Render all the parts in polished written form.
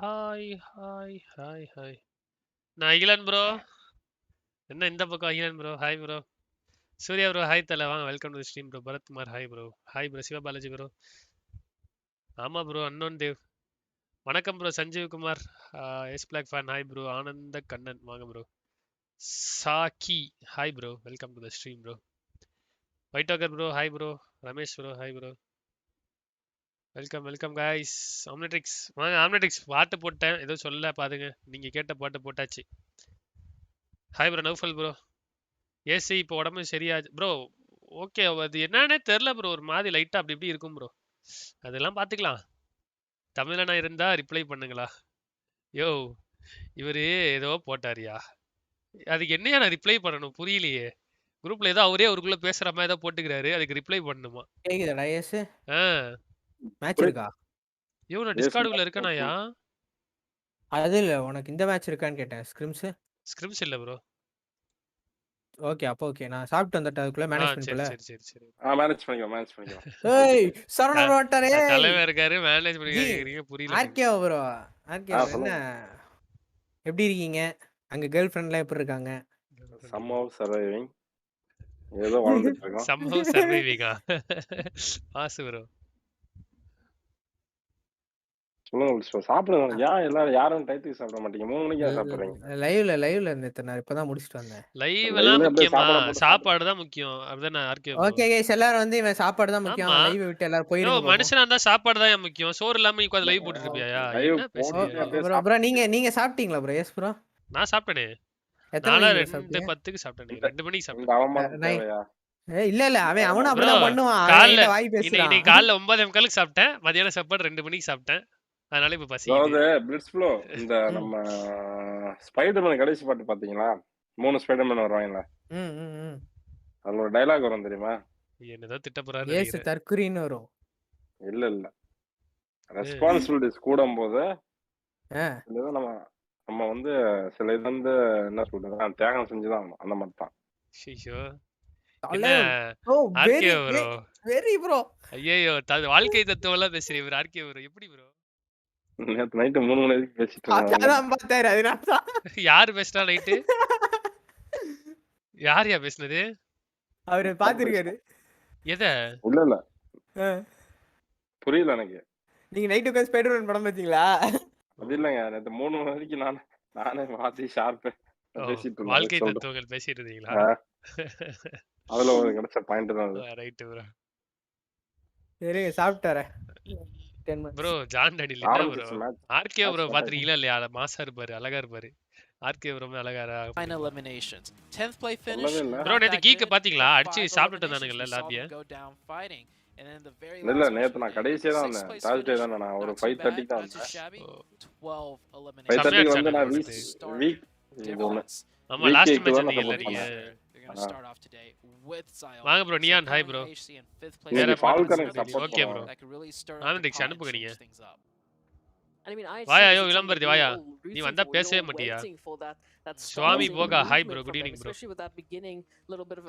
Hi. நான் Akilan bro. என்ன இந்த பக்கம் Akilan bro. Hi bro. Surya bro hi தல வாங்க welcome to stream bro. Bharathkumar hi bro. Hi bro Sivabalaji bro. ஆமா ப்ரோ அன்னோன் தேவ். வணக்கம் bro Sanjeev Kumar. Aceblack fan hi bro. Anand Kannan வாங்க ப்ரோ. சாக்கி hi bro welcome to the stream bro. White talker bro hi bro. Ramesh bro hi bro. Welcome guys. ஆம்னெட்ரிக்ஸ் வாங்க ஆம்னெட்ரிக்ஸ் பாட்டு போட்டேன் ஏதோ சொல்ல பாருங்க. நீங்க கேட்ட பாட்டு போட்டாச்சு. Hi bro Naufal bro. AC இப்போ உடம்பு சரியாச்சு ப்ரோ. ஓகே அது என்னன்னே தெரில ப்ரோ. ஒரு மாதிரி லைட்டா அப்படி இப்படி இருக்கும் ப்ரோ. அதெல்லாம் பார்த்துக்கலாம். தமிழனா இருந்தா ரிப்ளை பண்ணுங்களா. யோ இவரு ஏதோ போட்டாரியா. அதுக்கு என்னையா நான் ரிப்ளை பண்ணணும் புரியலையே. குரூப்ல ஏதோ அவரே அவருக்குள்ள பேசுற மாதிரி ஏதோ போட்டுக்கிறாரு. அதுக்கு ரிப்ளை பண்ணணுமா. கேக்குதாடா ஏஸ் ஆ மேட்ச் இருக்கா? யோ நான் டிஸ்கார்டுக்குள்ள இருக்கேனாயா. அது இல்ல உனக்கு இந்த மேட்ச் இருக்கான்னு கேட்டேன். ஸ்கிரிம்ஸ் இல்ல ப்ரோ. ஓகே அப்போ ஓகே நான் சாப்பிட்டு வந்துட்டேன். அதுக்குள்ள மேனேஜ் பண்ணிக்கல. சரி. மேனேஜ் பண்ணிக்கோ. ஏய் சரவண ப்ரோ வந்துட்டாரே. தலைவர் இருக்காரு மேனேஜ் பண்ணிக்கிறீங்க புரியல. ஆர்கே ப்ரோ என்ன எப்படி இருக்கீங்க? அங்க கேர்ள் ஃப்ரெண்ட்லாம் எப்படி இருக்காங்க? somehow surviving ஏதோ வாழ்ந்துட்டு இருக்கோம். somehow surviving boss bro. சொல்லுங்க சாப்பிடுங்க. எல்லாரும் யாரும் டைத்துக்கு சாப்பிட மாட்டீங்க. 3 மணிக்கு சாப்பிடுறீங்க. லைவ்ல இருந்தேன். நான் இப்பதான் முடிச்சிட்டு வந்தேன். லைவ் எல்லாம் முக்கியமா சாப்பாடு தான் முக்கியம். அப்படிதானே ஆர்கே. ஓகே गाइस எல்லாரும் வந்து இவன் சாப்பாடு தான் முக்கியம். லைவ் விட்டு எல்லாரும் போயிருங்க. மனுஷனா இருந்தா சாப்பாடு தான் முக்கியம். சோறு இல்லாம நீ உட்கார்ந்து லைவ் போட்டுட்டு இருப்பியா? என்ன பேசுறீங்க ப்ரோ நீங்க சாப்பிட்டீங்களா ப்ரோ? எஸ் ப்ரோ நான் சாப்பிட்டேனே. நாளா 2:10க்கு சாப்பிட்டேன். 2 மணிக்கு சாப்பிட்டேன். இல்ல அவன் அப்படிதான் பண்ணுவான். காலைல வாய் பேசுறான். இன்னைக்கு காலைல 9:15க்கு சாப்பிட்டேன். மதியான சாப்பாடு 2 மணிக்கு சாப்பிட்டேன். அதனால இப்ப பசி. அதாவது பிளிட்ஸ் ஃப்ளோ இந்த நம்ம ஸ்பைடர்மேன் கடைசி பாட்டு பாத்தீங்களா? 3 ஸ்பைடர்மேன் வருவாங்கல. அதுல ஒரு டயலாக் வரும் தெரியுமா? என்னதோ திட்ட போறாரு. ஏஸ் தற்குறின்னு வரும். இல்ல ரெஸ்பான்சிபிலிட்டிஸ் கூடும்போது நம்ம வந்து சில இது வந்து என்ன சொல்றது தியாகம் செஞ்சுதான் அந்த மாதிரி தான். ஐயோ வாழ்க்கை தத்துவம் எல்லாம் பேசுறீங்க ஆர்கே ப்ரோ. எப்படி ப்ரோ நேத்து நைட்டு 3 மணி வரைக்கும் பேசிட்டு யாரு பேசினா நைட்டு? யாரையா பேசுனது? அவரு பாத்துருக்காரு. எத? இல்ல புரியல எனக்கு. நீங்க நைட் உட்கார்ந்து ஸ்பைடர்மேன் படம் பாத்தீங்களா? அது இல்லங்க நேத்து 3 மணி வரைக்கும் நானே வாத்தி ஷார்ப் பேசிட்டு இருந்தேன். வாழ்க்கை தத்துவங்கள் பேசிட்டு இருந்தீங்களா? அதுல ஒரு கிடைச்ச பாயிண்ட் தான். Right bro. சரி சாப்பிட்டாரே. ப்ரோ ஜான் டாடி இல்ல ப்ரோ. ஆர்கே ப்ரோ பாத்துறீங்களா இல்லையா? மாசா இருப்பாரு அழகா இருப்பாரு. ஆர்கே ரொம்ப அழகா. Final eliminations. 10th play finish. Bro நேத்து கீக்க பாத்தீங்களா? அடிச்சு சாப்பிட்டுட்டு வந்தானுங்கல லாபிய. இல்ல நேத்து நான் கடைசியா தான் வந்தேன். Thursday தான் நான் ஒரு 5:30 தான் வந்தேன். 5:30 வந்து நான் வீக் ஆமா லாஸ்ட் மேட்ச் வந்தீங்கல நீங்க. வாங்க bro neon hi bro. Okay bro. ஆனந்திக்ஸ் அனுப்புங்க நீங்க. வாயா யோ விளம்பரதி வாயா. நீ வந்தா பேசவே மாட்டியா? சுவாமி போகா hi bro good evening bro.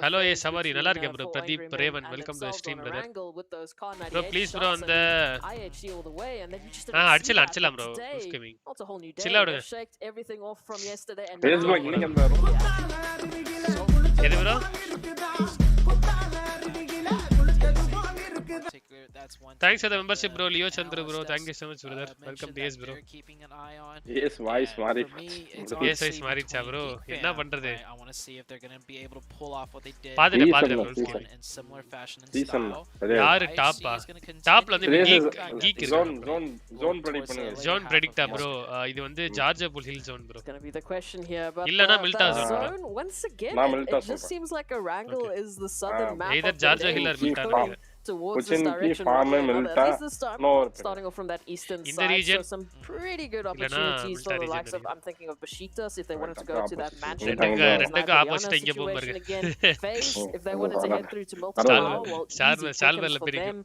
Hello ஏ சவாரி நல்லா இருக்கேன் bro. Pradeep raven welcome to stream brother. Bro please bro அந்த அடிச்சலாம் ப்ரோ. ஹூஸ் கமிங் சில்ல விடுங்க. Facebook இன்னைக்கு அந்த எது bro? Thanks for the membership bro. Leo Chandru bro. Thank you so much brother. Welcome to yes bro. Yes voice மாறி. Yes voice மாறிச்சா bro. என்ன பண்றது? பாத்துட்டேன் bro. சீசன் யாரு டாப்பா? டாப்ல வந்து Geek zone predict பண்ணுங்க. Zone predict bro. இது வந்து ஜார்ஜியா புல் ஹில் zone bro. இல்லனா மில்டா zone bro. நான் மில்டா It just seems like Erangel is the southern map. Either Georgia Hill or Milta. Towards this direction, at least this time, starting off from that eastern side, region, so some pretty good opportunities for the likes of, I'm thinking of Bashitas, if they wanted to go to that mansion. Situation again, Phase, if they wanted to head through to Milta, well, easy pickings for them.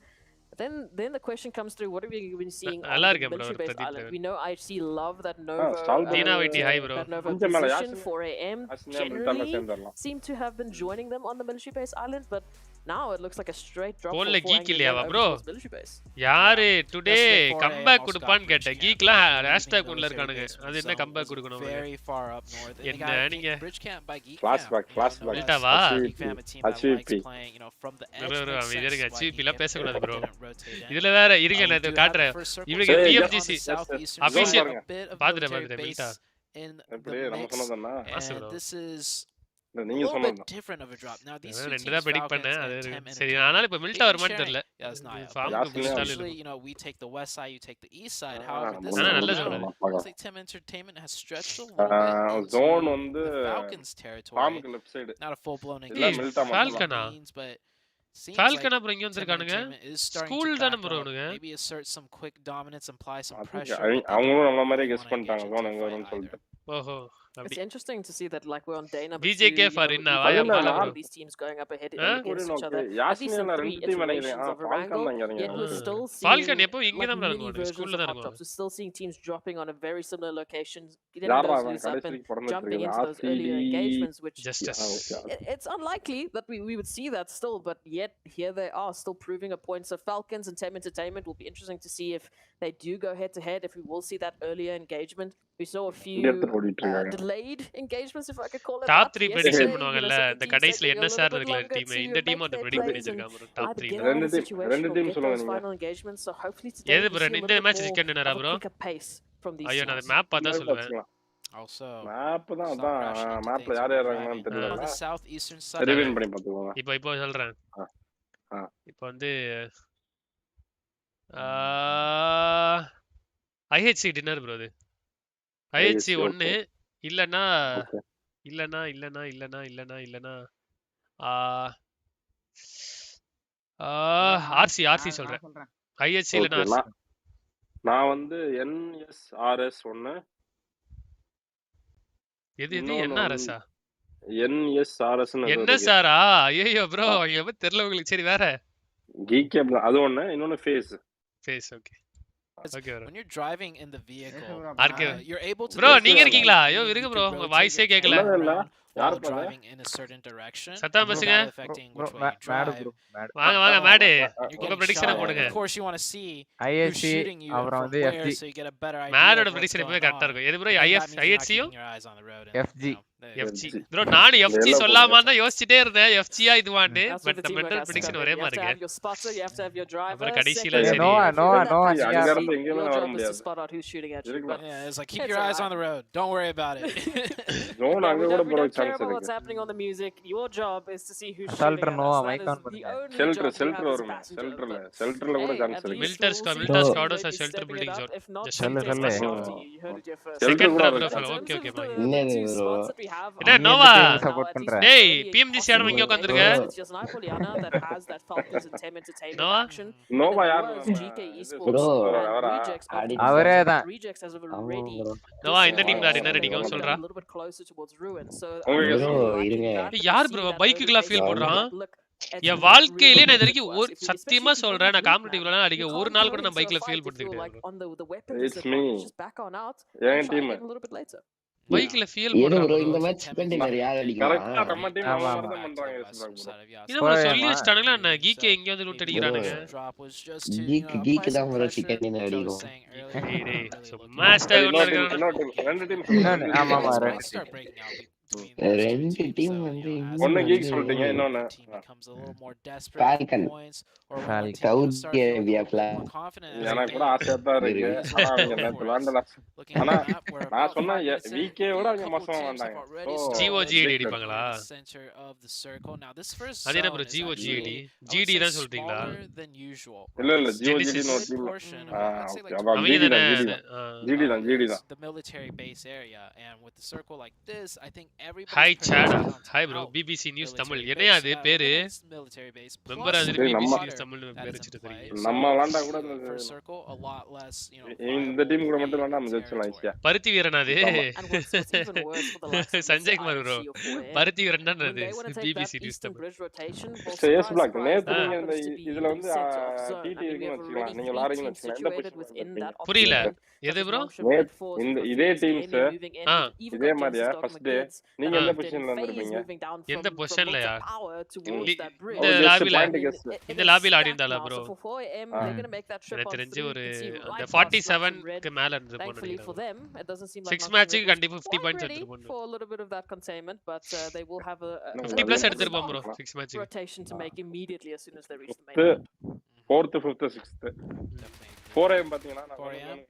then the question comes through, what are we going to be seeing on நல்லா the இருக்கேன் bro military base Pradeep island? Levan. We know I see love that Nova Dina Viti hi bro. that Nova கொஞ்சம் மேல position யாசினே 4 AM யாசினே மில்டால generally சேர்ந்துறலாம். seem to have been joining them on the military base island, but now it looks like a straight drop Phone la for 4 Geek Angry இல்லையாவா Men bro? over towards military base. யாரு today Yesterday, 4 comeback also கொடுப்பான்னு got கேட்டேன். bridge கீக்லாம் camp, hashtag leaving ஒன்ல military இருக்கானுங்க. base when அது the என்ன zone comeback was கொடுக்கணும் very far up north. And they என்ன got நீங்க bridge camp by Geek Flashback, camp. flashback. Milta-வா? Geek fam, a team that likes playing, from the edge. bro makes அமைதியா sense இருங்க. why HVP Geek எல்லாம் பேசக்கூடாது bro. didn't rotate in. இதுல வேற இருங்க நான் We இதை do have the காட்டுறேன். first circle இவனுக்கு Hey, PMGC southeastern official zone, a bit of பாத்துட்டேன் military பாத்துட்டேன் base மில்டா. in எப்படி the நம்ம mix, சொன்னதுன்னா ஆசை and bro. this is a நீங்க little bit சொன்னது different of a drop. Now these two ரெண்டு teams, தான் predict Falcons பண்ணேன். அது and Tem சரி Entertainment, ஆனாலும் இப்ப they've மில்டா been வருமான்னு sharing. தெரியல. Yeah, it's not. ஃபார்முக்கு Yasin புடிச்சிட்டாலும் Usually, இல்ல. we take the west side, you take the east side. Ah, However, நம்ம this ஆனா time நல்லா around, சொல்றாரு. looks like Tem Entertainment has stretched a little bit into zone வந்து the Falcons territory. ஃபார்முக்கு left side Not a full-blown இல்ல ஏய், மில்டா engagement by any Falcon-ஆ? means, but seems Falcon like அப்புறம் இங்க Tem வந்திருக்கானுங்க. Entertainment is starting school to தானே back bro up, அவனுங்க. maybe assert some quick dominance, apply some அதுக்கு pressure, but they அவங்களும் don't நம்ம மாதிரி really கெஸ் wanna engage பண்ணிட்டாங்க into zone a எங்க fight வரும்னு either. சொல்லிட்டு ஓஹோ It's அப்படி. interesting to see that like we're on day number BJK 2, for we've inna got vaya mala all bro. of these teams going up ahead Huh? against each okay other. At least in யாஸ்மியா 3 ரெண்டு team iterations நினைக்கிறேன் of a Falcon wrangle, தான் இறங்கி yet we're still Falcon seeing எப்போ இங்க like தான் mini இறங்குவானுங்க. versions ஸ்கூல்ல of தான் hot drops. இறங்குவாங்க. We're still seeing teams dropping on a very similar locations, getting யாரா those அவன் loose up கடைசி and வரைக்கும் பிறந்துட்டு jumping இருக்குது into those earlier RCD engagements, which justice. Okay it's unlikely that we would see that still, but yet here they are still proving a point. So Falcons and Tem Entertainment will be interesting to see if they do go head to head, if we will see that earlier engagement. We saw a few எடுத்து ஓடிட்டு இருக்காங்க delayed engagements, if I could call it top that. 3 Yesterday, prediction you know, பண்ணுவாங்கல்ல. some இந்த teams கடைசில taking a என்ன little sir bit இருக்குல longer team. to இந்த team make வந்து their predict பண்ணி plays and வச்சிருக்காங்க bro. டாப் either 3 get ல. out of the ரெண்டு situation or டீம் get சொல்லுங்க those நீங்க final engagements. So hopefully today எது we bro see a இந்த little bit match more chicken டின்னரா of a bro? quicker pace from these ஐயோ நான் teams. அந்த மேப் பார்த்தா சொல்லுவேன். வச்சுக்கலாம் Also, மேப் தான் stop அதான் crashing into மேப்ல things யார் when யார் we're இறங்குனான்னு driving. On தெரியல the southeastern side, ரிவைன் பண்ணி பார்த்துக்கோங்க இப்போ சொல்றேன். ஆ. இப்போ வந்து IHC டின்னர் ப்ரோ. அது IHC IHC, 1 இல்லனா ஓகே இல்லனா RC சொல்றேன். IHC இல்லனா ஓகே RC. நான் வந்து NSRS 1 எது இன்னொன்னு என்ன அரசா? NSRS ன்னு என்ன சாரா? ஐயோ ப்ரோ எவ தெரியல உங்களுக்கு. சரி வேற. Geek அது ஒண்ணு இன்னொன்னு face okay. Okay bro. when you're driving in the vehicle, ஆர்கே you're able to bro do நீங்க this இருக்கீங்களா? like, ஐயோ meaning இருங்க you ப்ரோ can உங்க rotate வாய்ஸே your கேக்கல. camera இல்ல. around யார் while பாரு? driving in a certain direction சத்தம் பேசுங்க. without affecting which way you drive. வாங்க மேடு. You're உங்க getting ப்ரெடிக்ஷனை shot. போடுங்க. Of course you want to see who's ISC shooting you and அப்புறம் from வந்து where, FG so you get a better idea மேடோட of what's prediction எப்பவுமே going கரெக்டா on. இருக்கும். எது bro And that means you're not IHC-யும் keeping your eyes on the road and, FG. FG. Bro நானும் FG இதெல்லாம் சொல்லாம தான் யோசிச்சிட்டே இருந்தேன். FG-யா இதுவான்னு. That's பட் what the நம்ம teamwork mental has to prediction come ஒரே in. You have மாதிரி to இருக்கு. have your spotter, you have to have your driver. அப்புறம் கடைசில second, சரி. Noah, if you're in that Noah, passenger அங்க seat, இருந்து எங்கேயுமே your வர job is to முடியாது. spot out who's shooting at you. இருக்கலாம். But Yeah, it's like keep It's your eyes alright. on the road. Don't worry about it. Zone அங்க we கூட don't போற care chance about what's இருக்கு happening on the music. Your job is to see who's Shelter shooting at Noah, us. mic That on is the பண்ணுங்க. only shelter job you have as a வருமே passenger. ஷெல்டர்ல But ஷெல்டர்ல கூட hey, chance at இருக்கு least we'll see Milters that Scouts team are maybe shelter stepping it buildings up. up. If not, Just Team shelter Taste ல. after you heard it here first. Shelter second கூட தான் bro இருக்கு. சொல்ல. In okay terms okay of bye. the என்னது two bro? spots that we have என்ன on நோவா? the now, support at least பண்ற. டேய் early PMGC possible ஆரம்ப இங்க உட்கார்ந்திருக்க. engagements, it's just Napoliana that has that Falcons and Tem Entertainment Noah? action. Noah And யார் then was நம்ம GK இது Esports Bro, and அவரா? Rejects both அடி- teams. அவரே But தான். Rejects has ஆமா already bro. நோவா இந்த டீம் தான் ஆ, டின்னர் அடிக்கும் ஆ, சொல்றா. a little bit closer towards ruin. So Okay, I'm bro, really liking இருங்க. that. ஏய், யார் See bro that பைக்குக்குலாம் early feel pace போடுறான்? and look, it's N really வாழ்க்கையிலே நான் இது good வரைக்கும் for us. ஒரு If we- சத்தியமா especially if you சொல்றேன். don't நான் have காம்படிட்டிவ்ல loot அடிக்க map, you ஒரு can't நாள் go கூட நான் into a பைக்ல fight ஃபீல் if you're பண்ணதுக்கு like கிடையாது. on the weapon It's me. disadvantage. Just back on out N and try team again a little bit later. பைக்ல feel இரு போடுறான் bro, bro. இந்த மேட்ச் செகண்ட் டின்னர் யார் அடிக்கலாம்? கரெக்ட்டா நம்ம டீம் ஆமா, அவங்க ஆமா. தான் பண்றாங்க To the யோசிப்பாங்க western bro. side of Yas. இது ப்ரோ சொல்லி போயேமா? வச்சிட்டானுங்களா என்ன கீக்கே எங்க வந்து loot Maybe அடிக்கிறானுங்க. the drop was just to, Geek apply some தான் bro pressure, chicken dinner which I was அடிக்கும். saying டேய் earlier. டேய் Really சும்மா looking ஹேஷ்டேக் இன்னொரு ஒன்னு டீம் இருக்கானே. இன்னொரு டீம் ரெண்டு டீம் இன்னொன்னு, ஆமா, ஆமா, Let's ரெண்டு start team. breaking out between those two ரெண்டு teams, டீம் though, வந்து you know, as இன்னும் ஒன்னு the கீக் வந்து சொல்லிட்டீங்க இன்னொன்னு team becomes a little more desperate Falcon. for points, or when one Falcon. team gonna start Saudi feeling a Arabia little bit more flag. confident as a எனக்கு கூட game. ஆசையா தான் இருக்கு இருக்கு. ஆனா அவங்க நேத்து விளையாண்டல Looking at ஆனா the map, we're நான் about சொன்ன 5 minutes in. வீக்கே விட A அவங்க couple மோசமா teams have வந்தாங்க already So, started GOG big அடிப்பாங்களா? in the center of the circle. Now this first அது என்ன zone bro is GOG actually, I would GD say, தான் சொல்றீங்களா? smaller than usual. இல்ல இல்ல Genesis. ஜிஓஜிடி ஒரு Good team portion of ah it, I'd say okay like அதான் அவங்க ஜிடி தானே தான் ஜிடி தான் ஜிடி தான் is ஜிடி தான் the military base area, and with the circle like this, I think hi everybody's சாடா preparing on hi bro out BBC news Tamil military என்னையா base, அது so that பேரு eliminates military base member plus அது சரி, BBC நம்ம- news தமிழ்னு that பேர் is in வச்சிட்டு play. தெரியும் நம்ம So விளாண்டா we கூட see இந்த first circle a lot less, you know, இந்த டீம் கூட மட்டும் viable வேணா நம்ம ஜெயிச்சலாம் territory. ஈஸியா. பருத்தி வீரன் அது ஆமா. And what's even worse for the likes of Sanjay let's say Kumar bro IMC or 4M, பருத்தி வீரன் தான் when அது they want to take that BBC news eastern Tamil bridge rotation, well, சரி, surprise, Aceblack, surprise, நேத்து that நீங்க இந்த happens to be இதுல வந்து center of zone. டிடி I mean, we இருக்குன்னு have வச்சுக்கலாம், already நீங்க 3 விளாடுறீங்கன்னு teams வச்சுக்கலாம், எந்த situated பொசிஷன் within that புரியல option. எது Such as bro Longship, Red Force, இந்த we've got இதே Phoenix, teams Damien moving in, ah we've even இதே got மாதிரியா Genesis Dogma first day Gids நீங்க that எந்த have been பொசிஷன்ல phased இருந்திருப்பீங்க? moving down எந்த from பொசிஷன்லயா Motor Power towards that bridge. இந்த just லாபில point I mean, guess. it இந்த is லாபில Aadi stacked இருந்தாளா now. Bro So for 4AM, they're going to make that trip எனக்கு on தெரிஞ்சு 3. ஒரு You can see அந்த right past Longship 47 க்கு மேல இருந்து Thankfully for போனீங்க them, it doesn't seem like 6 Longship மேட்ச்க்கு Red was கண்டிப்பா 50 quite points ready எடுத்துட்டு for a little bit of that containment, but they will have a 50 plus அது எடுத்துட்டு bro strong 6 மேட்ச்க்கு rotation to make immediately as soon as they reach the main. 4th 5th 6th Definitely. 4am பாத்தீங்கன்னா 4am.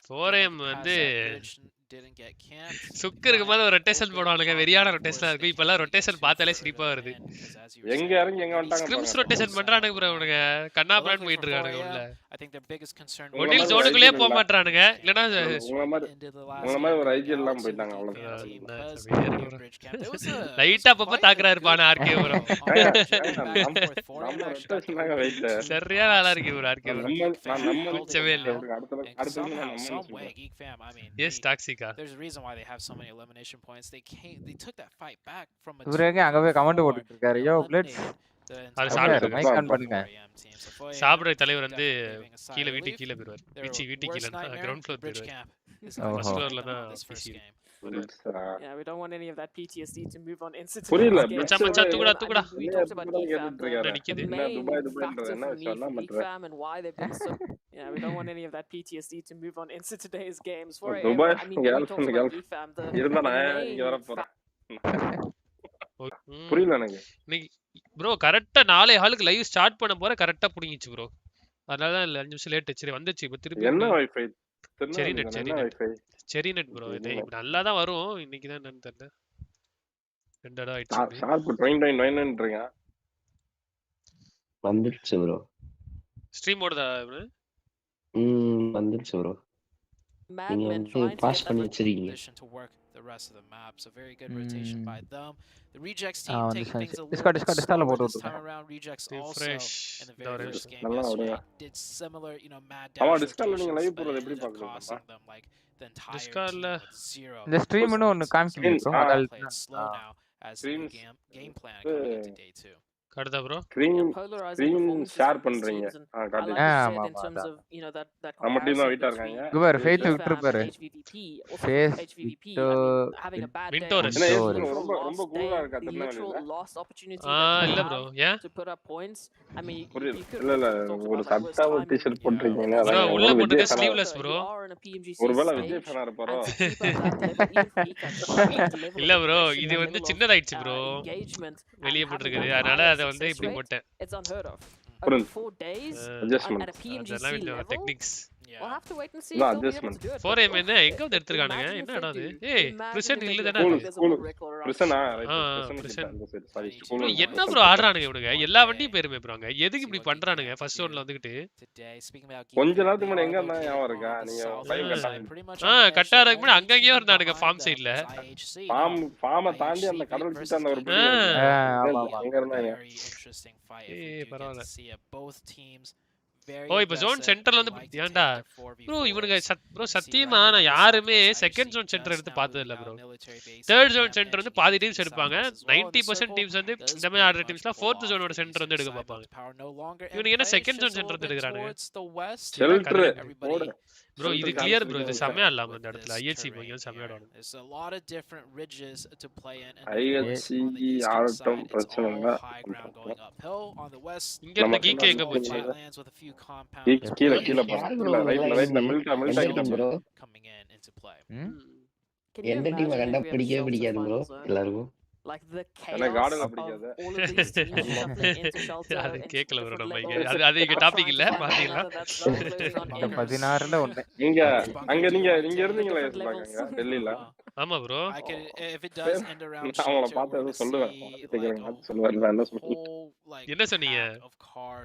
4am Pass வந்து that bridge, didn't get camped. சுக்கு இருக்கும்போது ஒரு rotation போடுவானுங்க வெறியான ரொட்டேஷனா இருக்கு இப்ப எல்லாம் ரொட்டேஷன் பார்த்தாலே சிரிப்பா வருது எங்க இறங்கி எங்க வந்துட்டாங்க ஸ்கிரிம்ஸ் பாருங்க. ரொட்டேஷன் பண்றானுங்க ப்ரோ அவனுங்க கண்ணாபிரான் போயிட்டு இருக்கானுங்க உள்ள I think their biggest concern உங்கள ஒன்னில் மாதிரி ஜோனுக்குள்ளே ஒரு போக IGL மாட்டானுங்க இல்லனா உங்கள மாதிரி உங்கள மாதிரி ஒரு ஐஜிஎல் எல்லாம் போயிட்டாங்க அவ்வளவுதான். லைட்டா அப்பப்ப தாக்குறாரு பான ஆர்கே ப்ரோ நம்ம ரொட்டேஷன் தாங்க வெயிட். சரியா நல்லா இருக்கு ப்ரோ ஆர்கே ப்ரோ நான் நம்ம நிச்சயமே இல்ல. அடுத்த S டாக்ஸிகா There's a reason why they have so many elimination points. They took that fight back from a இவரே அங்க போய் கமெண்ட் போட்டுட்டு இருக்காரு. யோ பிளட்ஸ் அது சாப்பிடுறாரு. மைக் ஆன் பண்ணுங்க. சாப்பிடுற தலைவர் வந்து கீழ வீட்டுக்கு கீழ போயிடுவார். வீட்டுக்கு கீழ கிரவுண்ட் ஃப்ளோர் போயிடுவார். ஃபர்ஸ்ட் ஃப்ளோர்ல தான் PC. Yeah, we don't want any of that PTSD to move on into புரியல. மச்சான் மச்சான் தூக்குடா தூக்குடா we talked about Geek fam, இருக்காரு. நிக்குது. the main துபாய்ன்றது factor என்ன for me விஷயம் for என்ன Geek பண்ற? fam and why they've been so yeah, we don't want any of that PTSD to move on into today's games. For Dubai I mean, we talked about girlfriend Geek fam, the இருந்தா நான் main இங்க வர போறேன். ம். புரியல எனக்கு. இன்னைக்கு bro கரெக்டா 4 ஹாலுக்கு லைவ் ஸ்டார்ட் பண்ண போற கரெக்டா புடிங்கிச்சு ப்ரோ. அதனால தான் 5 நிமிஷம் லேட் ஆச்சு வந்துச்சு இப்ப திருப்பி என்ன வைஃபை? சரி நெட் சரி என்ன நெட் வைஃபை? சரி நெட் ப்ரோ இது நல்லா தான் வரும் இன்னைக்கு தான் என்னன்னு தெரியல. ரெண்டடா ஆயிடுச்சு. ஷார்ப் 2999ன்றீங்க. வந்துருச்சு ப்ரோ. ஸ்ட்ரீம் ஓடுதா ப்ரோ? வந்துருச்சு ப்ரோ. madmen வந்து trying to பாஸ் get பண்ணி that வச்சிருக்கீங்க. position to work the rest of the map. So very good rotation by them. The rejects Ah, team on taking this things a one. little Discard, bit discard, slower discard this போட்டு time around. Rejects also Refresh. in the very first game நல்லா yesterday விடுங்க. did similar, you know, mad ஆமா dash டிஸ்கார்ட்ல நீங்க live rotations, but போறது it எப்படி ended up பாக்குறீங்க? costing them like the entire Discordல team with 0. இந்த ஸ்ட்ரீம்னு ஒன்னு காமிக்கல ப்ரோ. அதால் Played slow now as the Screens. game plan coming into day 2. கரெக்டா bro? Screen polarizing screen performances share from these பண்றீங்க. teams, and I காட்டு. like you said ஆமா, in ஆமா, terms அதான். of you know that நம்ம team தான் comparison வெயிட்டா between இருக்காங்க. இவர் ஃபேத் Geek விட்டுரு fam பாரு. and HVVP. Also Face for HVVP, I Victor mean, having a bad day. Vintorus. என்ன Vintorus. ஏசுல ரொம்ப Literal ரொம்ப lost கூலா day, இருக்கா literal திருநெல்வேலியில? lost opportunity ஆ that இல்ல you ப்ரோ have ஏன் to put up points. I mean, புரியல. you could இல்ல இல்ல have talked ஒரு about that worst சட்டா time டிஷர்ட் in போட்டுருக்கீங்க. bro அதான் உள்ள ஒரு போட்டுக்க விஜய் ஃபேனா sleeveless you bro. are in a PMGC ஒருவேளை stage, விஜய் ஃபேனா இருப்பாரோ? and to keep up that level, even for Ika, to keep up that level இல்ல of ப்ரோ aggression, இது that வந்து level of சின்னதாயிடுச்சு ப்ரோ. engagement, and வெளிய having போட்டுருக்குது that அதனால higher அத வந்து success இப்படி rate, போட்டேன். it's unheard of. Over புரியுது. 4 days Adjustment. at a PMGC அதெல்லாம் இந்த level, techniques. we'll Yeah. have to wait and see No, if they'll be able adjustment. to do it. 4am but, என்ன எங்க வந்து எடுத்துருக்கானுங்க imagine என்ன if இடம் they அது? do. ஏய் Imagine பிரிசன் if they இல்ல do. தானே I அது? think there's a School. mob recall around பிரசனா this. ரைட் ஆ, பிரசன் prison. அந்த side sorry Bro, bro school என்ன ப்ரோ ஆடுறானுங்க இவனுங்க எல்லா வண்டியும் பேருமே ப்ரோங்க எதுக்கு இப்படி பண்றானுங்க ஃபர்ஸ்ட் ஒன்ல வந்துகிட்டு Today, speaking about கொஞ்ச Geek, நேரத்துக்கு they முன்னாடி are எங்க இருந்தா located ஞாபகம் இருக்கா? on the நீங்க south லைவ் side, கட்டாங்க. pretty much ah on the edge. கட்டா The இருக்கு only அங்கங்கேயே team இருந்தானுங்க behind ஃபார்ம் them சைடுல. is IHC. ஃபார்ம Now, தாண்டி அந்த IHC கடல் versus கிட்ட அந்த ஒரு Geek. பில்டிங் ஆ. ஆமா Be ஆமா. அங்க இருந்தாங்க. very interesting fight if ஏய், we do get பரவாயில்ல. to see it. Both teams very ஓ இப்போ ஜோன் aggressive சென்டர்ல and வந்து like to ஏன்டா take their 4v4s. ப்ரோ இவனுங்க ப்ரோ See சத்தியமா right now நான் the யாருமே Southwest second IHC zone center just எடுத்து now பார்த்தது moving இல்ல out bro. military base third and zone camp center வந்து edge பாதி into டீம்ஸ் the எடுப்பாங்க. southwest as well. And the 90% circle teams வந்து does இந்த மாதிரி pretty ஆடுற much டீம்ஸ்லாம் pull ஃபோர்த் off ஜோனோட the சென்டர் வந்து எடுக்க eastern side. பார்ப்பாங்க. Mountain Power no longer in இவனுங்க என்ன play, second zone shifts a center little bit எடுத்துக்கிறானுங்க. towards the west. Shelter Everybody போடு. ப்ரோ இது Shelter கிளியர் ப்ரோ இது consider செமையா with இல்லாம இந்த இடத்துல this ஐஎச்சி terrain போய் செமையா here. ஆடணும். There's a lot of different ridges to play in. And IHC on the eastern atom side, it's பிரச்சனை all இல்ல. high ground going uphill. On the west, இங்க இருந்து நமக்கு கீக் எங்க என்ன போச்சு? சொல்றது? lands with a few compounds. கீழ கீழ யாரு கீழ bro இல்ல ரைட்ல இதெல்லாம் ரைட்ல இது? மில்டா எந்த கிட்ட team bro? Coming in into play. Can you எந்த டீமை imagine கண்டா if we had a பிடிக்கவே shelter பிடிக்காது ப்ரோ final zone? எல்லாருக்கும். Like the எனக்கு chaos கார்டன்ல of பிடிக்காது. all of these teams shuffling into shelter அது into கேக்கல ப்ரோ different நம்ம இங்க levels, அது இங்க டாபிக் இல்ல trying to find பாத்தீங்களா? another that's not closing on இந்த in. 16ல ஒண்ணு. இங்க அங்க நீங்க Different நீங்க இருந்தீங்களா levels. ஏசுலாங்க டெல்லில? ஆமா bro. I could, if it does end around நான் அவங்கள shelter, பார்த்து we're ஏதோ gonna சொல்லுவேன். see like கேக்குறேங்க a சொல்லுவேன் நான் என்ன சொல்றேன். whole like என்ன சொன்னீங்க? pack of cars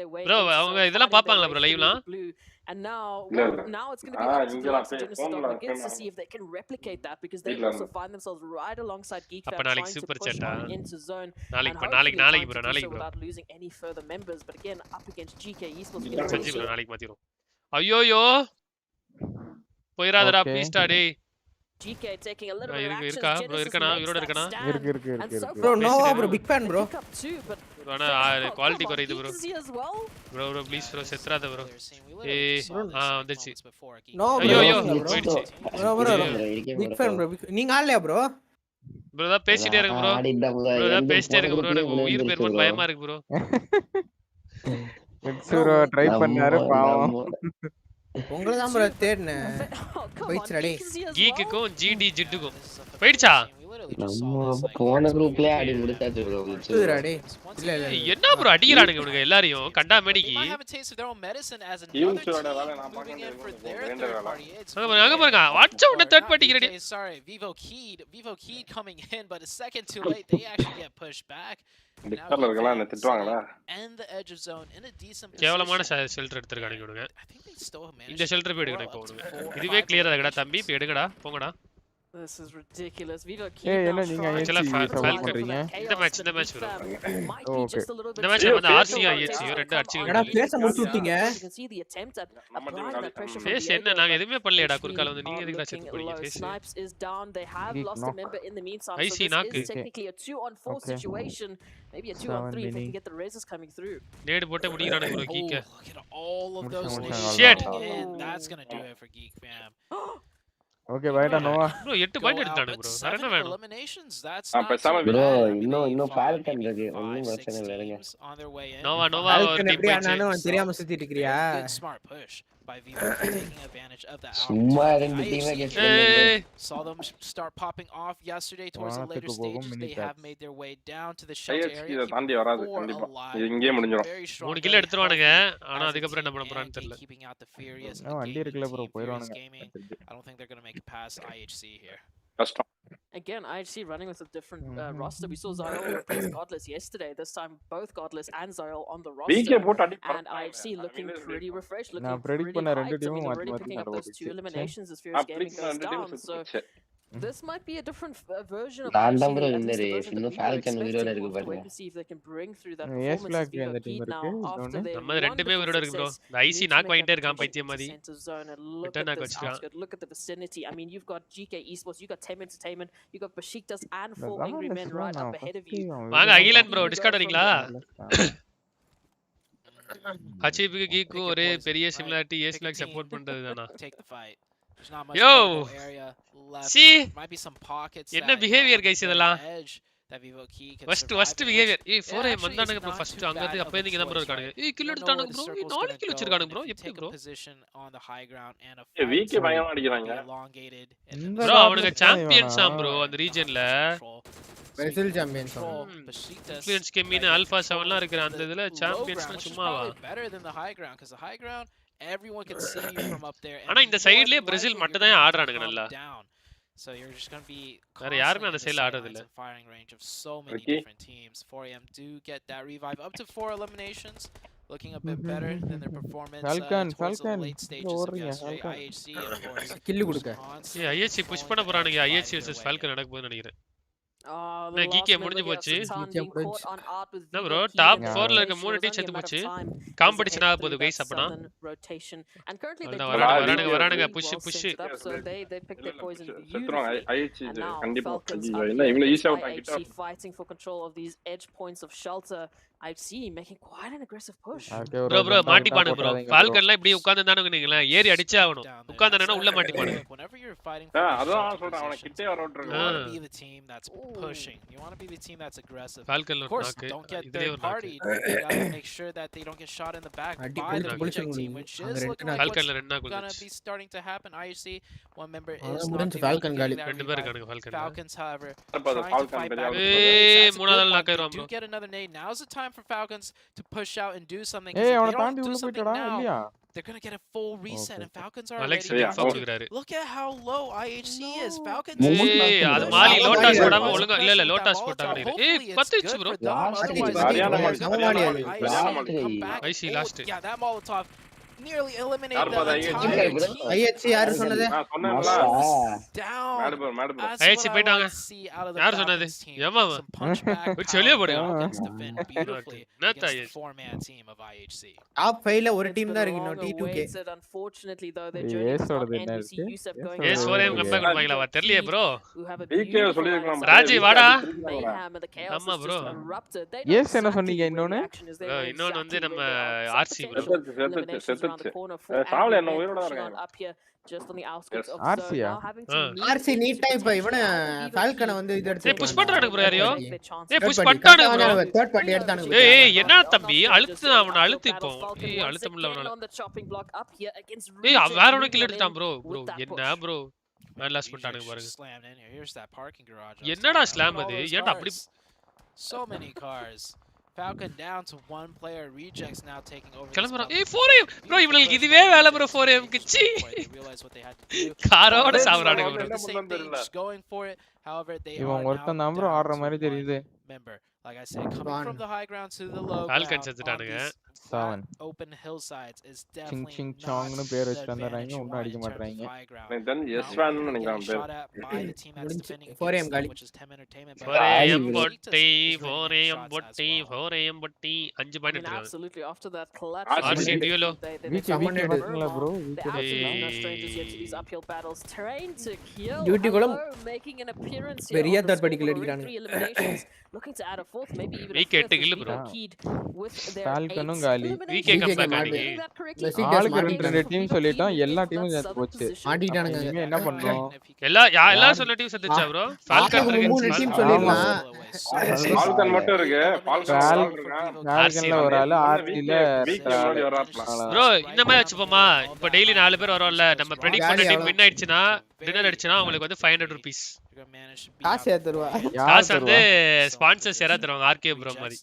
their way. Bro, into அவங்க zone, இதெல்லாம் fighting their பாப்பாங்களா way bro through லைவ்லாம்? the blue. And now, இல்ல, well, இல்ல. now it's going to be up to the இங்கெல்லாம் likes of Genesis phone ல Dognuggets to phone see if they can replicate that, because they வீட்ல also find themselves right alongside Geek அப்ப Fam நாளைக்கு trying to super push சேட்டா? on into zone and நாளைக்கு hopefully நாளைக்கு trying bro to do நாளைக்கு so bro. without losing any further members. But again, up against GK Esports in That's சஞ்சி bro Indonesia. நாளைக்கு மாத்திரும். ஐயோயோ போயிராதடா Okay. Please டா டேய். GK taking a little bit of இருக்கு action. இருக்கா bro Genesis இருக்கனா makes உயிரோட that இருக்கனா? stand. இருக்கு And so Bro, far, Nova they bro, big fan bro. pick up two, but ஆனா குவாலிட்டி Come on, குறையுது Geek bro. is here as well. Bro please bro செத்ராத bro. வந்துச்சு. No ஐயோ bro ஐயோ bro. போயிடுச்சு. Bro இருக்கேன் big fan bro நீங்க ஆடலையா bro bro தான் பேசிட்டே இருக்கு ப்ரோ. ஆடிட்டேன் bro. ப்ரோ தான் எந்த பேசிட்டே இருக்கு ப்ரோ. போன எனக்கு உயிர் குரூப்லயும் பேர்மன் bro. பயமா இருக்கு ப்ரோ. ப்ரோ ட்ரை பண்ணாரு பாவம். உங்களை தான் ப்ரோ தேடினேன் Oh, come on, போயிடுச்சுடா டேய் Geek is here as well. கீக்குக்கும் ஜிடி ஜிட்டுக்கும் போயிடுச்சா? நம்ம போன குரூப்லயே ஆடி முடிச்சாச்சு bro. சுத்துதுடா டேய் இல்ல இல்ல ஏய், என்ன ப்ரோ அடிக்குறானுங்க இவனுங்க எல்லாரையும் கண்டா மேடிக்கு. ஈவன்ஸோட வேலை நான் பார்க்க வேண்டியது அங்க பாருங்க watch out third party ready. Sorry, Vivo Keyed coming in, but a second too late. They actually get pushed back. டிஸ்கார்ட்ல இருக்கலாம் என்ன திட்டுவாங்களா? And the edge of zone in a decent கேவலமான position. ஷெல்டர் எடுத்துருக்கானுங்க இவனுங்க. I think they still managed இந்த to shelter போய் throw எடுக்கணும் இப்போ up to இவனுங்க. 4 or இதுவே 5 கிளியரா இருக்குடா தம்பி eliminations. இப்போ எடுங்கடா போங்கடா. This is ridiculous. Vivo ஏய் Keyed என்ன now நீங்க trying Actually, AC to support Falcon. பண்றீங்க? இந்த match bro. might be Okay. just a little bit இந்த match too வந்து late. ஆர்சியா So ஏசியோ Taser ரெண்டு come அடிச்சுக்க on எடா in. பேச முடிச்சு விட்டீங்க You can see the attempt at applying that pressure from face என்ன Diego, நாங்க but எதுவுமே பண்ணலையடா HV குறுக்கால வந்து நீங்க are எதுக்குடா looking செத்து போறீங்க low. Face. Snipes is down. They have Geek lost a knock. member in the meantime, I so see this knock. is technically a 2-on-4 Okay. situation. Maybe a 7 2-on-3 if they can minutes. get the raises coming through. நேடு போட்டு முடியறானுங்க bro Oh, கீக்க. look at all of those முடிச்சாங்க, nades Shit. coming in. That's gonna do it for Geek fam. Okay பைடா Nova. Bro 8 Go point out, எடுத்தானுங்க but bro. வேற 7 என்ன வேணும்? eliminations. That's Ah, not பேசாம too bro, bad. I mean, இன்னும் they இன்னும் fought Falcon maybe இருக்கு. 5, ஒண்ணும் 6 பிரச்சனை இல்லை எடுங்க. teams on their way in. Noah ஒரு ஃபால்கன் டீம் எப்படி போயிடுச்சு. ஆனாலும் தெரியாம சுத்திட்டு இருக்கறியா Good smart push by Vivo taking advantage of that சும்மா opportunity. ரெண்டு டீமே IHC கெஸ் ஏய் saw them start popping off yesterday towards the later வானத்துக்கு போகும் stages. They mini have taps. made their way down to the shelter IHC area. இதை தாண்டி வராது Four கண்டிப்பா. alive. இது இங்கேயே முடிஞ்சிடும். Very strong, 3 கில் very எடுத்துருவானுங்க. healthy ஆனா as a அதுக்கு அப்புறம் என்ன team, பண்ண போறான்னு and தெரியல. keeping out the Furious, இன்னும் a வண்டி gaming இருக்குல்ல bro team, Furious போயிடுவானுங்க. Gaming. I don't think they're going to make it past IHC here. கஷ்டம். Again, IHC running with a different roster. We saw Zyle replace Godless yesterday. This time, both Godless and Zyle on the VK roster. போட்டு அடி And IHC looking pretty refreshed, looking நான் predict pretty பண்ண ரெண்டு hyped. I mean, டீமும் already மாத்தி picking up those 2 மாத்தி eliminations as Furious Gaming goes ரெண்டு down. Team So சுத்துச்சு. this might be a different version of நான் IHC, தான் bro at least winner. the version that இன்னும் we were Falcon உயிரோட expecting. இருக்கு We'll have to wait பாருங்க. and see if they can bring through that Yes, performance as Black Vivo இந்த team Keyed now இருக்கு. after இன்னொன்னு. their நம்ம ரெண்டுமே wonderful உயிரோட இருக்கு ப்ரோ. success. இந்த IC Need to knock make பண்ணிட்டே that இருக்கான் push பைத்தியம் into மாதிரி. center zone and look Return at knock this வச்சிருக்கான். outskirt. Look at the vicinity. I mean, you've got GK Esports, you've got Tem Entertainment, you've got Besiktas and 4 Angry Men right up ahead of you. வாங்க Akilan bro You go Discord from வரீங்களா? there. ஹச்சிபிக்கு கீக்கு ஒரே Pick your பெரிய poison, similarity right? Ace Pick a black team. Support பண்றது தானா? Take the fight. There's not much Yo! playable area left. See? Might be some pockets என்ன that, you know, behavior on the guys very இதெல்லாம்? edge that Vivo Key can first survive first in, behaviour which ஏய் it 4 actually வந்தானுங்க is bro not first too அங்க bad இருந்து of அப்பவே a நீங்க தான் bro choice, இருக்கானுங்க. right? ஏய் கில் You know எடுத்துட்டானுங்க where the ப்ரோ. ஏய் circle's 4 gonna கில் go, வச்சிருக்கானுங்க and ப்ரோ. if you எப்படி take bro? a position on the high ground and a ஏய் fight VK பயங்கரமா அடிக்கிறாங்க. be elongated and இந்த ப்ரோ காலத்துல அவனுங்க தேவை சாம்பியன்ஸா வேணாம். ப்ro அந்த ரீஜன்ல. பிரேசில் சாம்பியன்ஸ் இன்ஃப்ளூயன்ஸ் கெமின் ஆல்பா 7லாம் இருக்கிற அந்த இதுல சாம்பியன்ஸ்னா சும்மாவா? better than the high ground, because the high ground everyone can see you from up there, ஆனா இந்த more சைடுலயே than பிரேசில் likely மட்டும் you're தான் gonna ஆடுறானுங்க come நல்லா. down. So you're just going to be வேற யாருமே constantly அந்த in the சைடுல ஆடுறது sidelines இல்ல. and firing range of so many Okay. different teams. 4AM do get that revive up to 4 eliminations, looking a bit better than their performance Falcon, towards the Falcon. late stages of ஓடுறீங்க, yesterday. Falcon. IHC, of course, கில்லு கொடுக்க ஏய் ISC push பண்ண போறானுங்க. ISC versus Falcon நடக்க போகுதுன்னு நினைக்கிறேன். The Geek last முடிஞ்சு member here of போச்சு. Satan Geek being முடிஞ்சு. caught on art with என்ன Vivo bro Key top in the 4ல இருக்க rotation. 3 It was team only செத்து a matter போச்சு. of time as competition they ஆக head போகுது through guys that அப்பனா. southern rotation. And currently they அதான் do வரானுங்க, have வரானுங்க, really வரானுங்க. well Push, push. centered up, so they picked their poison செத்துருவாங்க. beautifully. IH And இது now கண்டிப்பா. Falcons ஐயோ up என்ன here இவ்வளவு against ஈஸியா விட்டாங்க IHC fighting for control of these edge points of shelter. I've seen making quite an aggressive push. Okay, bro bro ஜம்பா மாட்டிப்பானு கிட்டா ப்ரோ. போட்டுறாதீங்க bro. ஃபால்கன்ல இப்படி உட்கார்ந்திருந்தானு நீங்களே ஏறி அடிச்சே ஆகணும். உட்கார்ந்தானே உள்ள மாட்டிப்பானு. Whenever you're fighting for அதான் சொல்றேன் அவனை கிட்டே வர you விட்டுருங்க. want to be the team that's pushing. You want to be the team that's aggressive. ஃபால்கன்ல Of ஒரு course, நாக்கு. don't get இதுலயே third ஒரு நாக்கு. party. You gotta make sure that they don't get shot in the back அடி by the புடிச்சு reject team, புடிச்சு which அந்த is ரெண்டு looking like ஃபால்கன்ல what's ரெண்டு நாக்கு gonna வந்துச்சு. be starting to happen. IHC, one member is அதான் not முடிஞ்சு able to Falcon get காலி. that ரெண்டு பேர் revive. இருக்கானுங்க ஃபால்கன்ல. Falcons, however, அப்ப அது trying to Falcon fight தெரியாம back. போகுது. ஏய் That's a மூணாவது good one. நாக்காயிரும் They bro. do get another nade. Now's the time for Falcons to push out and do something. 'Cause ஏய் if அவன they don't தாண்டி do உள்ள something போய்டா now, இல்லையா? they're gonna get a full reset, Okay. and Falcons are Alex already Yeah, down. Default okay. கொடுக்குறாரு. Look at how low IHC is. Falcons ஏய் அது Falcons Mali are லோட்டாஸ் already போடாம down. ஒழுங்கா இல்ல இல்ல லோட்டாஸ் போட்டாங்க. ஏய் பத்துச்சு ப்ரோ. சரியான Molotov. மொழி. IC last. nearly eliminate யார் the பாத்தா entire IHC? team. IHC யாரு சொன்னது? நான் சொன்னேன்ல. Down. Medu bro. That's IHC what I போயிட்டாங்க. like to see out of the யார் சொன்னது? Falcons team. ஏமா Some punchback ஒரு சொல்லியே power. போடுங்க. Falcons defend beautifully என்னத்த against the IHC? four-man team of IHC. Top 5ல ஒரு It's டீம் been தான் a இருக்கு இன்னும் long T2K. awaited, unfortunately, though, their Yes, journey will or stop, the and we see net. Yusuf Yes, going or ace the ஒரே net. Comeback கொடுப்பாங்களா தெரியலையே bro who have a BK beautiful சொல்லிருக்கலாம் line bro. ராஜி, side. வாடா. Mayhem and the chaos ஆமா has bro. just erupted. They Yes, know என்ன exactly சொன்னீங்க where the இன்னொன்னு? action is. They bro, know இன்னொன்னு வந்து exactly நம்ம where there are RC some bro. potential eliminations around the corner for சாவல Angry என்ன Men உயிரோட pushing on இருக்காங்க. up here just on the outskirts Yes. of RC zone. Yeah? Now having to move RC into நீட்டா இப்ப இவன potential ஃபால்கனை வந்து இது ஏய் push எடுத்து பண்றானுங்க ப்ரோ யாரையோ ஏய் புஷ் Third party. பண்ணிட்டானுங்க கரெக்டா ப்ரோ வந்து third party எடுத்தானுங்க. ஏய் என்ன தம்பி அழுத்து அவன அழுத்து இப்போ ஏய் அழுத்த முடியல அவனால ஏய் வேற ஒன்னு கில் எடுத்துட்டான் ப்ரோ என்ன ப்ரோ மேன் லாஸ் பண்ணிட்டானுங்க பாருங்க Slammed in here. Here's that parking garage. என்னடா outside. ஸ்லாம் Look at அது all those ஏன்டா அப்படி cars. So many cars. Falcon down to one player. Rejects now taking over. கிளம்பறான் ஏய் 4am bro இவங்களுக்கு இதுவே வேலை bro 4am க்கு சி காரோட சாவறானுங்க bro going for it. However, they இவன் are ஒருத்தன் now தான் ப்ரோ down ஆடுற to மாதிரி one தெரியுது. member. Like I said, coming from the high ground to the low Falcons ground on செத்துட்டானுங்க. these flat, open hillsides is definitely Singh not சாங்னு பேர் the வச்சிட்டு வந்தறாங்க advantage you ஒண்ணும் want அடிக்க in terms of மாட்டறாங்க. high ground. எனக்கு தெரிஞ்சு Now, S van getting நினைக்கிறேன் பேர். shot at by the team that's defending 4am against them, காலி. which is Tem Entertainment, but 4am Geek பொட்டி is hitting 4am shots as பொட்டி well. 4am பொட்டி 5 point எடுத்துறாங்க Absolutely. After that collapse, RC duelo. வீக்கே எடுத்தீங்களா bro? They're absolutely no strangers yet to these uphill battles. Train to kill. Duty Hello, கூட making an appearance பெரிய here on the third party kill scoreboard. அடிக்கிறானுங்க. 3 eliminations. Looking to add a fourth, maybe even a Week fifth. 8 kill as bro. Vivo keyed with their Falcon-உம் 8 காலி. VK eliminations. comeback VK அன்னைக்கு. Doing that correctly. The Seekers ஆளுக்கு மாட்டிட்டாங்க. ரெண்டு team சொல்லிட்டோம் எல்லா டீமும் செத்து போச்சு. மாட்டிட்டானுங்க. இனிமே என்ன பண்றோம்? எல்லா சொன்ன டீம் செத்துச்சா ப்ரோ ஃபால்கன் மூணு இருக்கு டீம் சொல்லிடலாம். ஃபால்கன் மட்டும் இருக்கு. ஃபால்கன் ஃபால்கன்ல ஒரு ஆளு ஆர்சில வீக் முன்னாடி வராப்ல. ப்ரோ இந்த மாதிரி வச்சுப்போமா இப்போ டெய்லி 4 பேர் வரோம்ல நம்ம ப்ரெடிக்ட் பண்ண டீம் வின் ஆயிடுச்சுனா டின்னர் அடிச்சுனா உங்களுக்கு வந்து 500 ரூபீஸ் காசு ஏத்துருவா. காசு வந்து ஸ்பான்சர்ஸ் யாரா தருவாங்க ஆர்கே ப்ரோ மாதிரி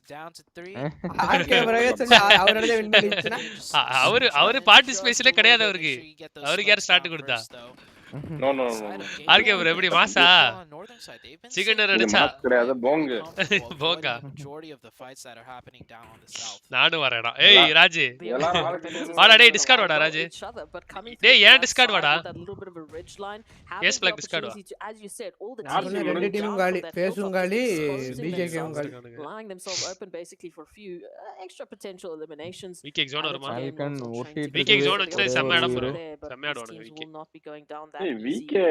ஆர்கே ப்ரோவே சொல்லி அவரோட வின் பண்ணிச்சுனா அவரு பார்ட்டிசிபேஷனே கிடையாது அவருக்கு யார் ஸ்டார்ட் கொடுத்தா நோ ஆர்கே ப்ரோ எப்படி மாசா சிக்கன் அடிச்சா கிடையாது போங்க போங்கா majority of the fights that are happening down on the south. நானும் வரேடா ஏய் ராஜி எல்லாரும் வாடா டேய் டிஸ்கார்ட் வாடா ராஜி டேய் ஏன் டிஸ்கார்ட் வாடா Aceblack discard வா ரெண்டு டீமும் காலி. பேசும் காலி, பிஜேகேவும் காலி. Lying themselves open basically for a few extra potential eliminations. Week எக்ஸோன் வருமா Falcon ஒட்டிட்டு வீக் எக்ஸோன் வச்சு செம்ம இடம் ப்ரோ But செம்ம these ஆடுவானுங்க teams week will not be going down that ஏய் easy. வீக்கே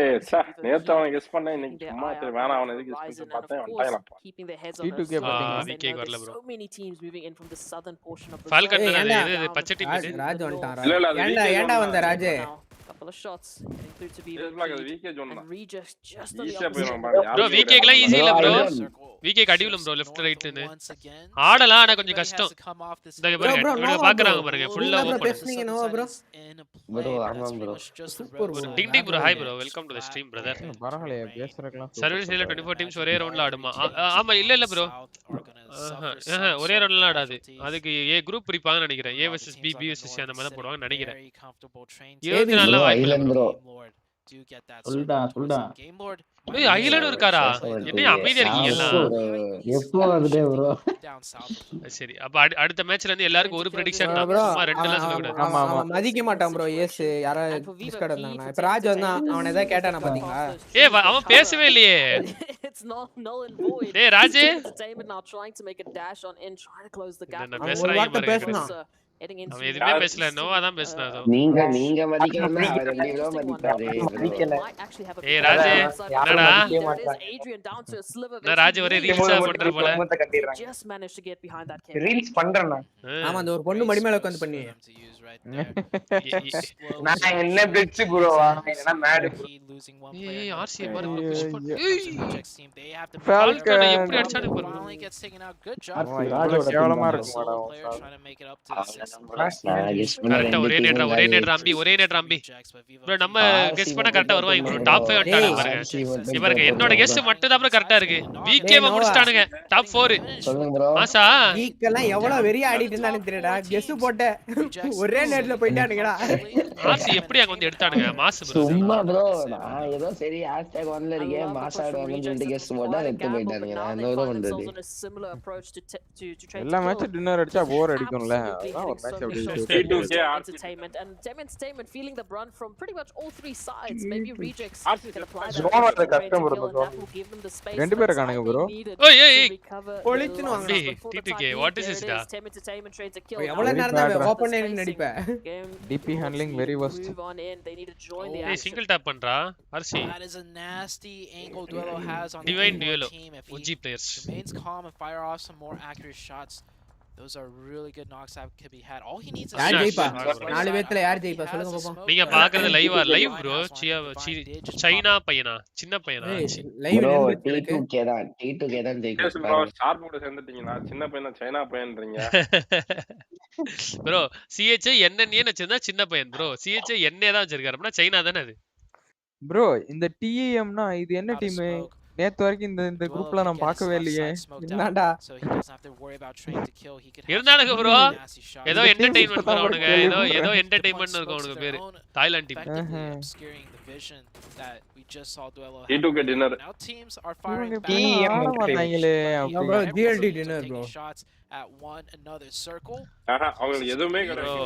நேத்து அவன் கெஸ் பண்ண இன்னைக்கு சும்மா சரி வேணாம் அவன் எதுக்கு கெஸ் பண்ணி பார்த்தேன் வந்துட்டாங்கப்பா Keeping their heads on T2K their பாத்தீங்களா? shoulders. They VK know வரல there's bro. so many teams moving in from the southern portion of the Falcon zone. தானே, இது பச்சை டீம் இது ராஜ் வந்துட்டான். இல்ல, இல்ல, அது ஏன்டா VK ஏன்டா வந்த Raj? Couple of shots getting through to be Aceblack அது வீக்கே ஜோன் and தான் Reject just on the ஈஸியா opposite. போயிடும் பாரு ப்ரோ வீக் எல்லாம் ஈஸி இல்ல ப்ரோ Circle. வீக் அடிவிலும் ப்ரோ லெஃப்ட் ரைட்னு Once again, ஆடலாம் ஆனா கொஞ்சம் everybody கஷ்டம் has to come off this இந்த Bro, பாருங்க Nova இவங்க bro. பாக்குறாங்க பாருங்க ஃபுல்லா நீங்க bro ஓபன் பேசுனீங்க Nova bro. Bro, ஆமா bro. Super bro. Ding ding bro hi bro welcome to the stream brother பரவாயில்லையே பேசுறதுலாம் சர்வீஸ் இல்ல 24 டீம்ஸ் ஒரே ரவுண்ட்ல ஆடுமா ஆமா இல்ல ப்ரோ ஒரே ரவுண்ட்ல ஆடாது அதுக்கு ஏ குரூப் பிரிப்பாங்கன்னு நினைக்கிறேன் ஏ வெர்சஸ் பி பி வெர்சஸ் அந்த மாதிரி தான் போடுவாங்க நினைக்கிறேன் 24 Bro, வாய்ப்பு Island bro. சொல்டா ஏய் ஐலண்ட் இருக்காரா என்ன அமைதியா இருக்கீங்க எல்லாம் எப்போ வருதே ப்ரோ சரி அப்ப அடுத்த மேட்ச்ல இருந்து எல்லாருக்கும் ஒரு prediction தான் bro, சும்மா ரெண்டு எல்லாம் சொல்ல கூடாது ஆமா, ஆமா. அவன் மதிக்க மாட்டான் ப்ரோ. எஸ் யாரா டிஸ்கார்ட் வந்தாங்க. இப்ப ராஜ் வந்தான். அவன் ஏதாவது கேட்டானா பாத்தீங்களா? ஏய் அவன் பேசவே இல்லையே It's null and void. ஏய் Raj Entertainment now trying to make a dash on in, trying to close the gap. என்ன அவன் ஒரு பேசுறாங்க வார்த்தை பாருங்க பேசுனான். Heading into அவன் எதுவுமே பேசல நோவா தான் பேசினா நீங்க மதிக்காம அவர் எப்படி bro மதிப்பாரு might actually have a ஏய் ராஜ் என்னடா There is Adrian down to a sliver. நான் ராஜ் ஒரே ரீல்ஸா பண்ற போல Just managed to get behind that kill. Reels பண்றேன் ஆமா அந்த ஒரு பொண்ணு மடி மேல உட்கார்ந்து பண்ணி. நான் என்ன பிளிட்ஸ் ப்ரோ என்ன மேட் ஏய் ஆர்சி பாருங்க புஷ் பண்ணு Falcon எப்படி அடிச்சானு பாருங்க இவ்வளவு கேவலமா இருக்குமாடா கரெக்ட்டா ஒரே நேட்ரா அம்பி ப்ரோ நம்ம கெஸ் பண்ண கரெக்ட்டா வருவாங்க ப்ரோ டாப் 5 வந்துட்டாங்க பாருங்க இவங்க என்னோட கெஸ் மட்டும் தான் ப்ரோ கரெக்ட்டா இருக்கு விகே முடிச்சிட்டானுங்க டாப் 4 சொல்லுங்க bro மாசா வீக்கெல்லாம் எவ்வளவு வெறியா ஆடிட்டு இருந்தானு தெரியடா. கெஸ் போட்ட ஒரே நேட்ல போயிட்டானுங்கடா. ஆர்சி எப்படி அங்க வந்து எடுத்தானுங்க மாஸ் ப்ரோ சும்மா ப்ரோ நான் ஏதோ சரி ஹேஷ்டேக் 1ல இருக்கேன் மாஸ் ஆடுவாங்கன்னு சொல்லிட்டு கெஸ் போட்டா எடுத்து போயிட்டானுங்க நான் என்ன ப்ரோ பண்றது எல்லா மேட்ச் டின்னர் அடிச்சா போர் அடிக்கும்ல அதான் ஒரு மேட்ச் அப்படி T2K entertainment and Dem Entertainment feeling the brunt from pretty much all three sides. Maybe Rejects can apply that Zone pressure custom to bro, kill, and zone. that will give them the space ரெண்டு பேர் இருக்கானுங்க bro. ஓய் ஏய் ஏய் பொளிச்சுன்னு வாங்கடா. T2K what is this டா Dem Entertainment trying to kill. எவ்வளவு நேரம் தான் ஓபன் லைன் நடிப்ப DP handling very worst. Move on in. They need to join the ஏய் action. சிங்கிள் டாப் பண்றா RC That is a nasty angle Duelo has on Divine the Duelo team. If OG he players remains calm and fire off some more accurate shots, those are really good knocks that could be had. All he needs is யார் ஜெயிப்பா Smash. நாலு பேத்துல யார் ஜெயிப்பா சொல்லுங்க பாப்போம் நீங்க பாக்குறது live bro China பையனா சின்ன பையனா லைவ் ப்ரோ இருக்கு T2K தான் ஜெயிக்கும் ப்ரோ ஷார்ப் கூட சேர்ந்துட்டீங்களா சின்ன பையனா சைனா பையன்றீங்க ப்ரோ சிஹெச் என்னன்னே வச்சிருந்தா சின்ன பையன் ப்ரோ சிஹெச் என்னே தான் வச்சிருக்காரு அப்படின்னா சைனா தானே அது ப்ரோ இந்த TEMனா இது என்ன டீம் நேத்து வரைக்கும் இந்த குரூப்ல நான் பார்க்கவே இல்லையே என்னடா இருந்தானுங்க ப்ரோ ஏதோ என்டர்டெயின்மென்ட் பண்ணுவானுங்க ஏதோ என்டர்டெயின்மென்ட் இருக்கும் அவனுக்கு பேரு Thailand team T2K dinner Now teams are firing back. மாட்டாங்களே bro GLD dinner bro Shots at one another circle. அவங்களுக்கு எதுவுமே கிடையாது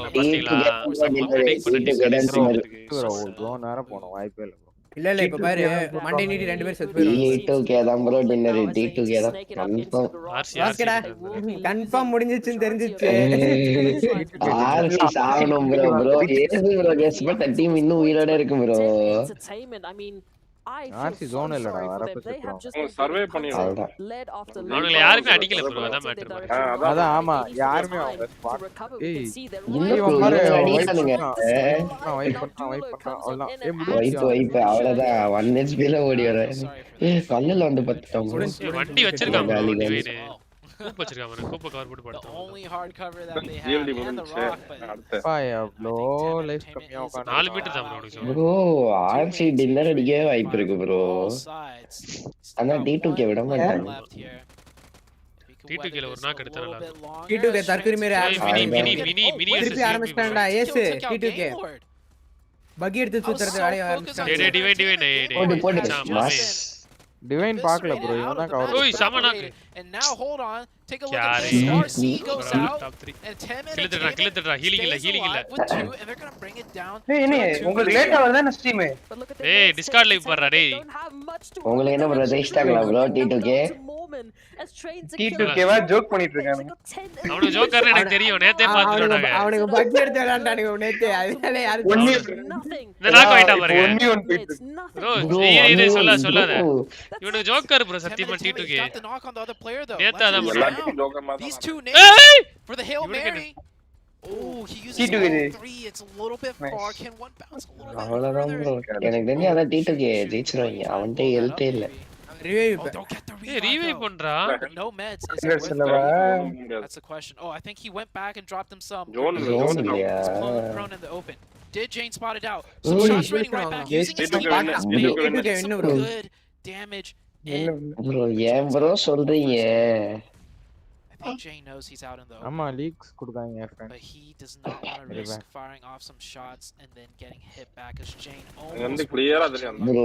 ப்ரோ நேரம் போனோம் வாய்ப்பே இல்ல இல்ல இல்ல இப்ப பாரு மண்டே நீடி ரெண்டு பேர் செத்து போயிடுவாங்க T2K தான் ப்ரோ டின்னர் T2K தான் கன்ஃபார்ம் ஓகேடா கன்ஃபார்ம் முடிஞ்சிச்சுன்னு தெரிஞ்சிச்சு ஆர்சி சாவணும் ப்ரோ ஏது ப்ரோ கெஸ் பண்ண டீம் இன்னும் உயிரோட இருக்கு ப்ரோ ஆர்சி ஜோன் இல்லடா வரப்ப சர்வே பண்ணிடுவாங்க அவங்கள யாருமே அடிக்கல ப்ரோ அதான் மேட்டர் அதான் ஆமா யாருமே அவங்க ஏய் இன்னும் பாரு அடிக்கானுங்க வைப் பண்ணா அவ்வளவுதான் வைப் அவ்வளவுதான் 1 HP ல ஓடி வர கல்லுல வந்து பத்துட்டோம் வண்டி வச்சிருக்காங்க கூப் வச்சிருக்காங்க கூப்ப கவர் போட்டு The போடுறாங்க only hard cover that they GLD have and the முடிஞ்சு rock, but அடுத்து அவ்ளோ லைஃப் கம்மியா உட்கார்ந்து 4 மீட்டர் தான் ப்ரோ உனக்கு ப்ரோ ஆர்சி டின்னர் அடிக்கவே வாய்ப்பு இருக்கு ப்ரோ all sides. ஆனா T2K விட மாட்டாங்க Left here. T2K ல ஒரு knock எடுத்தா நல்லா இருக்கும். T2K தற்கொலை மாதிரி மினி திருப்பி ஆரம்பிச்சிட்டான்டா ஏஸ் T2K பக்கி எடுத்து சுத்துறது வேலைய ஆரம்பிச்சான் டிவைன் போடு டிவைன் பார்க்கல ப்ரோ இவன் தான் கவர் ஓய் சமனா And now hold on, take a look at this. RC goes out and 10 minutes கில்லுடா healing இல்ல with 2 and they're going to bring it down. உங்களுக்கு லேட்டா வருதா ஸ்ட்ரீம் ஏய் டிஸ்கார்ட் லைவ் பண்றா டேய் உங்களுக்கு என்ன ப்ரோ ஜெயிச்சிட்டாங்களா ப்ரோ T2K T2K வா ஜோக் பண்ணிட்டு இருக்கானுங்க அவனுக்கு ஜோக்கர்னு எனக்கு தெரியும் நேத்தே பாத்துட்டாங்க அவனுக்கு பக்கி எடுத்து விளையாண்டானுங்க நேத்தே அதனால யாரு இந்த நாக் ஆயிட்டா பாருங்க ஒண்ணே ஒன் போயிட்டு ப்ரோ இது சொல்லாத இவனுக்கு ஜோக்கர் ப்ரோ சத்தியமா T2K Got the knock on the other player though. நேத்தா தான் எல்லாத்துக்கும் ஜோக்கர் மாதிரி These two ஏய் names for the Hail Mary. Oh, he uses T2K. all 3. It's a little bit far. Can one bounce a little bit அவ்வளவுதான் bro further? எனக்கு தெரிஞ்சு அதான் T2K ஜெயிச்சிருவாங்க அவன்கிட்ட ஹெல்த்தே இல்ல revive Oh, don't get the ஏய் revive revive though. பண்றா But no meds. Is it இல்ல worth சொல்லவா it? That's the question. Oh, I think he went back and dropped him some. Zone zone இல்லையா Prone in the open. Did Jane spot it out? So shots raining right back using his T2K back winner. speed. T2K Some bro. good damage. And bro ஏன் bro சொல்றீங்க I think Jane knows he's out in the open. ஆமா leaks கொடுத்தாங்க friend But he does not want to Very risk bad. firing off some shots and then getting hit back as Jane வந்து almost கிளியரா தெரியும் bro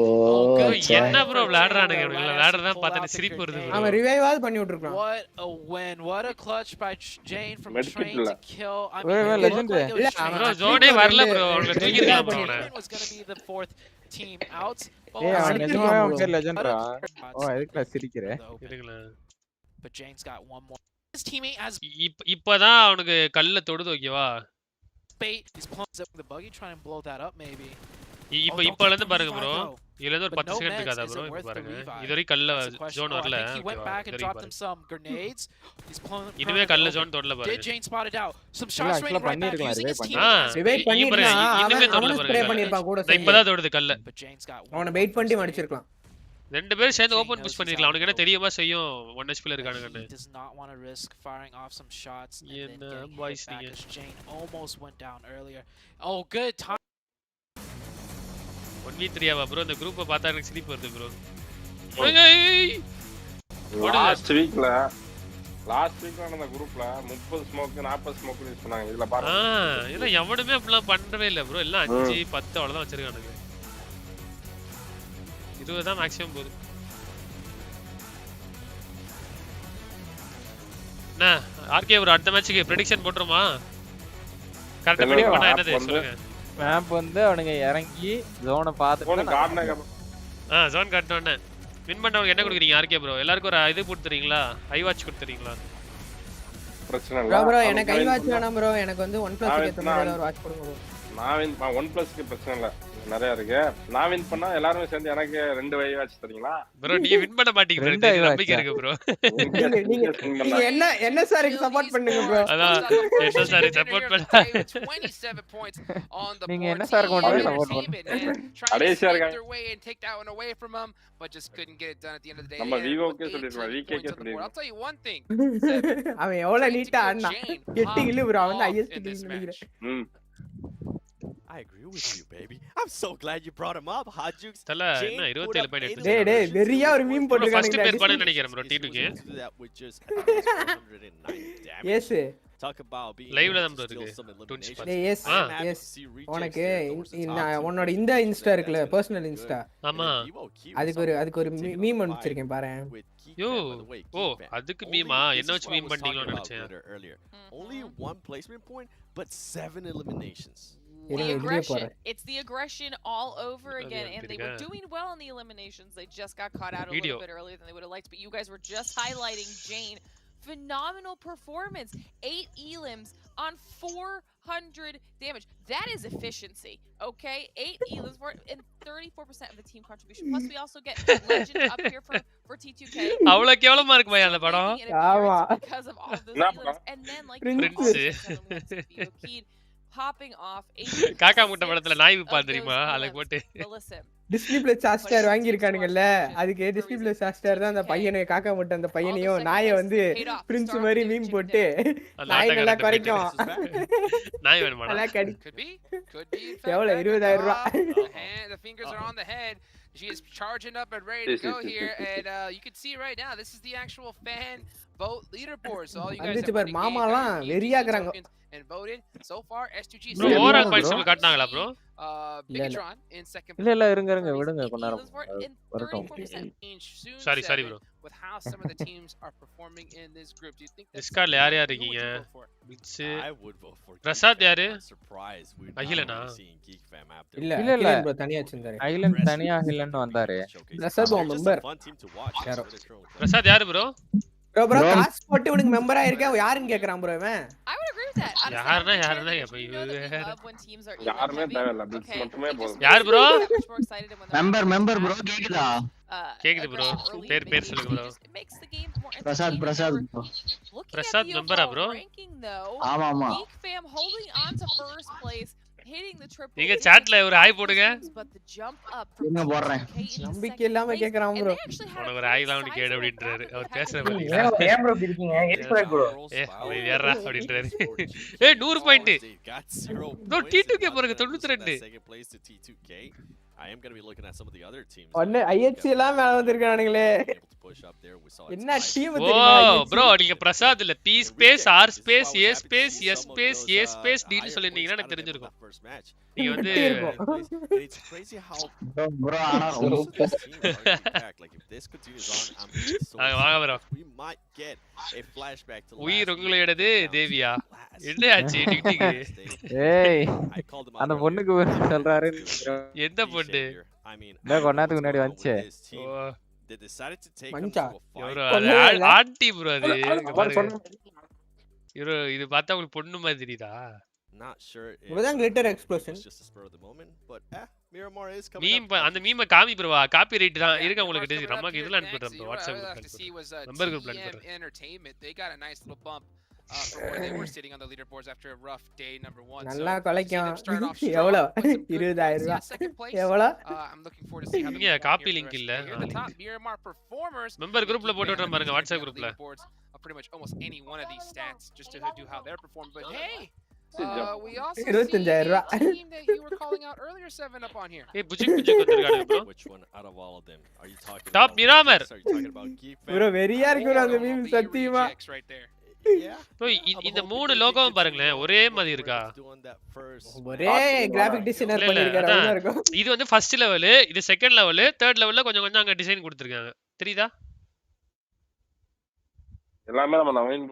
என்ன bro விளையாடுறானுங்க இவனுங்க விளையாடுறதா பார்த்தா சிரிப்பு வருது bro. அவன் ரிவைவால் பண்ணி விட்டுருக்கான் What a win. What a clutch by Jane from Medkit train இல்ல. to kill. I Wait, mean, wait, it legend. looked like it இல்ல, was Train. bro அவன் ஜோனே வரல ப்ரோ அவங்கள Train தூக்கிருக்கலாம் bro அவனை was going to be the 4th team out. But ஏய் அவன் once நிஜமாவே அவன் bro. பேர் லெஜெண்ட்ரா again, ஓ எதுக்குடா சிரிக்கிற the open. இருங்களேன் But Jane's got one more. His teammate has இப்பதான் அவனுக்கு கல்ல தொடுது ஓகேவா bait. He's pulling up with the buggy, trying to blow that up maybe. இப்பல இருந்து பாருங்க ப்ரோ இதுல இருந்து ஒரு But 10 no செகண்ட் meds. இருக்காதா Is ப்ரோ it இப்ப worth the பாருங்க revive? இது வரைக்கும் கல்ல That's the question. Zone Oh, I வரல think he went back and dropped him some grenades. He's pulling. இனிமே கல்ல ஜோன் தொடல Did பாருங்க Jane spot it out? Some இல்ல, shots actually raining right back பண்ணிருக்கலாம், using his revive teammate. ஆ as revive bait. பண்ணிருக்கான் இனிமே தொடல அவன் ஸ்ப்ரே பாருங்க பண்ணிருப்பான் கூட நான் இப்பதான் தொடுது கல்ல But Jane's got one அவனை more வெயிட் பண்ணி first aid. மடிச்சிருக்கலாம் ரெண்டு பேரும் சேர்ந்து ஓபன் புஷ் பண்ணிருக்கலாம் அவனுக்கு என்ன தெரியுமா செய்யும் 1 HP ல But இருக்கானுங்கன்னு he does not want to risk firing off some shots and then என்ன getting boys hit back நீங்க. as Jane almost went down earlier. Oh, good time. 1v3 ஆவா ப்ரோ இந்த குரூப்பை பார்த்தா எனக்கு சிரிப்பு வருது ப்ரோ லாஸ்ட் வீக்ல லாஸ்ட் வீக் நடந்த குரூப்ல 30 ஸ்மோக் 40 ஸ்மோக் யூஸ் பண்ணாங்க. இதுல பாருங்க. இல்ல எவனுமே அப்படிலாம் பண்ணவே இல்ல ப்ரோ. எல்லாம் 5 10 அவ்வளவுதான் வச்சிருக்கானுங்க. 20 தான் மேக்ஸிமம் போகுது. என்ன ஆர்கே ப்ரோ அடுத்த மேட்ச்க்கு பிரெடிக்ஷன் போட்றோமா? கரெக்ட்டா பிரெடிக்ட் பண்ணா என்னது சொல்லுங்க. மேப் வந்து அவனுங்க இறங்கி ஜோனை பார்த்துட்டு ஜோன் காட்டோன்னே வின் பண்ணவங்க என்ன கொடுக்குறீங்க ஆர்கே ப்ரோ? எல்லாருக்கும் ஒரு இது கொடுத்துறீங்களா? I watch கொடுத்துறீங்களா? பிரச்சனை இல்ல ப்ரோ எனக்கு ஐ வாட்ச் வேணாம் ப்ரோ. எனக்கு வந்து 1+ க்கு ஏத்த மாதிரி ஒரு வாட்ச் கொடுங்க ப்ரோ. நான் வின் 1+ க்கு பிரச்சனை இல்ல. நிறைய இருக்கு. நான் வின் பண்ணா எல்லாரும் சேர்ந்து எனக்கு 2 ஐ வாட்ச் தரீங்களா? ப்ரோ நீ வின் பண்ண மாட்டீங்க ப்ரோ. நம்பிக்கை இருக்கு ப்ரோ. நீங்க என்ன சாருக்கு சப்போர்ட் பண்ணுங்க ப்ரோ. அதான் என்ன சார் சப்போர்ட் பண்ண. நீங்க என்ன சார் கொண்டு சப்போர்ட் பண்ணுங்க. கடைசியா இருக்காங்க. But just couldn't get it done at the end of the day. நம்ம விவோக்கே சொல்லிருக்கலாம். விகேக்கே சொல்லிருக்கலாம். I'll tell you one thing. அவன் எவ்வளவு நீட்டா ஆடுனா. 8 கில் ப்ரோ. அவன் ஹையஸ்ட் கில் நினைக்கிறேன். I agree with you, baby. I'm so glad you brought him up. Hajux. தல என்ன 27 point எடுத்து. டேய் வெறியா ஒரு மீம் போட்டுருக்கானுங்க. ஃபர்ஸ்ட் பேர் பண்ண நினைக்கிறேன் ப்ரோ T2க்கு. எஸ் Talk about being லைவ்ல தான் ப்ரோ இருக்கு. டேய் எஸ் உனக்கு உன்னோட இந்த இன்ஸ்டா இருக்குல பர்சனல் இன்ஸ்டா. ஆமா. அதுக்கு ஒரு மீம் அனுப்பிச்சிருக்கேன் பாரு. யோ அதுக்கு மீமா என்ன வச்சு மீம் பண்ணீங்களோ நினைச்சேன். Only 1 placement point but 7 eliminations. The aggression. It's the aggression all over again, and they were doing well in the eliminations. They just got caught out a little bit earlier than they would have liked, but you guys were just highlighting Jane. Phenomenal performance. 8 elims on 400 damage. That is efficiency, okay? 8 elims and 34% of the team contribution. Plus, we also get legend up here for T2K. அவ்வளவு கேவலமா இருக்கு பையா அந்த படம். ஆமா. Because of all of those elims, and then like popping off. காக்கா முட்டை படத்துல நாய் விப்பான் தெரியுமா? அதை போட்டு டிஸ்னி பிளஸ் ஹாட்ஸ்டார் வாங்கி இருக்கானுங்கல்ல. அதுக்கு டிஸ்னி பிளஸ் ஹாட்ஸ்டார் தான் அந்த பையனை காக்கா முட்டை அந்த பையனையும் நாயை வந்து பிரின்ஸ் மாதிரி மீம் போட்டு நாய் நல்லா குறைக்கும். நாய் வேணுமா? நல்லா கடி. Could be. எவ்வளவு 20,000 ரூபாய். The fingers are on the head. She is charging up and ready to go here, and you can see right now this is the actual fan vote leaderboard. So all you guys have மாமாலாம் வெறியாக்குறாங்க. And voted so far S2G. Bro overall points காட்னாங்களா bro? Bigatron in second. இல்ல இருங்க விடுங்க கொஞ்ச நேரம் வரட்டும். Sorry bro. With how some of the teams are performing in this group, do you think this card யார் இருக்கீங்க? பிட்ஸ் பிரசாத் யாரு? அகிலனா? இல்ல ப்ரோ தனியா வச்சிருந்தாரு. ஐலண்ட் தனியா அகிலன் வந்தாரு. பிரசாத் மெம்பர். பிரசாத் யாரு ப்ரோ? ப்ரோ காசு போட்டு உனக்கு மெம்பரா இருக்க யாருன்னு கேக்குறான் ப்ரோ இவன். I would agree with that. யாருன்னா எப்ப யாருமே தேவையில்ல பிட்ஸ் மட்டுமே போதும். யார் ப்ரோ? மெம்பர் ப்ரோ கேக்குதா? கேக்குது ப்ரோ. பேர் சொல்லுங்க ப்ரோ. பிரசாத் பிரசாத் மெம்பரா ப்ரோ? ஆமா. Geek fam holding on to first place. Hitting the triple. நீங்க chatல ஒரு ஹாய் போடுங்க. என்ன போடுறேன்? நம்பிக்கை இல்லாம கேக்குறான் ப்ரோ. உனக்கு ஒரு ஹாய் லாம் கேடு அப்படின்றாரு. அவர் பேசுற பாத்தீங்களா? ஏன் ப்ரோ இருக்கீங்க? Express bro. அவன் ஏறா அப்படின்றாரு. 100 பாயிண்ட். ப்ரோ T2K பாருங்க 92. I am going to be looking at some of the other teams. ஒண்ணே IHC எல்லாம் மேல வந்திருக்கானுங்களே. என்ன டீம் தெரியுமா? ப்ரோ நீங்க பிரசாத் இல்ல P space R space A space S space A space D னு சொல்லிருந்தீங்கன்னா எனக்கு தெரிஞ்சிருக்கும். நீங்க வந்து it's crazy how bro ஆனா like if this continues on வாங்க bro. we might get a flashback to உயிர் உங்களுடையது தேவியா? என்ன ஆச்சு டிக்டிக்? ஏய் அந்த பொண்ணுக்கு சொல்றாரு. எந்த பொண்ணு? நான் கொன்னாத்துக்கு முன்னாடி வந்துச்சு. they decided to take Mancha. Anti bro அது. இது பார்த்தா உங்களுக்கு பொண்ணு மாதிரி தெரியுதா? not sure இதுதான் glitter explosion. just a spur of the moment but Miramar is coming meme அந்த மீமை காமி ப்ரோவா காப்பிரைட் தான் இருக்கு உங்களுக்கு தெரியும். நமக்கு இதெல்லாம் அனுப்பிடுறேன் ப்ரோ வாட்ஸ்அப் குரூப்ல. நம்பர் குரூப்ல அனுப்பிடுறேன். Entertainment they got a nice little bump from where they were sitting on the leaderboards after a rough day number 1. நல்லா கொலைக்கும். எவ்வளவு 20,000 ரூபாய். எவ்வளவு? I'm looking forward to seeing how இங்க காப்பி லிங்க் இல்ல. the top Miramar performers member குரூப்ல போட்டு விடுறேன் பாருங்க வாட்ஸ்அப் குரூப்ல. pretty much almost any one of these stats just to do how they're performing. But hey, We also see a team that you were calling out earlier 7 up on here. Hey, Bujik வந்திருக்கானே bro. Which one out of all of them are you talking Top about? Miramar. Are you talking about Geek fam? bro வெரியா இருக்கு bro அந்த meme சத்தியமா. bro இந்த மூணு லோகோவும் பாருங்களேன் ஒரே மாதிரி இருக்கா? ஒரே கிராபிக் டிசைனர் பண்ணிருக்காரு அவ்வளவு இருக்கும். இது வந்து ஃபர்ஸ்ட் லெவல், இது செகண்ட் லெவல், தேர்ட் லெவல்ல கொஞ்சம் கொஞ்சம் அங்க டிசைன் கொடுத்திருக்காங்க. தெரியுதா? எல்லாமே நம்ம நவீன்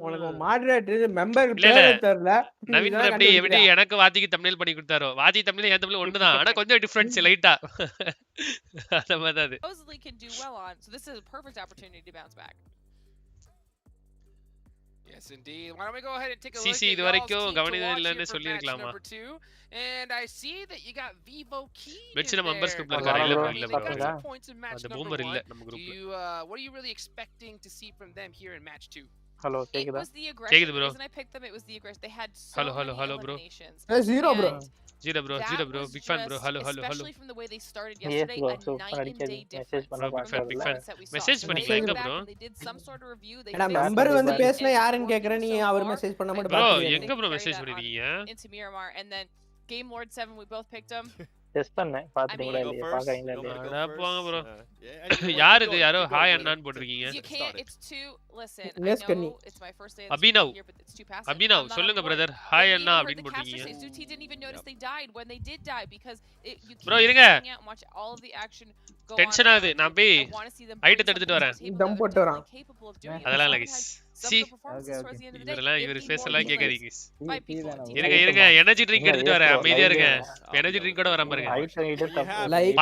உனக்கு மாடரேட்டர் மெம்பர் பேர் தெரியல. நவீன் எப்படி எனக்கு வாத்திக்கு தம்ப்நெயில் பண்ணி கொடுத்தாரோ. வாத்தி தம்ப்நெயில் ஏன் தம்ப்நெயில் ஒண்ணுதான். ஆனா கொஞ்சம் டிஃபரன்ஸ் லைட்டா. அத மாதிரி அது. Supposedly can do well on. So this is a perfect opportunity to bounce back. Yes, indeed. Why don't we go ahead and take a look CC at இது வரைக்கும் கவனிச்சது இல்லன்னு சொல்லிருக்கலாமா? And I see that you got Vivo Key. வெச்சு நம்ம members குரூப்ல இருக்காரு இல்ல அந்த boomer இல்ல நம்ம குரூப்ல. What are you really expecting to see from them here in match 2? Hello, கேக்குதா? கேக்குது bro. When I picked them it was the aggression. They had so hello bro. Zero bro. Zero bro. Big fan bro. Hello. Especially from the way they started yesterday, a night and day difference. Big fan. Message பண்ணீங்க எங்க bro? They did some sort of review. They நான் member வந்து பேசினா யாருன்னு கேக்குற நீ அவர் message பண்ண மட்டும் bro எங்க bro மெசேஜ் பண்ணிருக்கீங்க? Into Miramar and then Game Lord 7 we both picked them. Test பண்ணேன் பாத்தீங்களா இல்லையா பாக்கறீங்களா இல்லையா அட போங்க bro. யார் இது யாரோ ஹாய் அண்ணான்னு போட்டுருக்கீங்க. It's too listen. I know it's my first day here but it's too passive. Abhinav சொல்லுங்க பிரதர் ஹாய் அண்ணா அப்படினு போட்டுருக்கீங்க. Zuti didn't even notice they died when they did die because you bro இருங்க. watch all of the action go on. Tension ஆகுது. நான் போய் height எடுத்துட்டு வரேன். தம் போட்டு வரான். அதெல்லாம் இல்ல guys. See இதெல்லாம் இவர் ஃபேஸ் எல்லாம் கேக்குறீங்க. இருங்க எனர்ஜி ட்ரிங்க் எடுத்துட்டு வரேன். அமைதியா இருங்க. எனர்ஜி ட்ரிங்க் கூட வரேன் பாருங்க.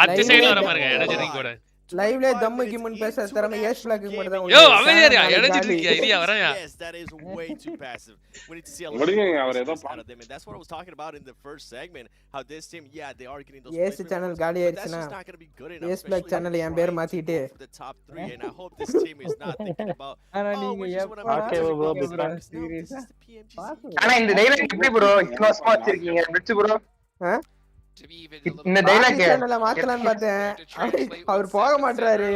10 செகண்ட் வர பாருங்க எனர்ஜி ட்ரிங்க் கூட. லைவ்ல தம்மு கிமன் பேச தரமே Aceblack மட்டும் தான். யோ அமைதியா இருங்க. எனர்ஜி ட்ரிங்க் இரியா வரேன். Yes, that is way too passive. We need to see a lot of them and that's what I was talking about in the first segment how this team they are getting those yes channel காலி ஆயிடுச்சுனா Aceblack channel என் பேர் மாத்திட்டு the top 3 and I hope this team is not thinking about ஆனா நீங்க okay bro big சீரியஸா ஆனா இந்த dialogue எப்படி bro இக்னோஸ்மா வச்சிருக்கீங்க பிரிட்ஜ் ப்ரோ இந்த டைலாக் சேனல்ல மாத்தலாம்னு பார்த்தேன் அவர் போக மாட்டறாரு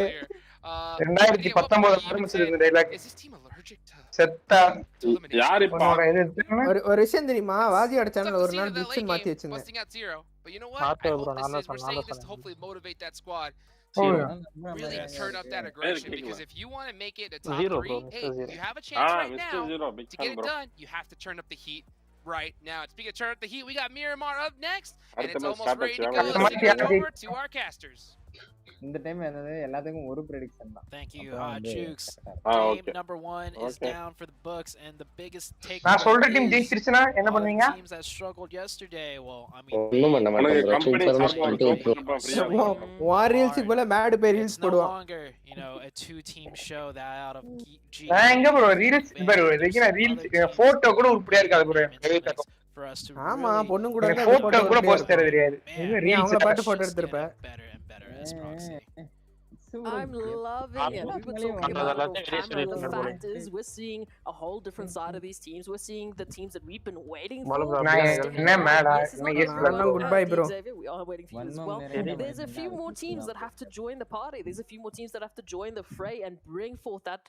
2019 ஆரம்பிச்சது இந்த டைலாக் செத்தா யார் இப்ப ஒரு விஷயம் தெரியுமா வாதியோட சேனல்ல ஒரு நாள் பிரிட்ஜ் மாத்தி வச்சிருந்தேன் பாத்தே ப்ரோ நான் சொன்னேன் hopefully motivate that squad really turn up that aggression because if you want to make it a top 3 hey you have a chance right now to get it done you have to turn up the heat right now. Speaking of turn up the heat, we got Miramar up next, and it's almost ready to go. Let's get over to our casters. இந்த time என்னது எல்லாத்துக்கும் ஒரு prediction தான். Thank you, Jukes. Game number 1 is down for the books, and the biggest take. நான் சொல்ற team ஜெயிச்சிருச்சுனா என்ன பண்ணுவீங்க? Teams that struggled yesterday. Well, I mean, ஒண்ணும் பண்ண மாட்டாங்க. வாரியல்ஸ் போல மேட் பே ரீல்ஸ் போடுவான். longer, you know, a two-team show that out of Geek. நான் எங்க ப்ரோ ரீல்ஸ் ப்ரோ இதுக்கு ரீல்ஸ் போட்டோ கூட உருப்படியா இருக்காது ப்ரோ. ஆமா பொண்ணு கூட போட்டோ கூட போஸ்ட் தெரியாது. நீ அவங்கள பாட்டு photo எடுத்துறப்ப. I'm loving it. We've been talking about the fact is we're seeing a whole different side of these teams. We're seeing the teams that we've been waiting for. Goodbye, bro. We are waiting for you as well. There's a few more teams that have to join the party. There's a few more teams that have to join the fray and bring forth that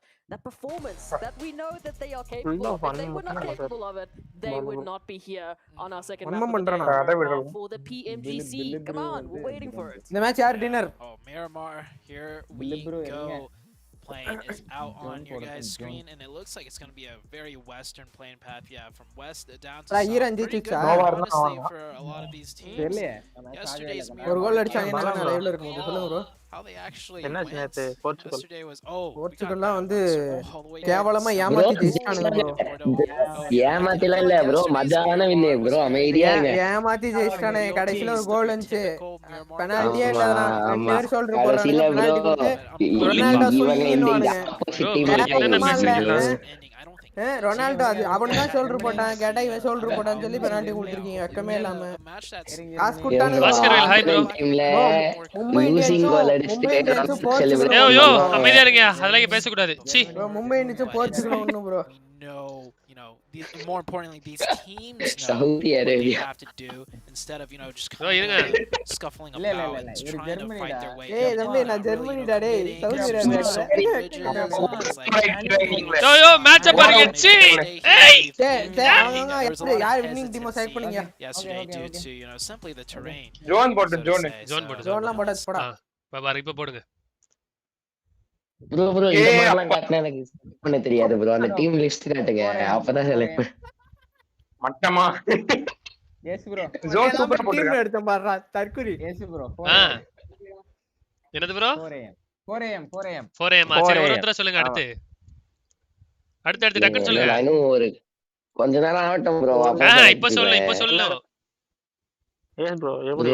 performance that we know that they are capable of. If they were not capable of it, they would not be here on our second round for the PMGC. Come on, we're waiting for it. The match are dinner. Oh, Miramar, here we go. Plane is out on your guys' screen, and it looks like it's going to be a very western plane path. Yeah, from west down to south. Pretty good, honestly, for a lot of these teams. Yesterday's Miramar, how they actually went yesterday was Portugal வந்து கேவலமா ஏமாத்தி ஜெயிச்சானுங்க ஏமாத்திலாம் இல்ல bro மஜான வின்னு bro அமைதியா இருங்க ஏமாத்தி ஜெயிச்சானே கடைசில ஒரு கோல் வந்துச்சு பெனால்டியே இல்லடா ரெண்டு பேர் ஷோல்டர் போறாங்க ரொனால்டோ சொல்லிடுவாங்க ரொனால்டோ அது அவன் தான் ஷோல்டர் போட்டான் கேட்டா இவன் ஷோல்டர் போட்டான்னு சொல்லி பெனால்டி கொடுத்திருக்கீங்க வெக்கமே இல்லாம காசு குட்டானே பாஸ்கர்வேல் ஹாய் ப்ரோ மும்பை இந்தியன்ஸ் யோ அமைதியா இருங்க அதெல்லாம் பேச கூடாது சீ மும்பை இந்தியன்ஸ் போர்ச்சுகல் ஒண்ணு bro know, more importantly, these teams know Saudi what they Arabia. have to do instead of, just coming in, scuffling about and trying to fight their way. Hey, தம்பி நான் ஜெர்மனிடா டேய் சவுதி அரேபியா. yo match பாருங்க சி ஏய் யார் winning team select பண்ணீங்க yesterday due to, simply the terrain. Zone போடு ஜோன்லாம் போட போடா பாரு இப்ப போடுங்க ப்ரோ இந்த மாதிரிலாம் காட்டினா எனக்கு பண்ண தெரியாது ப்ரோ. அந்த டீம் லிஸ்ட் காட்டுங்க அப்பதான் செலக்ட் மட்டமா. எஸ் ப்ரோ ஜோன் சூப்பர் போடுங்க. டீம் எடுத்து பாறா தர்க்குரி. Yes bro. என்னது ப்ரோ 4am சரி ஒரு தடவை சொல்லுங்க அடுத்து டக்கு சொல்லுங்க. இன்னும் ஒரு கொஞ்ச நேரம் ஆகட்டும் ப்ரோ. இப்ப சொல்லு ஏன் ப்ரோ எப்படி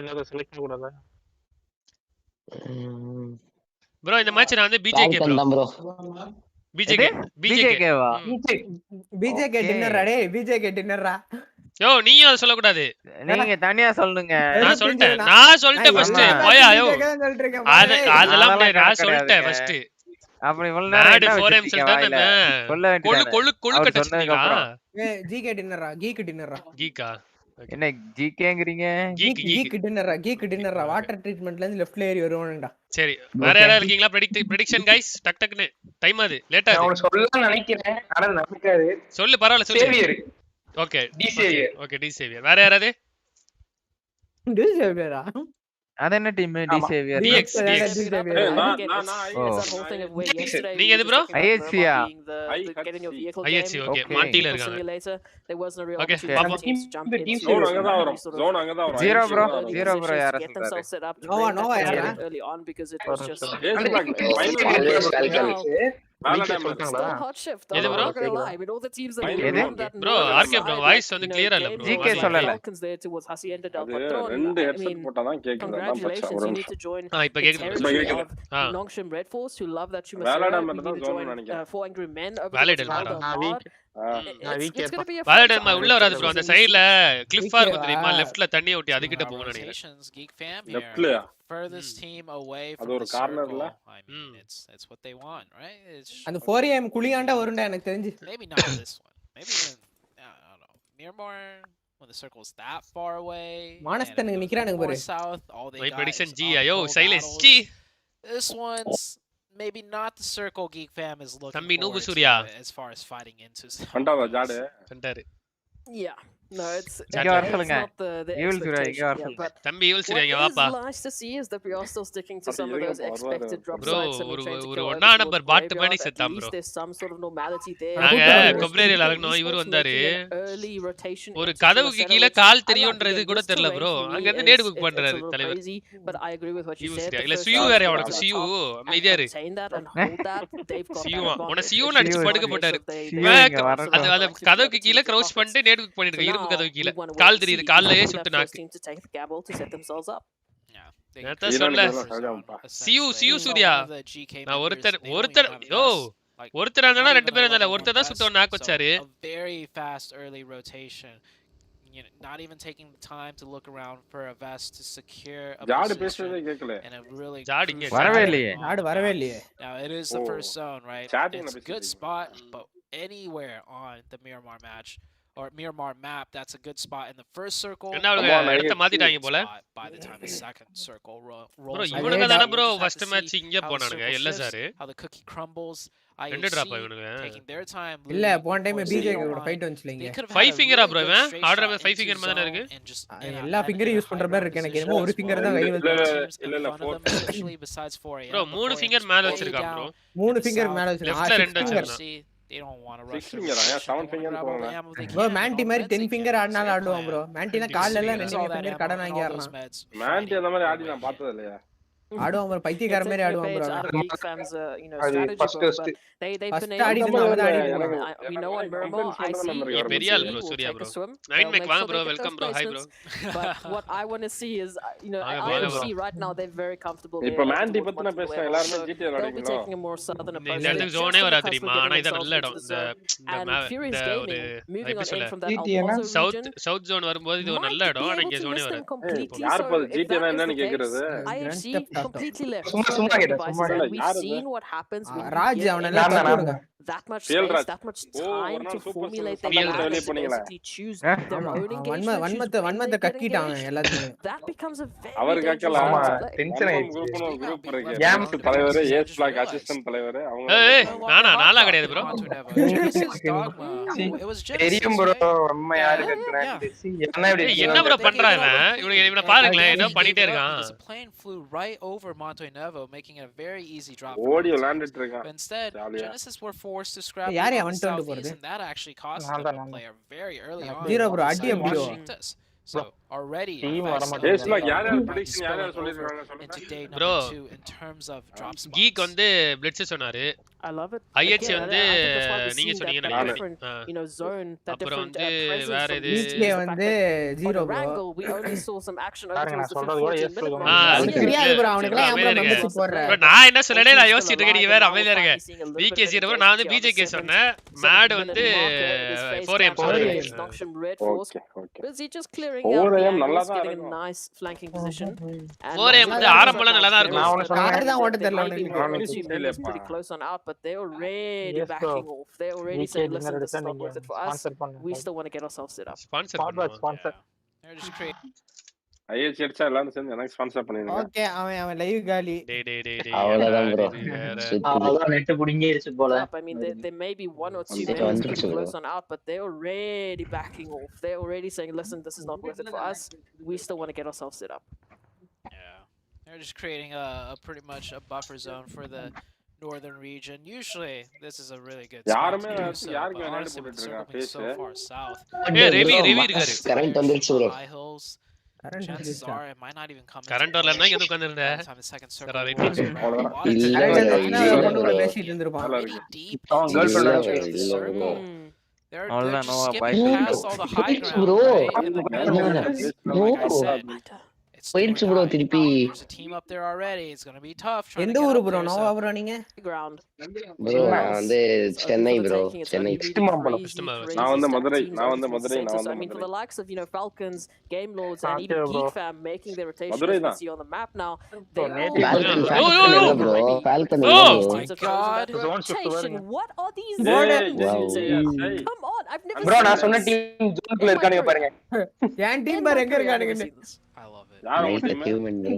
என்ன செலக்ட் கூடாதா ப்ரோ இந்த மேட்ச் நான் வந்து பிஜேகே ப்ரோ பிஜேகேவா பிஜேகே டின்னரா டேய் பிஜேகே டின்னரா. யோ நீயும் அத சொல்ல கூடாது. நீங்க தனியா சொல்லுங்க. நான் சொல்லிட்டேன் ஃபர்ஸ்ட் போயா யோ அதெல்லாம் நான் சொல்லிட்டேன் ஃபர்ஸ்ட். அப்படி இவ்வளவு நேரம் என்ன 4am சொல்லிட்டேன். சொல்ல வேண்டியது கொழு கட்ட சொன்னீங்க. ஜிகே டின்னரா கீக்கா என்ன ஜிகேங்கறீங்க? கீக் டின்னரா வாட்டர் ட்ரீட்மென்ட்ல இருந்து லெஃப்ட்ல ஏறி வருவானேடா. சரி வேற யாரா இருக்கீங்களா? prediction guys டக்னு டைம் ஆது லேட் ஆது. நான் சொல்ல நினைக்கிறேன் ஆனா நமக்காது. சொல்லு பரவாயில்லை சொல்லு. சேவியர். ஓகே டி சேவியர். ஓகே டி சேவியர். வேற யாராவது? டி சேவியரா அது என்ன டீம்? டி சேவியர் DX நீங்க எது ப்ரோ? ஐஎஸ்சியா ஐஎஸ்சி ஓகே மாட்டில இருக்காங்க. ஓகே பாப்போம். இந்த டீம் ஜோன் அங்க தான் வரும். 0 ப்ரோ யாரா சொல்றாரு? நோவா யாரா? எது bro? Bro RK bro voice வந்து கிளியரா இல்ல ப்ரோ. ஜிகே சொல்லல. ரெண்டு ஹெட்செட் போட்டா தான் கேக்குது. இப்ப கேக்குது. Longshan Red Force who love that you must நினைக்கிறேன். 4 angry men over Valid it's going to be a வாலடர்மா உள்ள வராது ப்ரோ. அந்த சைடுல கிளிஃபா இருக்கு தெரியுமா? லெஃப்ட்ல தண்ணி ஊட்டி அதுக்கிட்ட போக நினைக்கிறேன். Geek fam லெஃப்ட்லயா? furthest team away from அது ஒரு கார்னர்ல. I mean it's what they want, right? அந்த 4am குளியாண்டா வரும்டா எனக்கு தெரிஞ்சு. Maybe not this one. Maybe I don't know. Miramar when the circle's that far away. மானஸ்தனுக்கு நிக்கறானுங்க பாரு. South all they got. prediction G ayo silence G. This one's maybe not the circle Geek fam is looking Thambi for as far as fighting into. கண்டாவா ஜாடு? கண்டாரு. Yeah. No, it's not the தம்பி evil சரி இங்க வாப்பா. What is nice to see is that we are still sticking to some of those expected drop sites and we're trying to ஒரு ஒண்ணா number பாட் பண்ணி செத்தாம் bro. There's some sort of normality there. நாங்க கொப்ரேரியில இறங்கணும். இவர் வந்தாரு. ஒரு கதவுக்கு கீழ கால் தெரியும்ன்றது கூட தெரியல ப்ரோ. அங்க இருந்து நேட் புக் பண்றாரு தலைவர். But I agree with what you said. இல்ல சியூ வேற அவனுக்கு சியூ அமைதியா இரு. சியூ உன சியூ அடிச்சு படுக்க போட்டாரு. அது கதவுக்கு கீழ க்ரௌச் பண்ணிட்டு நேட் புக் பண்ணிட்டு இருக்க கதவு கீழ கால் தெரியுது. கால்லயே சுட்டு நாக்கு. நேத்தா சொல்ல சியூ சூர்யா நான் ஒருத்தர் யோ ஒருத்தர் இருந்தா ரெண்டு பேரும் இருந்தால ஒருத்தர் தான் சுட்டு நாக்கு வச்சாரு. Very fast early rotation. Not even taking the time to look around for a vest to secure a ஜாடு பேசுறதே கேக்கல. and a really ஜாடு இங்க வரவே இல்லையே. Now it is the first zone, right? It's a good spot, but anywhere on the Miramar match or Miramar map, that's a good spot in the first circle. என்ன இடத்தை மாத்திட்டாங்க போல. By the time the second circle rolls. bro இவனுங்க தான bro first match இங்க போனானுங்க LSR. How the cookie crumbles. ரெண்டு drop ஆயிடுங்க. Taking their time. இல்ல போன டைம் பிஜே கூட ஃபைட் வந்துச்சுலங்க. 5 ஃபிங்கரா bro இவன் ஆர்டர் 5 ஃபிங்கர் மாதிரி தான இருக்கு. எல்லா ஃபிங்கரும் யூஸ் பண்ற மாதிரி இருக்கு. எனக்கு என்னமோ ஒரு ஃபிங்கர் தான் கை வச்சிருக்கு. இல்ல 4 bro 3 ஃபிங்கர் மேல வச்சிருக்கான் bro. 3 ஃபிங்கர் மேல வச்சிருக்கான். லெஃப்ட்ல ரெண்டு வச்சிருக்கான். They don't want to rush. 7 finger போறாங்க. bro மான்டி மாதிரி 10 ஃபிங்கர் ஆடுனால ஆடுவான் bro. மான்டினா கால்ல எல்லாம் 2 ஃபிங்கர் கடன் வாங்கி ஆடுறான். மான்டி அந்த மாதிரி ஆடி நான் பார்த்தது இல்லையா. ஆடுவான் bro பைத்தியக்கார மாதிரி ஆடுவான் bro. First we know on Miramar I see பெரிய ஆள் bro சூர்யா bro. 9 மேக் வாங்க bro welcome bro hi bro. But what I want to see is I see right now they're very comfortable. இப்போ Monte பத்தின பேச எல்லாரும் GT விளையாடுறீங்களோ. taking a more southern approach. இந்த இடத்துக்கு ஜோனே வரா தெரியுமா? ஆனா இது நல்ல இடம். இந்த ஒரு சவுத் ஜோன் வரும்போது இது ஒரு நல்ல இடம். ஆனா இங்க ஜோனே வராது. யார் பாது ஜிடி என்னன்னு கேக்குறது. IFC completely left. சும்மா devices, and we've seen what happens when Raj you அவன give எல்லாம் தட்டி விடுங்க. that much space, that much time to formulate their plans, to basically choose their own engagement. வன்மத்தை கக்கிட்டான் எல்லாத்துலயும். That becomes a very அவர் கக்கல tension குரூப்னு ஒரு குரூப் இருக்கு. கேம்ஸ் தலைவர் Aceblack அசிஸ்டன்ட் தலைவர் அவங்க. நானா கிடையாது ப்ரோ. தெரியும் ப்ரோ நம்ம யாரு கக்கறாங்க. என்ன ப்ரோ பண்றான் இவன்? இவனை பாருங்களேன் என்ன பண்ணிட்டே இருக்கான். The plane flew right over Monte Nevo, making it a very easy drop. ஓடி விளையாண்டுட்டு இருக்கான். Instead, Genesis were forced to scrap யாரே the அவன் வந்து போறது. and that actually cost them a player very early on. 0 bro அடி அப்படியோ. So already Aceblack யார prediction யார சொல்லிருக்காங்க சொல்லுங்க bro. in terms of drop spots. Geek வந்து blitz சொன்னாரு. I love it. IH வந்து நீங்க சொன்னீங்க நினைக்கிறேன். You know, zone that different வேற இது BK வந்து 0 bro. We only saw some action over நான் சொல்றது கூட yes சொல்லுங்க. தெரியாது bro அவனுக்குலாம் ஏன் bro மெம்பர்ஷிப் போடுற? bro நான் என்ன சொல்லலே நான் யோசிச்சிட்டு இருக்கேன் நீங்க வேற அமைதியா இருங்க. BK 0 bro நான் வந்து BJK சொன்னேன். மேட் வந்து 4am busy just clearing out the angles, getting a nice flanking position. 4am வந்து ஆரம்பம்லாம் நல்லா தான் இருக்கும். கார் தான் ஓட்ட தெரியல அவனுக்கு. Pretty close on out, but they're already backing off. They're already saying, listen, this is not worth it for us. We still want to get ourselves set up. Sponsor. They're just creating. ஐஎச் எட்சா எல்லாம் சேர்ந்து எனக்கு sponsor பண்ணிருங்க. Okay அவன் live காலி. அவ்வளவுதான் bro. அவ்வளவுதான் net புடிங்கிருச்சு போல. I mean there may be one or two minutes pretty close on out, but they're already backing off. They're already saying, listen, this is not worth it for us. We still want to get ourselves set up. Yeah. They're just creating a pretty much a buffer zone for the northern region. Usually this is a really good spot to do so, but honestly with circling so far south. Revi irukkaru. Current வந்துருச்சு bro. Chances are it might not even come in. Current வரலன்னா எங்க உட்கார்ந்திருந்த? Time the second Sara circle. இல்ல பேசிட்டு இருந்திருப்பான். They're just skipping past all the high ground, right? Like I said, போயிடுச்சு bro திருப்பி. There's a team up there already. It's going to be tough trying to எந்த get ஊரு up bro? there, Noah so bro நீங்க? Ground. bro நான் வந்து Chennai bro. Chennai. நான் வந்து Madurai. I mean for the likes of, you know, Falcons, Game Lords and even Geek fam making their rotation as you see on the map now. Falcon oh my god. What are these? Come on. I've never bro நான் சொன்ன team ஜோன்குள்ள இருக்கானுங்க பாருங்க. என் team பாரு எங்க இருக்கானுங்க. I love it.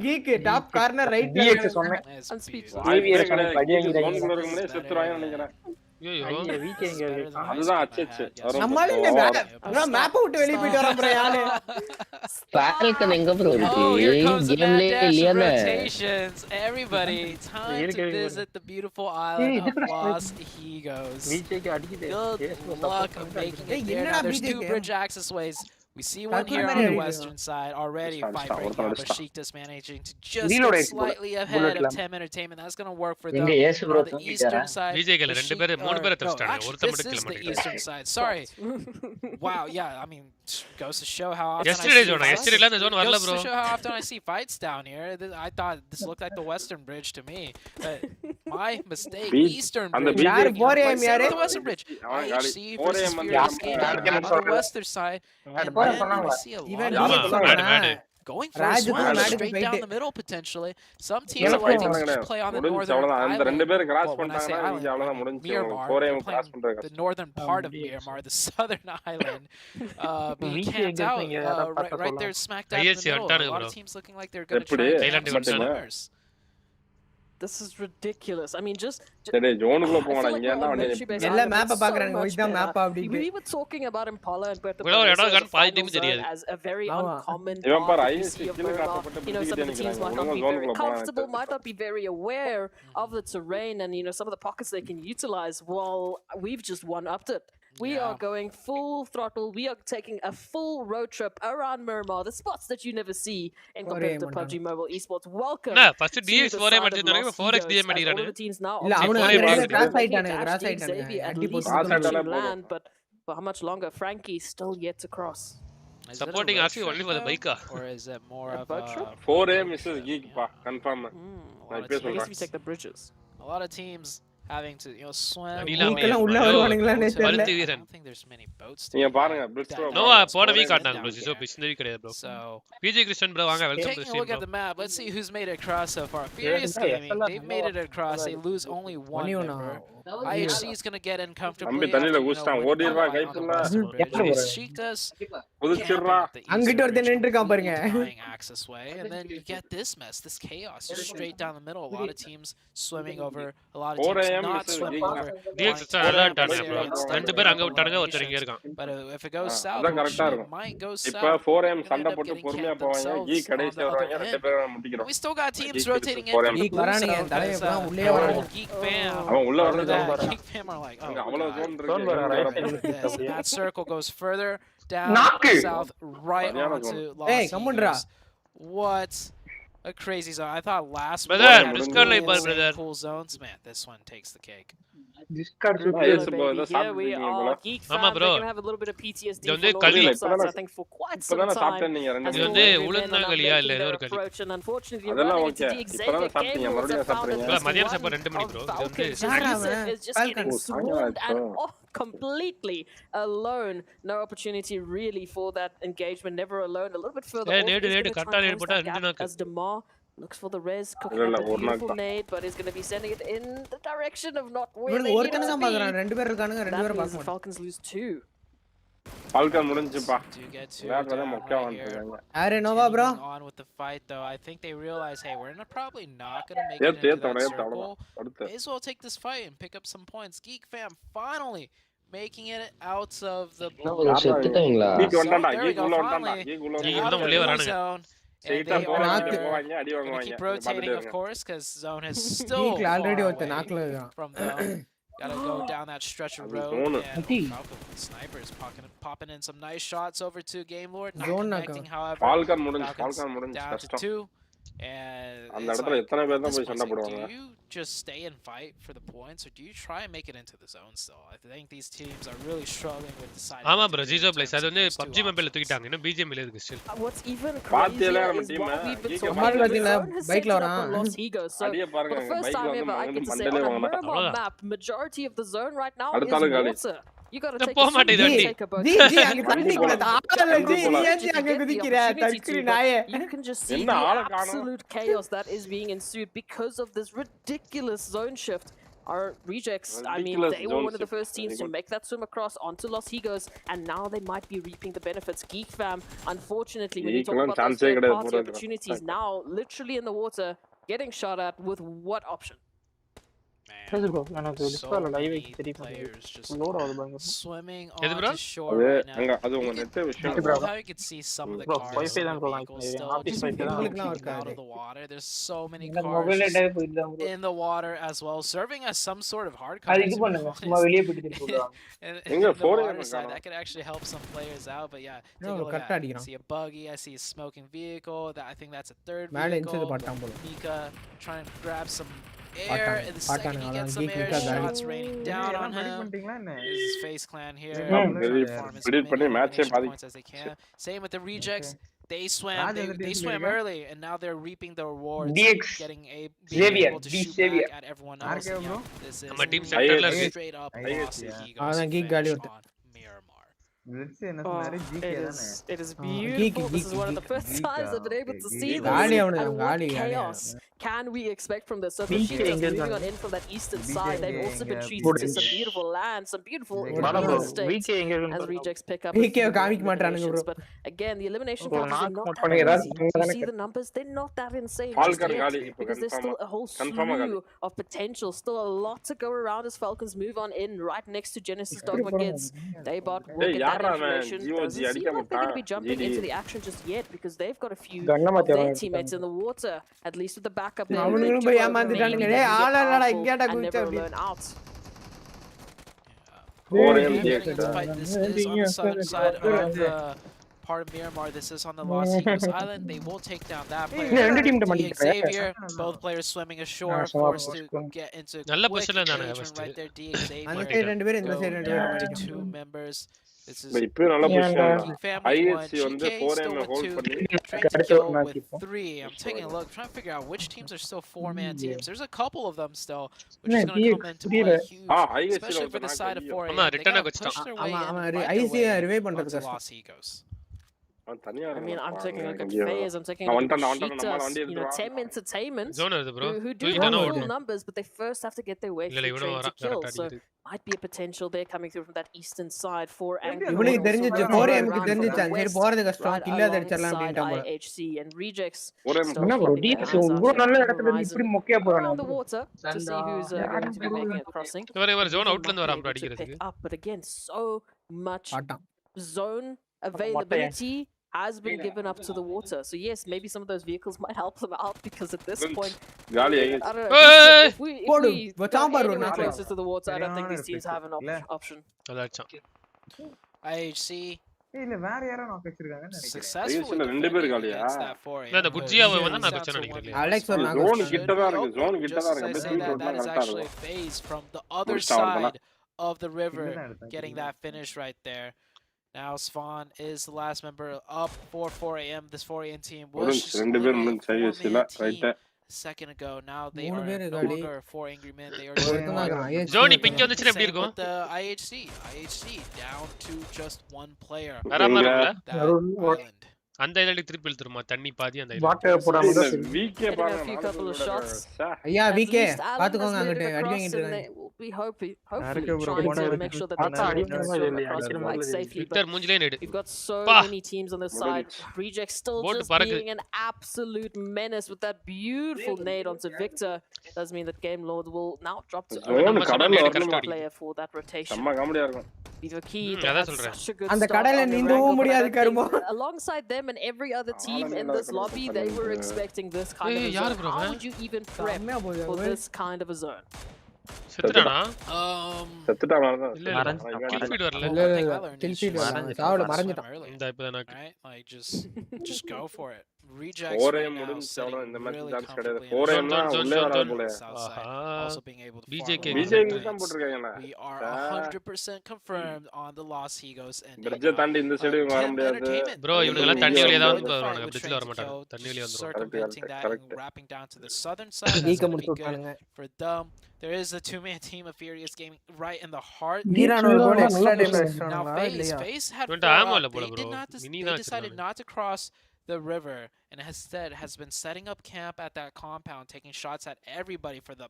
Geek top corner right DX சொன்னேன். ஐவியர் ஜோன்குள்ள இருக்கும்போதே செத்துறாங்க நினைக்கிறேன். அதுதான் அச்சச்சு. நம்மால இந்த மேப் விட்டு வெளிய போயிட்டு வரோம் bro யாரு? Falcon எங்க bro இருக்கு? கேம்ல இல்லையானே. Everybody, time to visit the beautiful island of Los Higos. Good luck of making it there. Now there's 2 bridge access ways. We see one here on the western side already. Fight breaking out, but Sheiktas managing to just get slightly ahead of 10 Entertainment. That's going to work for them on the eastern side. This is the eastern side. Sorry. Wow, yeah, I mean, goes to show how often I see fights down here. I thought this looked like the western bridge to me. But my mistake. Eastern bridge. The western bridge. IHC versus Furious Gaming on the western side. Going for a swing straight down the middle potentially. Some teams are like to play on the northern island. When I say island, Myanmar, playing the northern part of Myanmar, the southern island, being camped out right there smack dab in the middle. A lot of teams looking like they're going to try and camp some swimmers. This is ridiculous. I mean, just சரி ஜோனுக்குள்ள போங்கடா இங்க என்ன பண்ணீங்க? எல்லா மேப்ப பாக்குறாங்க. இதான் map அப்படி. We were talking about Impala and Puerto as a very uncommon you know, some of the teams might not be very comfortable, might not be very aware of the terrain and, you know, some of the pockets they can utilize. Well, we've just one-upped it. We are going full throttle. We are taking a full road trip around Miramar, the spots that you never see in compared to PUBG Mobile Esports. Welcome. No, first DX 4M அடிச்சாங்க 4x DM அடிறானே. இல்ல அவனுங்க cross ஆயிட்டானுங்க. But for how much longer? Frankie still yet to cross. Supporting actually only for the bike or is it more of a 4A Mrs. Geek pa confirm. I guess we take the bridges. A lot of teams having to swim. நீலாம் உள்ள வருவானுங்களானே தெரியல. பருத்தி வீரன். I don't think there's many boats. நீங்க பாருங்க blitz bro. Nova போன week ஆடுனாங்க bro. So பிஸ்னரி கிடையாது bro. So PJ Christian bro வாங்க welcome to taking a stream look at the map, let's see who's made it across so far. Furious Gaming, they've made it across. They lose only one member. IHC is going to get in comfortably. தண்ணில ஊஸ்டான் ஓடிறா கைப்புல. Geek does. புடிச்சிரா. அங்கிட்ட ஒருத்தன் நின்னு இருக்கான் பாருங்க. Access way, and then you get this mess, this chaos, just straight down the middle. A lot of teams swimming over, a lot of teams not swimming over. DX alert ஆனா bro. ரெண்டு பேர் அங்க விட்டானுங்க ஒருத்தர் இங்க இருக்கான். But if it goes south, it might go south. இப்ப 4am சண்டை போட்டு பொறுமையா போவாங்க. Geek கடைசி வருவாங்க. ரெண்டு பேரும் முட்டிக்கிறோம். We still got teams rotating in. Geek வரானீங்க தலைய போறா உள்ளே வரானீங்க. Geek fam. அவன் உள்ள வரது பாரு. Geek fam are like, அங்க அவ்வளவு zone இருக்கு. That circle goes further down south right onto Los Angeles. What a crazy zone. I thought last cool zones. Man, this one takes the cake. Discard here we are. Geek fans are going to have a little bit of PTSD I think for quite some time. இது வந்து உளுந்தங்களியா இல்ல ஏதோ ஒரு களி. And unfortunately run into the exact game rules that found that மதியம் சாப்பாடு 2 மணி bro. இது வந்து is just getting swarmed and completely alone. No opportunity really for that engagement. Never alone. A little bit further off. As Demar looks for the res, cooking up a beautiful nade, but he's going to be sending it in the direction of not where they need to be. That means the Falcons lose 2. Falcon முடிஞ்சுப்பா. வேறதா மொக்க வந்துட்டாங்க. அரே Nova bro. On with the fight though. I think they realize, hey, we're probably not going to make it into that circle. May as well take this fight and pick up some points. Geek fam finally making it out of the செத்துட்டாங்களா? Geek வந்தான்டா. Geek உள்ள வந்தான்டா. Geek உள்ளே வரானுங்க. And they are keep rotating, of course, because zone is still already from them. Gotta go down that stretch of road. And Falcon Sniper is popping in some nice shots over to Game Lord. Not connecting, however. Falcon down to 2. And அந்த இடத்துல எத்தனை பேர் தான் போய் சண்டை போடுவாங்க. Do you just stay and fight for the points, or do you try and make it into the zone still? I think these teams are really struggling with deciding. ஆமா bro, Zizo Place அது வந்து PUBG Mobile தூக்கிட்டாங்க. இன்னும் BGM இல்ல இருக்கு still. What's even crazier is what we've been talking about. Bike la varaன். So for the first time ever, I get to say on the Miramar map, majority of the zone right now is water. You gotta take a boat. You can just see the absolute chaos that is being ensued because of this ridiculous zone shift. Our rejects, I mean, they were one of the first teams to make that swim across onto Los Higos, and now they might be reaping the benefits. Geek fam, unfortunately, when you talk about those third-party opportunities, now literally in the water, getting shot at with what option? So many players just swimming on the shore right now. How you can see some of the cars still just out of the water. There's so many cars in the water as well, serving as some sort of hard cars. In the water side, that could actually help some players out. But yeah, take a look at it. I see a buggy, I see a smoking vehicle. I think that's a third vehicle. Mika trying to grab some air, and the second he gets some air shots raining down on him. This is FaZe Clan here. Points as they can. Same with the rejects. They swam early, and now they're reaping the rewards. Getting being able to shoot back at everyone else. This is straight up loss on Miramar. It is beautiful. This is one of the first times I've been able to see this. And what chaos can we expect from this? So the Sheeters moving on in from that eastern side, they've also been treated to some beautiful land, some beautiful states as rejects pick up eliminations. But again, the elimination counters are not that easy. You see the numbers, they're not that insane just yet, because there's still a whole slew of potential, still a lot to go around as Falcons move on in right next to Genesis Dogma Kids. Daybot will get that information. Doesn't seem like they're going to be jumping into the action just yet, because they've got a few of their teammates in the water, at least with the backup there. And never learn out. This is on the southern side of the part of Miramar. This is on the Los Higos Island. They will take down that player. Xavier, both players swimming ashore, forced to get into quick engagement right there. Xavier goes down to 2 members. This is இப்பவே நல்ல position Geek family with 1, ISC வந்து GK 4M still with hold 2, பண்ணி Train to Kill with 3. I'm taking a look, trying to figure out which teams are still 4-man teams. There's a couple of them still, which is going to come into play huge, especially for the side of 4AM. They got to push their way in and fight their way onto Los Egos. I mean, I'm taking a look at FaZe, I'm taking a look at Cheetahs, you know, Tem Entertainment, who do have full numbers, but they first have to get their way through Train to Kill, so might be a potential there coming through from that eastern side for Angry. இவனுக்கு தெரிஞ்சிச்சு 4M க்கு தெரிஞ்சிச்சு சரி போறது கஷ்டம் kill அடிச்சறலாம் அப்படினு போல IHC and Rejects. என்ன bro DPS இவ்ளோ நல்ல இடத்துல இருந்து இப்படி மொக்கையா போறானே on the water to see who's going to be making a crossing. இவர் zone outல இருந்து வரான் அடிக்கிறதுக்கு. But again, so much zone availability has been given up to the water. So yes, maybe some of those vehicles might help them out because at this point, I don't know. If we get anywhere closer to the water, I don't think these teams have an option. IHC இல்ல வேற யாரோ knock வச்சிருக்காங்க நினைக்கிறேன். successfully ரெண்டு பேர் காலியா இல்ல அந்த புஜ்ஜியாவை வந்து நான் கொச்ச நினைக்கிறேன். அலெக்ஸ் ஒரு நாக் ஜோன் கிட்ட தான் இருக்கு ஜோன் கிட்ட தான் இருக்கு that is actually a phase from the other side of the river getting that finish right there. Now Svan is the last member up for 4AM. This 4AM team was ரெண்டு பேர் முன்ன சைஸ்ல right second ago. Now they are no longer 4 angry men. They are zone இப்ப இங்க வந்துச்சுனா எப்படி இருக்கும்? The IHC down to just one player. அந்த ஐலண்ட் திருப்பி இழுத்துருமா தண்ணி பாதி அந்த வாட்டர் போடாம தான் வீக்கே ஐயா வீக்கே பாத்துக்கோங்க அங்கட்ட அடிங்கங்க இருக்காங்க. We hopefully trying to make sure that the safely. Victor மூஞ்சிலே நேடு. We've got so many teams on this side. Reject still just being an absolute menace with that beautiful nade onto Victor. Does mean that Game Lord will now drop to a player for that rotation. செம்ம காமெடியா இருக்கும். அந்த கடல்ல நீந்தவும் முடியாது கருமோ. Alongside them and every other team in this lobby, they were expecting this kind of a zone. How would you even prep for this kind of a zone? செத்துட்டானா? செத்துட்டானா? இல்ல kill feet வரல. இல்ல kill feet வரல. சாவுல மறஞ்சிட்டான். இந்த இப்ப நான் like just go for it. Rejects 4AM முடிஞ்சவன இந்த match dance கிடையாது. 4AM தான் உள்ளே வராது போல. Also being able to BJK தான் போட்டுருக்காங்கல. We are 100% confirmed on the Los Egos and bridge தாண்டி இந்த சைடு வர முடியாது. bro இவங்க எல்லாம் தண்ணி வழியா தான் வருவாங்க. பிரிட்ஜ்ல வர மாட்டாங்க. தண்ணி வழியா வந்துருவாங்க. Wrapping down to the southern side. நீக்க முடிச்சுட்டாங்க. For them, there is a two-man team of Furious Gaming right in the heart. Now FaZe had they decided not to cross the river and instead has been setting up camp at that compound, taking shots at everybody for the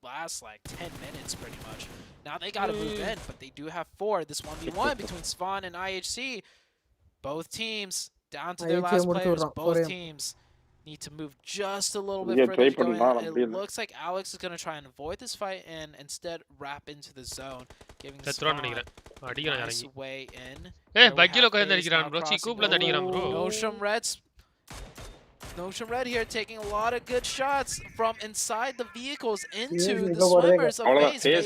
last like 10 minutes pretty much. Now they gotta move in, but they do have 4. This 1v1 between Svan and IHC. Both teams down to their last players. Both teams need to move just a little bit further to go in. It looks like Alex is going to try and avoid this fight and instead wrap into the zone, giving Svan a nice way in. Hey, bagilo ko adigran bro. Chi coop la adigran bro. Notion Red here taking a lot of good shots from inside the vehicles into the swimmers of FaZe.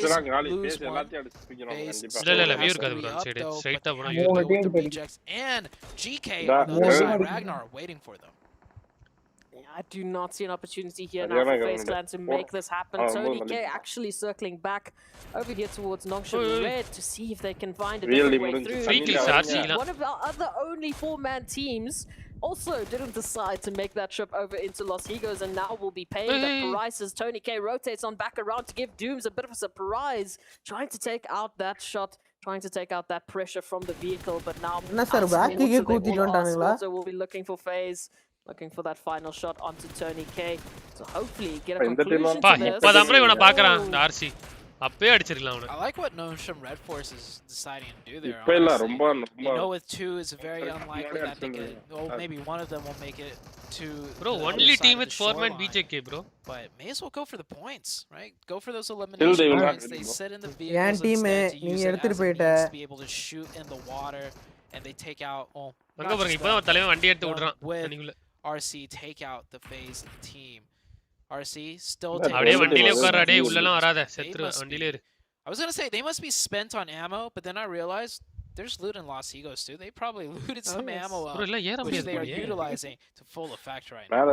And GK on the other side, Ragnar waiting for them. I do not see an opportunity here now for FaZe Clan to make this happen. Tony K actually circling back over here towards Nongshan Red to see if they can find a different way through. One of our other only 4-man teams also didn't decide to make that trip over into Los Egos and now will be paying the price as Tony K rotates on back around to give Dooms a bit of a surprise, trying to take out that shot, trying to take out that pressure from the vehicle, but now we'll be looking for FaZe. Looking for that final shot onto Tony K. So hopefully get a conclusion to this. I like what Notion Red Force is deciding to do there. You know with 2 it's very unlikely that they get, well maybe one of them will make it to bro only team with 4-man BJK bro. But may as well go for the points, right? Go for those elimination points. They sit in the vehicles instead to use it as a means to be able to shoot in the water and they take out RC take out the FaZe team. RC still taking I was gonna say they must be spent on ammo, but then I realized there's loot in Los Egos too. They probably looted some ammo up, which they are utilizing to full effect right now.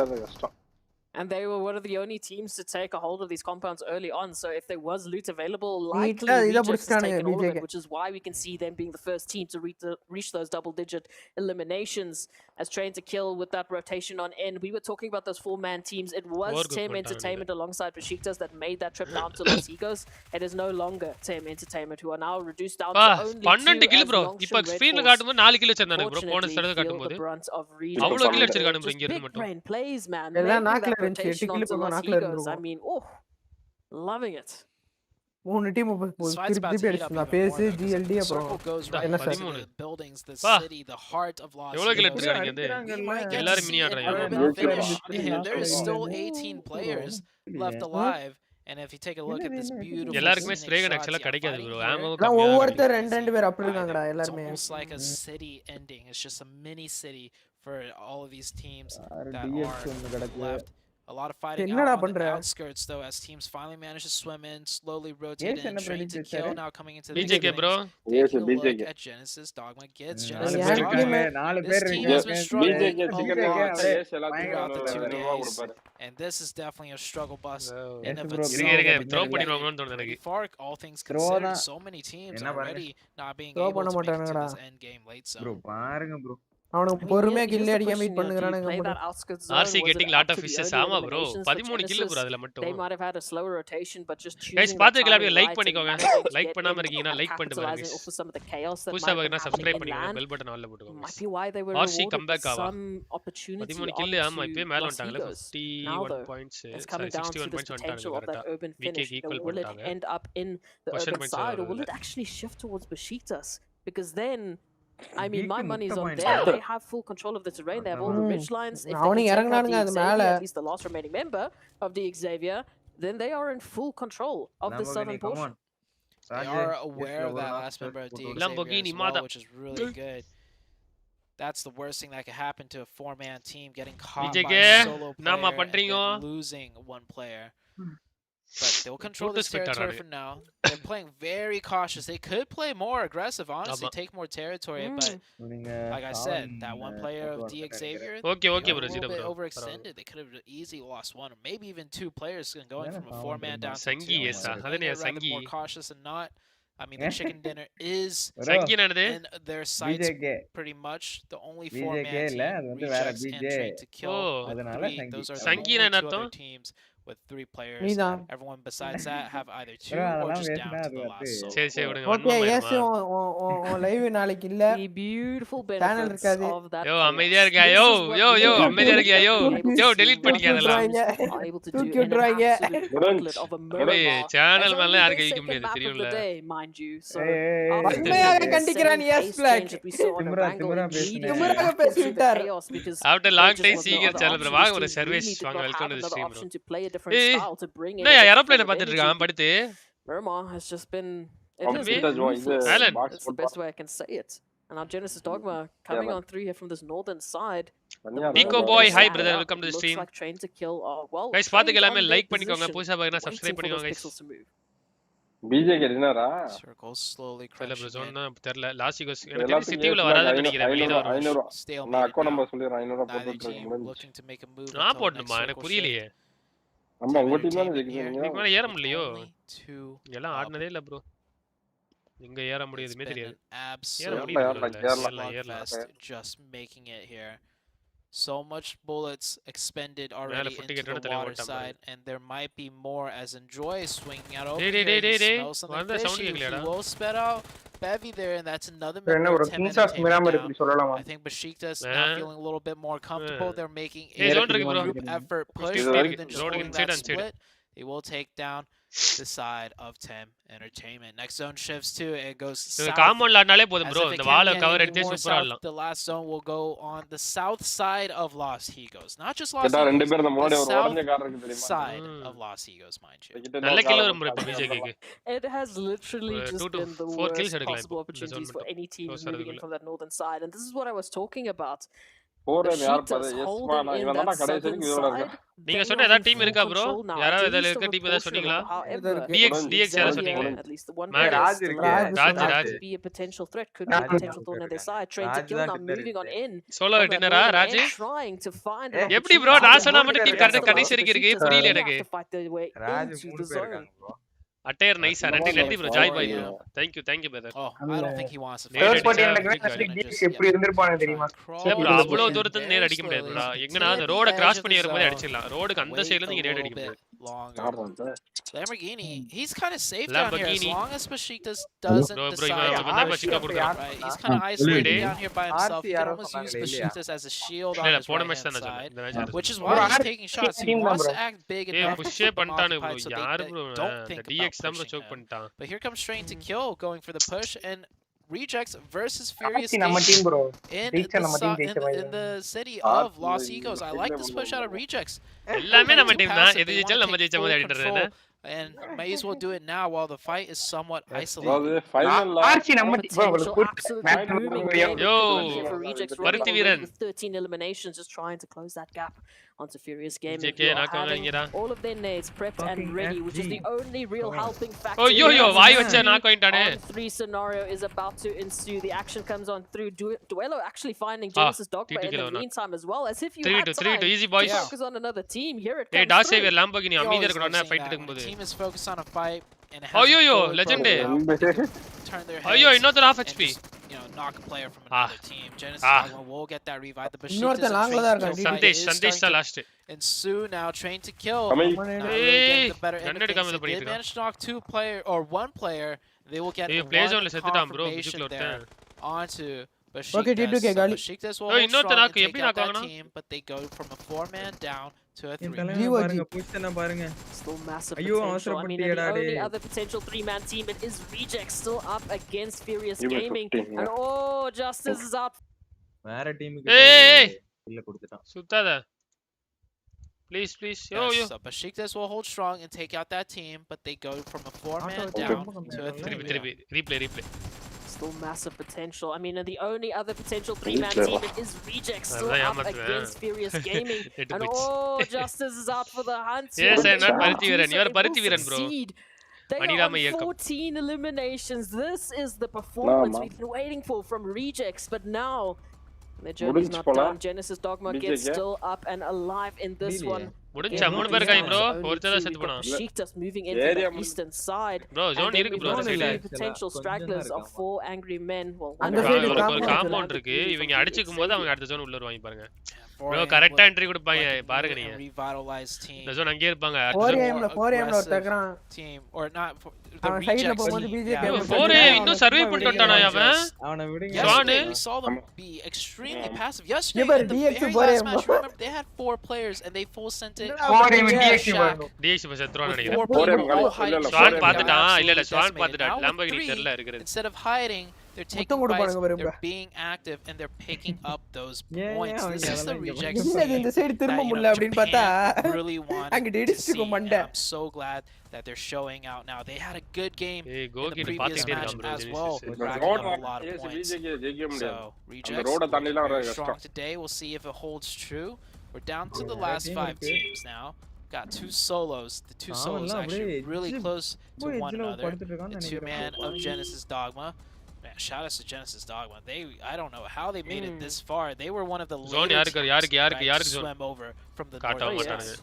And they were one of the only teams to take a hold of these compounds early on. So if there was loot available, likely Rejects has taken all of it, which is why we can see them being the first team to reach those double-digit eliminations. As Train to Kill with that rotation on end. We were talking about those 4-man teams. It was Team Entertainment alongside Besiktas that made that trip down to Los Egos. It is no longer Team Entertainment, who are now reduced down to only 2 as Longshan Red Force. 4 kill வச்சிருந்தானே bro போன தடவை காட்டும்போது அவ்வளவு kill அடிச்சிருக்கானே bro இங்க இருந்து மட்டும் brain plays, man. எல்லாம் நாக்குல இருந்துச்சு 8 கில் பக்கம் நாக்குல இருந்துச்சு. I mean, loving it. மூணு டீம் திருப்பி அடிச்சா பேஸ் ஜிஎல்டி அப்புறம் என்ன sir buildings, the city, the heart of Los எவ்வளவு கில் அடிச்சாங்க வந்து எல்லாரும் மினி ஆடுறாங்க. There is still 18 players left alive. And if you take a look at this beautiful எல்லாருக்குமே ஸ்ப்ரே கன் एक्चुअली கிடைக்காது bro. ஆமோ கம்மியா ஒவ்வொருத்தர் ரெண்டு பேர் அப்படி இருக்காங்கடா எல்லாரும். It's like a city ending. It's just a mini city for all of these teams that are left. A lot of fighting out on the outskirts though, as teams finally manage to swim in, slowly rotate in, Train to Kill now coming into the BJK bro. Taking a look at Genesis. Dogma gets Genesis. This team has been struggling a lot throughout the 2 days, and this is definitely a struggle bus in of itself. Far all things considered, so many teams already not being able to make it to this end game late zone. அவனுக்கு பொறுமையா kill அடிக்க meet பண்ணுங்கறானுங்க. RC getting lot of fishes ஆமா bro 13 கில் bro அதுல மட்டும். They might have had a slower rotation but just guys பாத்துக்கலாம் அப்படியே லைக் பண்ணிக்கோங்க. லைக் பண்ணாம இருக்கீங்கன்னா லைக் பண்ணிட்டு பாருங்க. புதுசா பாருங்க சப்ஸ்கிரைப் பண்ணிக்கோங்க. பெல் பட்டன் ஆல்ல போட்டுக்கோங்க. RC கம் பேக் ஆவா 13 கில் ஆமா இப்பவே மேல வந்துட்டாங்கல 51 பாயிண்ட்ஸ் 61 பாயிண்ட்ஸ் வந்துட்டாங்க கரெக்ட்டா. VK ஈக்குவல் பண்ணிட்டாங்க. End up in the urban side or will it actually shift towards Besiktas? Because then I mean, my money is on them. They have full control of the terrain. They have all the ridge lines. If they can take out the Xavier, at least the last remaining member of the Xavier, then they are in full control of the southern portion. They are aware of that last member of the Xavier as well, which is really good. That's the worst thing that could happen to a 4-man team, getting caught by a solo player and losing one player. But they'll control this territory for now. They're playing very cautious. They could play more aggressive, honestly, take more territory. But like I said, that one player of the Xavier, okay, a little bit overextended. They could have easily lost one, or maybe even 2 players going from a 4-man down to 2. They're more cautious and not. I mean, the chicken dinner is in their sights pretty much. The only 4-man team rejects and Train to Kill with 3. Those are the only 2 other teams with 3 players. Everyone besides that have either 2 or just down to the last soul. Okay, yes, on live நாளைக்கு இல்ல. The beautiful benefits of that. Yo, அமைதியா இருங்க. Yo, அமைதியா இருங்க. Yo, delete பண்ணிக்க அதெல்லாம். தூக்கி விட்டுறாங்க. சேனல் மேல யாரும் கைக்க முடியாது தெரியும்ல. Mind you. So உண்மையாக கண்டிக்கிறான் Aceblack. திமிராக பேசிட்டார். After long time சீக்கிரம் சேனல் bro வாங்க ஒரு சர்வீஸ் வாங்க welcome to the stream bro. Different style to bring in. No, airplane பாத்துட்டு இருக்கான் படுத்து. Miramar has just been That's the best way I can say it. And now Genesis Dogma coming on through here from this northern side. Nico boy, hi brother, welcome to the stream. Like Train to Kill. Well, guys பாத்துக்க எல்லாமே like பண்ணிக்கோங்க. புதுசா பாருங்க subscribe பண்ணிக்கோங்க guys. BJK என்னடா? Circles slowly crashing. Zone தெரியல. Last கோஸ் எனக்கு சிட்டிக்குள்ள வராதுன்னு நினைக்கிறேன். வெளிய தான் வரும். 500 நான் அக்கவுண்ட் நம்பர் சொல்லிறேன் 500 போட்டுறேன். நான் போடணுமா எனக்கு புரியலையே. அம்மா உங்க டீம் தான ஜெயிக்கிறீங்க. நீங்க மேல ஏற முடியலையோ? எல்லாம் ஆடுனதே இல்ல ப்ரோ. எங்க ஏற முடியுதுமே தெரியாது. ஏறலாம். Just making it here. So much bullets expended already into the water side, and there might be more as Enjoy swinging out over here. He smells something fishy. He will spit out Bevy there, and that's another member of 10 down. I think Besiktas now feeling a little bit more comfortable. They're making a group effort push rather than just holding that split. They will take down the side of Tem Entertainment. Next zone shifts too. It goes south. காம்பவுண்ட்ல ஆடுனாலே போதும் bro. இந்த வாள cover எடுத்து சூப்பரா ஆடலாம். The last zone will go on the south side of Los Egos. Not just Los Egos. ரெண்டு பேர் முன்னாடி ஒரு உடைஞ்ச car இருக்கு தெரியுமா? Side of Los Egos, mind you. நல்ல கில் வரும் bro BJK க்கு. It has literally just been the worst possible opportunities for any team moving in from that northern side, and this is what I was talking about. Besiktas holding in that southern side. நீங்க சொன்ன ஏதாவது team இருக்கா bro? யாராவது இதல இருக்க team ஏதாவது சொன்னீங்களா? DX யாரா சொன்னீங்க? At least the one Raj இருக்கு. Raj be a potential threat, could be a potential thorn in their side. Trying to kill now, moving on in. Solo டின்னரா ராஜ்? Trying to find. எப்படி ப்ரோ நான் சொன்ன மட்டும் டீம் கடைசி வரைக்கும் இருக்கு. புரியல எனக்கு. ராஜ் 3 பேர் இருக்காங்க ப்ரோ. Attire nice நன்றி bro Joy bye thank you brother I don't think he wants to first party எனக்கு எப்படி இருந்திருப்பானே தெரியுமா bro அவ்வளவு தூரத்துல இருந்து நேரா அடிக்க முடியாது bro எங்கனா அந்த ரோட கிராஸ் பண்ணி வரும்போது அடிச்சிடலாம் ரோடுக்கு அந்த சைடுல இருந்து இங்க நேரா அடிக்க முடியாது Lamborghini he's kind of safe down here as long as Besiktas doesn't decide he's kind of isolated down here by himself he can almost use Besiktas as a shield on his right hand side which is why he's taking shots he wants to act big enough push பண்ணிட்டானே bro யாரு bro DX தான் choke பண்ணிட்டான் but here comes Train to Kill going for the push and Rejects versus Furious in the city of Los Egos. I like this push out of Rejects. எல்லாமே நம்ம team தான் எது ஜெயிச்சாலும் நம்ம ஜெயிச்ச மாதிரி அடிட்டறேன் and may as well do it now while the fight is somewhat isolated. Yo, Parthi Viran. 13 eliminations, just trying to close that gap onto Furious Gaming. All of their nades prepped and ready, which is the only real helping factor. Oh, yo, why vacha knock pointane? 3 scenario is about to ensue. The action comes on through. Duello actually finding Genesis Dogma in the meantime as well, as if you had time to easy boys. focus on another team. Here it comes. Hey, Dasevier Lamborghini அமைதியா இருக்கணும்னா fight எடுக்கும்போது. Team is focused on a fight and it has legend. Turn their heads. Another half HP. You know, knock a player from another team. Genesis will get that revive. The Besiktas Sandesh last. And Sue now trained to kill. Hey, the better end of things. They did manage to knock 2 player or 1 player. They will get confirmation there onto Besiktas will hold strong and take out that team, but they go from a 4-man down to a 3-man. Still massive potential. I mean, the only other potential 3-man team, it is Reject still up against Furious Gaming. And Justice is out. Hey! Sutada. Please. Yo. So Besiktas will hold strong and take out that team, but they go from a 4-man down to a 3-man. Replay. Still massive potential. I mean, the only other potential 3-man team is Reject still up against Furious Gaming. And Justice is out for the hunt. Yes, I'm not Parthi Viran. You are Parthi Viran, bro. They are on 14 eliminations. This is the performance we've been waiting for from Rejects, but now their journey's not done. Genesis Dogma gets still up and alive in this one. முடிஞ்சா 3 பேர் இருக்காங்க bro ஒருத்தர செத்து போனா Besiktas moving into the eastern side bro zone இருக்கு bro potential stragglers of 4 angry men அந்த side compound இருக்கு இவங்க அடிச்சுக்கும்போது அவங்க அடுத்த zone உள்ள வருவாங்க பாருங்க bro கரெக்ட்டா என்ட்ரி கொடுப்பாங்க பாருங்க நீங்க revitalized team இந்த zone அங்கேயே இருப்பாங்க 4am ல ஒருத்தங்கறான் team or not the சைடுல போகும்போது BJP 4 இன்னும் சர்வே பண்ணிட்டு வந்தானே அவன் அவனை விடுங்க Swan we saw them be extremely passive yesterday in the very last match remember they had 4 players and they full sent it DX செத்துறான் நினைக்கிறேன் Swan பாத்துட்டான் இல்ல Swan பாத்துட்டான் Lamborghini தெரியல இருக்குது instead of hiding they're taking fights, they're being active and they're picking up those points. This is the Rejects இந்த side திரும்ப முடியல அப்படினு பார்த்தா அங்க டிடிச்சுக்கு மண்டை. I'm so glad that they're showing out now. They had a good game in the previous match as well, racking up a lot of points. So Rejects are strong today. We'll see if it holds true. We're down to the last 5 teams now. Got 2 solos. The 2 solos actually really close to one another. The 2-man of Genesis Dogma. Man, shout out to Genesis Dogma. I don't know how they made it this far. They were one of the latest swim over from the northeast.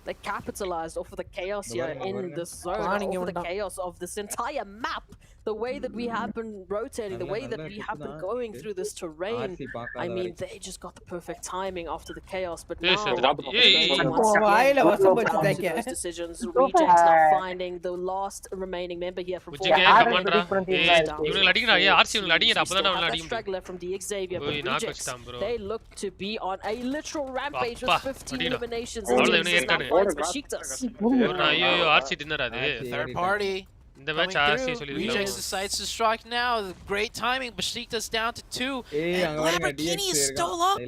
They capitalized off of the chaos here in the zone, over the chaos of this entire map. The way that we have been rotating, the way that we have been going through this terrain. I mean, they just got the perfect timing after the chaos, but now those decisions, Rejects now finding the last remaining member here from straggler from the Xavier, but Rejects, they look to be on a literal rampage with 15 eliminations. Third party. Rejects decides to strike now. Great timing. Besiktas down to 2. And Lamborghini is still up.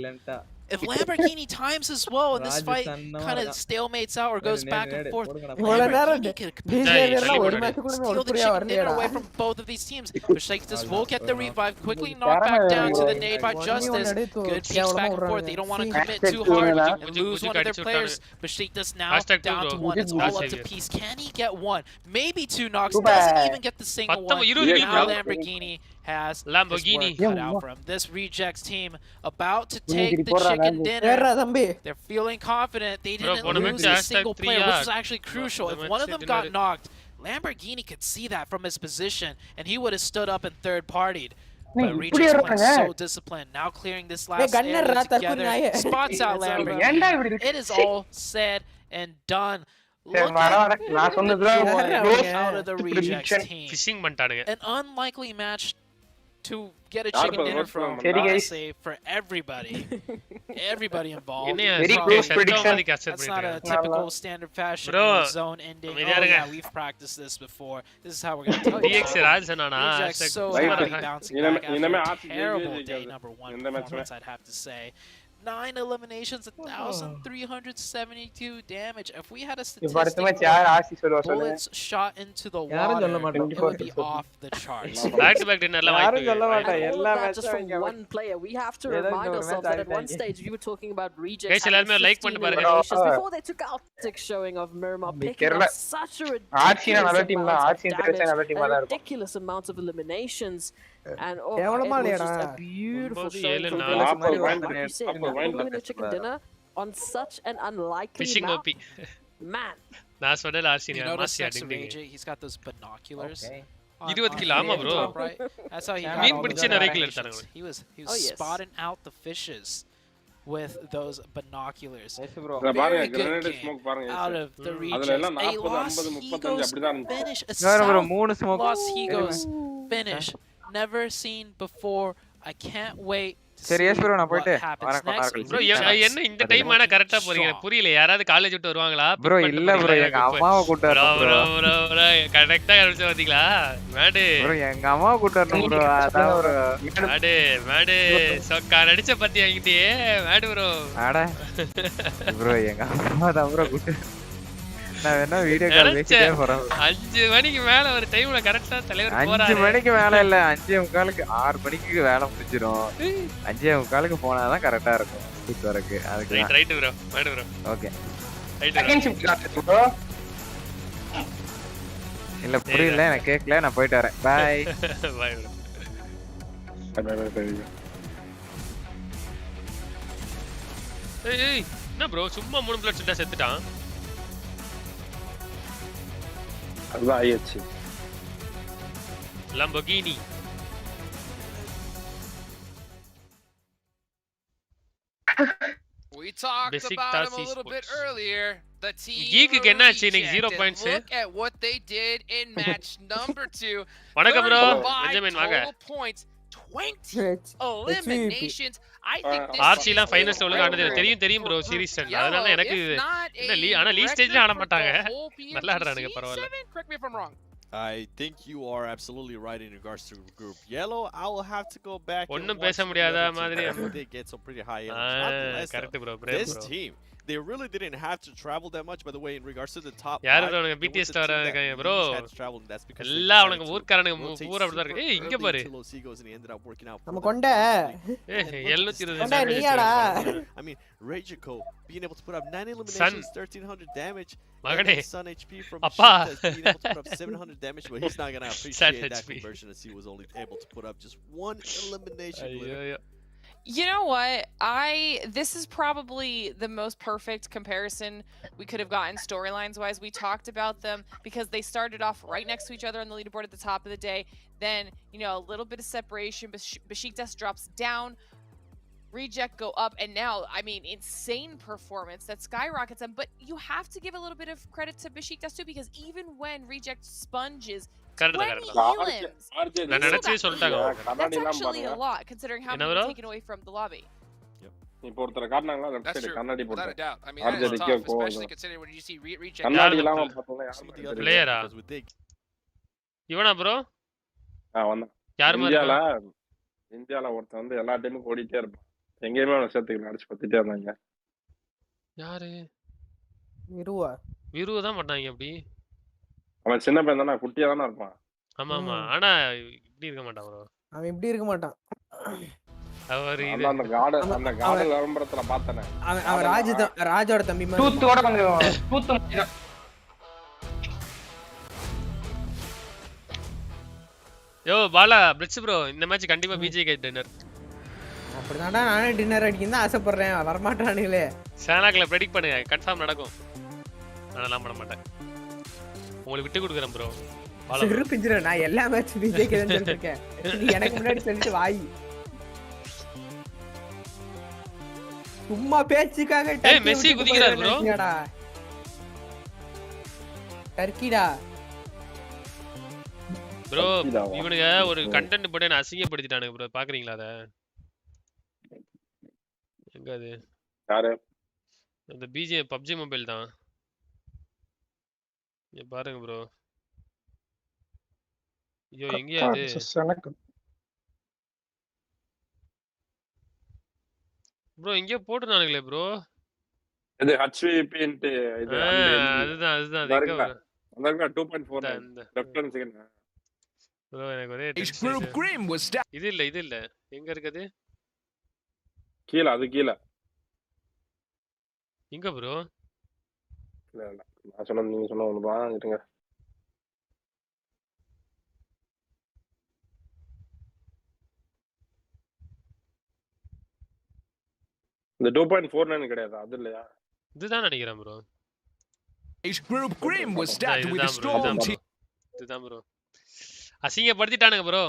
If Lamborghini times as well and this fight kind of stalemates out or goes back and forth, Lamborghini could potentially steal the chicken dinner away from both of these teams. Besiktas will get the revive, quickly knock back down to the nade by Justice. Good peeks back and forth. They don't want to commit too hard and lose one of their players. Besiktas now down to one. It's all up to Peace. Can he get one? Maybe 2 knocks. Doesn't even get the single one. Now Lamborghini has his work cut out for him. This Rejects team about to take the chicken dinner. They're feeling confident. They didn't lose a single player, which is actually crucial. If one of them got knocked, Lamborghini could see that from his position, and he would have stood up and third-partied. But Rejects went so disciplined. Now clearing this last area together. Spots out Lamborghini. It is all said and done. Look at out of the Rejects team. An unlikely match to get a chicken dinner from, say, for everybody. Everybody involved. Very close prediction. That's not a typical standard fashion zone ending. Oh yeah, we've practiced this before. This is how we're going to do it. Rejects so happy bouncing back after a terrible day number 1 performance, I'd have to say. 9 eliminations, 1,372 damage. If we had a statistic bullets shot into the water, it would be off the charts. Back-to-back dinner all of that just from one player. We have to remind ourselves that at one stage we were talking about Rejects having 15 eliminations before they took out the showing of Miramar picking up such a ridiculous amount of eliminations. And it was just a beautiful showing from like you said, winner chicken dinner on such an unlikely map. Man. You notice next to Rage, he's got those binoculars. Right? That's how he got He was spotting out the fishes with those binoculars. Very good game out of the Rejects. A Los Higos finish. A Los Higos finish. Never seen before. I can't wait to see what happens next. Bro, என்ன இந்த time ஆனா கரெக்ட்டா போறீங்க புரியல யாராவது college விட்டு வருவாங்களா bro இல்ல bro எங்க அம்மாவை கூட்டி வரணும் bro கரெக்ட்டா கரெக்ட் பாத்தீங்களா மேடு bro எங்க அம்மாவை கூட்டி வரணும் bro அதான் bro மேடு சொக்கா நடிச்ச பத்தி வாங்கிட்டே மேடு bro அட bro எங்க அம்மா தான் bro கூட்டி நான் வேணா வீடியோ கால் பேசிட்டே போறேன் 5 மணிக்கு மேல ஒரு டைம்ல கரெக்ட்டா தலைவர் போறாரு 5 மணிக்கு மேல இல்ல 5:45க்கு 6 மணிக்கு வேலை முடிஞ்சிரும் 5:45க்கு போனா தான் கரெக்ட்டா இருக்கும் கூட்டி வரக்கு அதுக்கு ரைட் bro மேடு bro okay second shift bro இல்ல புரியல நான் கேக்கல நான் போயிட்டு வரேன் பை பை bro ஏய் என்ன bro சும்மா 3 பிளேட் சுட்டா செத்துட்டான் அதுதான் ஆயிடுச்சு Lamborghini We talked about him a little bit earlier. The team Geek என்னாச்சு இன்னைக்கு 0 points look at what they did in match number 2. வணக்கம் bro பெஞ்சமின் வாங்க points 20 eliminations. I think this ஆர்சிலாம் ஃபைனல்ஸ்ல ஒழுங்கா ஆனது தெரியும் bro சீரிஸ் அதனால எனக்கு என்ன ஆனா லீக் ஸ்டேஜ்ல ஆட மாட்டாங்க நல்லா ஆடுறானுங்க பரவாயில்லை. Correct me if I'm wrong. I think you are absolutely right in regards to group yellow. I will have to go back ஒண்ணும் பேச முடியாத மாதிரி they get some pretty high correct bro this team they really didn't have to travel that much by the way in regards to the top யாரு அவனுங்க BTS star இருக்காங்க bro எல்லா அவனுங்க ஊர்க்காரனுங்க பூரா அப்படிதான் இருக்கு ஏய் இங்க பாரு நம்ம கொண்ட ஏய் 720 கொண்ட நீயாடா I mean Rajico being able to put up 9 eliminations 1300 damage மகனே Sun HP from அப்பா being able to put up 700 damage but he's not going to appreciate that conversion as he was only able to put up just 1 elimination. You know what? This is probably the most perfect comparison we could have gotten storylines wise. We talked about them because they started off right next to each other on the leaderboard at the top of the day. Then, you know, a little bit of separation. Besiktas drops down. Reject go up, and now, I mean, insane performance that skyrockets them. But you have to give a little bit of credit to Besiktas too, because even when Reject sponges 20 elims, that's actually a lot considering how many taken away from the lobby. இப்போ ஒருத்தர காரணங்களா left side கண்ணாடி Without a போட்டு doubt. I mean, that is tough, especially considering when you see Reject. கண்ணாடி இல்லாம பார்த்தோம்னா பிளேயரா இவனா bro வந்தா யார் மாதிரி இந்தியால ஒருத்தன் வந்து எல்லா டைமும் ஓடிட்டே இருப்பான் எங்கேயுமே அவனை சேர்த்துக்கல, அடிச்சு பத்திட்டே இருந்தாங்க. யாரு விருவா தான் பண்ணாங்க அப்படி. அவன் சின்ன பையன் தானே, குட்டியா தானே இருப்பான். ஆமா ஆனா இப்படி இருக்க மாட்டான் ப்ரோ. அவன் இப்படி இருக்க மாட்டான். அவர் அந்த கார்டன் விளம்பரத்துல பார்த்தனே. அவன் ராஜோட தம்பி மாதிரி. டூத்தோட கொஞ்சம் டூத். யோ பாலா பிரிட்ஜ் ப்ரோ, இந்த மேட்ச் கண்டிப்பா பிஜிகே டின்னர். அப்படிதான்டா நானே டின்னர் அடிக்கணும் தான் ஆசைப்படுறேன், வரமாட்டானுங்களே. சேனாக்ல ப்ரெடிக்ட் பண்ணுங்க, கன்ஃபார்ம் நடக்கும். அதெல்லாம் பண்ண மாட்டேன், உங்களுக்கு விட்டு கொடுக்குறேன் ப்ரோ. பாலா பிஞ்சிரோ, நான் எல்லா மேட்ச் பிஜிகே தான் சொல்லிருக்கேன். நீ எனக்கு முன்னாடி சொல்லிட்டு வாய். சும்மா பேச்சுக்காக மெஸ்ஸி குதிக்கிறார் ப்ரோ. டர்க்கிடா ப்ரோ, இவனுங்க ஒரு கண்டென்ட் போட்டு என்ன அசிங்கப்படுத்திட்டானுங்க ப்ரோ, பாக்குறீங்களா அத? எங்க அது? யாரு? அந்த PUBG மொபைல் தான். இங்க பாருங்க ப்ரோ. ஐயோ எங்க அது? ப்ரோ இங்க போட்டுறானுங்களே ப்ரோ. இது HVP ன்ட்டு இது அதுதான் எங்க வர? அங்க 2.4 ரெஃபரன்ஸ் என்ன? ப்ரோ எனக்கு ஒரே இது இல்ல எங்க இருக்குது? கீழ, அது கீழ. எங்க ப்ரோ? இல்ல நான் சொன்னது நீங்க சொன்ன ஒண்ணு தான். இருங்க. இந்த 2.49 கிடையாது, அது இல்லையா? இதுதான் நினைக்கிறேன் ப்ரோ. இதுதான் bro. அசிங்கப்படுத்திட்டானுங்க bro.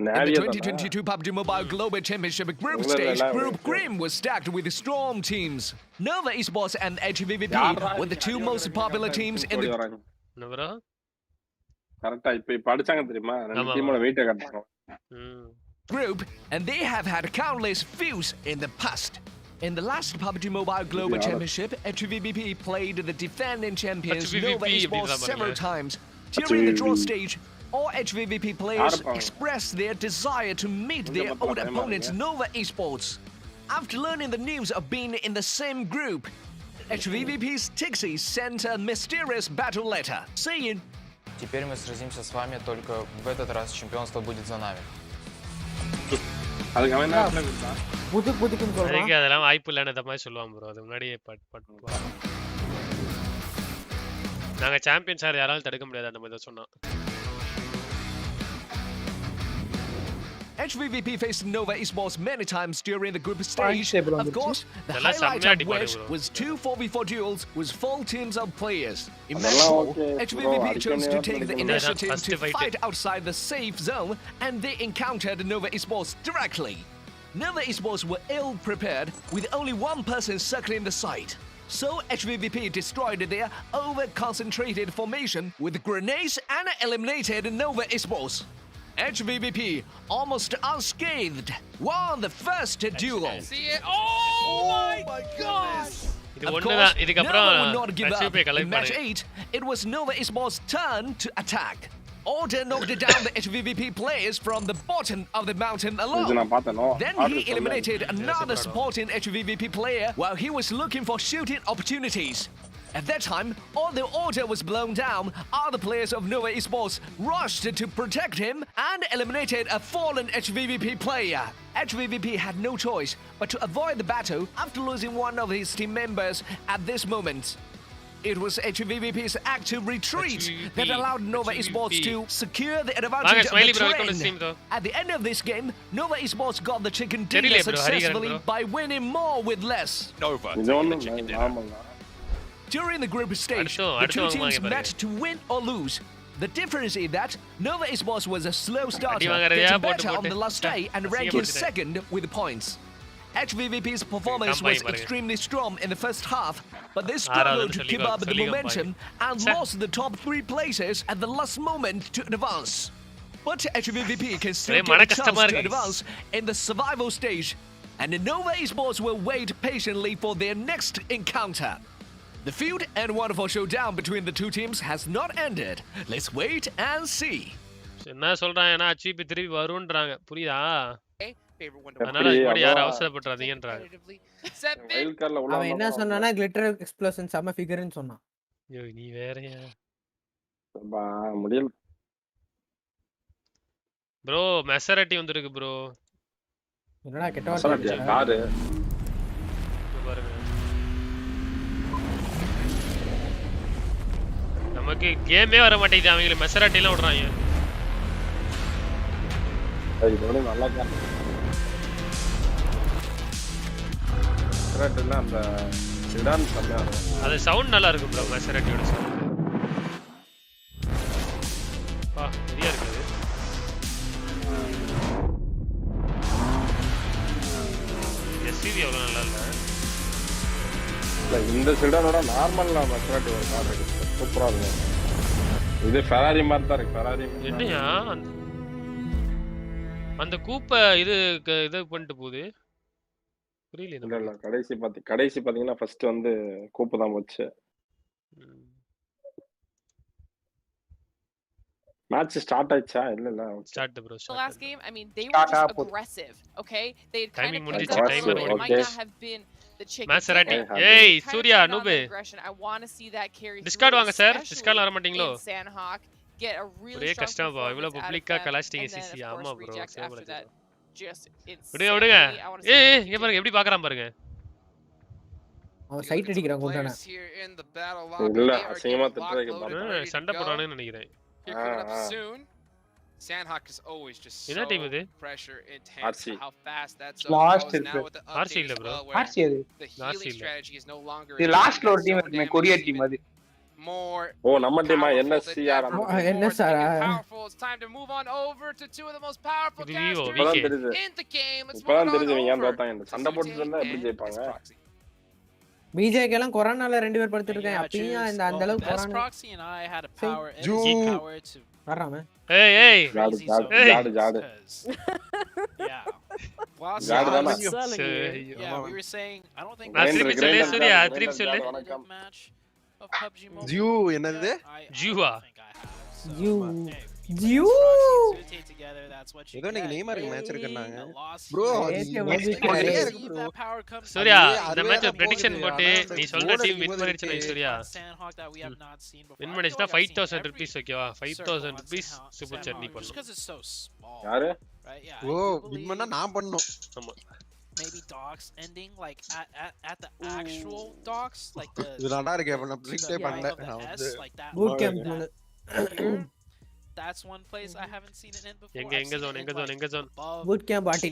In the 2022 PUBG Mobile Global Championship Group Stage, Group Grim was stacked with strong teams. Nova Esports and HVVP were the two most popular teams in the group, and they have had countless feuds in the past. In the last PUBG Mobile Global Championship, HVVP played the defending champions Nova Esports several times. During the draw stage, all HVVP players expressed their desire to meet their old opponents Nova Esports. After learning the news of being in the same group, HVVP's Tixi sent a mysterious battle letter, saying, Теперь мы сразимся с вами, только в этот раз чемпионство будет за нами. அதெல்லாம் வாய்ப்பு இல்லைன்னு அந்த மாதிரி சொல்லுவாங்க bro. அது முன்னாடியே நாங்க champion sir யாராலும் தடுக்க முடியாது அந்த மாதிரி சொன்னோம். HVVP faced Nova Esports many times during the group stage. Of course, the highlight of which was 2 4v4 duels with full teams of players. In match 4, HVVP chose to take the initiative to fight outside the safe zone, and they encountered Nova Esports directly. Nova Esports were ill-prepared, with only one person circling the site. So HVVP destroyed their over-concentrated formation with grenades and eliminated Nova Esports. HVVP, almost unscathed, won the first duel. See it? Oh my gosh! Of course, Nova would not give up. In match 8, it was Nova Esports' turn to attack. Order knocked down the HVVP players from the bottom of the mountain alone. Then he eliminated another supporting HVVP player while he was looking for shooting opportunities. At that time, all the order was blown down, other players of Nova Esports rushed to protect him and eliminated a fallen HVVP player. HVVP had no choice but to avoid the battle after losing one of his team members at this moment. It was HVVP's active retreat that allowed Nova Esports to secure the advantage of the terrain. At the end of this game, Nova Esports got the chicken dinner successfully by winning more with less. Nova. During the group stage, the two teams met to win or lose. The difference is that Nova Esports was a slow starter, getting better on the last day and ranking second with points. HVVP's performance was extremely strong in the first half, but they struggled to keep up the momentum and lost the top 3 places at the last moment to advance. But HVVP can still get a chance to advance in the survival stage, and Nova Esports will wait patiently for their next encounter. The feud and wonderful showdown between the two teams has not ended. Let's wait and see. என்ன சொல்றாங்கன்னா HVP திருப்பி வரும்ன்றாங்க புரியுதா favorite one to அதனால அதுக்கு முன்னாடி யாரும் அவசரப்பட்டுறாதீங்கன்றாங்க wild கார்டுல உள்ள அவன் என்ன சொன்னானா கிளிட்டர் எக்ஸ்ப்ளோஷன் செம ஃபிகர்னு சொன்னான் ஐயோ நீ வேறயா முடியல ப்ரோ மெசரட்டி வந்திருக்கு ப்ரோ என்னடா கெட்ட வார்த்தை காரு பாருங்க நமக்கு கேமே வர மாட்டேங்குது அவங்களுக்கு மெசரட்டி எல்லாம் விடுறாங்க இதோட நல்லா கார் மெசரட்டில அந்த செடான் செமையா இருக்கும் அது சவுண்ட் நல்லா இருக்கும் ப்ரோ மெசரட்டியோட சவுண்ட் சரியா இருக்குது எஸ்யூவி அவ்வளோ நல்லா இல்லை இந்த செடானோட நார்மலா மெசரட்டி ஒரு கார் இருக்கு சூப்பரா இருக்கும் இது ஃபெராரி மாதிரி தான் இருக்கு ஃபெராரி என்னையா அந்த கூப்பை இது பண்ணிட்டு போகுது புரியல இல்ல கடைசி பாத்தீங்கன்னா ஃபர்ஸ்ட் வந்து கூப்பு தான் போச்சு மேட்ச் ஸ்டார்ட் ஆயிச்சா இல்ல start bro The last game, I mean, they were just aggressive, okay? They had kind of picked up so it might not have been the chicken. Maserati. Hey, Surya, noob. I want to see that carry. Discard வாங்க sir. Discard வர மாட்டீங்களோ? Sandhawk get a really ஒரே strong கஷ்டம் பா. இவ்வளவு performance பப்ளிக்கா out of them, கலாச்சிட்டீங்க and then, CC. of ஆமா course, bro. reject after that. Just விடுங்க. insanity. இங்க பாருங்க எப்படி பார்க்கறான் பாருங்க. அவன் சைட் அடிக்கறான் கொண்டானே. இல்ல அசிங்கமா திட்டுறதுக்கு பாருங்க. சண்டை போடுறானேன்னு நினைக்கிறேன். Here coming up soon. Sandhawk is always just so pressure intense. How fast that's last now with the RC இல்ல bro. RC அது. The healing strategy is no longer. இது லாஸ்ட்ல ஒரு டீம் இருக்கு கொரியா டீம் அது. More. நம்ம டீமா NSCR NSR. Powerful. It's time to move on over to two of the most powerful casters in the game. Let's move on over. சண்டை போட்டுட்டு இருந்தா எப்படி ஜெயிப்பாங்க? பிஜேக்கு எல்லாம் கொரோனால ரெண்டு பேர் படுத்துட்டு இருக்காங்க அப்பயும் இந்த அந்த அளவுக்கு corona Proxy and I had a power to வர்றாம ஏய் ஜாடு yeah we were saying I don't think match of PUBG Mobile Ju என்னது ஜூவா ஏதோ நீங்க நேமருக்கு மேட்ச் இருக்குன்னாங்க ப்ரோ சூர்யா இந்த மேட்ச் பிரெடிக்ஷன் போட்டு நீ சொல்ற டீம் வின் பண்ணிடுச்சு சூர்யா வின் பண்ணிச்சுனா 5000 rupees ஓகேவா 5000 rupees சூப்பர் சாட் நீ பண்ணு யாரு ஓ வின் பண்ணா நான் பண்ணனும் ஆமா maybe docks ending like at the actual docks like the இது நல்லா இருக்கு நான் ப்ரிடிக்ட் பண்ணல like that boot camp that's one place I haven't seen it in before. Enga zone. Boot camp party.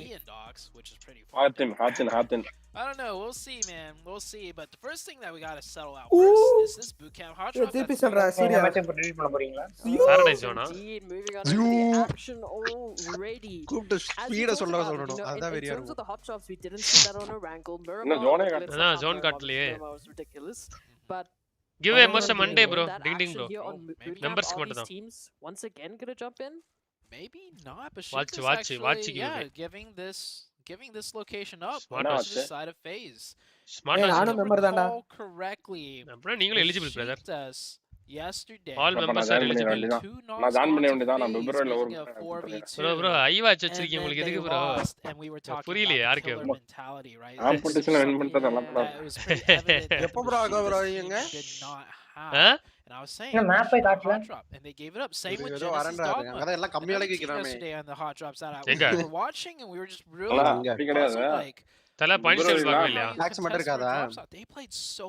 Which is pretty fun. Hatin. I don't know. We'll see, man. We'll see. But the first thing that we gotta settle out first is this boot camp hot drop. திருப்பி சொல்றா Syria match predict பண்ண போறீங்களா? Saturday ஜோனா. Moving on to the action already. கூப்டு ஸ்பீட சொல்லணும். அதான் வெரியா இருக்கும். In terms of the hot drops, we didn't see that on a wrangle. No zone காட்டலையே. Ridiculous. But give away most Monday bro ding bro members க்கு மட்டும் தான் teams once again gonna jump in maybe not but watch giving this location up smart on the side of phase smart நானும் member தான்டா correctly அப்புறம் நீங்களும் eligible brother yesterday all members are eligible நான் join பண்ண வேண்டியதான் நான் பிப்ரவரில ஒரு bro I watch வச்சிருக்கீங்க உங்களுக்கு எதுக்கு bro புரியல யாருக்கு காம்படிஷன்ல வின் பண்ணிட்டது நல்லா எப்போ bro ஆக வராங்க and I was saying map ஐ காட்டல and they gave it up same with Genesis அத எல்லாம் கம்மி விலைக்கு விக்கறானே yesterday on the hot drops that we were watching and we were just really like தல பாயிண்ட் சேவ் பார்க்கவே இல்லையா டாக்ஸ் மட்டும் இருக்காதா they played so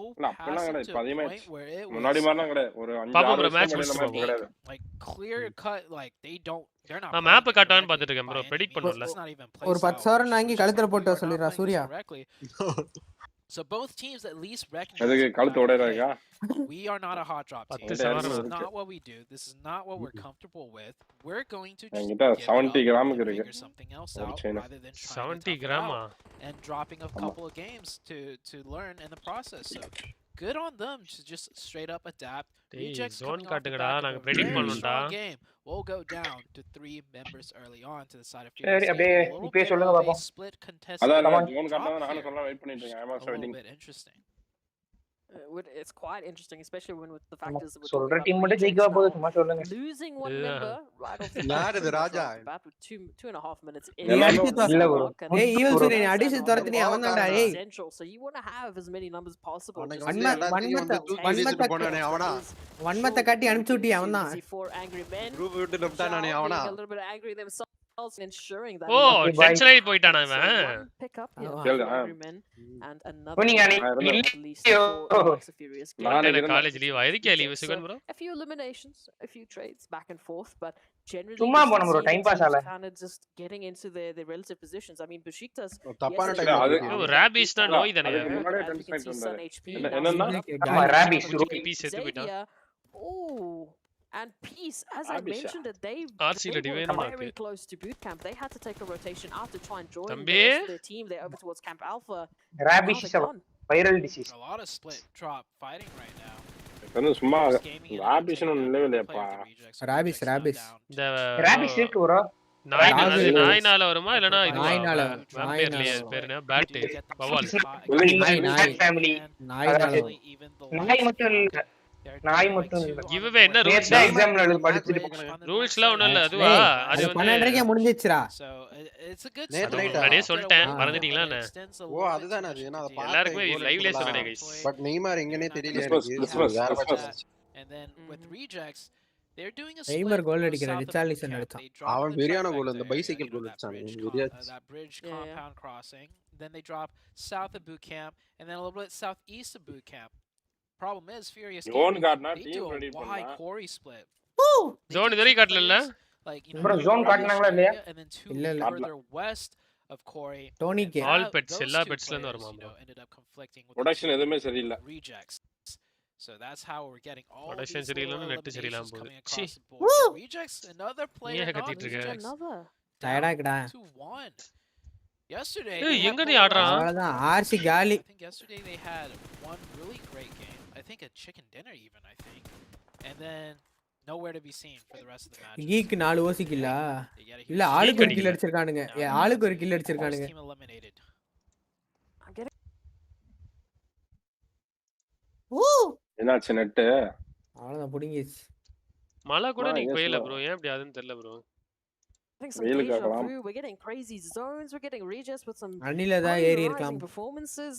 முன்னாடி மாதிரிலாம் கிடையாது ஒரு 5 மேட்ச் கிடையாது like clear cut like they're not நான் மேப் காட்டான்னு பார்த்துட்டு இருக்கேன் bro predict பண்ணல ஒரு 10000 வாங்கி கழுத்துல போட்டு சொல்லிரா Surya so both teams at least recognize அதுக்கு கழுத்து ஓடறாங்க we are not a hot drop team. This is not what we do. This is not what we're comfortable with. We're going to just 70 கிராமுக்கு இருக்கு figure something else out rather than 70 கிராமா and dropping a couple of games to learn in the process. So good on them to just straight up adapt. Rejects zone காட்டுங்கடா நாங்க predict பண்ணனும்டா we'll go down to 3 members early on to the side of சரி அப்படியே இப்பே சொல்லுங்க பாப்போம் split contest அதான் நான் zone காட்டறத நானும் சொல்ல வெயிட் பண்ணிட்டு இருக்கேன் I am also waiting interesting It's quite interesting, especially when with the factors that we're சொல்ற talking டீம் about. மட்டும் ஜெயிக்கவா போகுது சும்மா சொல்லுங்க. Losing one member right off the யாரு இது ராஜா? bat with 2.5 minutes in. இல்ல bro. ஏய் ஈவல்ஸ் நீ அடிச்சு துரத்துனே அவன் தான்டா ஏய். So you want to have as many numbers possible. வன்மத்தை காட்டி அனுப்பிச்சு விட்டி அவன் தான். குரூப் விட்டு நம்தானே அவனா. A little bit angry themselves and ensuring that tension ஆகி போய்ட்டானா இவன். pick up and another college leave எதுக்கு leave Sugan bro? a few eliminations, a few trades back and forth, but generally சும்மா போணும் bro டைம் பாஸ் ஆல. kind of just getting into their relative positions. I mean Besiktas தப்பான time. ராபிஷ்னா நோய் தானே. என்னன்னா ராபிஷ் B செத்து போய்ட்டான். Oh, and Peace, as I mentioned, that they were very close to boot camp. They had to take a rotation out to try and join their team. They're over towards Camp Alpha. Rabish is a viral disease. A lot of split drop fighting right now. சும்மா ராபிஷ் இல்லவே இல்லப்பா. ராபிஷ் ராபிஷ் இருக்கு bro. நாய்னால வருமா இல்லனா இது நாய்னால வாம்பயர்லயே பேர் என்ன bad பவால் நாய் ஃபேமிலி நாய் மட்டும் இல்ல நாய் மட்டும் இல்ல. கிவ்அவே என்ன ரூல்ஸ் எக்ஸாம்ல எழுதி படிச்சிட்டு ரூல்ஸ்லாம் ஒண்ணும் இல்ல அதுவா அது 12:30க்கே முடிஞ்சிச்சுடா. அப்படியே சொல்லிட்டேன் மறந்துட்டீங்களா என்ன? ஓ அதுதான் அது நான் அத எல்லாருக்கும் லைவ்லயே சொல்றேன் गाइस. பட் நெய்மார் எங்கனே தெரியல எனக்கு. And then with rejects they're doing a Neymar goal அடிக்கிறான். ரிச்சார்லிசன் அடிச்சான். அவன் வெரியான கோல் அந்த பைசைக்கிள் கோல் அடிச்சான். வெரியா that bridge compound crossing. Then they drop south of boot camp and then a little bit southeast of boot camp. Problem is Furious they do a wide quarry split. Zone idhari kaatla like you know bro zone kaatnaangala illaya and then two further west of quarry. Tony ke all pets ella pets la irundha varuma bro. Ended up conflicting with production edume seri illa rejects. So that's how we're getting all production seri illa net seri illa podu. Rejects another player another tired ஆகடா. 2-1. Yesterday எங்க நீ ஆடுறான்? அவ்வளவுதான் RC காலி. I think yesterday they had one really great game. I think a chicken dinner even I think. And then nowhere to be seen for the rest of the match. Geek 4 ஓசி கில்லா? இல்ல ஆளுக்கு ஒரு kill அடிச்சிருக்கானுங்க. ஆளுக்கு ஒரு kill அடிச்சிருக்கானுங்க. என்னாச்சு net? அவ்வளவுதான் புடிங்கிச்சு. மழை கூட நீ பெய்யல bro. ஏன் அப்படி அதுன்னு தெரியல bro. We're getting crazy zones. We're getting rejects with some rising performances.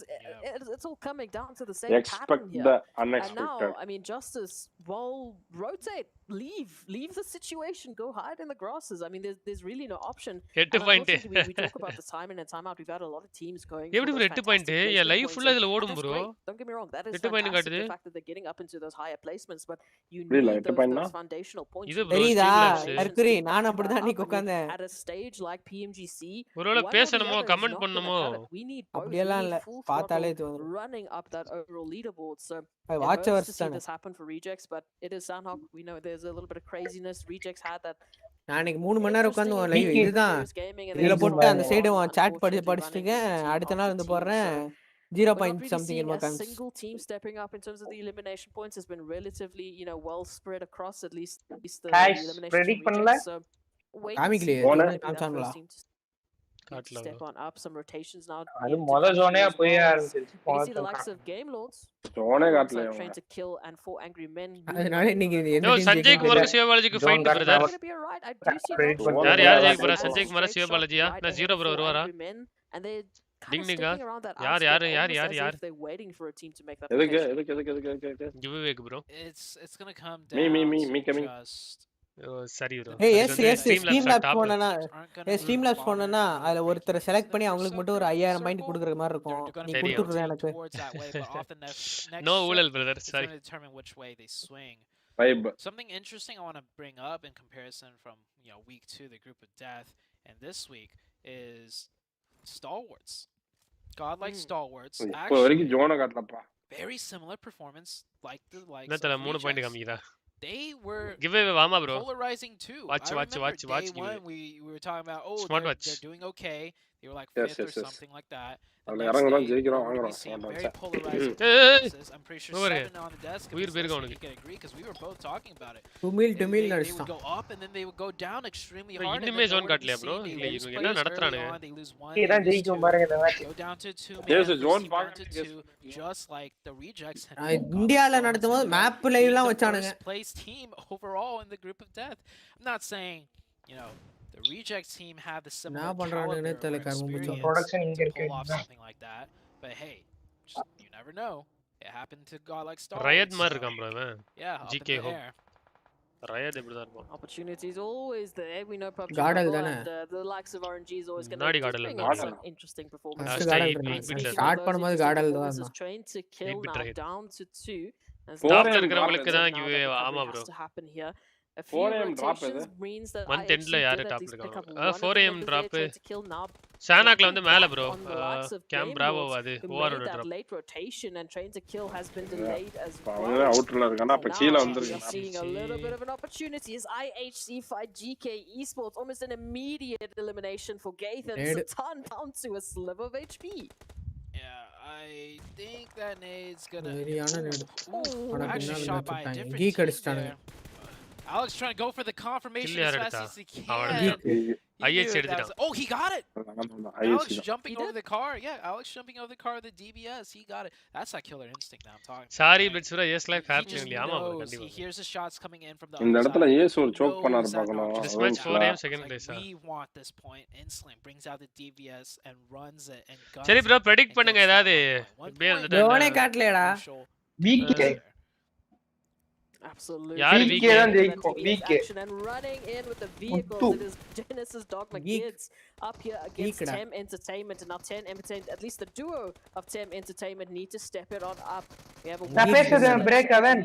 It's all coming down to the same expect pattern here. The unexpected. And now, I mean, Justice, well, rotate, leave the situation, go hide in the grasses. I mean, there's really no option. Head to point. We talk about the time in and time out. We've had a lot of teams going. எப்படி bro head point? Yeah, life full idhula odum bro. Don't get me wrong. That is fantastic, the fact that they're getting up into those higher placements, but you need those foundational points. தெரியுதா அர்க்குரி நான் அப்படிதான் நீ உட்கார்ந்தேன். At a stage like PMGC ஒருவேளை பேசணுமோ comment பண்ணனுமோ அப்படியெல்லாம் இல்ல பார்த்தாலே தோணும் running up that overall leaderboard. So watch our see this happen for rejects, but it is Sandhawk. We know there's a little bit of craziness. Rejects had that. நான் 3 மணி நேரம் உட்கார்ந்து live இதுதான் இதுல போட்டு அந்த சைடு சாட் படிச்சிட்டு இருக்கேன். அடுத்த நாள் வந்து போறேன் 0 point something in my a single team stepping up in terms of the elimination points has been relatively, you know, well spread across at least the elimination predict பண்ணல. காமிக்கலையே காமிச்சாங்களா? காட்டல step on up some rotations now. அது மொத ஜோனே போய் see the likes of Game Lords ஜோனே காட்டல trying to kill and 4 angry men. அதனால இன்னைக்கு no Sanjay Kumar சிவபாலஜிக்கு fight brother. யார் ஜெயிக்க போறா? சஞ்சய் குமார் சிவபாலஜியா? நான் 0 ப்ரோ வருவாரா? டிங்னிகா யார் they're waiting for a team to make that. எதுக்கு give away bro. It's going to come down me coming. சரி bro. yes Streamlabs போனனா Streamlabs போனனா அதுல ஒருத்தர செலக்ட் பண்ணி அவங்களுக்கு மட்டும் ஒரு 5000 பாயிண்ட் கொடுக்குற மாதிரி இருக்கும். நீ கொடுத்துறே எனக்கு. No ஊழல் brother. Sorry. Determine which way they swing. Something interesting I want to bring up in comparison from, you know, week 2 the group of death and this week is stalwarts. Godlike stalwarts actually very similar performance like the likes of 3 point காமிக்குதா? They were give away vama bro. Polarizing too. Watch we were talking about they're doing okay. They were like 5th or something like that. The அதுல next இறங்குறோம் day, ஜெயிக்கிறோம் we வாங்குறோம் see வாங்குறோம் very polarizing Hey, performances. I'm pretty sure over 7 on the desk if he's listening, he can agree because we were both talking about it. They would go up and then they would go down extremely hard. இன்னுமே zone காட்டலையா bro? இல்ல இவங்க என்ன நடத்துறானுங்க? They lose 1, they lose 2, go down to 2 man, zone down to 2, just like the rejects. இந்தியால நடத்தும்போது map லைவ்லாம் வச்சானுங்க. First place team overall in the group of death. I'm not saying, you know, the rejects team have the similar caliber or experience to pull off something like that, but hey, just, you never know. It happened to God like Star. Riot மாதிரி இருக்கான் bro அவன். Yeah, GK Hope. Riot இப்படி தான் இருப்பான். Opportunities always there. We know PUBG Garden Mobile and the likes of RNG is always going Nadi to Garden bring Garden. in some interesting performances. Start பண்ணும்போது caudal தான். Trained to kill now down to 2. Top இருக்கிறவங்களுக்கு தான் give ஆமா bro. A few rotations means that month end la yaar top irukanga 4 am drop Sanakla வந்து மேல bro Cam Bravo அது overload drop late rotation and trying to kill has been delayed as well. Outerல இருக்கனா அப்ப கீழ வந்திருக்கான். Seeing a little bit of an opportunity as IHC fight GK Esports, almost an immediate elimination for Gaithan. Satan down to a sliver of HP. Yeah, I think that nade's gonna actually shot by a different Geek team there. Alex trying to go for the confirmation as fast as he can. Oh, he got it! Alex jumping over the car. Yeah, Alex jumping over the car with the DBS. He got it. That's that killer instinct that I'm talking about. Sorry, Blitz bro. Yes, like happening. He hears the shots coming in from the இந்த இடத்துல ace ஒரு choke பண்ணாரு பார்க்கணும். This match 4 am second place. We want this point. Inslant brings out the DBS and runs it and guns. சரி bro, predict பண்ணுங்க ஏதாவது. டோனே காட்டலடா. Week Absolutely. Action and running in with the vehicles. It is Genesis Dogma Kids up here against Tem Entertainment. And now Tem Entertainment, at least the duo of Tem Entertainment, need to step it on up. We have a break again.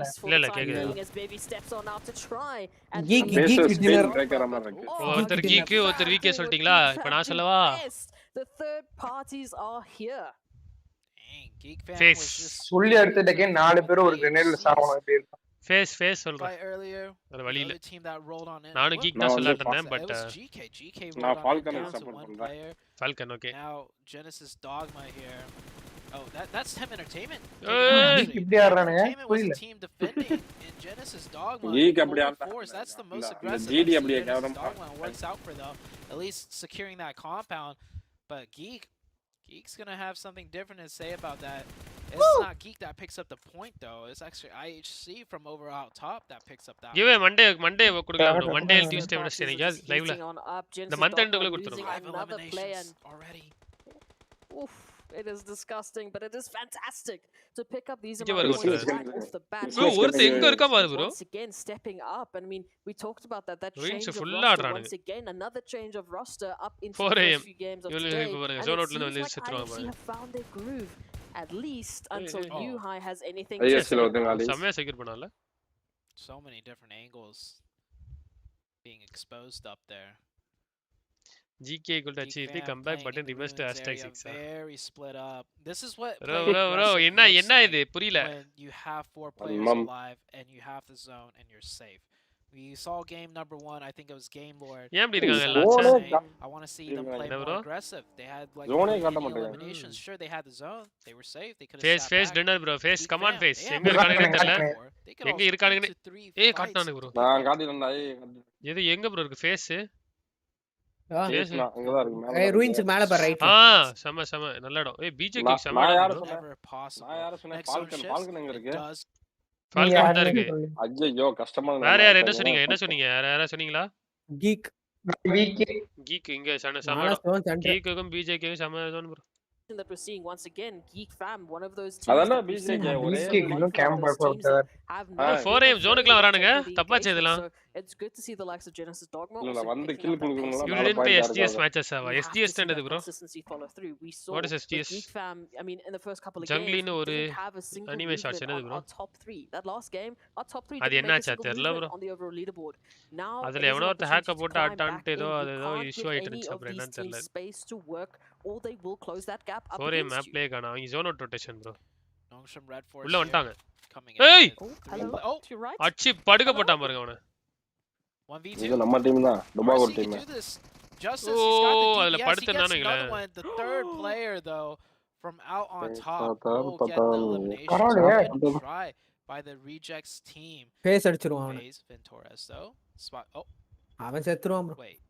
As Baby steps on out to try and Geek ஒருத்தர் Geek ஒருத்தர் VK சொல்லிட்டீங்களா இப்போ நான் சொல்லவா the third parties are here. Geek fan Face. was just சொல்லி அடுத்ததுக்கு 4 பேர் ஒரு கிரேனேட்ல சாவணும் இப்படி இருக்கு. Face சொல்றேன் அது வழியில நானும் Geek தான் சொல்லலாம்னு இருந்தேன் பட் நான் Falcon சப்போர்ட் பண்றேன். Falcon okay. Now Genesis Dogma here. Oh, that's Tem Entertainment. இப்படி ஆடுறானுங்க புரியல. Team defending in Genesis Dogma. Geek அப்படி ஆடுறான். That's the most aggressive. GD அப்படியே கவனம் Dogma works out for them, at least securing that compound, but Geek's gonna have something different to say about that. It's not Geek that picks up the point though. It's actually IHC from over out top that picks up that. Give Monday கொடுக்கலாம் bro. Monday Tuesday Wednesday நீங்க லைவ்ல இந்த month எண்டுக்குள்ள கொடுத்துறோம். Another player already. Oof, it is disgusting, but it is fantastic to pick up these points right off the bat. Bro, ஒருத்தன் எங்க இருக்கா பாரு bro. Once again stepping up. I mean, we talked about that change of full roster. Once again, another change of roster up into the first few games of today. And it seems like IHC have found their groove. At least until Yuhai has anything to say. செமையா secure பண்ணால. So many different angles being exposed up there. GK could achieve the comeback button reverse to #6. Very split up. This is what bro என்ன இது புரியல. When you have 4 players alive and you have the zone and you're safe. We saw game number 1. I think it was Game Lord. ஏன் இப்படி இருக்காங்க எல்லாரும்? I want to see them play more aggressive. They had like eliminations. Sure, they had the zone. They were safe. They could have face dinner bro. Face come on face. எங்க இருக்கானுங்க தெரியல. எங்க இருக்கானுங்க? ஏய் காட்டானுங்க bro. நான் காட்டிட்டேன்டா. இது எங்க bro இருக்கு face? அங்கதான் இருக்கு மேல. ரூயின்ஸ்க்கு மேல பாரு ரைட். செம நல்ல இடம். ஏய் BJK செம. நான் யார சொன்னேன் Falcon எங்க இருக்கு? Falcon தான் இருக்கு. ஐயோ கஷ்டமா வேற யார் என்ன சொன்னீங்க? யாரா சொன்னீங்களா? Geek இங்க செம Geekக்கும் BJKக்கும் செம zone bro. That we're seeing once again, Geek fam, one of those teams. அதெல்லாம் BJK ஒரே கேம்ப் போட்டார். 4am zoneக்குலாம் வரானுங்க. தப்பா செய்தலாம். It's good to see the likes of Genesis Dogma. இல்ல வந்து kill குடுக்குறவங்க You didn't play SGS matches Aava? SGS என்னது bro? Consistency follow through. We saw What is SGS? Geek fam, I mean in the first couple of Jungle games, ஒரு have a single anime shots என்னது bro? Our top 3. That last game, our top 3 அது என்னாச்சு தெரியல bro. on the overall leaderboard. Now அதுல எவனோ ஒரு ஹேக்க போட்டு அட்டான்ட்டு ஏதோ இஷ்யூ ஆயிட்டு இருந்துச்சு அப்புறம் என்னன்னு தெரியல. Space to work or they will close that gap up. 4am map play காணோம். அவங்க zone out rotation bro. Nongsam Red Force உள்ள வந்துட்டாங்க. ஏய் to your right. அச்சி படுக்க போட்டான் பாருங்க அவன. 1v2. இது நம்ம டீம் தான். டுபாகோ team. just as he's got the DPS, he gets another one. The third player, though, from out on top will get the elimination. Good try by the Rejects team. Face அடிச்சிருவான் அவனை. Ventores, though. Spot. Oh. அவன் செத்துருவான் bro. Wait.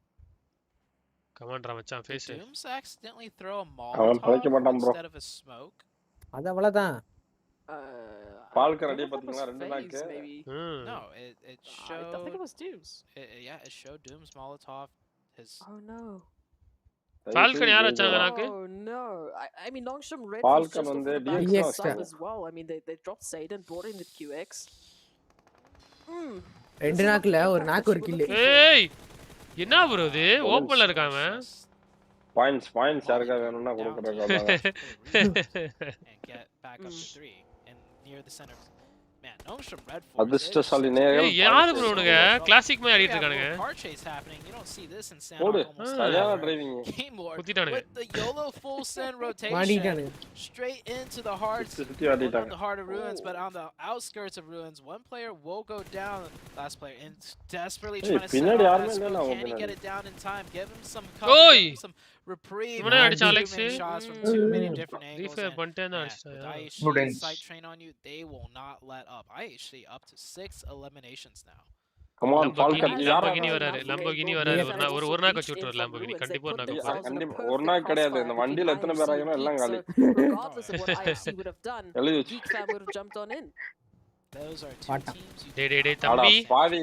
கமாண்டரா மச்சான் face. Did Dooms accidentally throw a Molotov instead of a smoke? அது அவ்வளவுதான். பால்கர் அடி பாத்தீங்களா ரெண்டு நாக்கு. No, it showed. I think it was Dooms. Yeah, it showed Dooms Molotov. His. Oh no. Falcon யார அடிச்சாங்க நாக்கு? Oh no. I mean Longsham Red Falcon வந்து DX as well. I mean they dropped Satan, brought in the QX. ரெண்டு நாக்குல ஒரு நாக்கு ஒரு kill. ஏய் என்ன bro இது ஓபன்ல இருக்காங்க. பாயிண்ட்ஸ் யாருக்கா வேணும்னா கொடுக்கறதுக்கு and get back up to 3 and near the center. Man, Longsham Red. அதிர்ஷ்டசாலி நேயர்கள். ஏய் யாரு bro உனக்கு கிளாசிக் மாதிரி ஆடிட்டு இருக்கானுங்க. Car chase happening. You don't see this in San சரியான driving. குத்திட்டானுங்க. With the YOLO full send rotation straight into the heart of ruins, but on the outskirts of ruins, one player will go down. Last player and desperately trying to send out. Can he get it down in time? Give him some cover, give him some reprieve. இவனே அடிச்ச Alex. Shots from too many different angles. ரீஃபயர் பண்ணிட்டேன் அடிச்சா. Sight train on you. They will not let up. I actually up to 6 eliminations now. Come on, Falcon. Lamborghini வராரு. ஒரு நாக்கு வச்சு விட்டுறாரு Lamborghini. கண்டிப்பா ஒரு நாக்கு. கண்டிப்பா ஒரு நாக்கு கிடையாது. இந்த வண்டில எத்தனை பேர் ஆகணும் எல்லாம் காலி. Regardless of what IFC would have done, Geek fam would have jumped on in. Those are two teams. டேய் தம்பி. பாவி.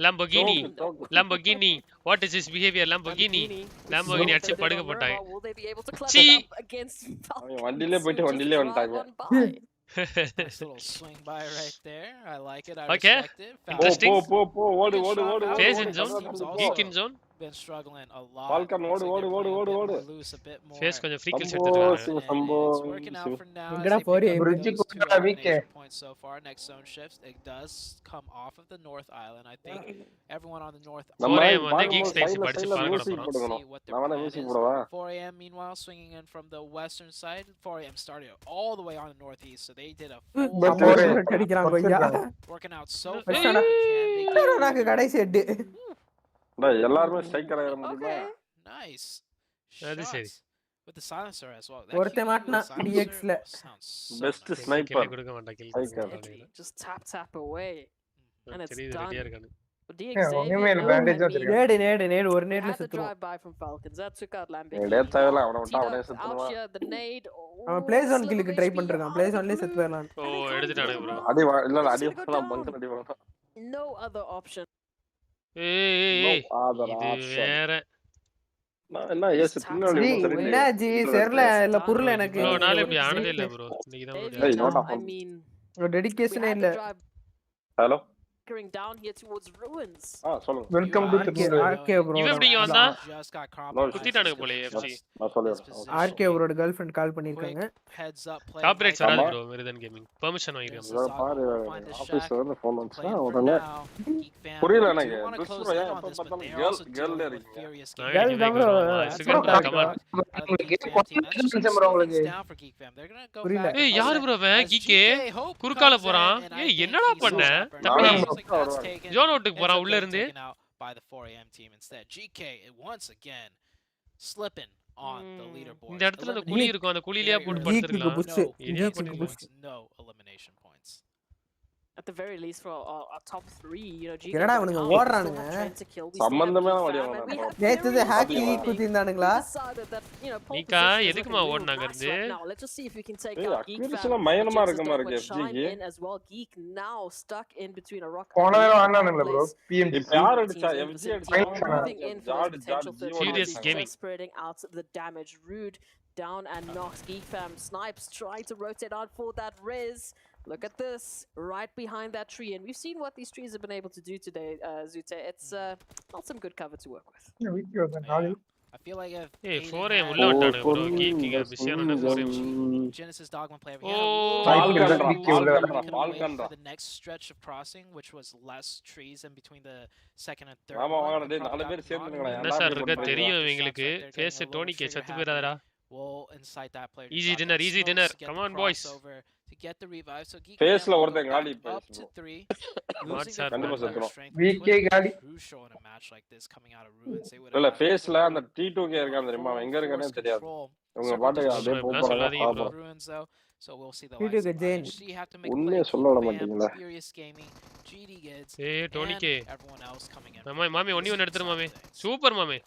Lamborghini. What is his behavior? Lamborghini அடிச்சு படுக்க போட்டாங்க. Will they be able to clutch it up against Falcon? வண்டிலே போயிட்டு வண்டிலே வந்துட்டாங்க. Nice little swing by right there. I like it. I respect it. Interesting. Po. ஓடு. Phase in zone. Geek in zone. Been struggling a lot. Falcon ஓடு. Loose a bit more. Phase கொஞ்சம் free kills எடுத்துட்டாங்க. Working out for now. எங்கடா போறீ? Bridge குடுடா வீக்கே. Points so far. Next zone shifts. It does come off of the North Island. I think everyone on the North Island வந்து Geek stage படிச்சு பாக்கறோம். நானே music போடவா? 4 AM meanwhile swinging in from the western side. 4 AM started all the way on the northeast. So they did a working out so far. நாக்கு கடைசி head. எல்லாரும் striker ஆயிர முடியுமா? Nice. அது சரி. With the silencer as well. ஒருத்தே மாட்னா DX ல. Best sniper. கொடுக்க மாட்டா kill. Just tap away. And it's done. ரெடியா இருக்கானு. நேடு ஒரு நேட்ல சுத்துறான். Drive by from Falcons. That took out Lamborghini. நேத்தாவல அவன விட்டா அவனே சுத்துறான். The nade. அவன் ப்ளே ஜோன் கில்லுக்கு ட்ரை பண்ணிருக்கான். ப்ளே ஜோன்லயே செத்து போயிரலாம். எடுத்துட்டானே bro. அடி வரலாம் பங்கர் அடி வரலாம். No other option. ஏய் இது வேற. என்ன ஏஸ் பின்னாடி என்ன ஜி செர்ல இல்ல புரியல எனக்கு. bro நாளை இப்படி ஆனதே இல்ல bro. இன்னைக்கு தான் I mean டெடிகேஷனே இல்ல. Hello going down here towards ruins. சொல்லுங்க. Welcome to RK bro. இவன் எப்படிங்க வந்தா? குத்திட்டானுங்க போல FC. நான் சொல்றேன். ஆர்கே ப்ரோட गर्लफ्रेंड கால் பண்ணிருக்காங்க. காப்பிரைட்ஸ் வராது ப்ரோ வெரிதன் கேமிங். பெர்மிஷன் வாங்கிருக்கேன். பாரு ஆபீஸ்ல இருந்து ஃபோன் வந்துச்சு உடனே புரியல எனக்கு. புஷ்பா ஏன் எப்ப பார்த்தாலும் கேர்ள்ல இருக்கீங்க. கேர்ள் தான் ப்ரோ. புரியல. ஏய் யாரு ப்ரோ அவன் கீக்கே குறுக்கால போறான். ஏய் என்னடா பண்ண? ஜோன் அவுட்டுக்கு போறான் உள்ள இருந்து. By the 4 AM team instead. GK once again slipping on the leaderboard. இந்த இடத்துல அந்த குழி இருக்கும். அந்த குழியிலே போட்டு படுத்துறலாம். No elimination points. At the very least for our top 3, you know, GK. என்னடா அவனுங்க ஓடுறானுங்க. சம்பந்தமே வடியாங்க. நேத்து ஹாக்கி குத்திந்தானுங்களா? நீக்கா எதுக்குமா ஓடுனாங்க இருந்து? Now let's just see if we can take out Geek. இதுல மயனமா இருக்க மாதிரி இருக்கு FGக்கு. As well Geek now stuck in between a rock. போனவே வாங்குனானுங்களா bro? PMGC. யார் அடிச்சா FG அடிச்சா? Serious gaming. Spreading out the damage. Rude down and knocks Geek fam. Snipes trying to rotate out for that res. Look at this, right behind that tree. And we've seen what these trees have been able to do today, Zute. It's not some good cover to work with. I feel like if 4AM உள்ள வந்தானே bro கீக்கிங்க பிசியான 4AM Genesis Dogman player for the next stretch of crossing which was less trees in between the second and third. ஆமா வாங்க டேய் நாலு பேர் சேர்ந்துங்கடா. என்ன sir இருக்க தெரியும் இவங்களுக்கு ஃபேஸ் டோனி கே செத்து போயிராதடா. Will incite that player. Easy dinner. Come on boys. to get the revive. So Geek Face la will ortha go gali back up face to bro. 3. Losing their kandipa player setturom. strength VK would be gali. crucial in a match like this coming out of Ruins. They would இல்ல have ஃபேஸ்ல அந்த T2K இருக்கான் தெரியுமா அவன் எங்க இருக்கானே தெரியாது இவங்க பாட்டுக்கு அப்படியே போறாங்க பாப்போம் Ruins though. So we'll see the T2K likes of Jane. IHC have to make a உண்மையை play. சொல்ல விட மாட்டீங்களா Furious Gaming, GD Gids, Tony K. and everyone else coming in. மாமி ஒண்ணி ஒன்னு எடுத்துரு மாமி சூப்பர் மாமி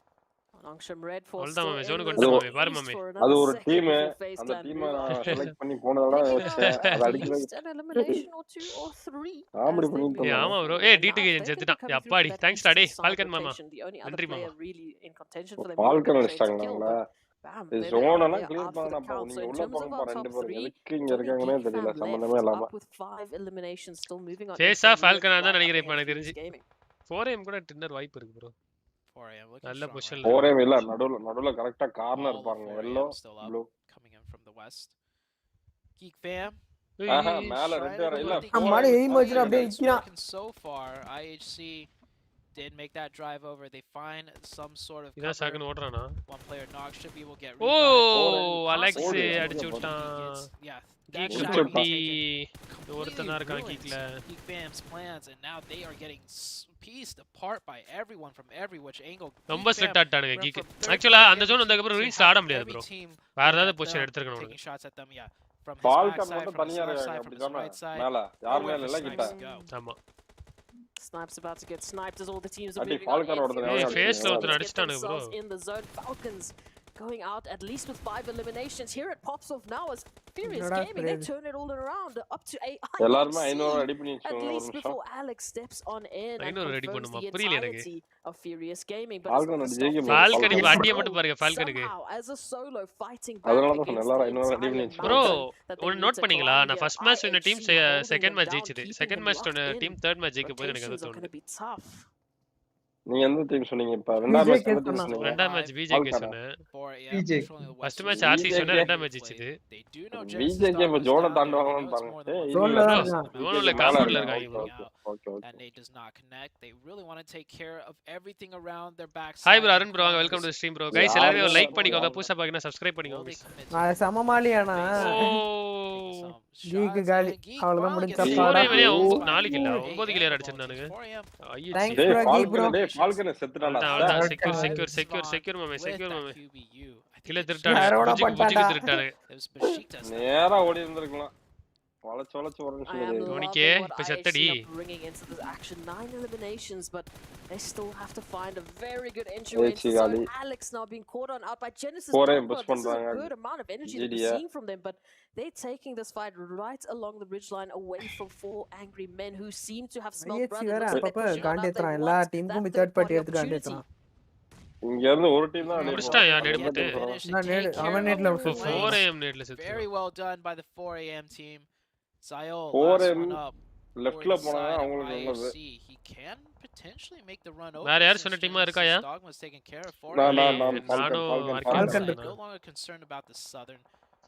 அவ்வளவுதான் மாமி ஜோனுக்கு வந்து மாமி பாரு மாமி அது ஒரு டீம் அந்த டீமை நான் செலக்ட் பண்ணி போனதோட யோசிச்சேன் அது அடிக்கவே காமெடி பண்ணிட்டு ஆமா ப்ரோ D2K செத்துட்டான் அப்பாடி தேங்க்ஸ் டா டேய் ஃபால்கன் மாமா நன்றி மாமா ஃபால்கன் அடிச்சிட்டாங்களா ஜோனெல்லாம் கிளியர் பண்ணானப்பா நீங்க உள்ள போங்கப்பா ரெண்டு பேரும் எதுக்கு இங்க இருக்காங்கன்னே தெரியல சம்பந்தமே இல்லாம ஃபேஸா ஃபால்கனா தான் நினைக்கிறேன் இப்ப எனக்கு தெரிஞ்சு 4am கூட டின்னர் வாய்ப்பு இருக்கு ப்ரோ 4am நல்ல பொசிஷன்ல 4am இல்ல நடுவுல கரெக்ட்டா கார்னர் இருப்பாங்க yellow blue coming in from the west. Geek fam மேல ரெண்டு வர இல்ல அம்மாடி எய்மோஜ்ல அப்படியே நிக்கிறான். So far IHC did make that drive over. They find some sort of இத சாகன் ஓடுறானா one player knock should be will get Alex அடிச்சு விட்டான் yeah Geek குட்டி ஒருத்தனா இருக்கான் Geekல Geek fam's plans and now they are getting pieced apart by everyone from every which angle. ரொம்ப strict ஆட்டானுங்க Geek ஆக்சுவலா அந்த zone வந்ததுக்கு அப்புறம் ரீஸ் ஆட முடியாது ப்ரோ வேற ஏதாவது பொசிஷன் எடுத்துக்கணும் ஃபால்கன் மட்டும் தனியா இருக்காங்க அப்படி சொன்னா மேல யார் மேல இல்ல கிட்ட ஆமா Snipes about to get sniped as all the teams are moving out in the zone. Falcons going out at least with 5 eliminations. Here it pops off now as Furious Gaming. They turn it all around up to 8. எல்லாரும் 500 ready பண்ணி At least before Alex steps on in and confirms the entirety of Furious Gaming. But Falcon இப்ப அடிய மட்டும் பாருங்க Falconக்கு as a solo fighting அதனால தான் எல்லாரும் 500 ready பண்ணி ப்ரோ ஒன்னு நோட் பண்ணீங்களா நான் ஃபர்ஸ்ட் மேட்ச் வின்ன டீம் செகண்ட் மேட்ச் ஜெயிச்சது second match team third match ஜெயிக்க போய் எனக்கு அது தோணுது நீங்க எந்த டீம் சொன்னீங்க இப்ப ரெண்டாம் மேட்ச் எந்த டீம் சொன்னீங்க ரெண்டாம் மேட்ச் பிஜேகே சொன்னேன் ஃபர்ஸ்ட் மேட்ச் ஆர்சி சொன்னேன் ரெண்டாம் மேட்ச் ஜெயிச்சது பிஜேகே இப்ப ஜோன தாண்டுவாங்கன்னு பாருங்க ஜோன்ல காம்பவுண்ட்ல இருக்காங்க okay okay and it does not connect. They really want to take care of everything around their back. Hi bro Arun bro welcome to the stream bro guys எல்லாரும் ஒரு like பண்ணிக்கோங்க புதுசா பாக்கனா subscribe பண்ணிக்கோங்க நான் சமமாலியானா Geek காலி அவ்வளவுதான் முடிஞ்சா பாடா 4 கில்ல 9 கில்ல அடிச்சிருந்தானுங்க thanks bro Geek bro Falcon செத்துட்டானா செக்யூர் மாமே கில்ல திருட்டானே புஜிக்கு திருட்டானே நேரா ஓடி இருந்திருக்கலாம் வளைச்சு வரணும் டோனிக்கே இப்ப செத்தடி bringing into the action 9 eliminations but they still have to find a very good entry into zone. Alex now being caught on out by Genesis. Good amount of energy that we're seeing from them but they're taking this fight right along the ridgeline away from 4 angry men who seem to have smelled blood. அப்பப்ப காண்டேத்றான் எல்லா டீமுக்கும் third party எடுத்து காண்டேத்றான் இங்க இருந்து ஒரு team தான் முடிச்சிட்டான் யா நேடு போட்டு நான் நேடு அவன் நேட்ல 4am நேட்ல செத்து Very well done by the 4am team. Sayol 4am லெஃப்ட்ல போனா அவங்களுக்கு நல்லது he can potentially make the run over. வேற யார் சொன்ன டீமா இருக்காயா நான் Falcon no longer concerned about the southern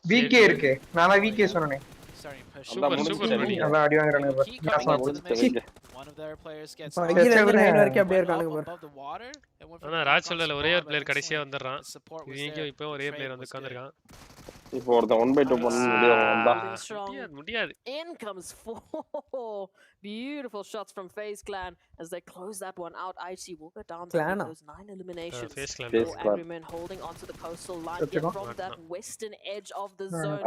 VK இருக்கு நான் VK சொன்னேன் சூப்பர் நல்லா அடி வாங்குறானே one of their players gets வரைக்கும் அப்படியே இருக்கானுங்க above the water ஆனா ராஜ் சொல்லல ஒரே ஒரு பிளேயர் கடைசியா வந்துறான் இவங்க இப்போ ஒரே பிளேயர் வந்து உட்கார்ந்திருக்கான் இப்போ ஒருத்த 1/2 பண்ண முடியாது in comes 4 beautiful shots from FaZe Clan as they close that one out. IC will go down to those 9 eliminations. FaZe Clan Angry men holding onto the coastal line from that western edge of the zone.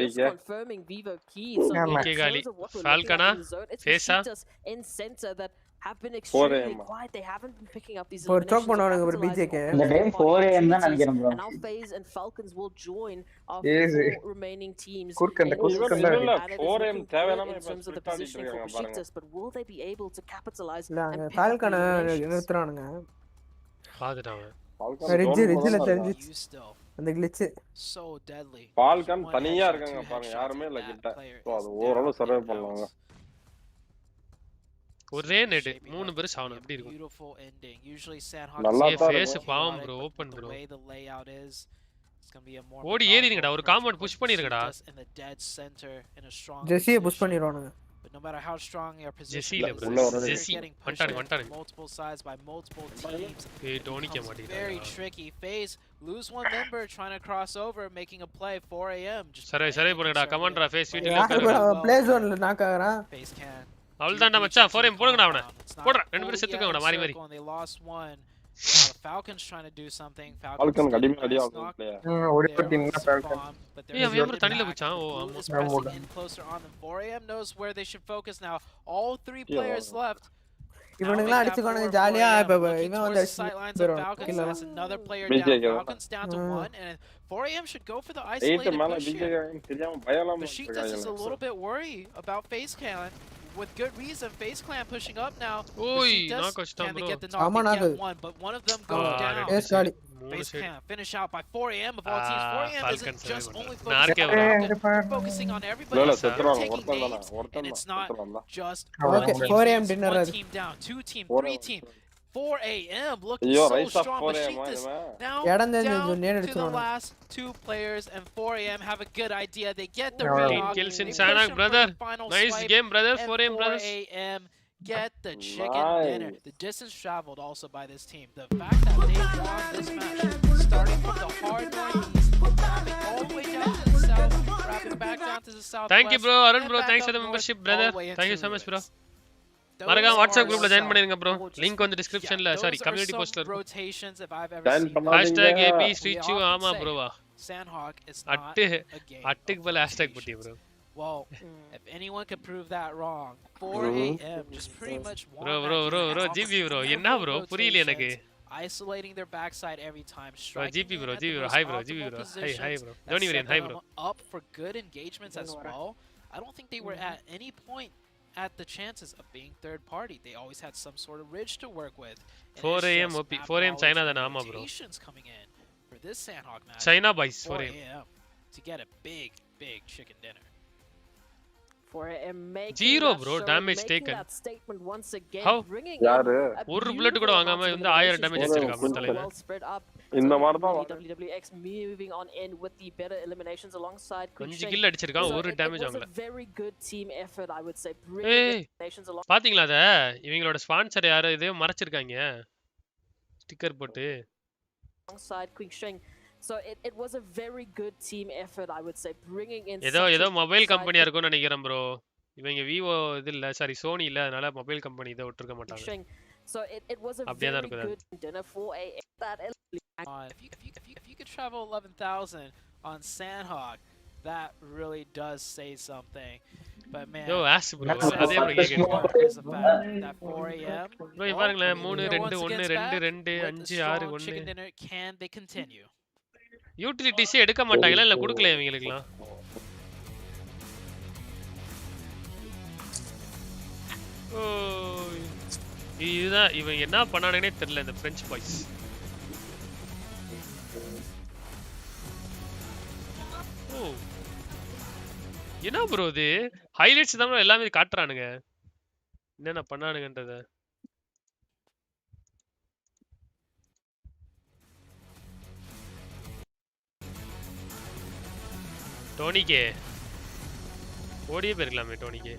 Just confirming Vivo key. So Falcona Fesa in center that have been extremely quiet. They haven't been picking up these eliminations. பண்ணுவானுங்க ஒரு BJK இந்த time 4am தான் நினைக்கிறேன் bro. And now FaZe and Falcons will join our 4 remaining teams. குர்கண்ட 4am தேவையான இப்ப பாருங்க. But will they be able to capitalize? Falcon நிறுத்துறானுங்க. பாத்துட்டாங்க. ரிட்ஜ்ல தெரிஞ்சிச்சு. அந்த கிளிட்ச் so deadly. Falcon தனியா இருக்காங்க பாருங்க யாருமே இல்ல கிட்ட. சோ அது ஓரளவு சர்வே பண்ணுவாங்க. ஒரே நெட் 3 பேர் சாவணும் எப்படி இருக்கும் Beautiful ending. Usually Sandhawk நல்லா ஃபேஸ் பாவம் bro open bro the layout is it's going to be a more ஓடி ஏறிங்கடா ஒரு காம்பவுண்ட் புஷ் பண்ணிருங்கடா in the dead center in a strong ஜெசியை புஷ் பண்ணிரோனுங்க But no matter how strong your position Jesse is, they're getting pushed in multiple sides by multiple teams. It becomes very tricky. FaZe lose one member trying to cross over, making a play. 4 a.m. சரி போடுங்கடா கமாண்டரா FaZe வீட்டுல இருக்காரு play ஜோன்ல knock ஆகறான் FaZe can. அவள்தான்டா மச்சான் 4M போடுங்கடா அவனை போடுறா ரெண்டு பேரும் செத்துக்கங்கடா மாறி மாறி They lost one. Falcons trying to do something. Falcon கடிமை அடியா ஓடிட்டீங்கன்னா Falcon ஏய் அவன் எப்படி தண்ணில போச்சான் ஓ ஆமா closer on them. 4am knows where they should focus now. All 3 players left. இவனுங்களா அடிச்சுக்கானுங்க ஜாலியா இப்ப இவன் வந்து That's another player down. Falcons down to 1 and 4am should go for the isolated push here. But Sheetus is a little bit worried about FaZe Clan. With good reason, FaZe Clan pushing up now. Can they get the knock? They get one, but one of them goes down. FaZe Clan finish out by 4am of all teams. 4am isn't just only focusing on everybody. They're taking names, and it's not just one team down, 2 team, 3 team. 4am looking so strong, but Sheetus now down to the last 2 players, and 4am have a good idea. They get the relock. Kills in Sanak, brother. Nice game, brother. 4am brothers. 4am get the chicken dinner. The distance traveled also by this team. The fact that they won this match, starting from the hard northeast, wrapping all the way down to the south, wrapping back down to the southwest. Thank you, bro. Arun, bro. Thanks for the membership, brother. Thank you so much, bro. மறக்காம WhatsApp குரூப்ல join பண்ணிருங்க bro link வந்து டிஸ்கிரிப்ஷன்ல sorry community போஸ்ட்ல இருக்கும் #ab ஸ்ரீச்சு ஆமா ப்ரோவா அட்டுக்கு பல hashtag போட்டி bro Well, if anyone could prove that wrong, 4am just pretty much won. Bro, GP bro, என்ன bro புரியல எனக்கு. Isolating their backside every time, GP bro, hi bro, hi bro. Don't even hi bro. Up for good engagements as well. I don't think they were at any point at the chances of being third party. They always had some sort of ridge to work with. 4am OP 4am China தான் ஆமா bro. Coming in for this Sandhawk match. China boys 4am to get a big chicken dinner. 4am making zero bro damage taken. That statement once again, how யாரு ஒரு bullet கூட வாங்காம வந்து 1000 damage அடிச்சிருக்கான் தலைவன் இந்த மாதிரி தான் WWX moving on in with the better eliminations alongside 5 kill அடிச்சிருக்கான் ஒரு டேமேஜ் ஆகல. Very good team effort I would say. பாத்தீங்களா அத இவங்களோட ஸ்பான்சர் யாரோ இதே மறைச்சிருக்காங்க ஸ்டிக்கர் போட்டு alongside Quick String. So it was a very good team effort I would say, bringing in ஏதோ mobile கம்பெனியா இருக்கும்னு நினைக்கிறேன் bro. இவங்க விவோ இது இல்ல சாரி சோனி இல்ல அதனால மொபைல் கம்பெனி இத விட்டுருக்க மாட்டாங்க. So it was a very good dinner for that if you could travel 11,000 on Sandhawk, that really does say something. But man, yo ask bro அதே bro that 4am bro இவங்களே 3 2 1 2 2 5 6 1 chicken dinner. Can they continue? Utilities எடுக்க மாட்டாங்களா இல்ல கொடுக்கல இவங்களுக்குலாம் இதுதான் இவன் என்ன பண்ணானே தெரியல இந்த பிரெஞ்சு பாய்ஸ் என்ன ப்ரோ இது ஹைலைட்ஸ் தான் எல்லாமே காட்டுறானுங்க என்னென்ன பண்ணானுங்கன்றத டோனிக்கே ஓடியே போயிருக்கலாமே டோனிக்கே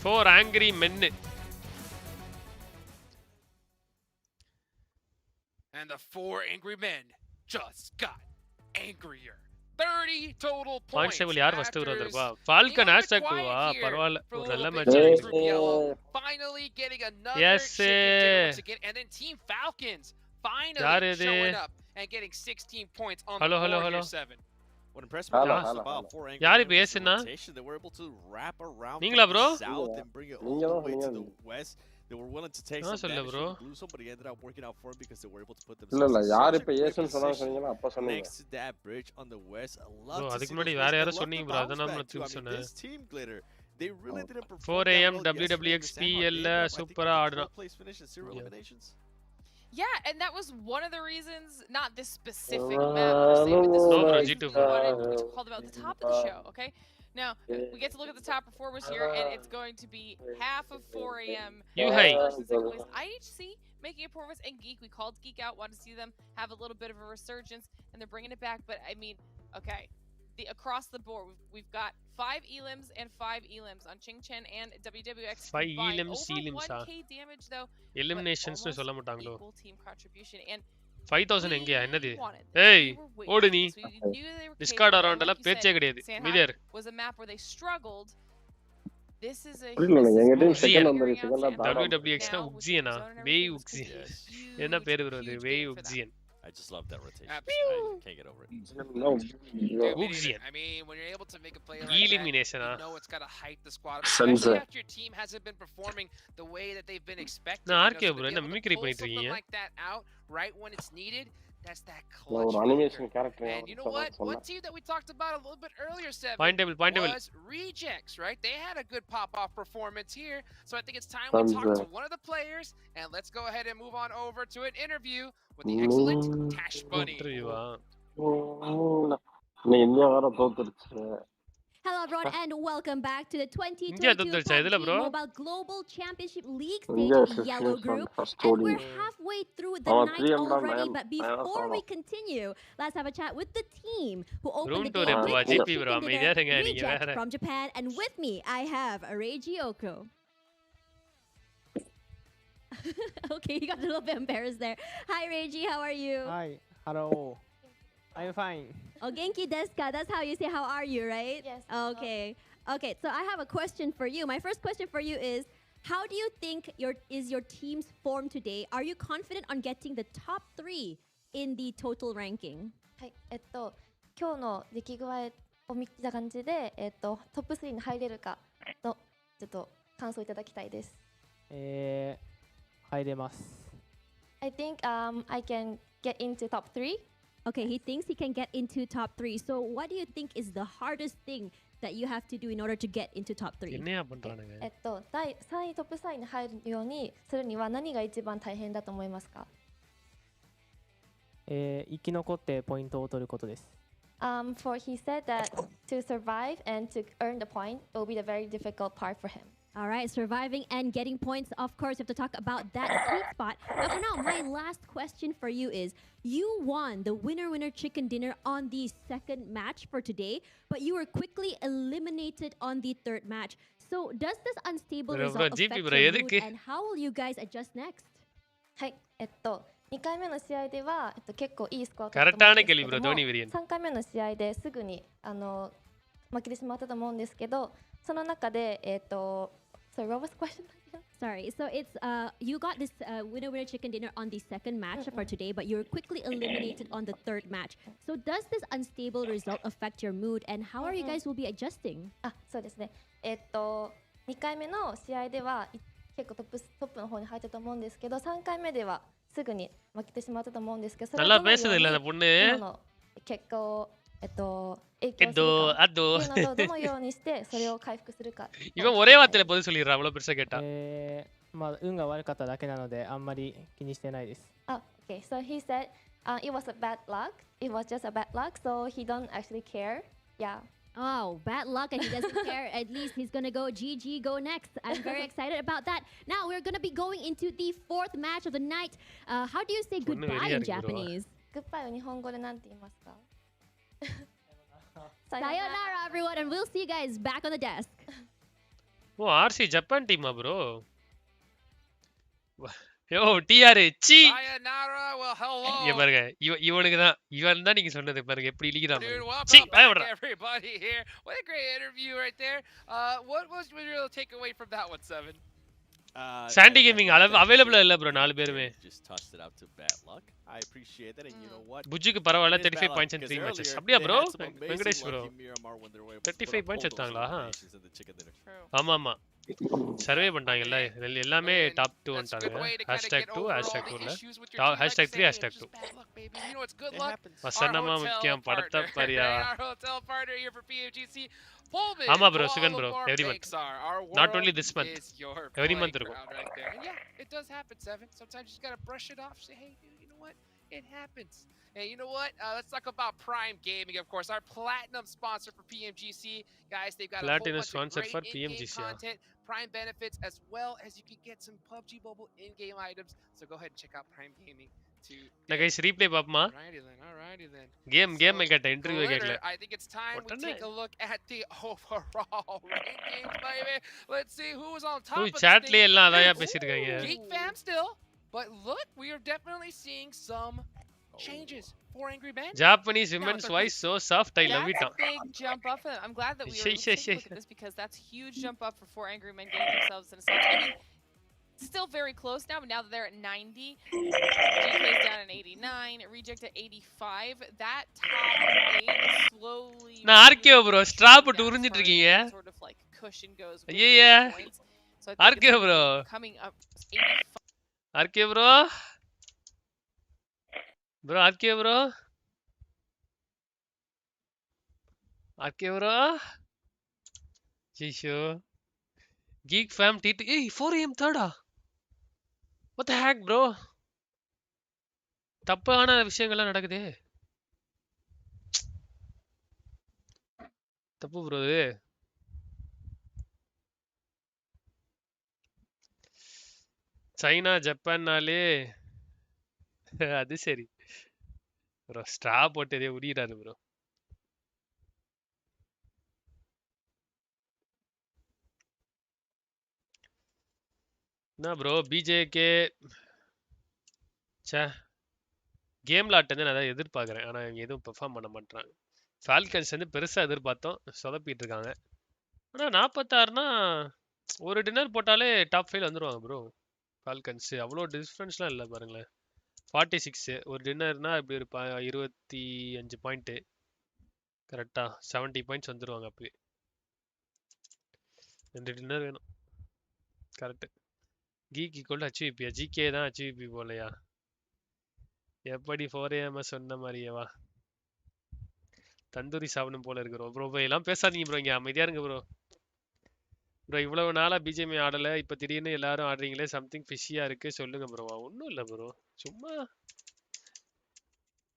Four angry men. And the 4 angry men just got angrier. 30 total points. Constable yaar first வரதுப்பா Falcon hashtag வா பரவாயில்ல ஒரு நல்ல match finally getting another chicken dinner and then Team Falcons finally showing up and getting 16 points on the board here 7. What impressed me about 4 angry யாரு பேசுனா they were able to wrap around நீங்களா bro south and bring it all the way to the west. They were willing to take some damage bro somebody ended up working out for them because they were able to put themselves இல்ல யாரு இப்ப ஏசன் சொன்னாங்க அப்ப சொன்னீங்க next to that bridge on the west. I love bro அதுக்கு முன்னாடி வேற யாரோ சொன்னீங்க bro அத நான் உங்களுக்கு சொன்னேன் this team glitter they really didn't perform 4am WWX PL சூப்பரா ஆடுறான் place finish and 0 eliminations. Yeah, and that was one of the reasons, not this specific map per se, but this is what I called about at the top of the show, okay? Now, we get to look at the top performers here, and it's going to be half of 4 a.m. versus IHC making a performance, and Geek. We called Geek out, wanted to see them have a little bit of a resurgence, and they're bringing it back. But, I mean, okay, across the board, we've got 5 elims and 5 elims on Ching Chen and WWX. 5 elims, elims. 1k damage, though. Eliminations nu solla maatangalo. Equal team contribution. And 5000 engeya ennadu? Hey, odu nee. Discard around alla peche kediyadu. Midher was a map where they struggled. This is a WWX na Uxian Way Uxian. Enna peru bro idu Way Uxian. I just love that rotation. I can't get over it. No. I mean, when you're able to make a play like elimination, that, you know it's got to hype the squad. Especially after your team hasn't been performing the way that they've been expected. Na RK bro, enna mimicry pannite irukeenga. Like that out right when it's needed. That's that clutch. Animation character. And you know what? One team that we talked about a little bit earlier, Seven, point table. Was Rejects, right? They had a good pop-off performance here. So I think it's time we talk to one of the players, and let's go ahead and move on over to an interview with the excellent Tash Bunny. Hello everyone and welcome back to the 2022 PUBG Mobile Global Championship League stage yellow group. And we're halfway through the night already, but before we continue, let's have a chat with the team who opened the game with Reject from Japan. And with me, I have Reiji Oko. Okay, you got a little bit embarrassed there. Hi Reiji, how are you? Hi, hello. I'm fine. Oh, genki desu ka? That's how you say how are you, right? Yes. Okay. Okay, so I have a question for you. My first question for you is, how do you think is your team's form today? Are you confident on getting the top 3 in the total ranking? はい、今日の出来具合を見た感じで、トップ3に入れるかのちょっと感想いただきたいです。入れます。I think I can get into top 3. Okay, he thinks he can get into top 3. So what do you think is the hardest thing that you have to do in order to get into top 3? 第3位トップ3位に入るようにするには何が一番大変だと思いますか？生き残ってポイントを取ることです。For he said that to survive and to earn the point will be the very difficult part for him. All right, surviving and getting points. Of course, you have to talk about that sweet spot. But for now, my last question for you is, you won the winner chicken dinner on the second match for today, but you were quickly eliminated on the third match. So does this unstable result affect your mood, and how will you guys adjust next? はい、2回目の試合では、結構いいスコアを取ったと思うんですけども、3回目の試合ですぐに負けてしまったと思うんですけど、その中でSorry, what was the question? Sorry, so it's you got this winner chicken dinner on the second match for today, but you were quickly eliminated on the third match. So does this unstable result affect your mood, and how are you guys will be adjusting? そうですね。2回目の試合では結構トップの方に入ったと思うんですけど、3回目ではすぐに負けてしまったと思うんですけど、それはどのように今の結果を影響するかっていうのとどのようにしてそれを回復するか。今ஒரே வார்த்தையில பதில் சொல்லிடுறா அவ்வளவு பெருசா கேட்டா. まあ運が悪かっただけなのであんまり気にしてないです。Okay, so he said it was a bad luck. It was just a bad luck, so he don't actually care. Yeah. Oh, bad luck and he doesn't care. At least he's going to go GG, go next. I'm very excited about that. Now we're going to be going into the 4th match of the night. How do you say goodbye in Japanese? Goodbye を日本語でなんて言いますか？ Sayonara everyone, and we'll see you guys back on the desk. Oh, RC Japan team bro. Yo, TR chi. Sayonara, well hello. இங்க பாருங்க இவனுக்கு தான் இவன் தான் நீங்க சொன்னது பாருங்க எப்படி இலிக்குறான். Dude, welcome back everybody here. What a great interview right there. What was your takeaway from that one, Seven? Sandy Gaming available இல்ல bro 4 பேருமே. Just tossed it out to bad luck. I appreciate that, and you know what? புஜ்ஜுக்கு பரவாயில்ல 35 points in 3 matches. அப்படியே bro? Venkatesh bro. 35 points எடுத்தாங்களா? ஆமா ஆமா. Survey பண்ணாங்கல்ல எல்லாமே top 2 வந்துட்டாங்க. #2 #2 இல்ல. #3 #2. வசனமா முக்கியம் படத்தை பாரியா. ஆமா bro, Sugan bro, every month. Not only this month. Every month இருக்கும். Yeah, it does happen, Seven. Sometimes you just got to brush it off. Say, hey, dude, you know what? It happens. And you know what? Let's talk about Prime Gaming, of course, our platinum sponsor for PMGC. Guys, they've got a whole bunch of great in-game content, Prime benefits, as well as you can get some PUBG Mobile in-game items. So go ahead and check out Prime Gaming today. Na guys replay paapma. Alrighty then. Game ekata interview ekla. I think it's time we take a look at the overall rankings, baby. Let's see who is on top of this chat thing. la ella adaya pesirukanga. Geek fam still, but look, we are definitely seeing some changes for Angry Ben. Japanese women's voice so soft, I love it. That's a big jump up for them. I'm glad that we were able to take a look at this because that's a huge jump up for 4 Angry Men getting themselves in a sense. I mean, still very close now, but now that they're at 90, GK's down at 89, Reject at 85. That top 8 slowly. Na RKO bro, straw போட்டு உறிஞ்சிட்டு இருக்கீங்க. Sort of like cushion goes with yeah. points. So I think RKO bro. Coming up 85. RKO bro. Bro, RKO bro. RKO bro. Jisho. Geek fam T2. Hey, 4 AM third. What the heck, bro? தப்பான விஷயங்கள்லாம் நடக்குதே. தப்பு bro இது. China ஜப்பான்னாலே அது சரி bro straw போட்டதே உரியிடாது bro என்ன bro BJK சே game lot வந்து நான் எதிர்பார்க்குறேன் ஆனால் இவங்க எதுவும் பெர்ஃபார்ம் பண்ண மாட்டாங்க ஃபால்கன்ஸ் வந்து பெருசாக எதிர்பார்த்தோம் சொதப்பிட்டு இருக்காங்க ஆனால் 46னா ஒரு டின்னர் போட்டாலே டாப் 5 வந்துடுவாங்க ப்ரோ ஃபால்கன்ஸ் அவ்வளோ டிஃப்ரென்ஸ்லாம் இல்லை பாருங்களேன் 46 ஒரு டின்னர்னா இப்படி ஒரு 25 பாயிண்ட்டு கரெக்டாக 70 பாயிண்ட்ஸ் வந்துடுவாங்க அப்படி 2 டின்னர் வேணும் கரெக்டு கீக் ஈக்குவல் அச்சுவிப்பியா ஜிகே தான் அச்சுவிப்பி போலையா எப்படி 4 AM சொன்ன மாதிரியேவா தந்தூரி சாப்பிடும் போல இருக்கிறோம் ப்ரோ எல்லாம் பேசாதீங்க ப்ரோ இங்கே அமைதியாக இருங்க ப்ரோ ப்ரோ இவ்வளவு நாளாக பிஜிஎம்ஐ ஆடலை இப்போ திடீர்னு எல்லாரும் ஆடுறீங்களே சம்திங் ஃபிஷியாக இருக்குது சொல்லுங்கள் ப்ரோவா ஒன்றும் இல்லை ப்ரோ சும்மா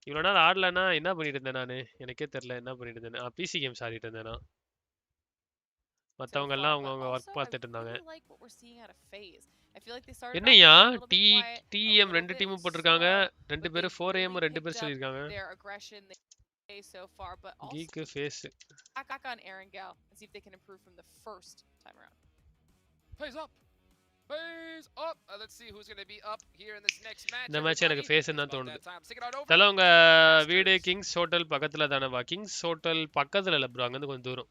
இவ்வளோ நாள் ஆடலைன்னா என்ன பண்ணிட்டு இருந்தேன் நான் எனக்கே தெரில என்ன பண்ணிட்டு இருந்தேன் பிசி கேம்ஸ் ஆடிட்டு இருந்தேன் நான் மற்றவங்க எல்லாம் அவங்கவுங்க ஒர்க் பார்த்துட்டு இருந்தாங்க என்னையா டிஎம் 2 டீமும் போட்டிருக்காங்க 2 பேரும் 4 AM 2 பேர் சொல்லியிருக்காங்க so far, but also Geek face back on Aaron Gal and see if they can improve from the first time around. Plays up. Let's see who's going to be up here in this next match. இந்த match எனக்கு face என்ன தோணுது தல உங்க வீடு Kings hotel பக்கத்துல தானே வா கிங்ஸ் ஹோட்டல் பக்கத்துல இல்ல ப்ரோ அங்க இருந்து கொஞ்சம் தூரம்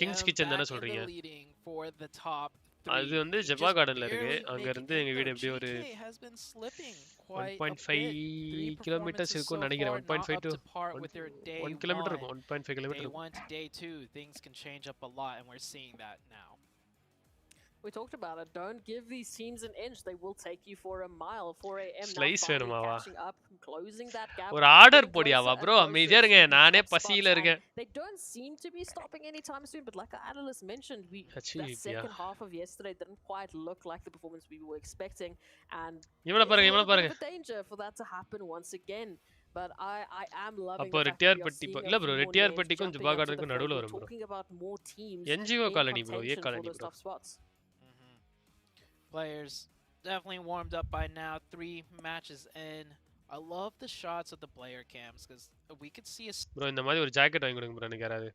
கிங்ஸ் கிச்சன் தானே சொல்றீங்க அது வந்து ஜப்பா கார்டன்ல இருக்கு அங்க இருந்து எங்க வீடு எப்படி ஒரு 1.5 kilometers இருக்கும்னு நினைக்கிறேன் 1.5 to 1 kilometer இருக்கும் 1.5 kilometer Day 1 to day 2 things can change up a lot and we're seeing that now. We talked about it. Don't give these teams an inch. They will take you for a mile. 4 AM Slice now catching up, closing that gap. ஒரு order போடியாவா bro அமைதியா இருங்க நானே பசியில இருக்கேன். They don't seem to be stopping anytime soon, but like our analyst mentioned, that second half of yesterday didn't quite look like the performance we were expecting, and இவள பாருங்க danger for that to happen once again. But I am loving அப்போ ரெட்டியார் பட்டி இல்ல bro Reddiar பட்டிக்கும் ஜப்பா கார்டனுக்கும் நடுவுல வரும் bro. NGO colony bro A colony bro. Players definitely warmed up by now. 3 matches in. I love the shots of the player cams because we could see a bro இந்த மாதிரி ஒரு jacket வாங்கி கொடுங்க bro எனக்கு யாராவது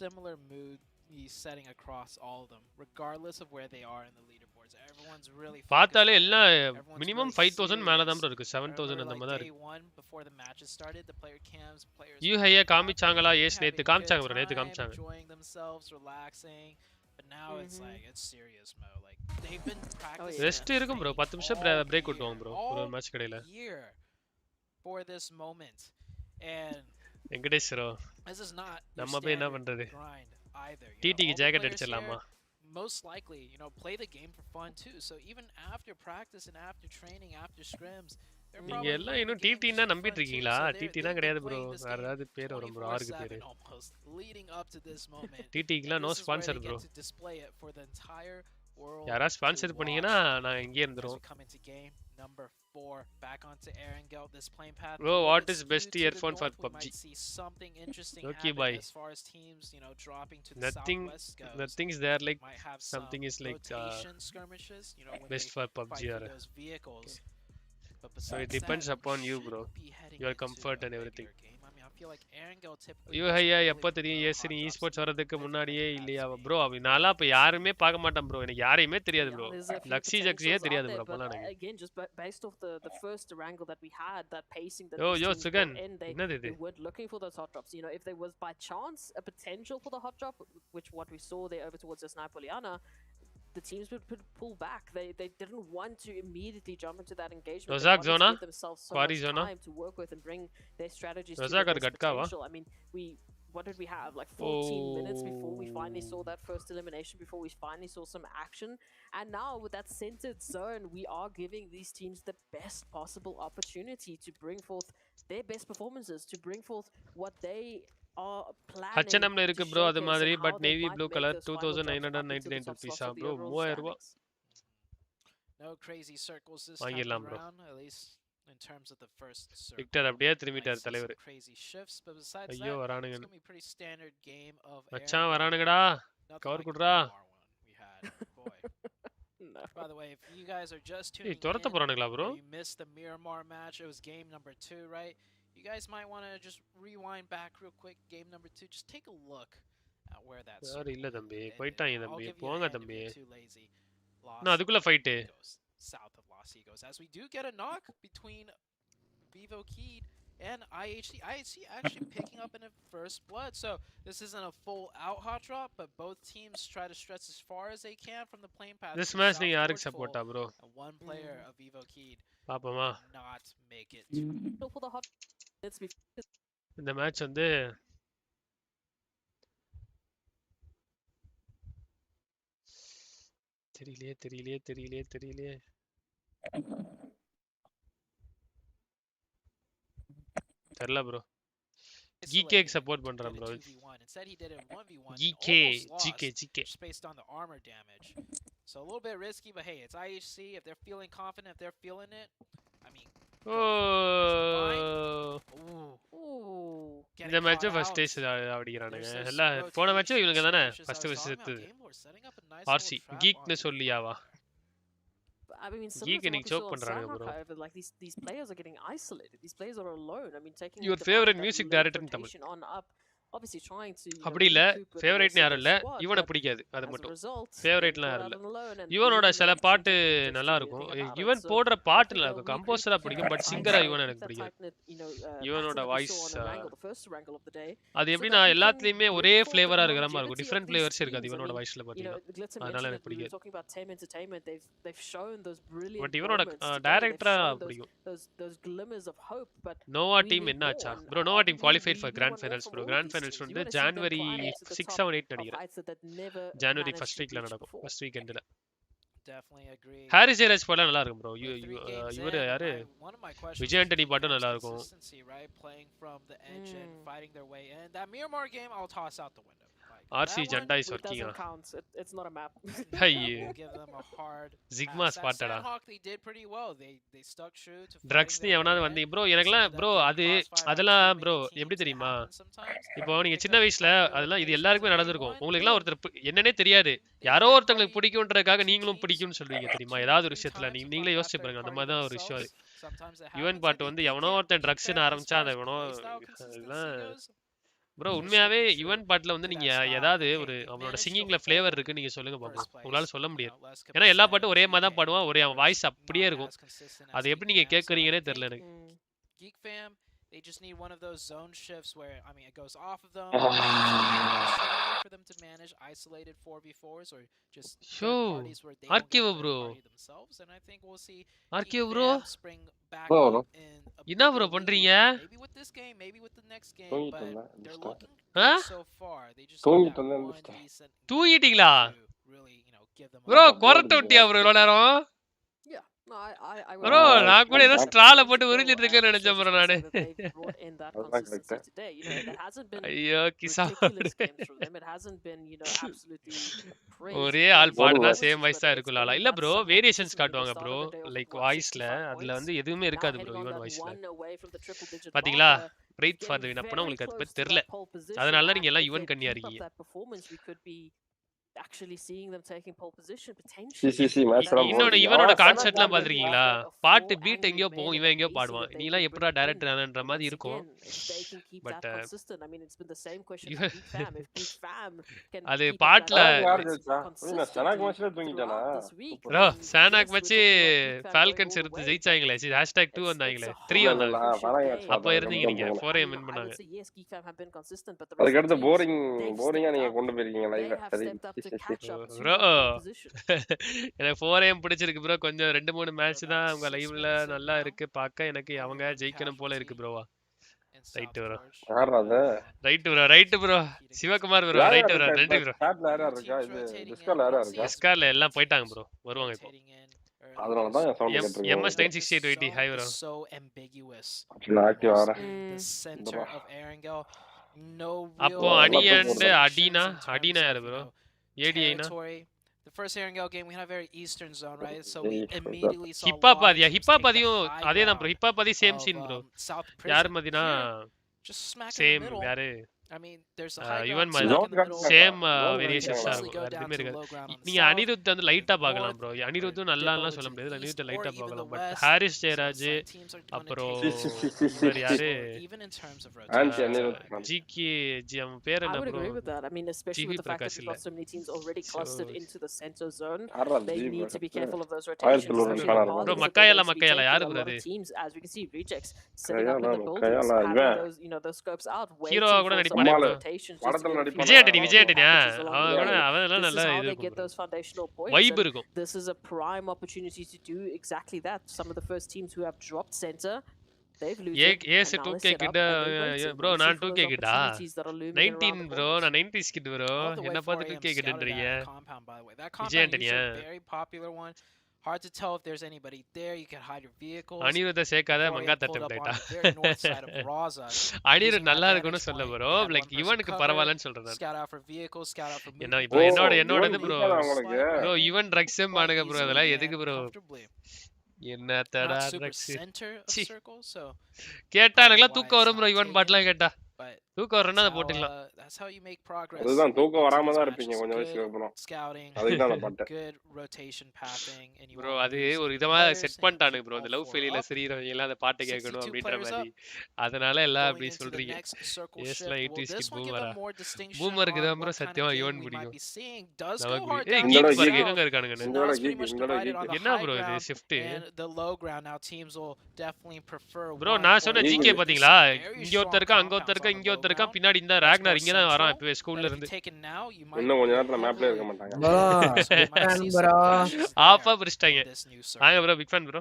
similar mood he's setting across all of them regardless of where they are in the leaderboards. Everyone's really பார்த்தாலே எல்லாம் minimum 5000 மேல தான் bro இருக்கு 7000 அந்த மாதிரி இருக்கு before the matches started the player cams players you ஹையா காமிச்சாங்களா எஸ் நேத்து காமிச்சாங்க bro நேத்து காமிச்சாங்க enjoying themselves relaxing. But now it's like it's serious mode. Like they've been practicing. Rest இருக்கும் bro 10 நிமிஷம் பிரேக் விட்டுவாங்க bro ஒரு மேட்ச் கடையில. For this moment and Venkatesh bro this is not நம்ம போய் என்ன பண்றது either. டிடிக்கு ஜாக்கெட் அடிச்சிடலாமா? Most likely, you know, play the game for fun too. So even after practice and after training, after scrims, நீங்க எல்லாம் இன்னும் டிடி தான் நம்பிட்டு இருக்கீங்களா? டிடி தான் கிடையாது bro. வேற ஏதாவது பேர் வரும் bro. ஆருக்கு பேரு? டிடிக்குலாம் நோ ஸ்பான்சர் bro. யாரா ஸ்பான்சர் பண்ணீங்கன்னா நான் இங்கே இருந்துறோம். 4 back onto Erangel. This plane path. Bro, what is best earphone for PUBG? Might see something interesting okay, happen as far as teams, you know, dropping to the southwest goes. Nothing is there like might have something is like skirmishes, you know, when best for PUBG or those vehicles. Okay. So it depends upon you, bro. Your comfort and everything. எப்போ தெரியும் ஏசரி esports வரதுக்கு முன்னாடியே இல்லையா bro அப்படி நான்லாம் அப்ப யாருமே பார்க்க மாட்டேன் ப்ரோ எனக்கு யாரையுமே தெரியாது ப்ரோ லக்ஸி ஜக்ஸியே தெரியாது ப்ரோ அப்பலாம் எனக்கு again just based off the first wrangle that we had, that pacing that yo Sugan என்னது இது they were looking for those hot drops, you know, if there was by chance a potential for the hot drop, which what we saw there over towards the Sniper Liana, the teams would pull back. They didn't want to immediately jump into that engagement. Rozak zona, give themselves so Quarry much zona time to work with and bring their strategies Rozak to their gatkava. potential. I mean, what did we have? Like 14 minutes before we finally saw that first elimination, before we finally saw some action. And now with that centered zone, we are giving these teams the best possible opportunity to bring forth their best performances, to bring forth what they H&M ல இருக்கு bro அது மாதிரி but navy blue colour 2999 rupees bro 3000 ரூபாய் no crazy circles this வாங்கிடலாம் bro at least in terms of the first circle. Victor அப்படியே திரும்பிட்டார் தலைவர் Crazy shifts, but besides ஐயோ வரானுங்க it's going to be pretty standard game of மச்சான் வரானுங்கடா cover குடுறா No. By the way, if you guys are just tuning துரத்த போறானுங்களா bro you missed the Miramar match. It was game number 2, right? You guys might want to just rewind back real quick. Game number 2, just take a look at where that's. யார் இல்ல தம்பி போய்ட்டாங்க தம்பி போங்க தம்பி நான் அதுக்குள்ள fight south of Los Egos as we do get a knock between Vivo Keed and IHC. IHC actually picking up in a first blood, so this isn't a full out hot drop, but both teams try to stretch as far as they can from the plane path. This match நீங்க யாருக்கு சப்போர்ட்டா bro One player of Vivo Keed பாப்போமா not make it for the hot. இந்த match வந்து தெரியலையே தெரியல bro Geek support பண்றேன் bro Geek just based on the armor damage, so a little bit risky, but hey, it's IHC. If they're feeling confident, if they're feeling it, I mean, இந்த match first stage ஆடிறானுங்க எல்லாம் போன match இவங்க தானே first செத்து RC கீக்னு சொல்லியாவா I mean, Geek and choke பண்றாங்க bro. Like these players are getting isolated. These players are alone. I mean, taking your favorite music director in Tamil on up, obviously trying to அப்படி இல்ல favourite யாரும் இல்ல இவனை பிடிக்காது அது மட்டும் ஃபேவரட்லாம் யாரும் இல்ல இவனோட சில பாட்டு நல்லா இருக்கும் இவன் போடுற பாட்டு நல்லா இருக்கும் கம்போசரா பிடிக்கும் பட் சிங்கரா இவன் எனக்கு பிடிக்காது இவனோட வாய்ஸ் அது எப்படின்னா எல்லாத்துலயுமே ஒரே ஃப்ளேவரா இருக்கிற மாதிரி இருக்கும் டிஃபரெண்ட் ஃப்ளேவர்ஸ் இருக்காது இவனோட வாய்ஸ்ல பாத்தீங்கன்னா அதனால எனக்கு பிடிக்காது பட் இவனோட டைரக்டரா பிடிக்கும் நோவா டீம் என்ன ஆச்சா bro Nova team qualified for grand finals bro grand வந்து ஜனவரி 6 7 8 நினைக்கிறேன் ஜனவரி ஃபர்ஸ்ட் வீக்ல நடக்கும் ஃபர்ஸ்ட் வீக்கெண்ட்ல ஹாரிஸ் ஜெயராஜ் பாட்டு நல்லா இருக்கும் ப்ரோ இவரு யாரு விஜய் ஆண்டனி பாட்டும் நல்லா இருக்கும் RC Janda is working on. It's not a map. Hey, Sigma Spartada. Drugs நீ எவனாவது வந்து bro எனக்குலாம் bro அதெல்லாம் bro எப்படி தெரியுமா இப்போ நீங்க சின்ன வயசுல அதெல்லாம் இது எல்லாருக்குமே நடந்துருக்கும் உங்களுக்குலாம் ஒருத்தர் என்னன்னே தெரியாது யாரோ ஒருத்தங்களுக்கு பிடிக்கும்ன்றதுக்காக நீங்களும் பிடிக்கும்னு சொல்றீங்க தெரியுமா ஏதாவது ஒரு விஷயத்துல நீங்களே யோசிச்சு பாருங்க அந்த மாதிரி தான் ஒரு விஷயம் அது யுவன் பாட்டு வந்து எவனோ ஒருத்தன் ட்ரக்ஸ்னு ஆரம்பிச்சா அதை எவனோ ப்ரோ உண்மையாவே யுவன் பாட்டுல வந்து நீங்க ஏதாவது ஒரு அவனோட சிங்கிங்ல ஃப்ளேவர் இருக்கு நீங்க சொல்லுங்க பாப்போம் உங்களால சொல்ல முடியாது ஏன்னா எல்லா பாட்டும் ஒரே மாதிரி தான் பாடுவான் ஒரே வாய்ஸ் அப்படியே இருக்கும் அது எப்படி நீங்க கேக்குறீங்கன்னே தெரியல எனக்கு They just need one of those zone shifts where, I mean, it goes off of them for them to manage isolated 4v4s or just parties where they don't get party themselves. And I think we'll see spring back up in என்ன bro பண்றீங்க maybe with this game, maybe with the next game, but they're looking good so far. They just தூங்கிட்டீங்களா bro கொரட்ட விட்டியா bro இவ்வளவு நேரம் bro நான் கூட ஏதோ ஸ்ட்ரால போட்டு உறிஞ்சிட்டு இருக்கேன்னு நினைச்சேன் ப்ரோ நானு. ஐயோ கிசா ஒரே ஆள் பாடுனா சேம் வாய்ஸ் தான் இருக்கும்ல. இல்ல ப்ரோ வேரியேஷன்ஸ் காட்டுவாங்க ப்ரோ லைக் வாய்ஸ்ல. அதுல வந்து எதுவுமே இருக்காது ப்ரோ ஈவன் வாய்ஸ்ல. பாத்தீங்களா பிரைட் ஃபார் தி வின் அப்பனா உங்களுக்கு அது பத்தி தெரியல. அதனால தான் நீங்க எல்லாம் ஈவன் கண்ணியா இருக்கீங்க. actually seeing them taking pole position potentially. இவனோட கான்செப்ட்லாம் பாத்துறீங்களா? பாட்டு பீட் எங்கயோ போகும் இவன் எங்கயோ பாடுவான். நீலாம் எப்படா டைரக்டர் ஆனன்ற மாதிரி இருக்கும். பட் அது பாட்ல ப்ரோ சானாக் மச்சி ஃபால்கன்ஸ் எடுத்து ஜெயிச்சாங்களே. #2 வந்தாங்களே 3 வந்தாங்க. அப்ப இருந்தீங்க நீங்க 4 வின் பண்ணாங்க. அதுக்கு அடுத்து போரிங்கா நீங்க கொண்டு போயிருக்கீங்க லைவ். ப்ரோ எனக்கு 4am பிடிச்சிருக்கு ப்ரோ. கொஞ்சம் 2-3 மேட்ச் தான் உங்க லைவ்ல நல்லா இருக்கு பார்க்க. எனக்கு அவங்க ஜெயிக்கணும் போல இருக்கு ப்ரோவா. Right bro right bro Sivakumar bro right bro நன்றி ப்ரோ. சாட்ல யாரா இருக்கா? இது டிஸ்கார்ட்ல யாரா இருக்கா? டிஸ்கார்ட்ல எல்லாம் போயிட்டாங்க ப்ரோ. வருவாங்க இப்போ. அதனால தான் சவுண்ட் கேட்றீங்க. MS 96880 hi bro. நான் ஆக்டிவ் ஆறேன். அப்போ அனி அண்ட் அடினா யாரு bro? ADIனா the first Erangel game we had a very eastern zone, right? So we immediately saw ஹிப்பாபாதியும் அதேதான் ப்ரோ. ஹிப்பாபாதி சேம் சீன் ப்ரோ. யார் மதினா சேம் யாரு I mean there's a high even same variations ரெண்டுமே இருக்கு. நீங்க அனிருத் வந்து லைட்டா பார்க்கலாம் ப்ரோ. அனிருத்தும் நல்லாலாம் சொல்ல முடியாது. அனிருத் லைட்டா பார்க்கலாம். பட் ஹாரிஸ் ஜெயராஜ் அப்புறம் யாரு ஜிகே அவன் பேர் என்ன bro? I mean especially with the fact that we've got so many teams already clustered into the center zone. They need to be careful of those rotations. bro மக்காயலா யாரு ப்ரோ அது? Teams as we can see rejects setting up in the buildings, having those those scopes out hero கூட நடிப்பானே விஜய் ஆண்டனி அவன் நல்லா இது vibe இருக்கும். This is a prime opportunity to do exactly that. Some of the first teams who have dropped center ace 2K கிட்ட bro நான் 2K கிட்டா 19 bro நான் 90s kit bro என்ன பார்த்து 2K கிட்டன்றீங்க? விஜய் ஆண்டனியா? Hard to tell if there's anybody there. You can hide your vehicles. அனிருத்த சேக்காத மங்கா தட்டம் டைட்டா. அனிருத் நல்லா இருக்குன்னு சொல்ல bro. லைக் இவனுக்கு பரவாயில்லன்னு சொல்றேன் நான். Scout out for vehicles, scout out for என்ன இப்போ என்னோடது bro. bro ஈவன் ட்ரக்ஸ் பானுங்க bro. அதெல்லாம் எதுக்கு bro? என்ன தடா ட்ரக்ஸ் கேட்டா எனக்குலாம் தூக்கம் வரும் bro. ஈவன் பாட்லாம் கேட்டா தூக்கம் வரணும்னா அதை போட்டுக்கலாம். That's how you make progress. அதுதான் தூக்கம் வராம தான் இருப்பீங்க கொஞ்சம் வயசுக்கு அப்புறம். Scouting. அதுதான் நான் பார்த்தேன். Good rotation pathing and you bro அது ஒரு இதமா செட் பண்ணிட்டானுங்க bro. அந்த லவ் ஃபெயிலியர்ல சிரிறவங்க எல்லாம் அந்த பாட்டு கேட்கணும் அப்படின்ற மாதிரி. அதனால எல்லாம் அப்படி சொல்றீங்க. எஸ்ல 80s கிட் பூமருக்கு தான் bro சத்தியமா ஈவன் பிடிக்கும். ஏய் கீக் பாருங்க எங்க இருக்கானுங்க. என்ன bro இது shift? The low ground now teams will definitely prefer. bro நான் சொன்ன GK பாத்தீங்களா? இங்க ஒருத்தர் இருக்கா அங்க ஒருத்தர் இருக்கா இங்க ஒருத்தர் இருக்கா பின்னாடி இந்த ராக்னார் இங்க தான் வரான் இப்பவே ஸ்கூல்ல இருந்து. இன்னும் கொஞ்ச நேரத்துல மேப்ல இருக்க மாட்டாங்க. bro ஆஃபா பிரிஸ்டாங்க. வாங்க bro big fan bro.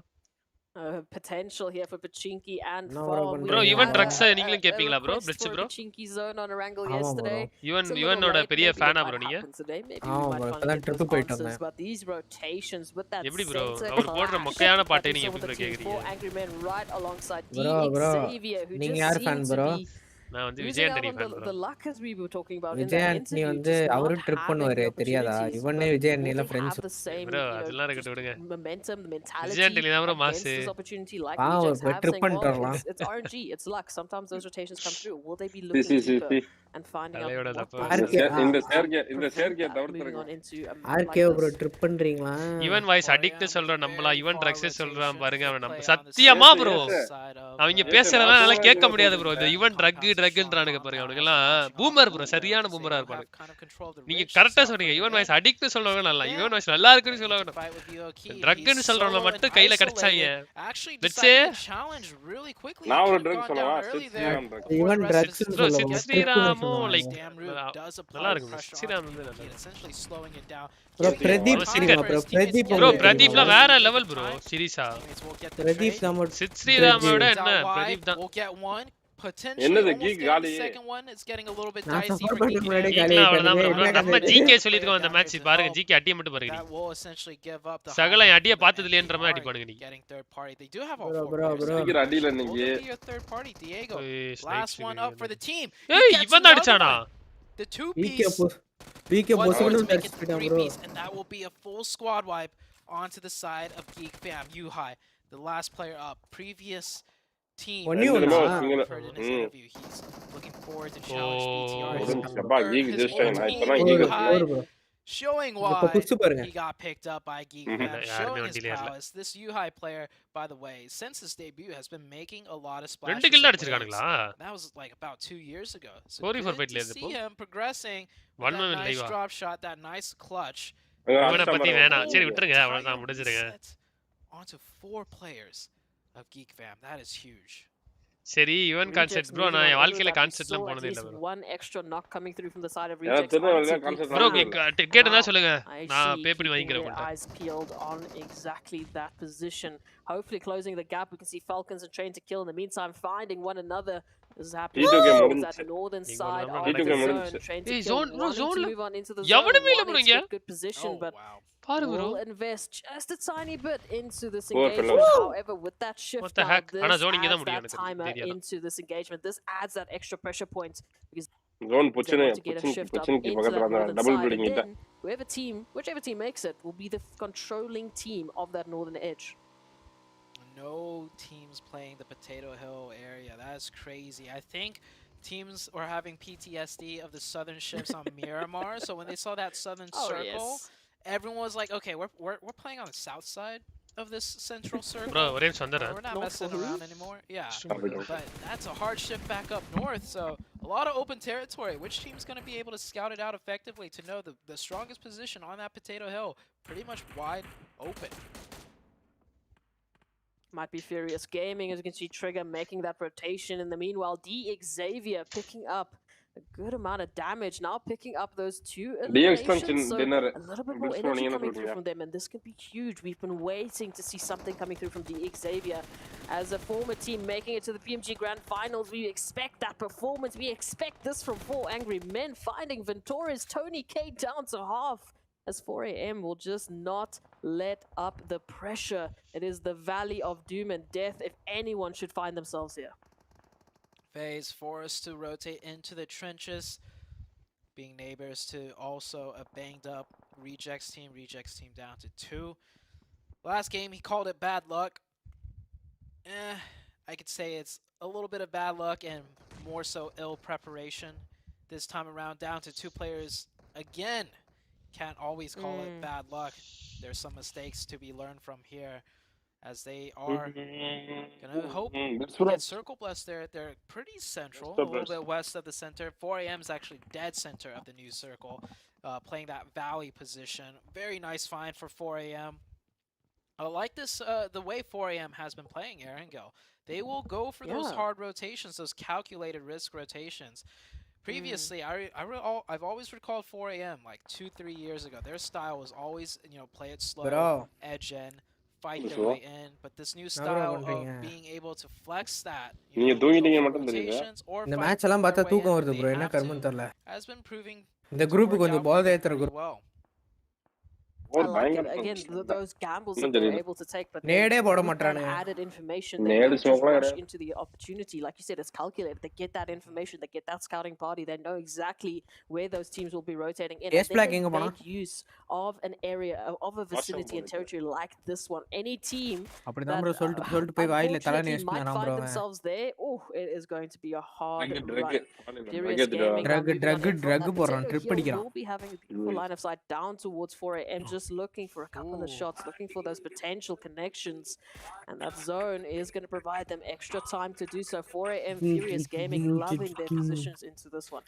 Potential here for Pachinki and bro even drugs நீங்களும் கேப்பீங்களா bro? Bridge bro Pachinki zone on Erangel yesterday. இவனோட பெரிய ஃபேனா bro நீங்க? அதான் ட்ரிப் போயிட்டு வந்தேன். But these rotations with that எப்படி bro அவர் போடுற மொக்கையான பாட்டை நீங்க எப்படி கேக்குறீங்க? bro நீங்க யார் ஃபேன் bro? நான் வந்து விஜய் ஆண்டனி ஃபேன் bro. விஜய் ஆண்டனி வந்து அவரு ட்ரிப் பண்ணுவாரு தெரியாதா? இவனே விஜய் ஆண்டனில ஃப்ரெண்ட்ஸ் bro அதெல்லாம் இருக்கட்டும் விடுங்க. விஜய் ஆண்டனி தான் bro மாஸ். ட்ரிப் பண்ணிட்டறலாம். It's RNG, it's luck. Sometimes those rotations come through. Will they be looking deeper and finding out இந்த சேர்க்கே தவிர்த்துருங்க. ஆர்கே bro ட்ரிப் பண்றீங்களா? ஈவன் வாய்ஸ் அடிக்ட் சொல்றோம் நம்மளா. ஈவன் ட்ரக்ஸ் சொல்றான் பாருங்க அவன் நம்ம சத்தியமா bro அவங்க பேசுறதெல்லாம் என்னால கேட்க முடியாது bro. இந்த ஈவன் ட்ரக்ன்றானுங்க பாருங்க அவனுங்க எல்லாம் பூமர் bro சரியான பூமரா இருப்பாங்க. நீங்க கரெக்ட்டா சொன்னீங்க. ஈவன் வாய்ஸ் அடிக்ட் சொல்றவங்க நல்லா ஈவன் வாய்ஸ் நல்லா இருக்குன்னு சொல்லுவாங்க. ட்ரக்னு சொல்றவங்க மட்டும் கையில கிடைச்சாங்க. லெட்ஸ் சே நான் ஒரு ட்ரக் சொல்லவா? ஈவன் ட்ரக்ஸ் சொல்லுவாங்க. ஸ்ரீராமோ லைக் நல்லா இருக்கு. ஸ்ரீராம் வந்து bro பிரதீப் பிரதீப்ல வேற லெவல் bro. சீரியஸா பிரதீப் நம்ம ஸ்ரீராமோட என்ன பிரதீப் தான். potentially almost getting the second one. It's getting a little bit dicey for Geek. நம்ம ஜிகே சொல்லிருக்கோம் அந்த மேட்ச் பாருங்க ஜிகே அடிய மட்டும் பாருங்க That will essentially give up the சகல அடிய பார்த்ததுலன்ற மாதிரி அடிப்பானுங்க நீ getting third party. They do have all four players. அடியில நீங்க your third party Diego. Last one up for the team. ஏய் இவன் அடிச்சானா The two piece. PK பொசுன்னு அடிச்சிட்டான் bro. And that will be a full squad wipe onto the side of Geek Fam. Yuhai, the last player up. Previous team. Heard in his interview, he's looking forward to challenge BTR. Showing why he got picked up by Geek Fam, showing his prowess. This Yuhai player, by the way, since his debut, has been making a lot of splashes. That was like about 2 years ago. So good to see him progressing. That nice drop shot, that nice clutch. Onto 4 players of Geek Fam. That is huge. சரி even concept bro நான் வாழ்க்கையில கான்செப்ட்லாம் போனதே இல்ல bro one extra knock coming through from the side of Rejects bro ticket இருந்தா சொல்லுங்க நான் பே பண்ணி வாங்கிக்கிறேன் eyes peeled on exactly that position, hopefully closing the gap. We can see Falcons are trained to kill in the meantime, finding one another. This is happening on that northern side of the zone, trained to kill, wanting to move on into the zone. Good position, but will invest just a tiny bit into this engagement. However, with that shift out, this adds that timer into this engagement. This adds that extra pressure point because zone to get a shift up into that northern side. And then whichever team makes it will be the controlling team of that northern edge. No teams playing the Potato Hill area. That's crazy. I think teams were having PTSD of the southern shifts on Miramar. So when they saw that southern circle, everyone was like, "Okay, we're playing on the south side of this central circle. Bro, we're not messing around anymore." Yeah, but that's a hard shift back up north. So a lot of open territory. Which team's going to be able to scout it out effectively to know the strongest position on that Potato Hill? Pretty much wide open. Might be Furious Gaming, as you can see Trigger making that rotation. In the meanwhile, Xavier picking up a good amount of damage, now picking up those 2 eliminations, so a little bit more energy coming through from them, and this could be huge. We've been waiting to see something coming through from Xavier. As a former team making it to the PMG Grand Finals, we expect that performance, we expect this from 4 Angry Men, finding Ventura's Tony K down to half, as 4AM will just not let up the pressure. It is the valley of doom and death if anyone should find themselves here. FaZe forced to rotate into the trenches, being neighbors to also a banged up Rejects team down to 2. Last game he called it bad luck. I could say it's a little bit of bad luck and more so ill preparation. This time around down to 2 players again. Can't always call it bad luck. There's some mistakes to be learned from here, as they are gonna hope to get circle blessed there. They're pretty central, a little bit west of the center. 4AM is actually dead center of the new circle, playing that valley position. Very nice find for 4AM. I like this, the way 4AM has been playing Erangel. They will go for those hard rotations, those calculated risk rotations. Previously, I've always recalled 4AM like 2-3 years ago. Their style was always, play it slow, edge in, fight their way in. But this new style of being able to flex that, rotations or fight their way in, has been proving well. I like it. Again, those gambles that they're able to take, but added information, they don't just rush into the opportunity. Like you said, it's calculated. They get that information, they get that scouting party, they know exactly where those teams will be rotating in. They can make use of an area, of a vicinity and territory like this one. Any team that unfortunately might find themselves there, it is going to be a hard run. Furious Gaming will be having a beautiful line of sight down towards 4AM, just looking for a couple of shots, looking for those potential connections, and that zone is going to provide them extra time to do so. 4AM Furious Gaming loving their positions into this one.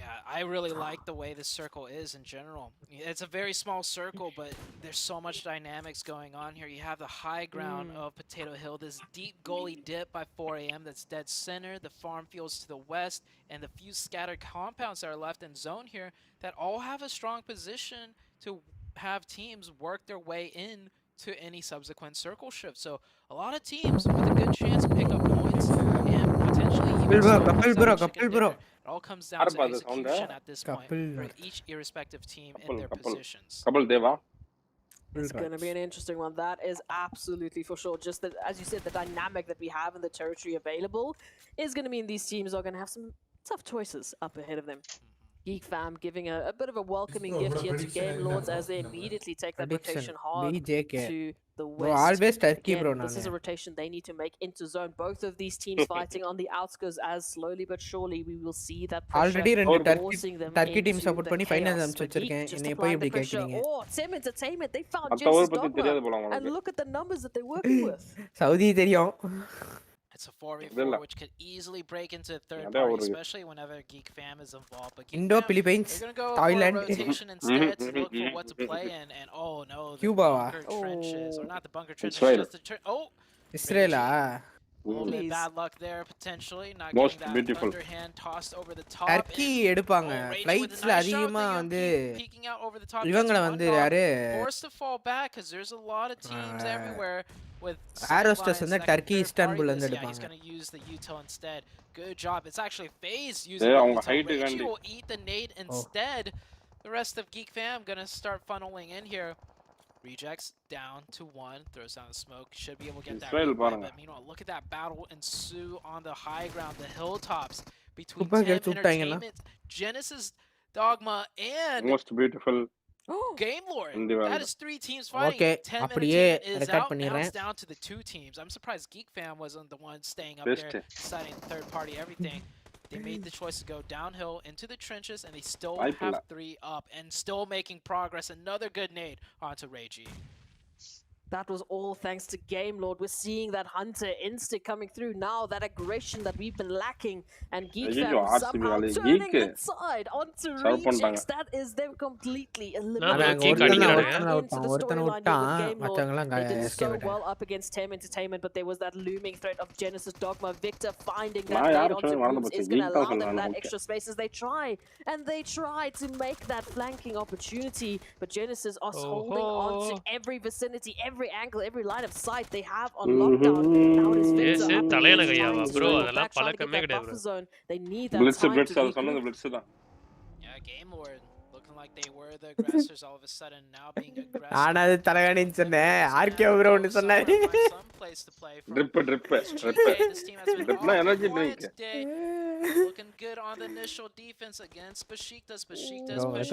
Yeah, I really like the way this circle is in general. It's a very small circle, but there's so much dynamics going on here. You have the high ground of Potato Hill, this deep gully dip by 4AM that's dead center, the farm fields to the west, and the few scattered compounds that are left in zone here that all have a strong position to have teams work their way in to any subsequent circle shift. So a lot of teams with a good chance to pick up points and potentially bro. It all comes down to execution at this point for each irrespective team in their positions. Couple Deva. It's going to be an interesting one. That is absolutely for sure. Just that, as you said, the dynamic that we have in the territory available is going to mean these teams are going to have some tough choices up ahead of them. Geek fam giving a bit of a welcoming gift here to Game Lords as they immediately take that rotation hard to the west. Bro, always Turkey, bro. This is a rotation they need to make into zone. Both of these teams fighting on the outskirts as slowly but surely we will see that pressure. Already Turkey team support பண்ணி finals அனுப்பிச்சு வச்சிருக்கேன். என்னை போய் இப்படி கேக்குறீங்க? Oh, Sim Entertainment, they found Genesis Dogma. And look at the numbers that they're working with. Saudi தெரியும். It's a 4v4 which could easily break into third party, especially whenever Geek fam is involved. But Geek fam, Philippines, they're gonna go Thailand. for a rotation instead to look for what to play in. And oh no, the bunker trenches, or not the bunker trenches, just the Israel. A little bit bad luck there potentially, not getting that underhand tossed over the top. Turkey எடுப்பாங்க. Flightsல அதிகமா வந்து இவங்கள வந்து யாரு forced to fall back because there's a lot of teams everywhere with Aerostas வந்து Turkey Istanbul ல எடுப்பாங்க. He's going to use the util instead. Good job. It's actually FaZe using the util. Reggie will eat the nade instead. The rest of Geek fam going to start funneling in here. Rejects down to 1, throws down the smoke, should be able to get that replay, but meanwhile, look at that battle ensue on the high ground, the hilltops between Tim Entertainment, Genesis Dogma, and most beautiful Game Lord. That is 3 teams fighting. Okay, 10 அப்படியே is out, now it's down to the 2 teams. I'm surprised Geek fam wasn't the one staying up there, deciding third party everything. They made the choice to go downhill into the trenches, and they still have 3 up and still making progress. Another good nade onto Reggie. That was all thanks to Game Lord. We're seeing that Hunter instinct coming through now, that aggression that we've been lacking, and Geek fam somehow turning inside onto Rejects. That is them completely eliminating into the storyline with Game Lord. They did so well up against Tem Entertainment, but there was that looming threat of Genesis Dogma. Victor finding that nade onto Boots is going to allow them that extra space as they try, and they try to make that flanking opportunity, but Genesis are holding on to every vicinity, every angle, every line of sight they have on lockdown. Now it is Victor. They need that time to regroup. Yeah, Game Lord looking like they were the aggressors all of a sudden, now being aggressive. ஆனா அது தலகாணின்னு சொன்னேன். RK bro ஒன்னு சொன்னாரு. Drip. Energy drink. Looking good on the initial defense against Besiktas.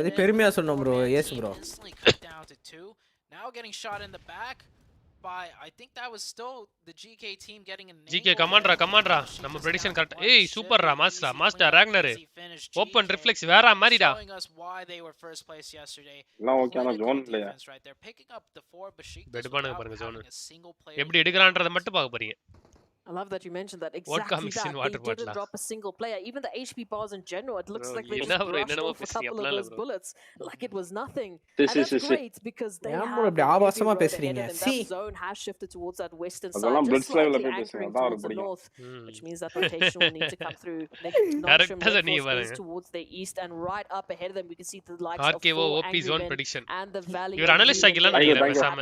அது பெருமையா சொன்னோம் bro. Yes bro. Instantly cut down to 2. Now getting shot in the back by, I think that was still the GK team getting a name. GK கமாண்ட்ரா நம்ம prediction correct. ஏய் சூப்பர்ரா master ராக்னர் open reflex வேற மாதிரிடா. Showing us why they were first place yesterday. எல்லாம் ஓகேனா zone player right there, picking up the 4 Besiktas. பெட்பானுங்க பாருங்க zone எப்படி எடுக்கறான்றத மட்டும் பார்க்க போறீங்க. I love that you mentioned that. Exactly that. They didn't drop a single player. Even the HP bars in general, it looks like they just brushed off a couple of those bullets like it was nothing. And that's great because they have that zone has shifted towards that western side, just slightly anchoring towards the north, which means that rotation will need to come through. Notcham towards the east, and right up ahead of them, we can see the likes of OP zone prediction and the valley. இவர் analyst ஆகிலாம் நினைக்கிறேன் பேசாம.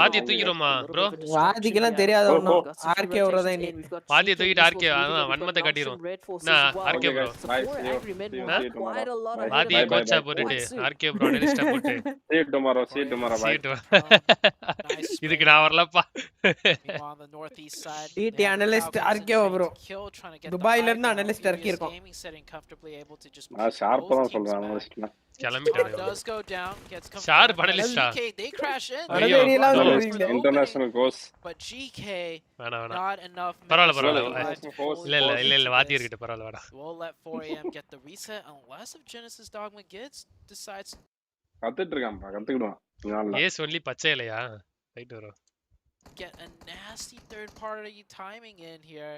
வாதி தூக்கிரோமா bro? வாதிக்கெல்லாம் தெரியாத ஒண்ணு. RK வரதா நீ. வாதி தூக்கிட்டு RK வன்மத்தை காட்டிரோம். நான் RK bro. வாதி கோச்சா போட்டுட்டு RK bro அனலிஸ்டா போட்டு. Seat tomorrow bye. இதுக்கு நான் வரலப்பா. DT analyst RK bro. துபாயில இருந்து analyst RK இருக்கும். நான் ஷார்ப்பா தான் சொல்றேன் analystனா. கிளம்பிட்டாங்க. Sharp அனலிஸ்டா. They crash in. International course. But GK வேணா not enough. பரவாயில்ல இல்ல வாதி இருக்கட்டும் பரவாயில்ல வாடா. We'll let 4am get the reset unless if Genesis Dogma decides கத்துட்டு இருக்கான்ப்பா கத்துக்கிடுவான். ஏஸ் ஒன்லி பச்சை இல்லையா? Right bro. Get a nasty third party timing in here.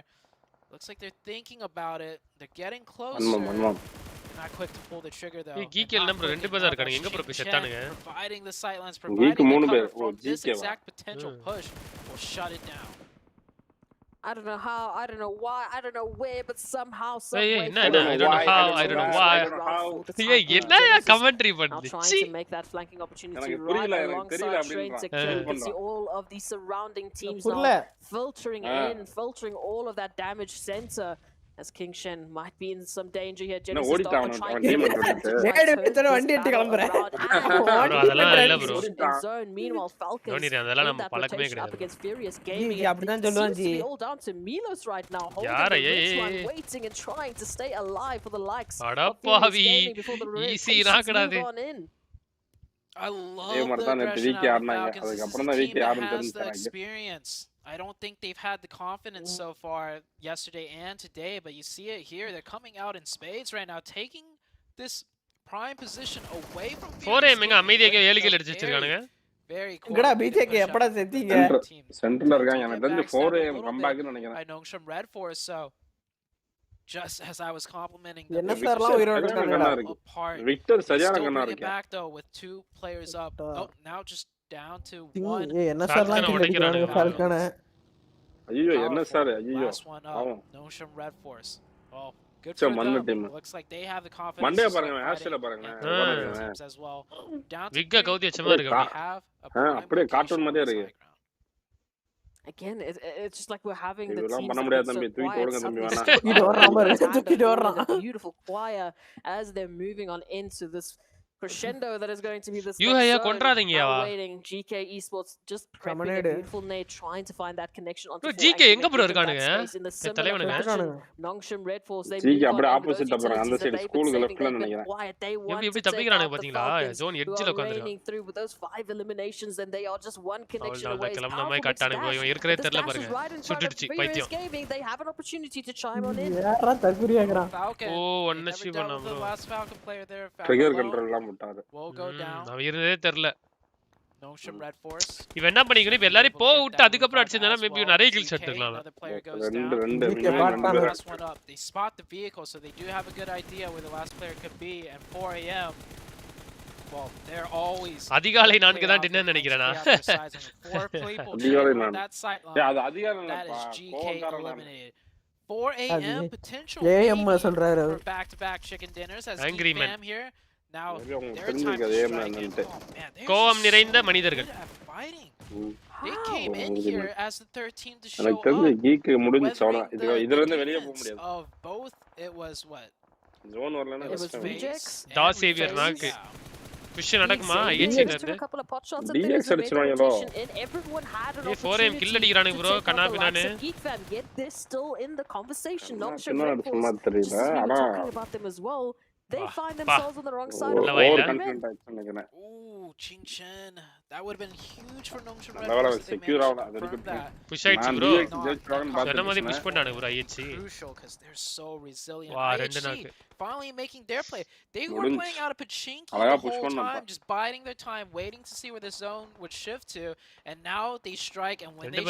Looks like they're thinking about it. They're getting closer. Not quick to pull the trigger though. Geek எல்லாம் bro ரெண்டு பேர் இருக்காங்க. எங்க bro போய் செட்டானுங்க? Providing the sightlines, providing the cover from this exact potential push will shut it down. I don't know how, I don't know why, I don't know where, but somehow, some way. I don't know how, I don't know why. என்னையா commentary பண்ணுது? Trying to make that flanking opportunity right alongside Train Sector. You can see all of the surrounding teams now filtering in, filtering all of that damage center. as King Shen might be in some danger here. No, Genesis down trying வண்டி எடுத்து கிளம்புறேன் அதெல்லாம் இல்ல bro in zone. Meanwhile, Falcons அதெல்லாம் in நம்ம that பழக்கமே rotation up கிடையாது against Furious Gaming. அப்படிதான் சொல்லுவான் Seems to be all down to Milos right now, holding யார the rich one, waiting and trying to stay alive for the likes of அடப்பாவி Furious Gaming before the easy rotations நாக்கடாது move on in. I love the aggression out of the Falcons. This is a team that has the experience. I don't think they've had the confidence so far yesterday and today, but you see it here. They're coming out in spades right now, taking this prime position away from Furious எங்க அமைதியாக 7 kill அடிச்சு வச்சிருக்கானுங்க எங்கடா BJK எப்படா செத்தீங்க சென்டர்ல இருக்காங்க எனக்கு தெரிஞ்சு 4am கம்பேக்னு நினைக்கிறேன் I know some Red Forest, so just as I was complimenting என்ன சார்லாம் உயிரோட இருக்காங்க விக்டர் சரியான கண்ணா இருக்கு back though with 2 players up. Oh, now just down to 1. என்ன சார்லாம் அடிக்கிறானுங்க ஃபால்கன ஐயோ என்ன சார் ஐயோ no some Red Forest. Oh, good for them. Looks like they have the confidence. Monday பாருங்க ஆஷல பாருங்க as well. Down to விக்க கவுதி வச்சமா இருக்கு அப்படியே கார்ட்டூன் மாதிரியே இருக்கு Again, it's just like we're having the teams that are so quiet, beautiful choir as they're moving on into this crescendo that is going to be this waiting. GK Esports just prepping a beautiful nade, trying to find that connection onto GK எங்க bro இருக்கானுங்க தலைவனுங்க Nongshim Red Force they GK அப்படியே opposite அப்புறம் அந்த side ஸ்கூலுக்கு லெஃப்ட்ல நினைக்கிறேன் எப்படி தப்பிக்கறானுங்க பாத்தீங்களா zone எட்ஜ்ல உட்கார்ந்திருக்காங்க through with those 5 eliminations and they are just one connection away. கிளம்பன மாதிரி கட்டானுங்க இவன் இருக்கறே தெரியல பாருங்க சுட்டுடுச்சு பைத்தியம் they have an opportunity to chime on in. யாரா தகுரியாங்கறான் ஓ ஒன்ன ஷி பண்ணா bro last Falcon player there. Trigger control எல்லாம் Will go down. அவன் இருந்தே தெரியல Nongshim Red Force. இவன் என்ன பண்ணிக்கணும் இப்ப எல்லாரும் போக விட்டு அதுக்கு அப்புறம் அடிச்சதனா மேபி நிறைய கில்ஸ் எடுத்துக்கலாம் They spot the vehicle so they do have a good idea where the last player could be and 4 AM. Well, they're always அதிகாலை 4 தான் டின்னர் நினைக்கிறேனா அதிகாலை 4 அது அதிகாலை that is GK eliminated. 4 AM potential சொல்றாரு for back-to-back chicken dinners as Angry Geek Fam here. Now their time to strike. கோவம் நிறைந்த மனிதர்கள் They came in here as the third team to show up. Geek முடிஞ்சு அவ்வளவு இதுல இருந்து வெளிய போக முடியாது. Of both it was what? Zone வரலனா it was Rejects. Da Savior நாக்கு புஷ் நடக்குமா ஐஎச்சி இருந்து DX அடிச்சறாங்களோ everyone had an opportunity 4M kill அடிக்கறானே bro Kanna பின்னானே Geek Fam get this still in the conversation not sure about them as well. They find themselves on the wrong side of the wall. Ooh, Ching Chen. That would have been huge for Nongshim Red Force. Secure out. Push ஆயிடுச்சு bro. சொன்ன மாதிரி push பண்ணானே bro IHC. Crucial because they're so resilient. IHC finally making their play. They were playing out a pachinki the whole time, just biding their time, waiting to see where the zone would shift to, and now they strike, and when they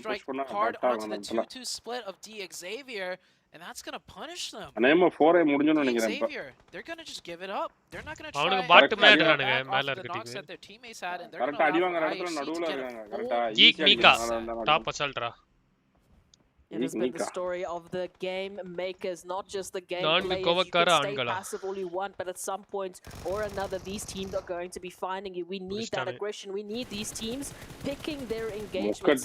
strike hard onto the 2-2 split of D Xavier. And that's going to punish them. அனேமா 4 முடிஞ்சோன்னு நினைக்கிறேன் Xavier, they're going to just give it up. They're not going to try. அவனுக்கு பாட் மேட்றானுங்க மேல இருக்க team. Their teammates had and they're going to அடி வாங்குற இடத்துல நடுவுல இருக்காங்க கரெக்ட்டா Geek மீகா டாப் அசால்ட்ரா It has been the story of the game makers, not just the game players. You can stay passive all you want, but at some point or another, these teams are going to be finding you. We need that aggression. We need these teams picking their engagements. You can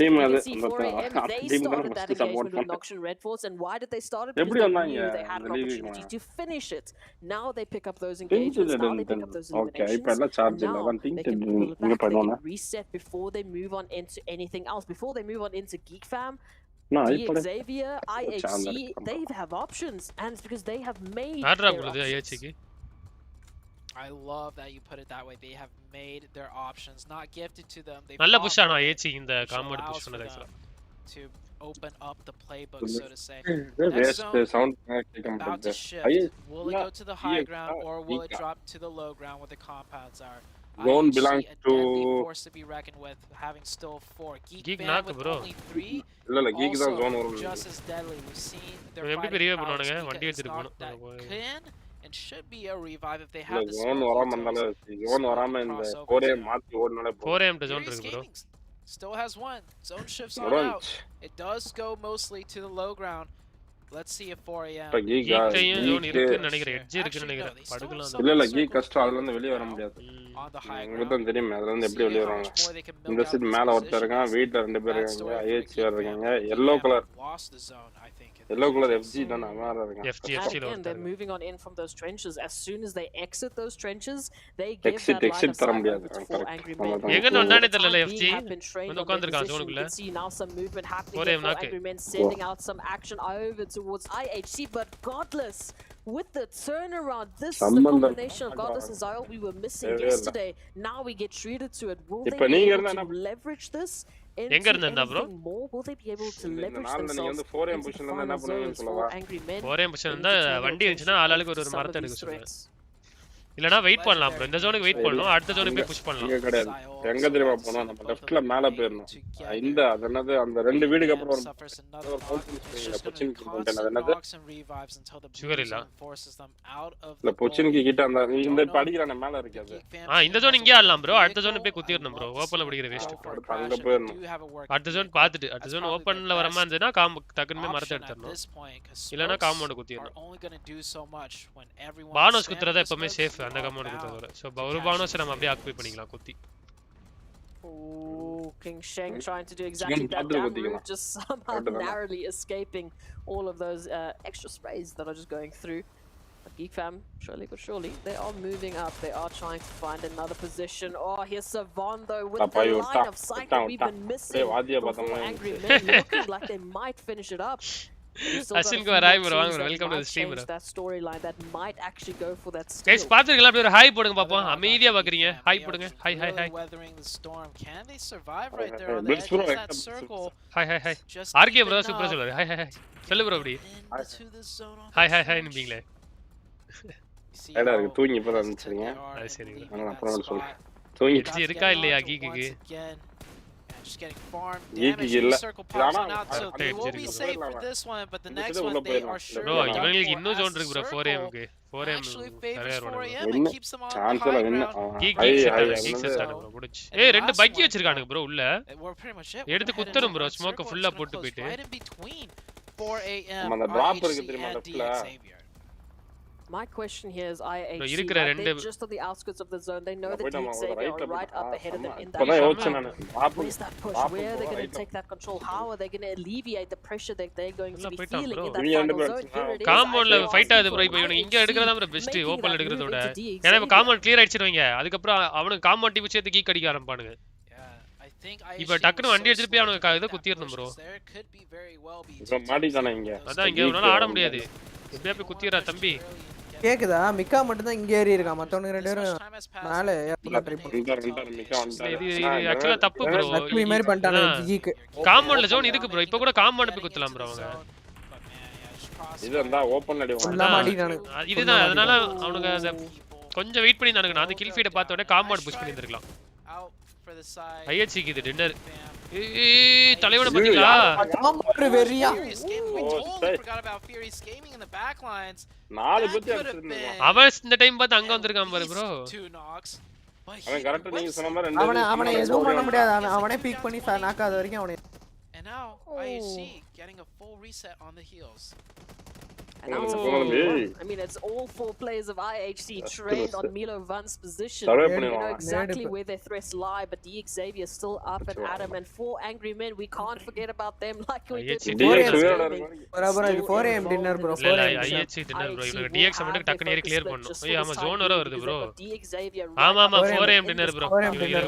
see 4AM, they started that engagement with Nongshim Red Force, and why did they start it? Because they knew they had an opportunity to finish it. Now they pick up those engagements. Now they pick up those eliminations. Now they can pull it back. They can reset before they move on into anything else. Before they move on into Geek Fam. Xavier, IHC, they have options, and it's because they have made their options. I love that you put it that way. They have made their options, not gifted to them. They நல்ல push ஆனா IHC இந்த compound push பண்ணது to open up the playbook, so to say. About to shift. Will it go to the high ground or will it drop to the low ground where the compounds are? Zone belongs to force to be reckoned with, having still 4. Geek knock bro. இல்ல Geek தான் zone வரும். Just as deadly. We've seen their எப்படி பெரிய பண்ணுவானுங்க வண்டி எடுத்துட்டு போணும். And should be a revive if they have the zone வராம இந்த 4AM மாத்தி ஓடுனாலே 4AM டு zone இருக்கு bro. Still has one. Zone shifts on out. It does go mostly to the low ground. Let's see if 4am இப்ப Geek இருக்குன்னு நினைக்கிறேன். Edge இருக்குன்னு நினைக்கிறேன். படுக்கலாம். இல்ல Geek கஷ்டம் அதுல இருந்து வெளிய வர முடியாது. உங்களுக்கு தான் தெரியுமே அதுல இருந்து எப்படி வெளிய வருவாங்க. இந்த சைடு மேல ஒருத்தர் இருக்கான், வீட்ல ரெண்டு பேர் இருக்காங்க, IHC இருக்காங்க, yellow color FG தான அவரா இருக்கான். FG they're moving on in from those trenches. As soon as they exit those trenches, they give that line of தர முடியாது. எங்க வந்தானே தெரியல FG. வந்து உட்கார்ந்திருக்கான் ஜோனுக்குள்ள. See now some movement happening. Angry men sending out some action over towards IHC, but Godless with the turnaround. This is the combination of Godless and Zyle we were missing yesterday. Now we get treated to it. Will they be able to leverage this? எங்க இருந்தா bro? Will they be able to leverage themselves? 4am பொசிஷன்ல இருந்தா என்ன பண்ணுவீங்கன்னு சொல்லவா? 4am பொசிஷன்ல இருந்தா வண்டி இருந்துச்சுனா ஆளாளுக்கு ஒரு மரத்தை எடுக்க சொல்லுங்க. இல்லனா வெயிட் பண்ணலாம் bro. இந்த ஜோனுக்கு வெயிட் பண்ணனும். அடுத்த ஜோனுக்கு போய் புஷ் பண்ணலாம். இங்க கிடையாது. எங்க தெரியுமா போறோம்? நம்ம லெஃப்ட்ல மேல போறணும். இந்த அதனது அந்த ரெண்டு வீடுக்கு அப்புறம் ஒரு பொச்சின்க்கு போறேன். அதனது சுகர் இல்ல. இல்ல பொச்சின்க்கு கிட்ட அந்த இந்த படிக்கறானே மேல இருக்காது. இந்த ஜோன் இங்கே ஆடலாம் bro. அடுத்த ஜோன் போய் குத்திரணும் bro. ஓபன்ல படிக்கிற வேஸ்ட். அங்க போறணும். அடுத்த ஜோன் பாத்துட்டு அடுத்த ஜோன் ஓபன்ல வரமா இருந்ததுனா டக்குனே மரத்தை எடுத்துறணும். இல்லனா காம்பவுண்ட் குத்திரணும். பானோஸ் குத்துறத எப்பவுமே சேஃப் அந்த காம்பவுண்ட் குத்துறதோட. சோ ஒரு பானோஸ் நம்ம அப்படியே ஆக்குபை பண்ணிக்கலாம் குத்தி. Oh, King Sheng trying to do exactly that. Route just somehow narrowly escaping all of those extra sprays that are just going through. But Geek fam, surely but surely, they are moving up. They are trying to find another position. Oh, here's Savon though with the line of sight that we've been missing before Angry Men, looking like they might finish it up. Asin ko hi bro, welcome to the stream bro. That storyline that might actually go for that skill. Guys பாத்துக்கீங்களா அப்படியே ஒரு hi போடுங்க பாப்போம். அமைதியா பாக்குறீங்க. Hi போடுங்க. Hi hi hi. Weathering the storm. Can they survive right there on the edge of that circle? Hi hi hi. RK bro சூப்பரா சொல்றாரு. Hi hi hi. சொல்லு bro அப்படி. ஹாய் ஹாய் ஹாய் நிப்பீங்களே. ஏடா இருக்கு தூங்கி இப்பதான் வந்துச்சீங்க. அது சரி. நான் அப்புறம் சொல்றேன். தூங்கி இருக்கா இல்லையா கீக்குக்கு? Just getting farmed damage. The circle pops on out, so they will be safe for this one, but the next one they are sure. Bro, இவங்களுக்கு இன்னும் ஜோன் இருக்கு bro 4am க்கு. 4am actually favors 4am and keeps them on the high ground. Geek set bro முடிச்சு. ஏய் ரெண்டு பக்கி வச்சிருக்கானுங்க bro உள்ள. எடுத்து குத்துறோம் bro ஸ்மோக்க ஃபுல்லா போட்டு போயிட்டு. 4am. அந்த டிராப் இருக்கு தெரியுமா லெஃப்ட்ல. My question here is IHC, they're just on the outskirts of the zone. They know that Xavier are right up ahead of them in that zone. Where's that push? Where are they going to take that control? How are they going to alleviate the pressure that they're going to be feeling in that final zone? காம்பவுண்ட்ல fight ஆகுது bro. இப்போ இவனுக்கு இங்க எடுக்கறதா bro best ஓபன்ல எடுக்கறத விட. ஏன்னா இப்ப compound clear ஆயிடுச்சிடுவீங்க. அதுக்கு அப்புறம் அவனுக்கு காம்பவுண்ட் டிப் சேர்த்து கீக் அடிக்க ஆரம்பிப்பானுங்க. இப்போ டக்குனு வண்டி எடுத்துட்டு போய் அவனுக்கு இத குத்திரணும் bro. bro மாடிதானே இங்க. அதான் இங்க உன்னால ஆட முடியாது. எப்படியே போய் குத்திரா தம்பி. கேக்குதா மிக்கா மட்டும் தான் இங்க ஏறி இருக்கான் மத்தவங்க ரெண்டு பேரும் மேலே ஏறல ட்ரை பண்ணிட்டாரு மிக்கா வந்துட்டாரு இது एक्चुअली தப்பு bro இந்த மாதிரி பண்ணிட்டானே ஜிக் காம்பவுண்ட்ல ஜோன் இருக்கு bro இப்போ கூட காம்பவுண்ட் போய் குத்தலாம் bro அவங்க இதுண்டா ஓபன்ல அடிவாங்க இதுதான் அதனால அவனுங்க அந்த கொஞ்சம் வெயிட் பண்ணி நானுங்க அந்த கில் ஃபீட பார்த்த உடனே காம்பவுண்ட் புஷ் பண்ணி இருந்திருக்கலாம் ஐஎச்சி இது டின்னர் ஏய் தலைவன பாத்தீங்களா காம்பவுண்ட் வெறியா நாலு பேர் அடிச்சிருந்தாங்க அவன் இந்த டைம் பார்த்து அங்க வந்திருக்கான் பாரு bro அவன் கரெக்ட்டா நீங்க சொன்ன மாதிரி ரெண்டு அவனை எதுவும் பண்ண முடியாது அவனே பீக் பண்ணி நாக்காத வரைக்கும் அவனே and now IHC getting a full reset on the heels. And now I mean, it's all four players of IHC trained on Milo Van's position. They know exactly where their threats lie, but DX Xavier is still up and at him. And 4 angry men, we can't forget about them like we did before. 4am dinner bro. IHC dinner bro. இவங்க DX மட்டும் டக்குனு ஏறி clear பண்ணனும். ஏய் ஆமா zone வர வருது bro. ஆமா ஆமா 4am dinner bro.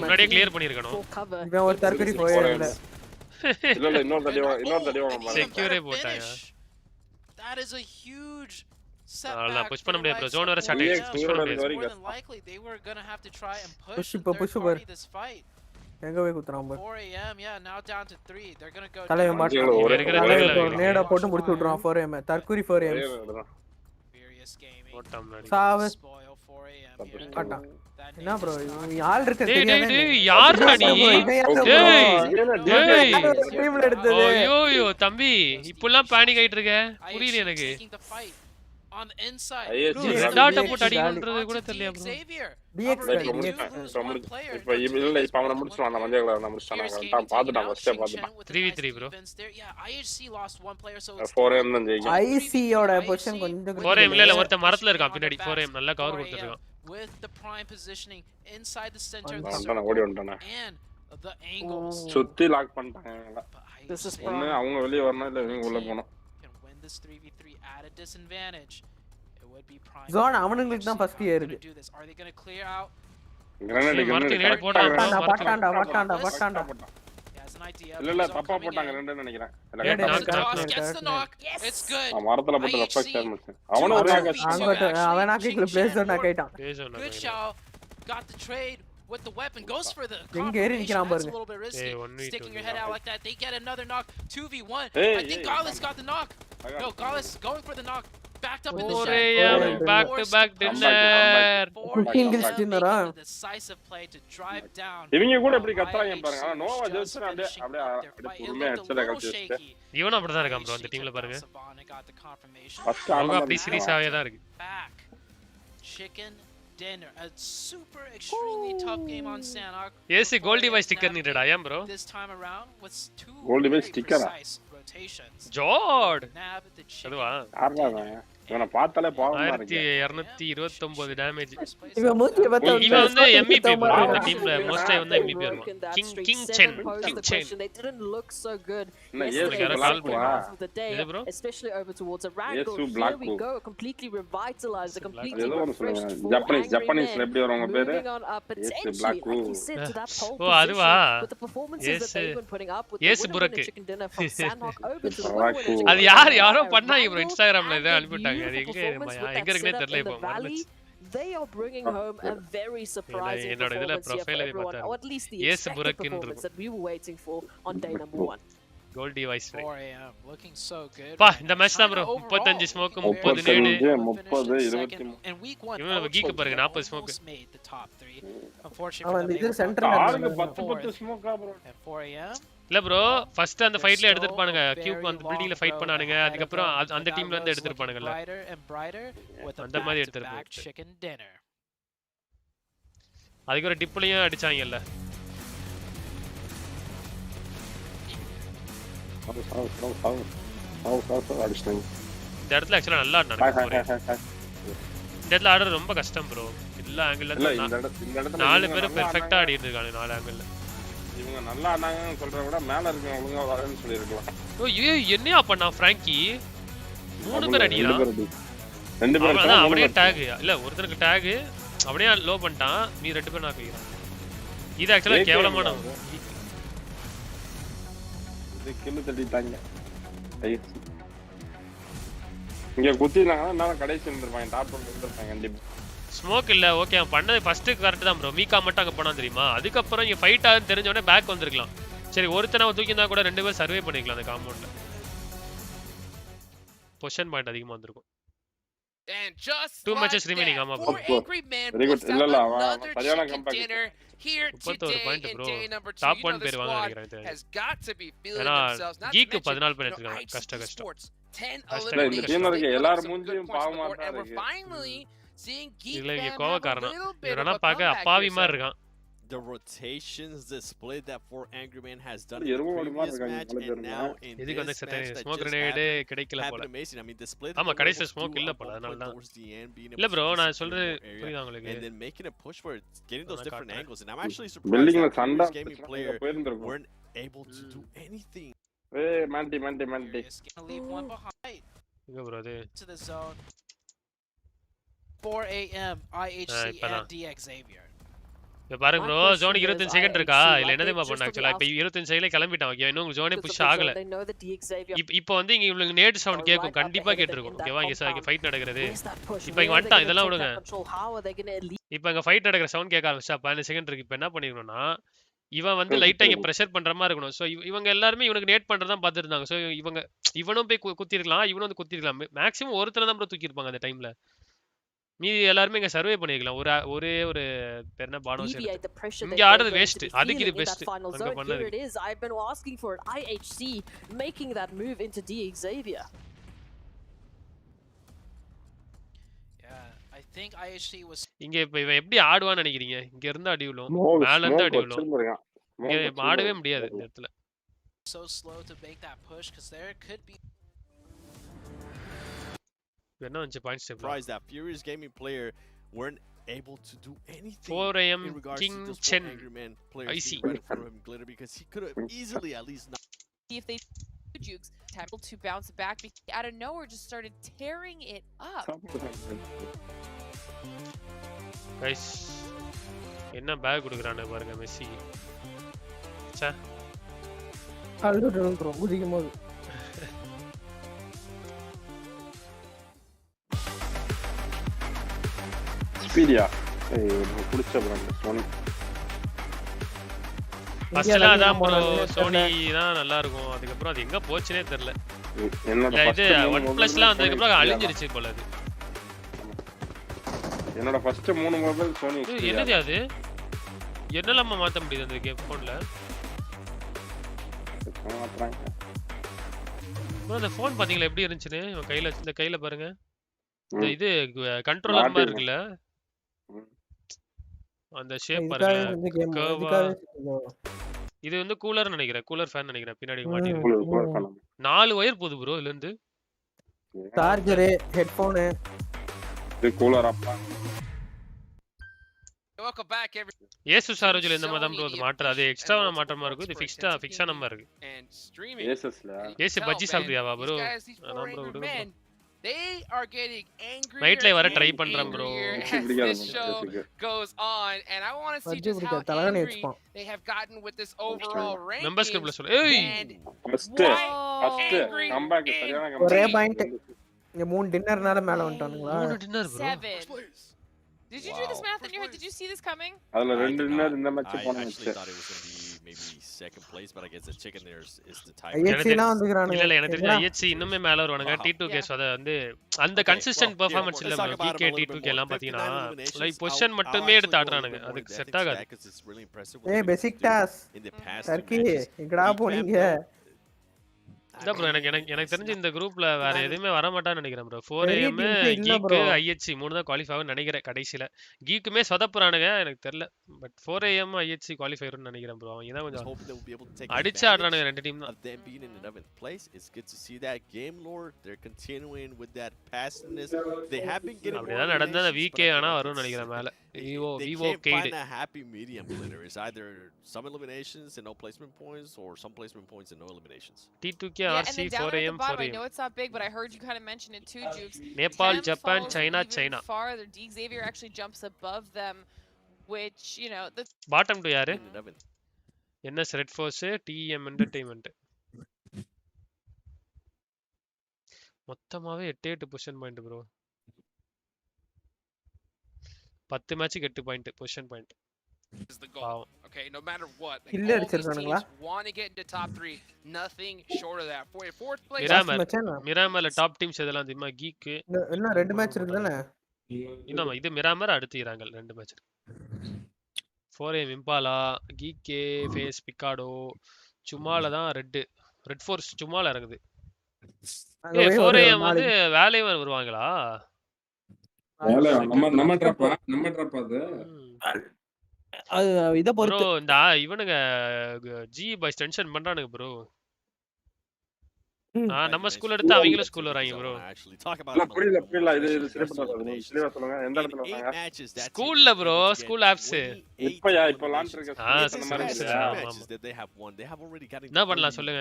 முன்னாடியே கிளியர் பண்ணிருக்கணும். இவன் ஒரு தர்க்கரி போயல. இல்ல இன்னொரு தடவை செக்யூரே போட்டாங்க. That is a huge setback. Alla push பண்ண முடியாது bro. ஜோன் வர ஸ்டார்ட் ஆயிடுச்சு. புஷ் பண்ண முடியாது. More than likely they were going to have to try and push this fight. எங்க போய் குத்துறான் bro. 4am yeah, now down to 3. They're going to go தலைய மாட்டேன். நேடா போட்டு முடிச்சு விட்டுறான் 4am. தர்க்குரி 4am. Furious gaming. சாவ spoil 4am. கட்டா. என்ன bro ஆள் இருக்கு தெரியாதே. டேய் யாரா நீ? டேய் டீம்ல எடுத்தது. ஐயோ தம்பி இப்போலாம் பானிக் ஆயிட்டு இருக்க. புரியல எனக்கு. on the inside. ரெண்டாட்ட போட்டு அடி பண்றது கூட தெரியல ப்ரோ. DX இப்ப இல்ல இப்ப அவன முடிச்சான் அந்த மஞ்சள் கலர் முடிச்சான் நான் பாத்துட்டேன் ஃபர்ஸ்டே பாத்துட்டேன் 3v3 bro. Yeah, IHC lost one player so 4M தான் ஜெயிக்கும். IC யோட பொசிஷன் கொஞ்சம் 4M இல்ல ஒருத்த மரத்துல இருக்கான் பின்னாடி 4M நல்லா கவர் கொடுத்துட்டான். With the prime positioning inside the center of the நான் circle ஓடி வந்துட்டேன். and the angles. சுத்தி லாக் பண்ணிட்டாங்க. ஒண்ணு அவங்க வெளிய வரணும் இல்ல இவங்க உள்ள போணும். Can win this 3v3 at a disadvantage. It would be prime. Zone அவங்களுக்கு தான் ஃபர்ஸ்ட் இயர் இருக்கு. Are they going to clear out? Grenade பட்டாண்டா இல்ல தப்பா போட்டாங்க ரெண்டு நினைக்கிறேன். Gets the knock. It's good. மரத்துல போட்டு ரெஃப்ளெக்ட் ஆச்சு. அவன ஒரு அவனா கிக்ல பிளேஸ் பண்ண கைட்டான். Good shot. Got the trade with the weapon. Goes for the எங்க ஏறி நிக்கறான் a பாருங்க. little bit risky. Sticking your head out like that. They get another knock. 2v1. I think Gaulis got the knock. No, Gaulis going for the knock. Backed up in the shed. Back to back dinner. English dinner. Decisive play to drive down. இவங்க கூட எப்படி கத்துறாங்க பாருங்க. ஆனா நோவா ஜெயிச்சா அப்படியே பொறுமையா அடிச்சத கட்டி வச்சிட்டு. இவனும் அப்படி தான் இருக்கான் ப்ரோ அந்த டீம்ல பாருங்க. ஃபர்ஸ்ட் அவங்க அப்படி சீரியஸாவே தான் இருக்கு. Chicken dinner. A super extremely tough game on Sanok. Yes, gold device sticker needed. I am bro. This time around with two gold device sticker rotations. Jord. அதுவா? ஆர்வா இவனை பார்த்தாலே பாவமா இருக்கு. 1229 டேமேஜ். இவன் 127 இவன் வந்து MVP ப்ரோ இந்த டீம்ல மோஸ்டா வந்து MVP வருவான். கிங் சென். They didn't look so good. இது bro Especially over towards a Randall. Here we go, completely revitalized, a completely refreshed. ஜப்பானீஸ்ல எப்படி வருவாங்க பேரு? Black like you said to that pole ஓ அதுவா? with the performances that they've been putting up with yes the புரக்கு. chicken dinner from Sanok over to the அது யாரோ பண்ணாங்க bro இன்ஸ்டாகிராம்ல இத அனுப்பிட்டாங்க. அது எங்க இருக்குனே தெரியல இப்போ. They are bringing home a very surprising performance here for everyone, or at least the expected performance that we were waiting for on day number 1. Gold device 4 AM looking so good. பா இந்த match தான் bro 35 smoke 30 நேடு 30 23 and week 1 இவன் geek பாருங்க 40 smoke made the top 3. Unfortunately அவன் இது சென்டர்ல ஆளுங்க 10 ஸ்மோக்கா ப்ரோ. at 4 AM இல்ல ப்ரோ ஃபர்ஸ்ட் அந்த ஃபைட்ல எடுத்துப்பானுங்க கியூப் அந்த பில்டிங்ல ஃபைட் பண்ணானுங்க அதுக்கு அப்புறம் அந்த டீம்ல இருந்து எடுத்துப்பானுங்கல அந்த மாதிரி எடுத்துப்பாங்க chicken dinner. அதுக்கு ஒரு டிப்லயும் அடிச்சாங்கல்ல. இந்த இடத்துல ஆக்சுவலா நல்லா ஆடுனாங்க. இந்த இடத்துல ஆடுறது ரொம்ப கஷ்டம் ப்ரோ. எல்லா ஆங்கிள்ல இருந்து 4 பேர் பெர்ஃபெக்ட்டா ஆடிட்டு இருக்காங்க 4 ஆங்கிள்ல. இவங்க நல்லா ஆனாங்கன்னு சொல்றத விட மேல இருக்கவங்க ஒழுங்கா வரேன்னு சொல்லிருக்கலாம். ஓ என்னையா பண்ணா ஃப்ராங்கி 3 பேர் அடிக்கிறான். ரெண்டு பேர் அவனே டாக் இல்ல ஒருத்தருக்கு டாக் அப்படியே லோ பண்ணிட்டான். நீ 2 பேர் நாக்குறான். இது ஆக்சுவலா கேவலமான இது கில்லு தட்டிட்டாங்க. இங்க குத்தினாங்கன்னா நான் கடைசி இருந்திருப்பாங்க. டாப் பண்ணி இருந்திருப்பாங்க கண்டிப்பா. ஸ்மோக் இல்ல ஓகே அவன் பண்ணது ஃபர்ஸ்ட் கரெக்ட் தான் ப்ரோ. மீகா மட்டும் அங்க போனா தெரியுமா? அதுக்கு அப்புறம் இங்க ஃபைட் ஆகுதுன்னு தெரிஞ்ச உடனே பேக் வந்திருக்கலாம். சரி ஒருத்தனை தூக்கினா கூட 2 பேர் சர்வே பண்ணிக்கலாம் அந்த காம்பவுண்ட்ல. பொசிஷன் பாயிண்ட் அதிகமா வந்திருக்கும். And just 2 matches remaining ஆமா ப்ரோ. வெரி குட் இல்ல இல்ல சரியான comeback here today in day number 2. Top 1 பேர் வாங்க நினைக்கிறேன். Has got to be feeling themselves. Not Geek 14 பேர் எடுத்துட்டாங்க. கஷ்டம் 10 இந்த டீம்ல இருக்க எல்லாரும் மூஞ்சியும் பாவமா தான் இருக்கு. Finally seeing Geek இல்ல இங்க கோவக்காரனா இவனா பாக்க அப்பாவி மாதிரி இருக்கான். The rotations display that for Angry Man has done in the previous match and now in this match that smoke just grenade கிடைக்கல போல. amazing. I mean display ஆமா கடைசில ஸ்மோக் இல்ல போல அதனால தான். இல்ல bro நான் சொல்றது புரியுதா உங்களுக்கு? And then making a push for getting those different angles and I'm actually building surprised the sanda gaming player weren't able to do anything. Hey manti leave one behind. இங்க bro அது to the zone 4 AM IHC and DX Xavier. இப்ப பாருங்க bro ஜோனுக்கு 25 second இருக்கா? இல்ல என்ன தெரியுமா பண்ணா ஆக்சுவலா இப்ப 25 செகண்ட்ல கிளம்பிட்டான். ஓகே இன்னும் ஜோனே புஷ் ஆகல. இப்போ வந்து இங்க உங்களுக்கு நேட் சவுண்ட் கேக்கும் கண்டிப்பா கேட்டிருக்கும். ஓகேவா இங்க ஃபைட் நடக்குது. இப்போ இங்க வந்துட்டான் இதெல்லாம் விடுங்க. இப்போ இங்க ஃபைட் நடக்கிற சவுண்ட் கேட்க ஆரம்பிச்சா 15 செகண்ட் இருக்கு. இப்போ என்ன பண்ணிக்கணும்னா இவன் வந்து லைட்டா இங்க பிரஷர் பண்ற மாதிரி இருக்கணும். சோ இவங்க எல்லாரும் இவனுக்கு நேட் பண்றதா பார்த்துட்டு இருந்தாங்க. சோ இவனும் போய் குத்தி இருக்கலாம் இவனும் வந்து குத்தி இருக்கலாம். மேக்ஸிமம் ஒருத்தர தான் ப்ரோ தூக்கி இருப்பாங்க அந்த டைம்ல. மீதி எல்லாரும் இங்க சர்வே பண்ணிக்கலாம். ஒரே ஒரு பெர்னா பானோஸ் இங்க ஆடுறது வேஸ்ட். அதுக்கு இது பெஸ்ட் அங்க பண்ணது. Here it is. I've been asking for it. IHC making that move into DX Xavier. think IHC was இங்க இப்ப இவன் எப்படி ஆடுவான்னு நினைக்கிறீங்க? இங்க இருந்து அடி விழும், மேல இருந்து அடி விழும். இங்க ஆடவே முடியாது இந்த இடத்துல. so slow to make that push because there could be என்ன வந்து points table. Surprised that Furious Gaming player weren't able to do anything 4 AM in regards King to this Chen Angry Man player IC right in front of him Glitter because he could have easily at least not if they Jukes able to bounce back out of nowhere just started tearing it up. guys என்ன back குடுக்குறானே பாருங்க Messi. ச்சே அழுதுறோம் bro குதிக்கும்போது. ஸ்பீடியா குடிச்ச brand Sony. ஃபர்ஸ்ட்ல அதான் bro Sony தான் நல்லா இருக்கும். அதுக்கு அப்புறம் அது எங்க போச்சுனே தெரியல. என்னோட இது OnePlusலாம் வந்ததுக்கு அப்புறம் அழிஞ்சிருச்சு போல அது. என்னோட ஃபர்ஸ்ட் 3 மொபைல் சோனி. என்னது அது? என்னலமா மாத்த முடியுது அந்த கேம் போன்ல? ப்ரோ அந்த ஃபோன் பாத்தீங்களா எப்படி இருந்துச்சுன்னு? இவன் கையில இந்த கையில பாருங்க. இந்த இது கண்ட்ரோலர் மாதிரி இருக்குல்ல? அந்த ஷேப் பாருங்க. கர்வா. இது வந்து கூலர் நினைக்கிறேன். கூலர் ஃபேன் நினைக்கிறேன். பின்னாடி மாட்டிருக்கு. 4 வயர் போகுது ப்ரோ இதுல இருந்து. Charger, headphone. இது கூலர் அப்பா. Welcome back everyone. ஏசு சாரோஜில இந்த மாதிரி தான் ப்ரோ மாற்ற. அது எக்ஸ்ட்ரா மாற்றமா இருக்கு. இது ஃபிக்ஸா நம்பர் இருக்கு. ஏசஸ்ல. ஏசு பஜ்ஜி சாப்பிடுறியாவா ப்ரோ? அதான் ப்ரோ விடுங்க. They are getting angry. நைட்ல வர ட்ரை பண்றேன் bro. This show goes on and I want to see just how angry they have gotten with this overall ranking. மெம்பர்ஸ்கிப்ல சொல்ல. ஏய் ஃபர்ஸ்ட் கம்பேக் சரியான கம்பேக். ஒரே பாயிண்ட். இங்க 3 டின்னர்னால மேல வந்துட்டானுங்களா? 3 dinner bro. Did you do this math in your head? Did you see this coming? அதுல 2 dinner இந்த match போன I match. actually thought it was going to be maybe second place but I guess the chicken there is the tie. ஐஎச்சி வந்துறானுங்க. இல்ல எனக்கு தெரிஞ்ச ஐஎச்சி இன்னுமே மேல வருவானுங்க. T2K அத வந்து அந்த கன்சிஸ்டன்ட் பெர்ஃபார்மன்ஸ் இல்ல ப்ரோ. PK T2K எல்லாம் பாத்தீங்கன்னா லைக் பொசிஷன் மட்டுமே எடுத்து ஆடுறானுங்க. அதுக்கு செட் ஆகாது. ஏய் பெசிக்டாஸ். டர்க்கி எங்கடா போனீங்க? இல்ல ப்ரோ எனக்கு தெரிஞ்சு இந்த குரூப்ல வேற எதுவுமே வர மாட்டான்னு நினைக்கிறேன் ப்ரோ. 4AM Geek IHC 3 தான் குவாலிஃபை ஆகும் நினைக்கிறேன் கடைசில. கீக்குமே சொதப்புறானுங்க எனக்கு தெரியல. பட் 4AM IHC குவாலிஃபைர்னு நினைக்கிறேன் ப்ரோ. அவங்க தான் கொஞ்சம் அடிச்சு ஆடுறானுங்க ரெண்டு டீம் தான். Them being in 11th place, it's good to see that game lord. They're continuing with that passiveness. They have been getting அப்படியே நடந்தா VK ஆனா வரும்னு நினைக்கிறேன் மேல. Vivo Cade. Find a happy medium glitter. It's either some eliminations and no placement points or some placement points and no eliminations. T2K Yeah, RC and then down 4AM at the bottom, 4AM. I know it's not big, but I heard you kind of mention it too, Jukes. Nepal, Chem Japan, falls China, even China. farther. D Xavier actually jumps above them, which, you know, the Bottom to யாரு? NS Red Force, TEM Entertainment. மொத்தமாவே 8 position point bro. 10 மேட்ச்க்கு 8 point position point. Is the goal. Okay, no matter what. Like, இல்ல all these அடிச்சிருக்கானுங்களா? teams want to get into top 3. Nothing short of that. For fourth place. மிராமர்ல top teams எதெல்லாம் தெரியுமா? Geek. இன்னும் 2 match இருக்குதானே? இன்னும் இது Miramar அடுத்து இறாங்கல் 2 match இருக்கு. 4AM இம்பாலா, கீக், ஃபேஸ் பிகாடோ, சும்மால தான் ரெட் ஃபோர்ஸ் சும்மால இறங்குது. 4AM வந்து வேலைய வருவாங்களா? நம்ம ட்ராப் அது இத பொறுத்து ப்ரோ இந்த இவனுங்க ஜி பாய்ஸ் டென்ஷன் பண்றானுங்க ப்ரோ. நம்ம ஸ்கூல் எடுத்து அவங்கள ஸ்கூல் வராங்க ப்ரோ. புரியல இது தெளிவா சொல்லுங்க. எந்த இடத்துல வராங்க? ஸ்கூல்ல ப்ரோ, ஸ்கூல் ஆப்ஸ். இப்போ லான்ச் இருக்கு அந்த மாதிரி என்ன பண்ணலாம் சொல்லுங்க.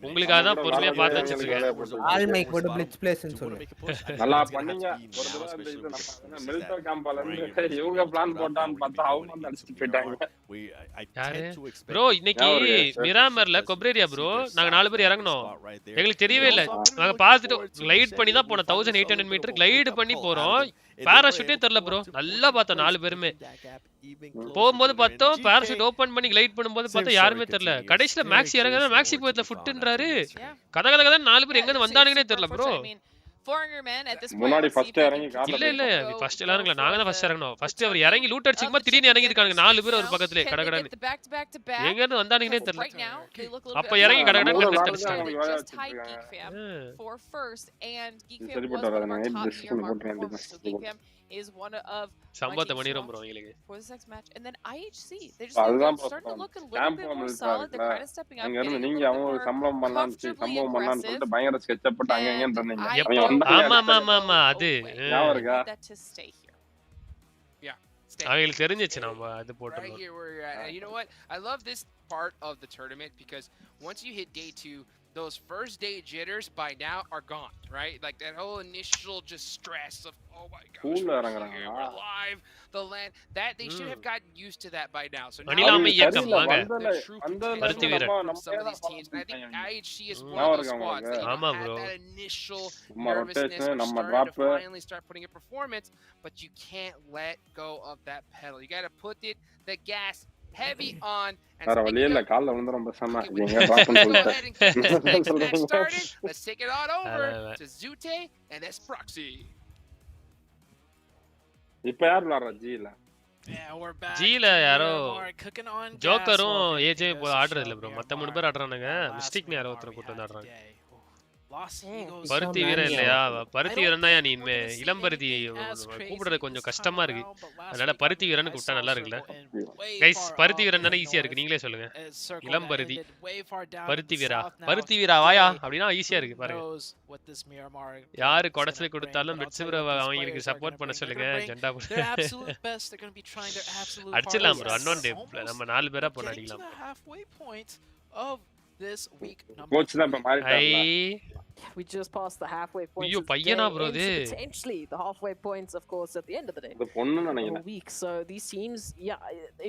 உங்களுக்கு அதான் பொறுமையா பார்த்து வச்சிருக்கேன். ஆல் மைக் போடு பிளிட்ஸ் பிளேஸ்னு சொல்லுங்க. நல்லா பண்ணீங்க. ஒரு தடவை அந்த இது நம்ம மிலிட்டரி கேம்ப்ல இருந்து இவங்க பிளான் போட்டான்னு பார்த்தா அவங்க வந்து அடிச்சிட்டு போயிட்டாங்க. ப்ரோ இன்னைக்கு மிராமர்ல கொப்ரேரியா ப்ரோ நாங்க 4 பேர் இறங்கணும். எங்களுக்கு தெரியவே இல்ல. நாங்க பார்த்துட்டு கிளைட் பண்ணி தான் போனோம். 1800 மீட்டர் கிளைட் பண்ணி போறோம். பாராசூட்டே தெரியல ப்ரோ. நல்லா பார்த்தோம் 4 பேருமே. போகும்போது பார்த்தோம் பாராசூட் ஓபன் பண்ணி கிளைட் பண்ணும்போது பார்த்தா யாருமே தெரியல. கடைசில மேக்ஸி இறங்கற மேக்ஸி போயத்துல ஃபுட்ன்றாரு. கத 4 பேர் எங்க இருந்து வந்தானுங்கனே தெரியல ப்ரோ. முன்னாடி ஃபர்ஸ்ட் இறங்கி கார்ல இல்ல ஃபர்ஸ்ட் இறங்கல. நாங்க தான் ஃபர்ஸ்ட் இறங்கணும். ஃபர்ஸ்ட் அவர் இறங்கி லூட் அடிச்சுமா திடீர்னு இறங்கி இருக்காங்க 4 பேர் ஒரு பக்கத்துலயே கடகடன்னு. எங்க இருந்து வந்தானுங்கனே தெரியல. அப்ப இறங்கி கடகடன்னு லூட் அடிச்சாங்க. for first and Geek சரி போட்டு வரானே டிஸ்கஷன் போட்டு வேண்டியது. is one of சம்பவத்தை பண்ணிரும் bro உங்களுக்கு. For this next match, and then IHC, they're just starting to look a little bit more solid. They're kind of stepping up. அங்க இருந்து நீங்க அவங்க சம்பவம் பண்ணலாம்னு சொல்லிட்டு பயங்கர ஸ்கெட்ச் போட்டு அங்க எங்க இருந்தீங்க. ஆமா அது ஞாபகம் இருக்கா? அவங்களுக்கு தெரிஞ்சிச்சு நம்ம அது போட்டோம். Right here we're at. And you know what? I love this part of the tournament because once you hit day 2, those first day jitters by now are gone, right? Like that whole initial just stress of, oh my gosh, we're live, the land, that they should have gotten used to that by now. So now the true potential from some of these teams. And I think IHC is one of those squads that had that initial nervousness or starting to finally start putting a performance, but you can't let go of that pedal. You got to put the gas heavy on and started. Let's take it on over to Zute and Esproxy. இப்ப யார் விளையாடுறா ஜில? ஜில யாரோ ஜோக்கரும் AJ ஆடுறது இல்ல bro. மத்த 3 பேர் ஆடுறானுங்க. மிஸ்டேக்னு யாரோ ஒருத்தர் கூட்டி வந்து ஆடுறாங்க. பருத்தி வீரன் இல்லையா? பருத்தி வீரன் தான் நீ இனிமே இளம்பருத்தி கூப்பிடுறது கொஞ்சம் கஷ்டமா இருக்கு. அதனால பருத்தி வீரன் கூப்பிட்டா நல்லா இருக்குல்ல கைஸ்? பருத்தி வீரன் தானே ஈஸியா இருக்கு, நீங்களே சொல்லுங்க. இளம்பருத்தி பருத்தி வீரா வாயா அப்படின்னா ஈஸியா இருக்கு பாருங்க. யாரு கொடைச்சல் கொடுத்தாலும் வெட்சுப்ரோ அவங்களுக்கு சப்போர்ட் பண்ண சொல்லுங்க. ஜெண்டா அடிச்சிடலாம் ப்ரோ. அன்னோன் டே நம்ம 4 பேரா போன அடிக்கலாம். This week coach தான் இப்ப மாறிட்டாங்க. We just passed the halfway point. ஐயோ பையனா bro இது. Potentially the halfway points of course at the end of the day. The பொண்ணு நினைக்கிறேன். Week. So these teams,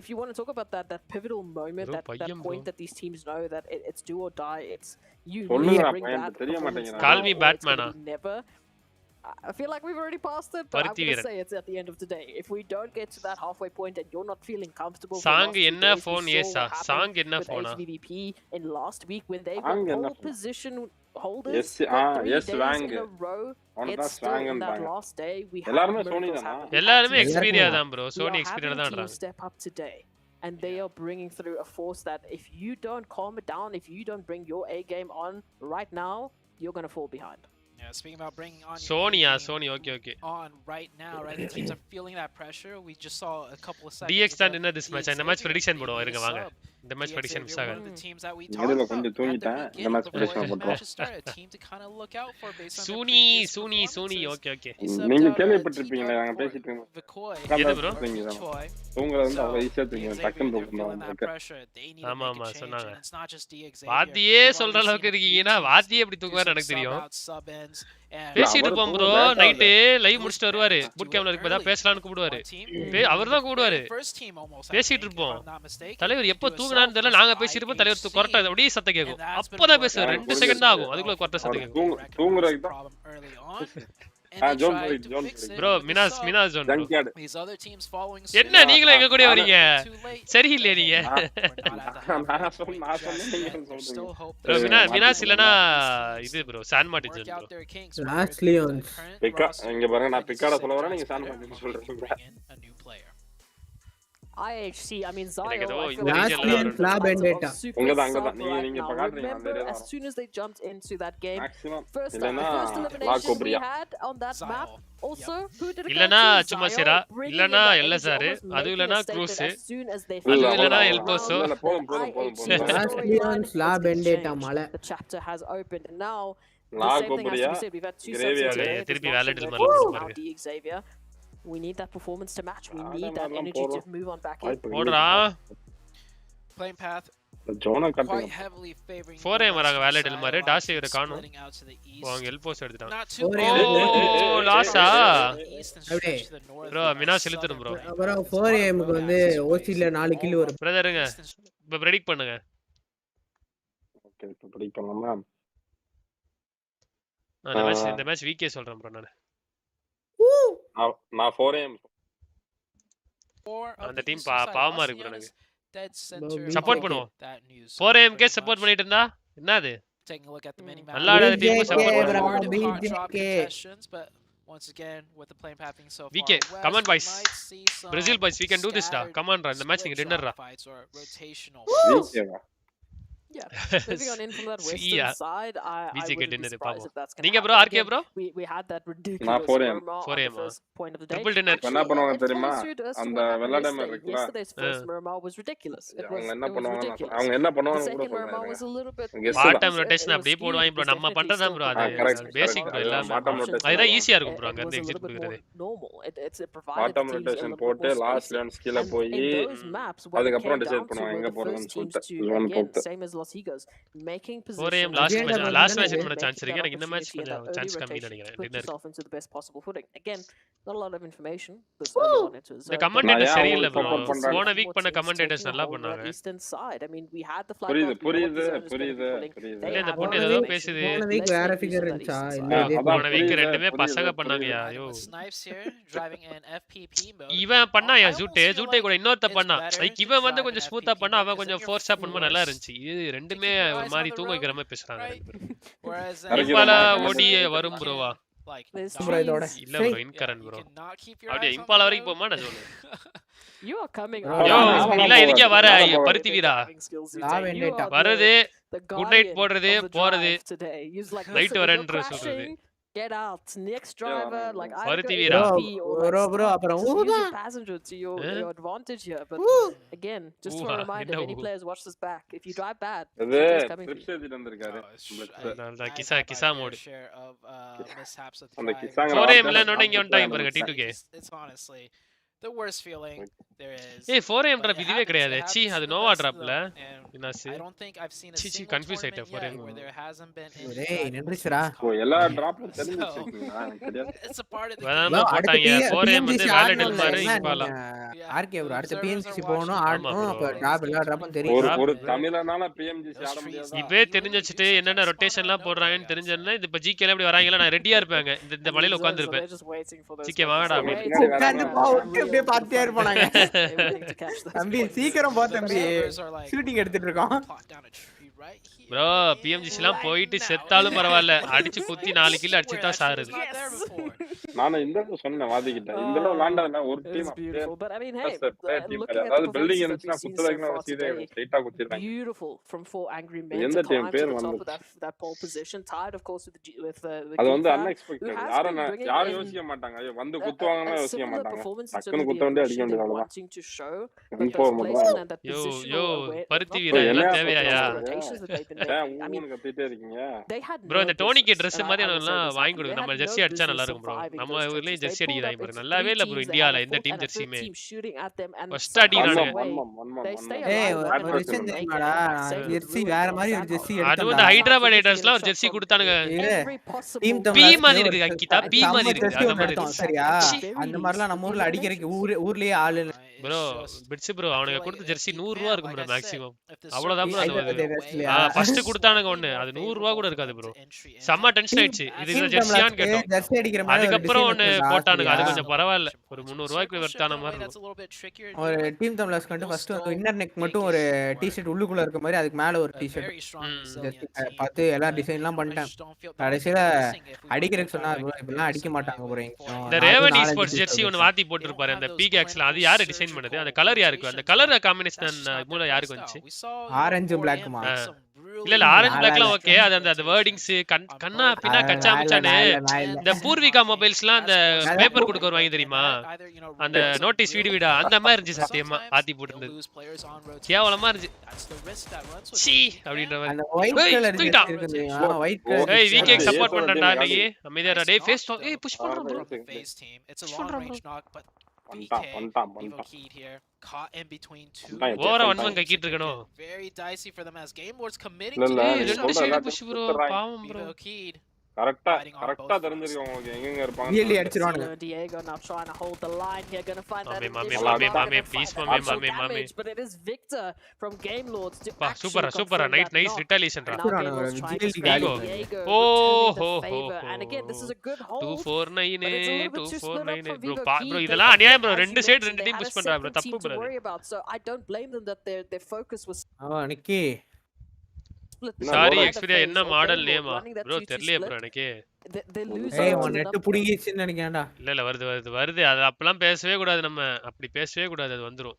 if you want to talk about that pivotal moment, that point that these teams know that it's do or die, it's you need to bring that. தெரிய மாட்டேங்குது. Call me Batman. Never. I feel like we've already passed it, but I'm going to say it's at the end of the day. If we don't get to that halfway point and you're not feeling comfortable, Sang enna phone yesa Sang enna phone HVVP in last week when they were pole position holders for 3 days in a row. It's still in that last day we have எல்லாரும் Xperia தான் bro. Sony Xperia தான் ஆடுறாங்க. Step up today. And they are bringing through a force that if you don't calm it down, if you don't bring your A game on right now, you're going to fall behind. Yeah, speaking about bringing on Sony, okay. On right now, right? The teams are feeling that pressure. We just saw a couple of seconds. DX தான் என்ன this match? இந்த match prediction போடுவோம். இருங்க வாங்க. இந்த match prediction miss ஆகாது. The teams that we talked about. கொஞ்சம் தூங்கிட்டேன். இந்த match prediction போடுறோம். A team to kind of look out for based on Sony, okay. நீங்க கேள்விப்பட்டிருப்பீங்களா நாங்க பேசிட்டு இருக்கோம். எது bro? தூங்குறது வந்து அவ்வளவு ஈஸியா தூங்குங்க. டக்குன்னு தூங்குங்க. ஆமா சொன்னாங்க. வாத்தியே சொல்ற அளவுக்கு இருக்கீங்கன்னா வாத்தியே எப்படி தூங்குவாரு எனக்கு தெரியும். பேசிட்டு இருப்போம் ப்ரோ. நைட்டு லைவ் முடிச்சிட்டு வருவாரு. பூட் கேம்ல இருக்கும்போது தான் பேசலாம்னு கூப்பிடுவாரு. அவர்தான் கூப்பிடுவாரு. பேசிட்டு இருப்போம். தலைவர் எப்ப தூங்குனான்னு தெரியல. நாங்க பேசிட்டு இருப்போம். தலைவர் கொரட்டா அப்படியே சத்தம் கேட்கும். அப்பதான் பேசுவாரு. 2 செகண்ட் தான் ஆகும். அதுக்குள்ள கொரட்டா சத்தம் கேட்கும். தூங்குறதுக்கு தான் bro Minas zone these other teams following என்ன நீங்களும் எங்க கூட வரீங்க? சரியில்லை நீங்க. bro மினாஸ் இல்லனா இது bro San Martin zone bro. Last Leones பிக்கா இங்க பாருங்க. நான் பிக்காட சொல்ல வரேன், நீங்க சான் மார்டின் சொல்றீங்க. IHC, I mean Zion, Flab and data. நீங்க remember as soon as they jumped into that game, first elimination we had on that map. Also, who did it? இல்லனா சும்மா சிரா, இல்லனா எல்எஸ்ஆர், அது இல்லனா க்ரூஸ், அது இல்லனா எல்போசோ. Flab and data மலை. The chapter has opened and now we've had 2 sets. திருப்பி valid பாருங்க. Xavier. We need that performance to match. We need that energy to move on back in. போடுறா. Playing path. Quite heavily favoring 4am வராங்க valid மாதிரி. Toss இவர காணோம். அவங்க elbows எடுத்துட்டாங்க. ஓ லாஸா. bro மினாஸ் இழுத்துடும் bro. அப்புறம் 4am க்கு வந்து ஓசில 4 கில் வரும். பிரதர்ங்க இப்ப பிரெடிக்ட் பண்ணுங்க. ஓகே இப்ப பிரெடிக்ட் பண்ணலாமா? இந்த மேட்ச் வீக்கே சொல்றேன் bro நான். நான் 4am அந்த டீம் பாவமா இருக்கு எனக்கு. சப்போர்ட் பண்ணுவோம். 4am கே சப்போர்ட் பண்ணிட்டு இருந்தா என்னது? நல்லா ஆடுற டீம் சப்போர்ட் பண்ணுவோம். Once again with the playing path being so far we can come on boys, Brazil boys, we can do this da. Come on ra, இந்த மேட்ச் நீங்க dinner ரா. Yeah, moving on in from that western side, I wouldn't be surprised if that's going to happen. bro, RK bro? We had that ridiculous Murmur on the first point of the day. Triple dinner. Actually, it follows through to us to what happened yesterday. Yesterday's first Murmur was ridiculous. It was ridiculous. The second Murmur was a little bit... Bottom rotation அப்படியே போடுவாங்க bro. நம்ம பண்றதா bro அது. Basic bro எல்லாமே. அதுதான் ஈஸியா இருக்கும் bro அங்க இருந்து எக்ஸிட் கொடுக்கிறது. Bottom rotation போட்டு லாஸ்ட் லேண்ட் ஸ்கில்ல போய் அதுக்கு அப்புறம் டிசைட் பண்ணுவாங்க எங்க போறதுன்னு சொல்லிட்டு. Same as Las Vegas, making position. Last match என்ன சான்ஸ் இருக்கு. எனக்கு இந்த மேட்ச் கொஞ்சம் சான்ஸ் கம்மி நினைக்கிறேன். Put yourself into the best possible footing. Again, not a lot of information. This early on it was. The commentators சரியில்லை bro. போன week பண்ண commentators நல்லா பண்ணாங்க. Eastern side. I mean, we had the flag. புரியுது. இல்ல இந்த பொண்ணு ஏதோ பேசுது. போன வீக் வேற ஃபிகர் இருந்துச்சா? இல்ல போன வீக் ரெண்டுமே பசங்க பண்ணாங்கயா. ஐயோ. இவன் பண்ணாயா ஜூட்டே கூட இன்னொருத்த பண்ணா. லைக் இவன் வந்து கொஞ்சம் ஸ்மூத்தா பண்ணா அவன் கொஞ்சம் ஃபோர்ஸா பண்ணும்போது நல்லா இருந்துச்சு. இது ரெண்டுமே ஒரு மாதிரி தூங்க வைக்கிற மாதிரி பேசுறாங்க. இம்பாலா ஓடி வரும் ப்ரோவா. இல்ல ப்ரோ இன்கரண்ட் ப்ரோ. அப்படியே இம்பாலா வரைக்கும் போமா நான் சொல்றேன். You are coming. யோ இல்ல இதுக்கே வர பருத்தி வீரா. வரது குட் நைட் போடுறது போறது. நைட் வரேன்ற சொல்றது. Get out. Next driver, like I bro, அப்புறம் passenger to your advantage here. But again, just for a reminder, any players watch this back. If you drive bad, it's coming. கிசா மோட். அந்த கிசாங்க ஒரே மிலனோட இங்க வந்துட்டாங்க பாருங்க T2K. It's honestly the worst feeling there is. ஏய் 4am drop இதுவே கிடையாது. சி அது நோவா டிராப்ல. I don't think I've seen a single confuse ஆயிட்டே 4am where there hasn't been டேய் நின்றுச்சுடா. எல்லா டிராப்பும் தெரிஞ்சிருக்கீங்களா? எனக்கு தெரியாது. It's a part of the வேணாம் போட்டாங்க 4am வந்து வேலிடல் மாதிரி இம்பாலா. RK bro அடுத்து PMGC போணும் ஆடணும் அப்ப டிராப் எல்லா டிராப்பும் தெரியும். ஒரு தமிழனால PMGC ஆட முடியாது. இப்பவே தெரிஞ்சு வச்சிட்டு என்னென்ன ரொட்டேஷன்லாம் போடுறாங்கன்னு தெரிஞ்சேன்னா இது இப்ப GK ல எப்படி வராங்கல நான் ரெடியா இருப்பேங்க. இந்த மலையில உட்கார்ந்து இருப்பேன். GK வாங்கடா அப்படி உட்கார்ந்து அப்படியே பார்த்தியா இருப்பாங்க. தம்பி சீக்கிரம் போ தம்பி. ஷூட்டிங் எடுத்துட்டு இருக்கோம். bro PMGC லாம் போயிட்டு செத்தாலும் பரவாயில்லை அடிச்சு குத்தி 4 கில் அடிச்சிட்டா சாருது. நான் இந்த சொன்ன வாதிக்கிட்டேன் இந்த விளையாண்டா ஒரு டீம் அதாவது பில்டிங் இருந்துச்சுனா குத்துறதுக்கு வச்சிதே ஸ்ட்ரைட்டா குத்திடுறாங்க. Beautiful from 4 angry men. எந்த டீம் பேர் வந்து that pole position tied of course with the அது வந்து unexpected. யாரும் யோசிக்க மாட்டாங்க. ஐயோ வந்து குத்துவாங்கனா யோசிக்க மாட்டாங்க. டக்குனு குத்த வேண்டிய அடிக்க வேண்டியது அவ்வளவுதான். யோ பருத்தி வீரா எல்லாம் தேவையாயா? bro இந்த டோனிக்கு Dress மாதிரி எல்லாம் வாங்கி கொடுங்க. நம்ம ஜெர்சி அடிச்சா நல்லா இருக்கும் bro. நம்ம ஊர்லயே ஜெர்சி அடிக்குறாங்க பாரு. நல்லாவே இல்ல bro இந்தியால இந்த டீம் ஜெர்சிமே. ஃபர்ஸ்ட் அடிக்குறாங்க. ஏய் ஒரு விஷயம் தெரியுமாடா ஜெர்சி வேற மாதிரி ஒரு ஜெர்சி எடுத்தாங்க. அது வந்து ஹைதராபாத் ரைடர்ஸ்லாம் ஒரு ஜெர்சி கொடுத்தானுங்க. டீம் பி மாதிரி இருக்கு அங்கிதா பி மாதிரி இருக்கு. அந்த மாதிரி சரியா அந்த மாதிரிலாம் நம்ம ஊர்ல அடிக்கிறதுக்கு ஊர்லயே ஆளு இல்ல bro. பிட்ஸ் bro அவனுக்கு கொடுத்த ஜெர்சி 100 ரூபாய் இருக்கும் bro மேக்ஸिमम. அவ்வளவுதான் bro அது. ஃபர்ஸ்ட் கொடுத்தானுங்க ஒண்ணு அது 100 ரூபாய் கூட இருக்காது bro. செம்ம டென்ஷன் ஆயிடுச்சு. இது ஜெர்சியான்னு கேட்டோம். ஜெர்சி அடிக்கிற மாதிரி அதுக்கு அப்புறம் ஒன்னு போட்டானுங்க. அது கொஞ்சம் பரவாயில்ல. ஒரு 300 ரூபாய்க்கு வர்த்தான மாதிரி இருக்கும். ஒரு டீம் தமிழர்ஸ் கண்டு ஃபர்ஸ்ட் வந்து இன்னர் நெக் மட்டும் ஒரு டி-ஷர்ட் உள்ளுக்குள்ள இருக்க மாதிரி அதுக்கு மேல ஒரு டி-ஷர்ட் பார்த்து எல்லா டிசைன்லாம் பண்ணிட்டேன். கடைசில அடிக்கிறதுக்கு சொன்னா bro இப்பலாம் அடிக்க மாட்டாங்க bro. இந்த ரேவன் ஸ்போர்ட்ஸ் ஜெர்சி ஒன்னு வாத்தி போட்டுருப்பாரு அந்த பிகேக்ஸ்ல. அது யாரு டிசைன் பண்ணது? அந்த கலர் யாருக்கு? அந்த கலர் காம்பினேஷன் மூல யாருக்கு வந்துச்சு? ஆரஞ்சு பிளாக்மா இல்ல ஆரஞ்சு பிளாக்லாம் ஓகே. அது அந்த வேர்டிங்ஸ் கண்ணா பின்னா கச்சா மச்சானே. இந்த பூர்விகா மொபைல்ஸ்லாம் அந்த பேப்பர் கொடுக்க வருவாங்க தெரியுமா? அந்த நோட்டீஸ் வீடு அந்த மாதிரி இருந்துச்சு. சத்தியமா ஆத்தி போட்டுருந்தது கேவலமா இருந்துச்சு. சீ அப்படின்ற மாதிரி. அந்த ஒயிட் கலர் இருக்கு ஒயிட் கலர். ஏய் விகேக்கு சப்போர்ட் பண்றடா நீ. அமைதியாடா டேய் ஃபேஸ் ஏய் புஷ் பண்றோம் bro. Phase team. It's a long range knock but Evo keyed here, caught in between two. ஓவரா வன்மங்க கீட் இருக்கணும். Very dicey for them as game lords committing to ரெண்டு side push bro. பாவம் bro. Evo keyed. கரெக்ட்டா தெரிஞ்சிருக்கு உங்களுக்கு எங்க இருப்பாங்க. Really அடிச்சிரானுங்க. Diego now trying to hold the line here, going to find that மாமே please மாமே but it is Victor from Game Lords to super nice retaliation run. Diego and again this is a good hold. 249 bro இதெல்லாம் அநியாயம் bro. ரெண்டு side ரெண்டு team push பண்றாங்க bro. தப்பு bro. So I don't blame them that their focus was நிக்கி sorry Xperia என்ன model நேமா bro தெரியல bro எனக்கு. ஏய் உன் நெட் புடிங்கிச்சுன்னு நினைக்கிறேன்டா. இல்ல வருது அது அப்பலாம் பேசவே கூடாது. நம்ம அப்படி பேசவே கூடாது. அது வந்துரும்.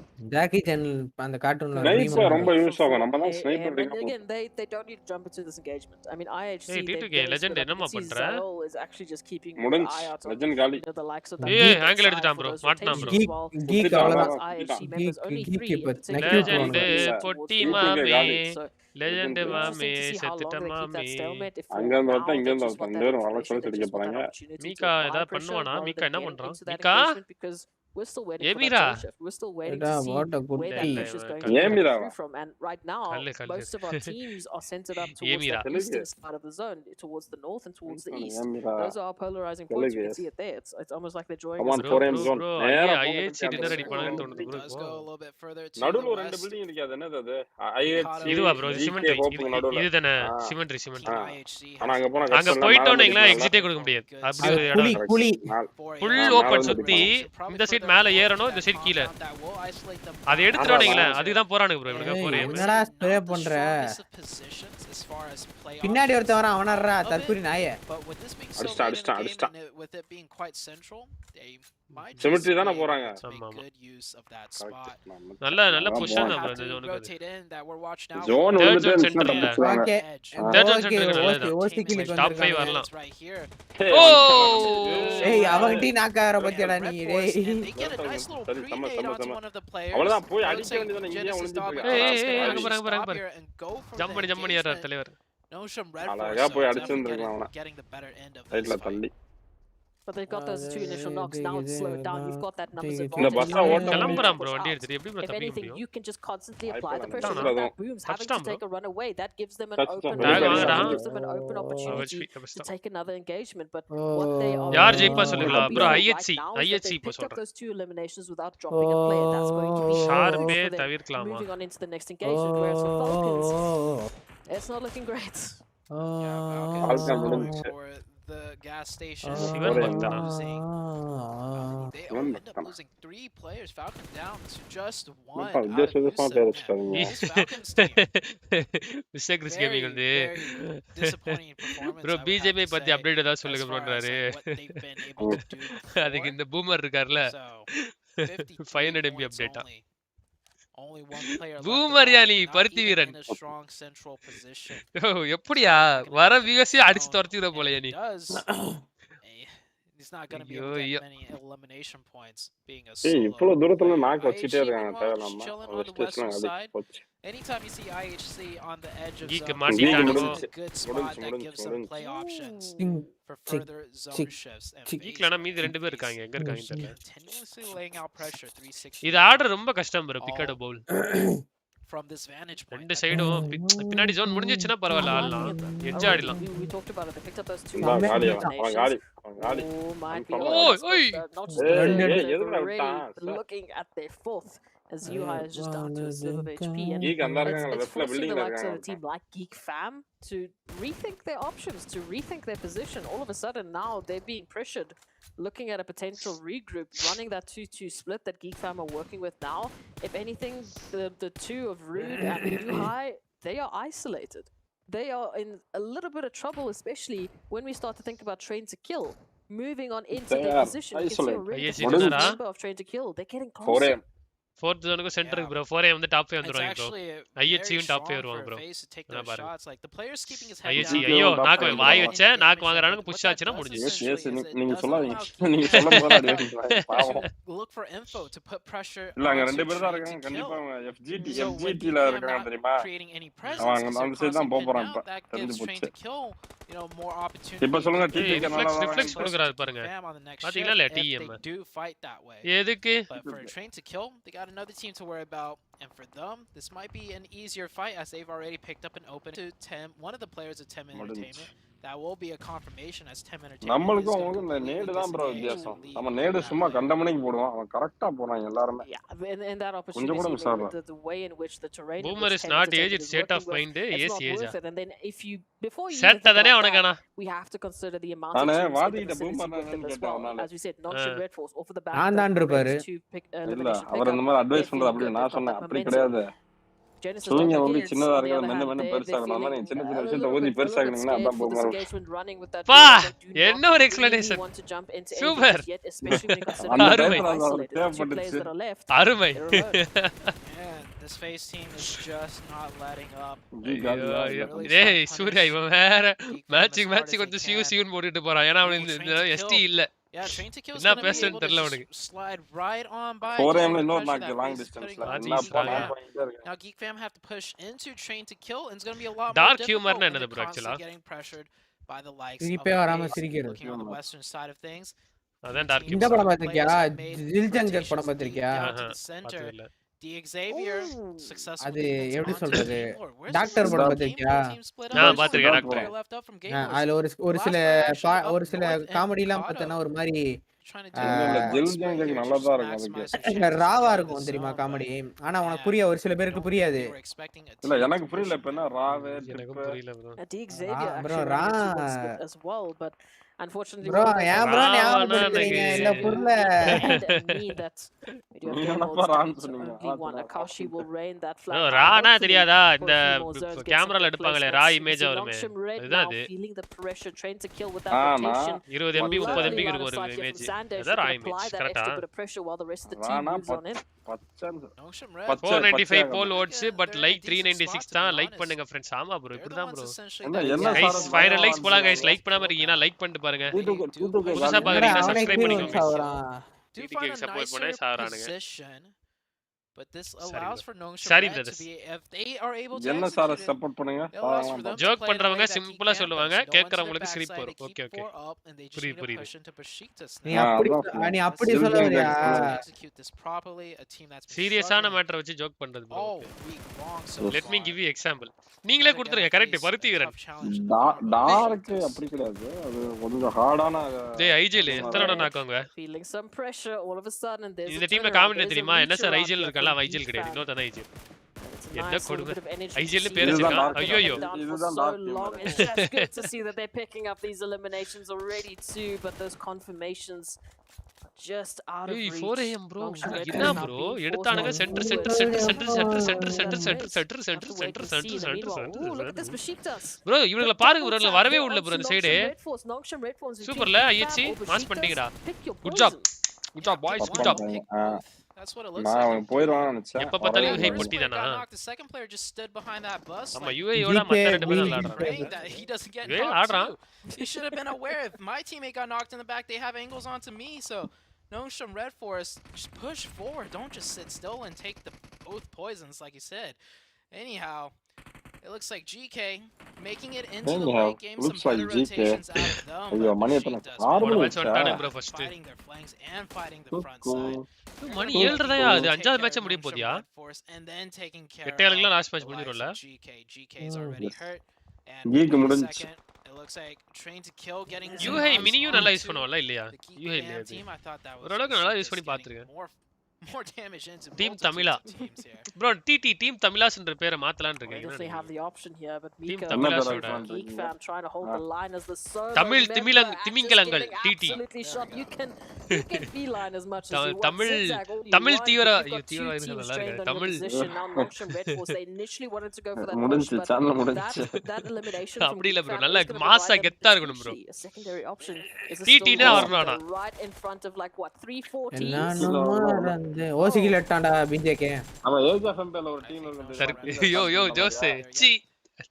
ஜாக்கி சான் அந்த கார்ட்டூன்ல நைஸா ரொம்ப யூஸ் ஆகும். நம்ம தான் sniper and again, they don't need to jump into this engagement. I mean, IHC, ஏய் D2K லெஜெண்ட் என்னமா பண்ற? is actually just keeping முடிஞ்சு eye out on லெஜெண்ட் காலி. the likes of that. ஏய் ஆங்கிள் எடுத்துட்டான் ப்ரோ. மாட்டனான் ப்ரோ. Geek அவ்வளவுதான். IHC members only 3 legend பொட்டி மாமே. லெஜெண்ட் மாமே செத்துட்ட மாமே. அங்க இருந்து வந்து இங்க இருந்து வந்து ரெண்டு பேரும் வள சொல்லி அடிக்க போறாங்க. மீகா ஏதா பண்ணுவானா? மீகா என்ன பண்றான்? மீகா we're still waiting for Emira. that shift. We're still waiting to see where that push is going to Emira. come from. And right now, most of our teams are centered up towards Emira. the eastern side of the zone, towards the north and towards the east. Those are our polarizing points. You can see it there. It's almost like they're drawing us. Come on, 4M zone. IHC dinner ready பண்ணனும்னு தோணுது bro. Let's go a little bit further to நடுவுல the ஒரு ரெண்டு west. Building இருக்கு. அது என்னது அது? IHC இதுவா ப்ரோ? சிமெண்ட்ரி. இதுதானே சிமெண்ட்ரி. ஆனா அங்க போனா அங்க போய்ட்டோம்னீங்களா எக்ஸிட்டே கொடுக்க முடியாது. அப்படி ஒரு இடம். புலி ஃபுல் ஓபன் சுத்தி இந்த சைடு சைடு மேல ஏறணும் இந்த சைடு கீழ அத எடுத்துறானீங்களே அதுக்கு தான் போறானுங்க ப்ரோ இவனுங்க போறே என்னடா ஸ்ப்ரே பண்ற பின்னாடி ஒருத்தன் வரான் அவனறா தற்குறி நாயே அடிச்சா சிமெட்ரி தான போறாங்க நல்ல பொசிஷன் தான் ப்ரோ இந்த ஜோன் வந்து சென்டர்ல ஓகே ஓகே டாப் 5 வரலாம் ஓ ஏய் அவங்கிட்ட நாக்கார பத்தியடா நீ டேய் சரி அவ்வளவுதான் போய் அடிக்க வேண்டியதானே இங்கேயே ஒளிஞ்சிட்டு ஏய் அங்க பாரு ஜம்ப் பண்ணி ஏறற தலைவர் அழகா போய் அடிச்சிருந்திருக்கலாம் அவன ரைட்ல தள்ளி But they've got those 2 initial knocks. Now it's slowed down. You've got that numbers advantage. If anything, you can just constantly apply the pressure. That Boom's having to take a run away. That gives them an open opportunity to take another engagement. But what they are யார் ஜெயிப்பா சொல்லுங்களா bro ஐஎச்சி இப்போ சொல்றேன். Those 2 eliminations without dropping a player. That's going to be ஷார்மே தவிர்க்கலாமா moving on into the next engagement. Whereas for Falcons, it's not looking great. The gas station. They end up losing 3 players. Falcon down to just 1. Chris Gaming வந்து bro BJP பத்தி update ஏதாவது சொல்லுங்க ப்ரோன்றாரு அதுக்கு இந்த boomer இருக்கார்ல 500 MB அப்டேட்டா Only one player boomer யானி பருத்தி வீரன் எப்படியா வர வியூஸ் அடிச்சு துரத்திர போல யானி he's not going to be able to get many elimination points being a solo. இவ்வளவு தூரத்துல நாக் வச்சிட்டே இருக்காங்க தேவலாமா anytime you see IHC on the edge of Geek zone, it's a good spot that gives them play options for further zone shifts. Geekலனா மீதி ரெண்டு பேர் இருக்காங்க எங்க இருக்காங்க தெரியல continuously laying out pressure 360. இது ஆர்டர் ரொம்ப கஷ்டம் bro பிக்கட் பவுல் from this vantage point. ரெண்டு சைடும் பின்னாடி ஜோன் முடிஞ்சிச்சுனா பரவாயில்லை ஆடலாம் எட்ஜ் ஆடலாம் We talked about it. They picked up those 2 காலி Oh my god. Looking at their 4th as UI is just down to a slip of HP and Geek it's forcing the likes of a team like Geek Fam to rethink their options, to rethink their position. All of a sudden now they're being pressured, looking at a potential regroup, running that 2-2 split that Geek Fam are working with now. If anything, the 2 of Rude and Yuhai, they are isolated. They are in a little bit of trouble, especially when we start to think about Train to Kill. Moving on into their position, you can see a really good number of Train to Kill. They're getting closer. 4th ஜோனுக்கு சென்டருக்கு bro 4 வந்து top 5 வந்துருவாங்க bro ஐஎச்சியும் top 5 வருவாங்க bro நான் பாருங்க ஐஎச்சி ஐயோ நாக்கு வாய் வச்ச நாக்கு வாங்குறானுங்க புஷ் ஆச்சுனா முடிஞ்சிச்சு எஸ் நீங்க சொல்லாதீங்க நீங்க சொல்லும்போது அடி பாவம் look for info to put pressure இல்ல அங்க ரெண்டு பேர் தான் இருக்காங்க கண்டிப்பா FGT ல இருக்காங்க தெரியுமா அவங்க அந்த சைடு தான் போறாங்க இப்ப தெரிஞ்சு போச்சு you know more opportunity இப்ப சொல்லுங்க டிடிக்கு நல்லா ரிஃப்ளெக்ஸ் கொடுக்கறாரு பாருங்க பாத்தீங்களா இல்ல DM do fight that way எதுக்கு but for a Train to Kill they got another team to worry about and for them this might be an easier fight as they've already picked up an open to 10 one of the players of 10 Entertainment that will be a confirmation as 10 Entertainment நம்மளுக்கு அவங்க இந்த நேடு தான் bro வித்தியாசம் நம்ம நேடு சும்மா கண்டமணிக்கு போடுவோம் அவன் கரெக்ட்டா போறாங்க எல்லாரும் in that opportunity the way in which the terrain Boomer is not age it's state of mind yes age and then if you before you செட்டதனே அவனக்கனா we have to consider the amount of நான் வாதிட்ட boomer நான் கேட்டேன் as we said not should red force off the back நான் தான் இருப்பாரு இல்ல அவர் இந்த மாதிரி advice பண்றது அப்படி நான் சொன்னேன் அப்படி கிடையாது சூங்க வந்து சின்னதா இருக்க மென்ன பெருசாகணும் நீ சின்ன சின்ன விஷயத்தை ஊதி பெருசாகனீங்கன்னா அதான் போகும் பா என்ன ஒரு எக்ஸ்பிளனேஷன் சூப்பர் அருமை this face team is just not letting up டேய் சூர்யா இவன் வேற மேட்சிங் கொஞ்சம் சியூன் போட்டுட்டு போறான் ஏனா அவன் இந்த எஸ்டி இல்ல Yeah, Train to Kill is going to be able to slide right on by. 4M no knock the long distance. Now Geek Fam have to push into Train to Kill and it's going to be a lot dark more humor difficult na bro actually getting pressured by the likes of looking on the western side of things. Adan dark இந்த படம் பாத்திருக்கியா ஜில்ஜங் ஜெக் படம் பாத்திருக்கியா பாத்ததில்ல The Xavier successful அது எப்படி சொல்றது doctor படம் பாத்திருக்கியா நான் பாத்திருக்கேன் டாக்டர் அதுல ஒரு சில காமெடி எல்லாம் பார்த்தனா ஒரு மாதிரி நல்லதா இருக்கும் ராவா இருக்கும் தெரியுமா காமெடி ஆனா உனக்கு புரிய ஒரு சில பேருக்கு புரியாது இல்ல எனக்கு புரியல இப்ப என்ன ராவே எனக்கு புரியல bro raw as well but Unfortunately, bro one ஏன் of bro them ஞாபகப்படுத்துறீங்க இந்த புள்ள and mean that video game modes down to only one. Akashi will rain that flag. Rana தெரியாதா இந்த கேமரால கேமரால எடுப்பாங்களே ரா இமேஜ் வருமே அதுதான் அது feeling the pressure trying to kill with that rotation 20 MB 30 MB இருக்கு ஒரு இமேஜ் அதான் ரா இமேஜ் கரெக்ட்டா bit of pressure while the rest of the team moves on in. 495 போல் ஓட்ஸ் பட் லைக் 396 தான் லைக் பண்ணுங்க फ्रेंड्स ஆமா ப்ரோ இப்படிதான் ப்ரோ गाइस 500 லைக்ஸ் போலாம் गाइस லைக் பண்ணாம இருக்கீங்கன்னா லைக் பண்ணிட்டு பாருங்க புதுசா பாக்குறீங்கன்னா சப்ஸ்கிரைப் பண்ணிக்கோங்க டிடிக்கு சப்போர்ட் பண்ணே சாவறானுங்க But this allows for Nongshim Sorry, Red to be if they are able to என்ன சார் சப்போர்ட் பண்ணுங்க ஜோக் பண்றவங்க சிம்பிளா சொல்லுவாங்க கேக்குறவங்களுக்கு ஸ்கிரிப்ட் வரும் ஓகே ஓகே புரியுது நீ அப்படி சொல்லறியா சீரியஸான மேட்டர் வச்சு ஜோக் பண்றது bro let me give you example நீங்களே கொடுத்துருங்க கரெக்ட் பருத்தி வீரன் டார்க் அப்படி கிடையாது அது கொஞ்சம் ஹார்டான டேய் ஐஜில எத்தனை நாக்குவாங்க feeling some pressure all of a sudden there's இந்த டீம்ல காமெடி தெரியுமா என்ன சார் ஐஜில இருக்கல ஐஜில் கிடையாது இன்னொருத்தன ஐஜில் என்ன கொடுமை ஐஜில் பேர் வச்சிருக்கா ஐயோ இதுதான் dark it's just good to see that they're picking up these eliminations already too but those confirmations just out of reach 4 am bro என்ன bro எடுத்தானுங்க center center center center center center center center center center center center center look at this Besiktas bro இவங்கள பாருங்க bro வரவே உள்ள bro இந்த side சூப்பர்ல IHC mass பண்ணிட்டீங்கடா good job boys good job That's what it looks நான் போயிடுவான்னு நினைச்சேன் எப்ப பார்த்தாலும் யூஹை பொட்டி தானா the second player just stood behind that bus நம்ம யூஹை ஓட மத்த ரெண்டு பேரும் விளையாடுறாங்க he doesn't get knocked he should have been aware if my teammate got knocked in the back they have angles onto me so Nongshim Red Forest just push forward don't just sit still and take the both poisons like you said anyhow it looks like GK making it into the late game some better rotations out of them ஐயோ மணி எத்தனை 6 match வந்துட்டானே bro first fighting their flanks and fighting the front side மணி 7:30 தான் அது அஞ்சாவது match முடிய போதியா and then taking care எட்டேலுக்குலாம் last match முடிஞ்சிரும்ல GK is already hurt Geek முடிஞ்சு it looks like trying to kill getting யூஹை மினியும் நல்லா யூஸ் பண்ணுவாங்களா இல்லையா யூஹை இல்லையா ஓரளவுக்கு நல்லா யூஸ் பண்ணி பாத்துருக்கேன் more damage into Team Tamila. Bro, TT Team Tamilas என்ற பேரை மாத்தலாம்னு இருக்கேன். They have the option here but Team Tamilas Geek fam trying to hold the line as the server Tamil திமிங்கலங்கள் TT absolutely shot you can feline as much as you want Tamil தீவிர நல்லா இருக்கு Tamil now Nongshim Red Force they initially wanted to go for that முடிஞ்சு channel முடிஞ்சு that elimination அப்படி இல்ல bro நல்ல மாஸா கெத்தா இருக்கணும் bro a secondary option is TT னா வரணும்டா right in front of like what 3-4 teams ஓசிகில எட்டான்டா பிஜேகே ஆமா ஏஜ் எஃப் எம்பேல ஒரு டீம் இருக்கு யோ ஜோஸ் சி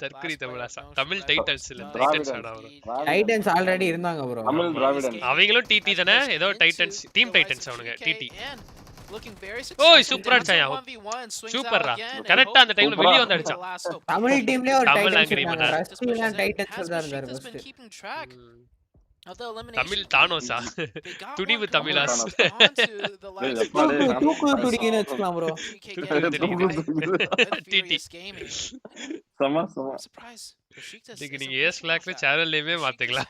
தர்க்கரி தமிழாசா தமிழ் டைட்டல்ஸ் இல்ல டைட்டல்ஸ் ஆடா bro டைட்டன்ஸ் ஆல்ரெடி இருந்தாங்க bro தமிழ் டிராவிடன் அவங்களும் டிடி தானே ஏதோ டைட்டன்ஸ் டீம் டைட்டன்ஸ் அவனுங்க டிடி looking very ஓய் சூப்பரா அடிச்சாயா சூப்பர்ரா கரெக்ட்டா அந்த டைம்ல வெளிய வந்து அடிச்சான் தமிழ் டீம்லயே ஒரு டைட்டன்ஸ் இருந்தாங்க ரஷ்டியன் டைட்டன்ஸ் தான் இருந்தாரு ஃபர்ஸ்ட் தமிழ் தானோஸா துணிவு தமிழாஸ் தூக்கு துடிக்கின்னு வச்சுக்கலாம் bro டிடி சமா நீங்க Aceblackல சேனல் நேமே மாத்திக்கலாம்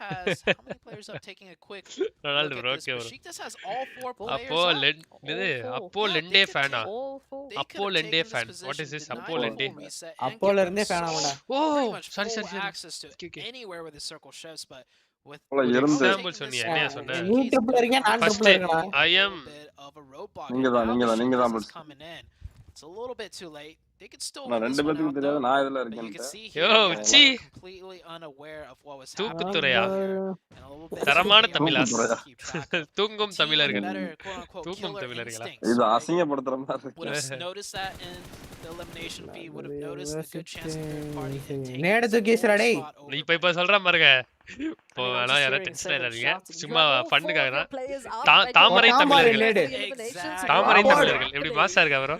ரொனால்டோ bro ஓகே bro அப்போ லெண்டே ஃபேனா அப்போ லெண்டே ஃபேன் வாட் இஸ் திஸ் அப்போ லெண்டே அப்போல இருந்தே ஃபேன் ஆவடா oh sorry anywhere with the circle chefs but with example சொன்னியா என்ன சொன்ன யூடியூப்ல இருக்கேன் நான் ட்ரிப்ல இருக்கேன் I am நீங்க தான் coming in it's a little bit too late they could still நான் ரெண்டு பேத்துக்கு தெரியாது நான் இதுல இருக்கேன் யோ சி completely unaware of what was தூக்குதுரையா தரமான தமிழாஸ் தூங்கும் தமிழர்கள் தூங்கும் தமிழர்களா இது அசிங்கப்படுத்துற மாதிரி இருக்கு would have noticed that in the elimination feed would have noticed a good chance of third party நேடு தூக்கிஸ்ரா டேய் நீ இப்ப சொல்ற பாருங்க போ انا யார டென்ஷன் ஆகாதீங்க சும்மா ஃபன்னுக்காக தான் தாமரை தமிழர்கள் எப்படி மாசா இருக்கா bro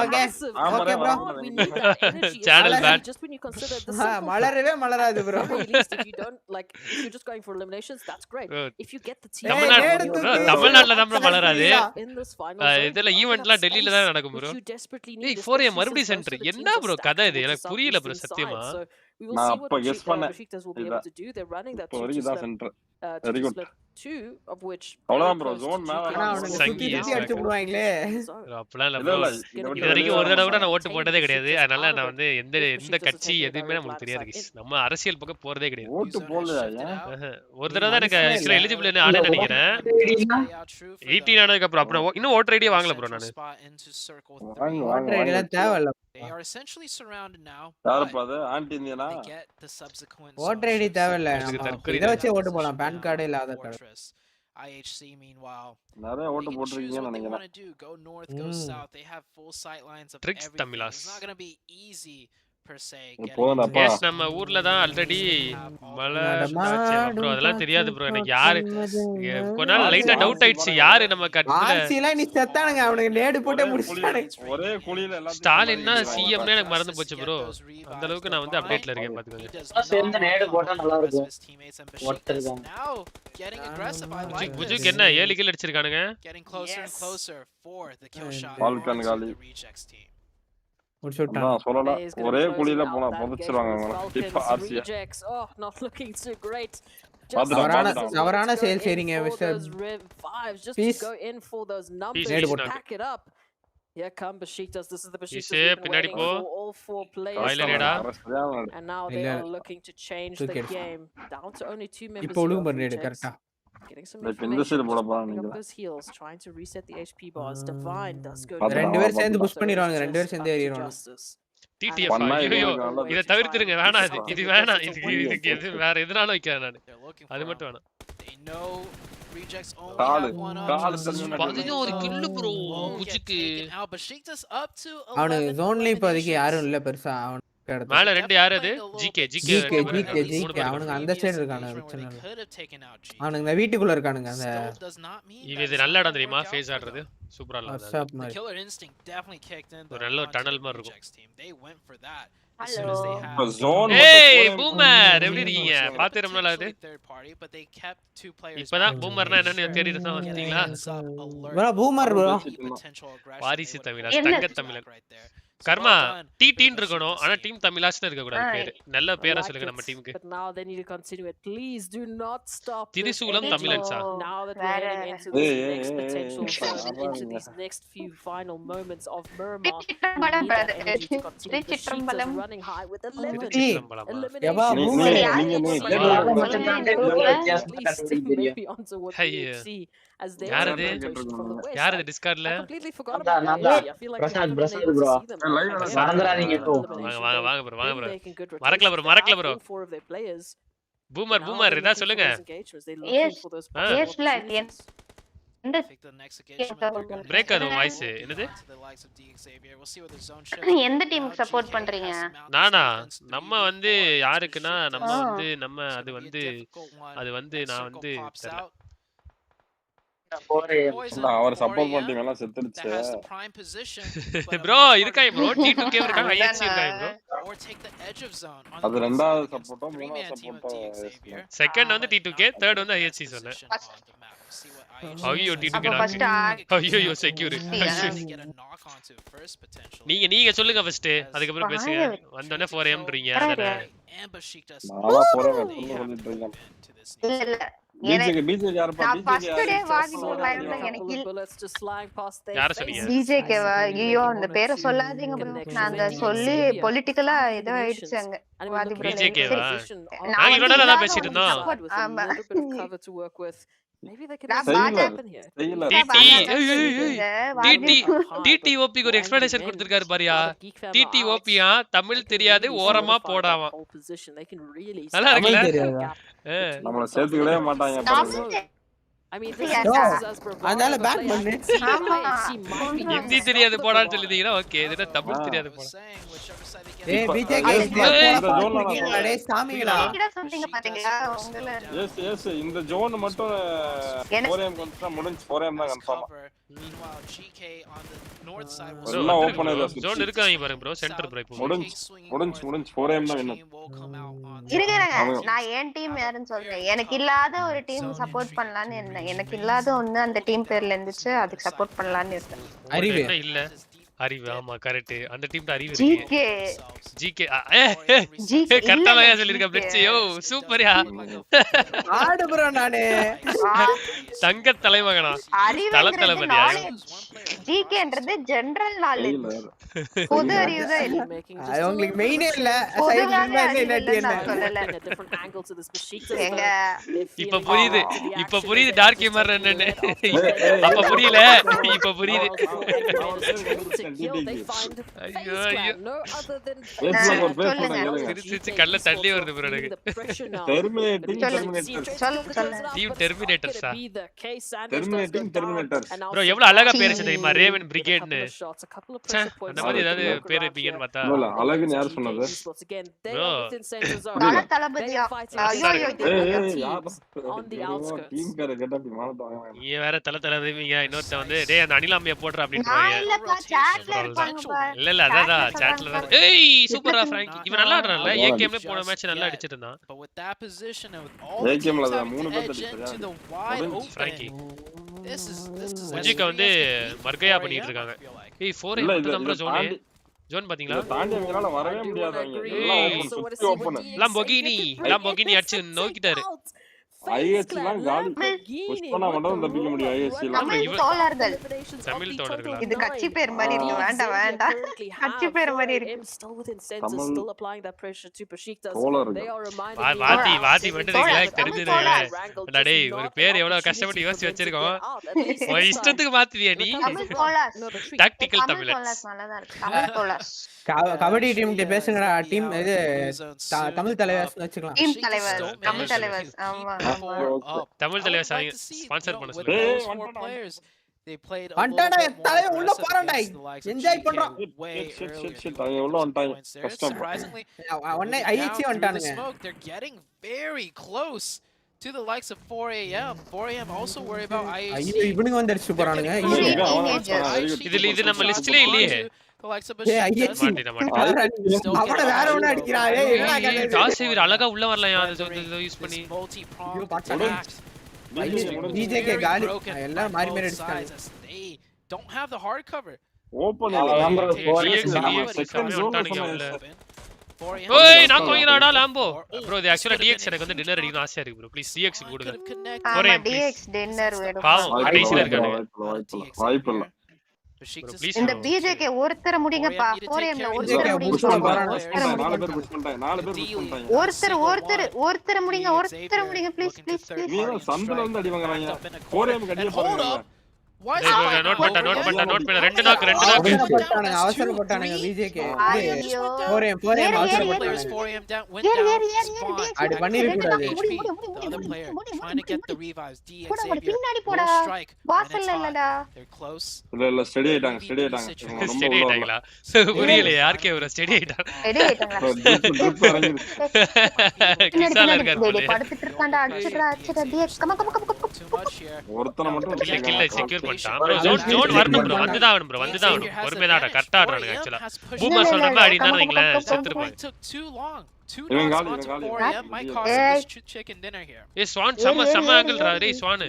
okay okay bro channel bad மலரவே மலராது bro if you don't like if you're just going for eliminations that's great if you get the team தமிழ்நாட்டுல தான் மலராது இதெல்லாம் ஈவென்ட்லாம் டெல்லில தான் நடக்கும் bro ஏய் 4am மறுபடியும் சென்டர் என்ன bro கதை இது எனக்கு புரியல bro சத்தியமா we will see what Besiktas will be able to do they're running that 2-2 centre Very good. split 2 of which அவ்வளவுதான் bro zone மேல ஆனா அவனுங்க சுத்தி சுத்தி அடிச்சு போடுவாங்களே. அப்பலாம் இல்ல இல்ல bro. இல்ல இது வரைக்கும் ஒரு தடவை கூட நான் ஓட்டு போட்டதே கிடையாது. அதனால நான் வந்து எந்த கட்சி எதுவுமே நமக்கு தெரியாது guys. நம்ம அரசியல் பக்கம் போறதே கிடையாது. ஓட்டு போடலையா ஒரு தடவை தான் எனக்கு ஆக்சுவலா எலிஜிபிள் ஆனே நினைக்கிறேன். 18 ஆனதுக்கு அப்புறம் இன்னும் ஓட்டர் ஐடியே வாங்கல bro நானு. ஓட்டர் ஐடிலாம் தேவையில்ல. They are essentially surrounded now. யாரப்பா அது ஆன்டி இந்தியனா Get the subsequent voter ID தேவையில்ல. இத வச்சே ஓட்டு போடலாம். பான் கார்டு இல்ல ஆதார் கார்டு. IHC meanwhile நிறைய ஓட்டு போட்டுருக்கீங்கன்னு நினைக்கிறேன். go north, go south. They have full sight lines of Tricks everything. Tamilas. It's not going to be easy per se. Yes நம்ம ஊர்ல தான் ஆல்ரெடி மழை bro அதெல்லாம் தெரியாது bro எனக்கு யாரு கொஞ்ச நாள் லைட்டா டவுட் ஆயிடுச்சு யாரு நம்ம கட்டல ஆர்சில நீ செத்தானுங்க அவனுக்கு நேடு போட்டே முடிச்சானுங்க ஒரே குளியில எல்லாம் ஸ்டாலின்னா சிஎம்னே எனக்கு மறந்து போச்சு bro அந்த அளவுக்கு நான் வந்து அப்டேட்ல இருக்கேன் பாத்துக்கோங்க சேர்ந்து நேடு போட்டா நல்லா இருக்கும் ஒருத்தர்தான் Now getting aggressive. I like புஜுக்கு என்ன 7 கில் அடிச்சிருக்கானுங்க getting closer and closer for the kill shot. Falcon காலி Rejects team. நான் சொல்லல ஒரே குளியில போனா புடிச்சிருவாங்க அவங்க இப்ப ஆர்சியா Oh, not looking too great. சவரான சேல் செய்றீங்க mister Just go in for those numbers. Pack it up. Here come Besiktas. This is the Besiktas we've been waiting for all 4 players. And now they are looking to change the game. Down to only 2 members. இப்போ ஒழுங்கு பண்ணேடு கரெக்ட்டா Getting some information up those heals, trying to reset the HP bars. Divine does go. ரெண்டு பேர் சேர்ந்து push பண்ணிடுவாங்க ரெண்டு பேர் சேர்ந்து ஏறிடுவாங்க TTF ஐயோ இத தவிர்த்துருங்க வேணாம் இது வேணாம் இதுக்கு எது வேற எதனால வைக்கிறேன் நான் அது மட்டும் வேணாம் They know rejects only have one option. 11 kill bro புஜுக்கு Besiktas up to 11. அவனு ஜோன்ல இப்போதைக்கு யாரும் இல்ல பெருசா அவன் மேல ரெண்டு யார் அது ஜிகே அவனுங்க அந்த சைடு இருக்கானுங்க அவனுங்க இந்த வீட்டுக்குள்ள இருக்கானுங்க அந்த இது நல்ல இடம் தெரியுமா ஃபேஸ் ஆடுறது சூப்பரா இல்ல Killer instinct definitely kicked in. ஒரு நல்ல டனல் மாதிரி இருக்கும் They went for that. ஏய் பூமர் எப்படி இருக்கீங்க பாத்து ரொம்ப நாள் ஆகுது இப்பதான் பூமர்னா என்னன்னு தேடிட்டு தான் வந்தீங்களா bro பூமர் bro வாரிசு தமிழா தங்க தமிழன் கர்மா டீம் இருக்கணும் ஆனா டீம் தமிழாஸ்னு இருக்க கூடாது பேரு நல்ல பேரா சொல்லுங்க நம்ம டீமுக்கு But now they need to continue it. Please do not stop. Tirusulam தமிழன்சா Now that we're heading into this next potential third and into these next few final moments of Miramar, we need that energy to continue. The Sheets is running high with 11 eliminations. Maybe onto what we see as they are from the west. யார் அது டிஸ்கார்ட்ல Completely forgot about that. I feel like Prasad bro மறந்துறாதீங்க bro வாங்க bro மறக்கல bro boomer இதா சொல்லுங்க Aceblack break அது voice என்னது எந்த டீமுக்கு சப்போர்ட் பண்றீங்க நானா நம்ம வந்து யாருக்குன்னா நம்ம அது வந்து நான் வந்து அவர் சப்போர்ட் பண்ணீங்க எல்லாம் செத்துருச்சு bro இருக்காய் bro T2K இருக்காங்க IHC இருக்காய் bro அது ரெண்டாவது சப்போர்ட்டோ மூணாவது சப்போர்ட்டோ செகண்ட் வந்து T2K தேர்ட் வந்து IHC சொன்னேன் ஐயோ T2K ஐயோ செக்யூர் நீங்க சொல்லுங்க ஃபர்ஸ்ட் அதுக்கு அப்புறம் பேசுங்க வந்தோனே 4M ன்றீங்க அதானே நாளா 4M சொல்லிட்டு இருக்கேன் BJ யார் பா ஃபர்ஸ்ட் டே வாதி போடலாம் எனக்கு யார சொன்னீங்க BJ கேவா ஐயோ அந்த பேரை சொல்லாதீங்க bro நான் அந்த சொல்லி பொலிட்டிக்கலா ஏதோ ஆயிடுச்சுங்க வாதி BJ கேவா நான் இவனோட தான் பேசிட்டு இருந்தோம் ஆமா Maybe they can happen here. TTOP க்கு ஒரு எக்ஸ்பிளனேஷன் கொடுத்திருக்காரு பாரியா TTOP தமிழ் தெரியாது ஓரமா போடாமா நல்லா இருக்குல நம்மள சேர்த்துக்கவே மாட்டாங்க பாருங்க I mean, this is as அதனால பேக் பண்ணு ஹிந்தி தெரியாது போடான்னு சொல்லிட்டீங்கன்னா ஓகே இதுல தமிழ் தெரியாது போடா ஏய் BJ அடே சாமிங்களா சொல்றீங்க பாத்தீங்களா உங்கள எஸ் இந்த ஜோன் மட்டும் 4M கொஞ்சம் முடிஞ்சு 4M தான் confirm Meanwhile, GK on the north side was எல்லாம் ஓபன் ஆயிடுச்சு ஜோன் இருக்காங்க பாருங்க bro சென்டர் bro இப்போ முடிஞ்சு 4M தான் இன்னும் இருங்க நான் ஏன் டீம் யாருன்னு சொல்றேன் எனக்கு இல்லாத ஒரு டீம் சப்போர்ட் பண்ணலாம்னு எனக்கு இல்லாத ஒண்ணு அந்த டீம் பேர்ல இருந்துச்சு அதுக்கு சப்போர்ட் பண்ணலாம்னு இருக்கேன் அறிவு இல்ல அறிவு ஆமா கரெக்ட் அந்த டீம்ல அறிவு இருக்கு ஜிகே கரெக்டா வாயா சொல்லிருக்க பிரிட்ஜியோ சூப்பர்யா ஆடு ப்ரோ நானே தங்க தலைமகனா தல தளபதியா ஜிகேன்றது ஜெனரல் நாலேஜ் பொது அறிவு தான் இல்ல அது உங்களுக்கு மெயினே இல்ல பொதுவான அறிவு இல்ல நான் சொல்லல இப்ப புரியுது டார்க் கேமர் என்னன்னு அப்ப புரியல இப்ப புரியுது சிரிச்சு கல்ல தள்ளி வருது ப்ரோ எனக்கு ப்ரோ எவ்வளவு அழகா பேர் வச்சு தெரியுமா ரேவன் பிரிகேட்னு அந்த மாதிரி ஏதாவது பேர் வைப்பீங்கன்னு பார்த்தா அழகுன்னு யார் சொன்னது ப்ரோ தல தளபதியா நீ வேற தல தளபதிங்க இன்னொருத்த வந்து டேய் அந்த அனிலாமிய போடுற அப்படின்றாங்க இல்ல அதான் சாட்ல தான் ஏய் சூப்பரா ஃப்ராங்கி இவன் நல்லா ஆடுறான்ல ஏகேம்ல போன மேட்ச் நல்லா அடிச்சிட்டு இருந்தான் ஏகேம்ல தான் 3 பேர் அடிச்சாங்க ஃப்ராங்கி முஜிகா வந்து மர்கையா பண்ணிட்டு இருக்காங்க ஏய் 4 மட்டும் தான் ப்ரோ ஜோன் பாத்தீங்களா தாண்டியவங்களால வரவே முடியாதவங்க எல்லாம் சுத்தி ஓபன் லாம்போகினி அடிச்சு நோக்கிட்டாரு ஐஎஸ்லாம் காலி புஷ் பண்ணா மட்டும் தப்பிக்க முடியும் ஐஎஸ்லாம் தமிழ் தோழர்கள் இது கட்சி பேர் மாதிரி இருக்கு வேண்டாம் கட்சி பேர் மாதிரி இருக்கு வாதி மட்டும் தெரிஞ்சிருக்கீங்க டேய் ஒரு பேர் எவ்வளவு கஷ்டப்பட்டு யோசிச்சு வச்சிருக்கோம் ஒரு இஷ்டத்துக்கு மாத்துவியா நீ டாக்டிக்கல் தமிழன்ஸ் கபடி டீம் கிட்ட பேசுங்கடா டீம் இது தமிழ் தலைவர் வச்சுக்கலாம் டீம் தலைவர் தமிழ் தலைவர் ஆமா தமிழ் தலைவர் ஸ்பான்சர் பண்ண சொல்லுங்க They played அண்டடா தலைவன் உள்ள போறான்டா என்ஜாய் பண்றான் அவங்க உள்ள வந்துட்டாங்க கஷ்டம் ஒண்ணே ஐஎச்சி வந்துட்டானுங்க they're getting very close to the likes of 4am 4am also worry about IAC ஐயோ இவனுங்க வந்து அடிச்சு போறானுங்க இது நம்ம லிஸ்ட்லயே இல்லையே அவன வேற ஒண்ணு அடிக்கிறான் ஏய் என்ன டாஸ் அழகா உள்ள வரலையா அது யூஸ் பண்ணி டிஜேகே காலி எல்லாம் மாறி மாறி அடிச்சாங்க don't have the hard cover open ஓய் நான் கோயிராடா லாம்போ bro இது एक्चुअली DX எனக்கு வந்து டின்னர் அடிக்கணும் ஆசையா இருக்கு bro ப்ளீஸ் DX கொடுங்க ஆமா DX டின்னர் வேணும் பாவம் கடைசில இருக்கானே வாய்ப்பு இல்ல இந்த பிஜேகே ஒருத்தர முடிங்கப்பா 4am ல ஒருத்தர முடிங்க 4 பேர் புஷ் பண்ணிட்டாங்க ஒருத்தர முடிங்க ப்ளீஸ் நீ சந்தல வந்து அடி வாங்குறாங்க 4am கடிய போறாங்க நோட் பண்ண ரெண்டு நாக் போட்டானுங்க அவசர போட்டானுங்க பிஜேகே 4am அவசர போட்டானுங்க அடி பண்ணிர கூடாது பின்னாடி போடா வாசல்ல இல்லடா இல்ல ஸ்டடி ஆயிட்டாங்க புரியல யார்க்கே ஒரு ஸ்டடி ஆயிட்டாங்க கிசால இருக்காரு படுத்துட்டு இருக்கான்டா அடிச்சுடா டிஎக்ஸ் கம் ஒருத்தன மட்டும் கில்ல செக்யூர் பண்ணிட்டான் bro ஜோன் வரணும் bro வந்துதான் ஆகணும் bro வந்துதான் ஆகணும் பொறுமையா கரெக்ட்டா ஆடுறானுங்க एक्चुअली பூமர் சொல்றப்ப அடினானு நீங்களே செத்துருப்பாங்க இவன் காலி might cost us chicken dinner here A Swan சம ஆங்கிள் ரா ரே ஸ்வான் ஏ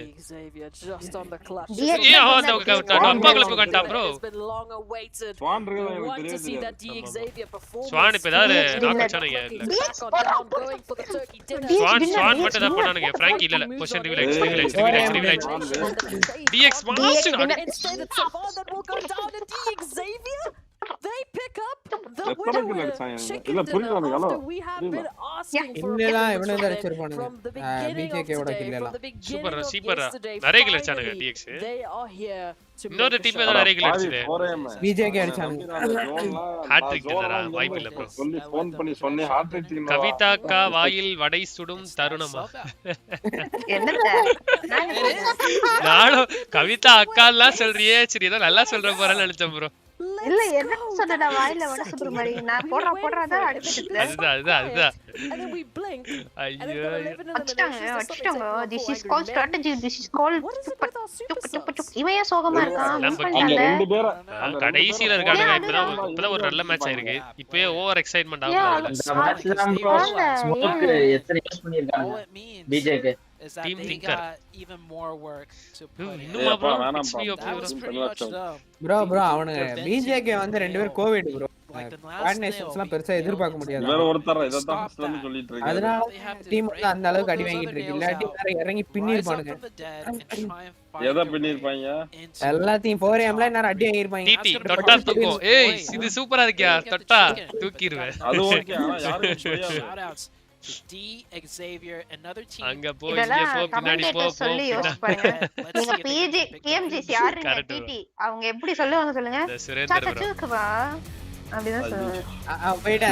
அந்த டப்பாக்குள்ள போய் கண்டா bro ஸ்வான் எனக்கு தெரியாது ஸ்வான் இப்ப ஏதாவது நாக்கச்சானீங்க ஸ்வான் மட்டும் தான் போனானுங்க ஃப்ராங்கி இல்ல position reveal DX master They pick up the winner. இல்ல புரியல after we have been asking for from the beginning super நிறைய கில் அடிச்சானுங்க DX they are here இன்னொரு டீம் ஏதோ நிறைய கில் அடிச்சது பிஜேகே அடிச்சானுங்க ஹாட்ரிக் இல்லடா வாய்ப்பு இல்ல bro சொல்லி ஃபோன் பண்ணி சொன்னே ஹாட்ரிக் கவிதா அக்கா வாயில் வடை சுடும் தருணமா நானும் கவிதா அக்கா எல்லாம் சொல்றியே சரி ஏதோ நல்லா சொல்ற போறேன்னு நினைச்சேன் bro இல்ல என்ன சொன்னடா வாயில வட சுடுற மாதிரி நான் போடுறதா அடிச்சிட்டு அதுதான் and then we blink ஐயோ அடிச்சாங்க this is called strategy this is called இவன் சோகமா இருக்கான் ரெண்டு பேர் கடைசில இருக்கானுங்க இப்பதான் ஒரு நல்ல மேட்ச் ஆயிருக்கு இப்பவே ஓவர் எக்ஸைட்மென்ட் ஆகுது ஸ்மோக் எத்தனை யூஸ் பண்ணிருக்காங்க BJK is that Team they thinker. got even more work to put in. இன்னுமா bro pitch me That was pretty much them. bro அவனுங்க BJK வந்து ரெண்டு பேர் கோவிட் bro கோஆர்டினேஷன்ஸ்லாம் பெருசா எதிர்பார்க்க முடியாது வேற ஒருத்தர் இத தான் ஃபர்ஸ்ட்ல இருந்து சொல்லிட்டு இருக்காரு அதனால டீம் வந்து அந்த அளவுக்கு அடி வாங்கிட்டு இருக்கு இல்லாட்டி வேற இறங்கி பின்னி இருப்பானுங்க எதை பின்னி இருப்பாங்க எல்லாத்தையும் 4amல நேரா அடி வாங்கி இருப்பாங்க டிடி தொட்டா தூக்கும் ஏய் இது சூப்பரா இருக்கியா தொட்டா தூக்கிடுவேன் அது ஓகே ஆனா யாருக்கு தெரியாது D Xavier another team அங்க போ இங்க போ பின்னாடி போ சொல்லி யோசிச்சு பாருங்க நீங்க PMGC யாருங்க டிடி அவங்க எப்படி சொல்லுவாங்க சொல்லுங்க சாச்சா தூக்குவா அப்படிதான் சொல்லுவாங்க போய்டா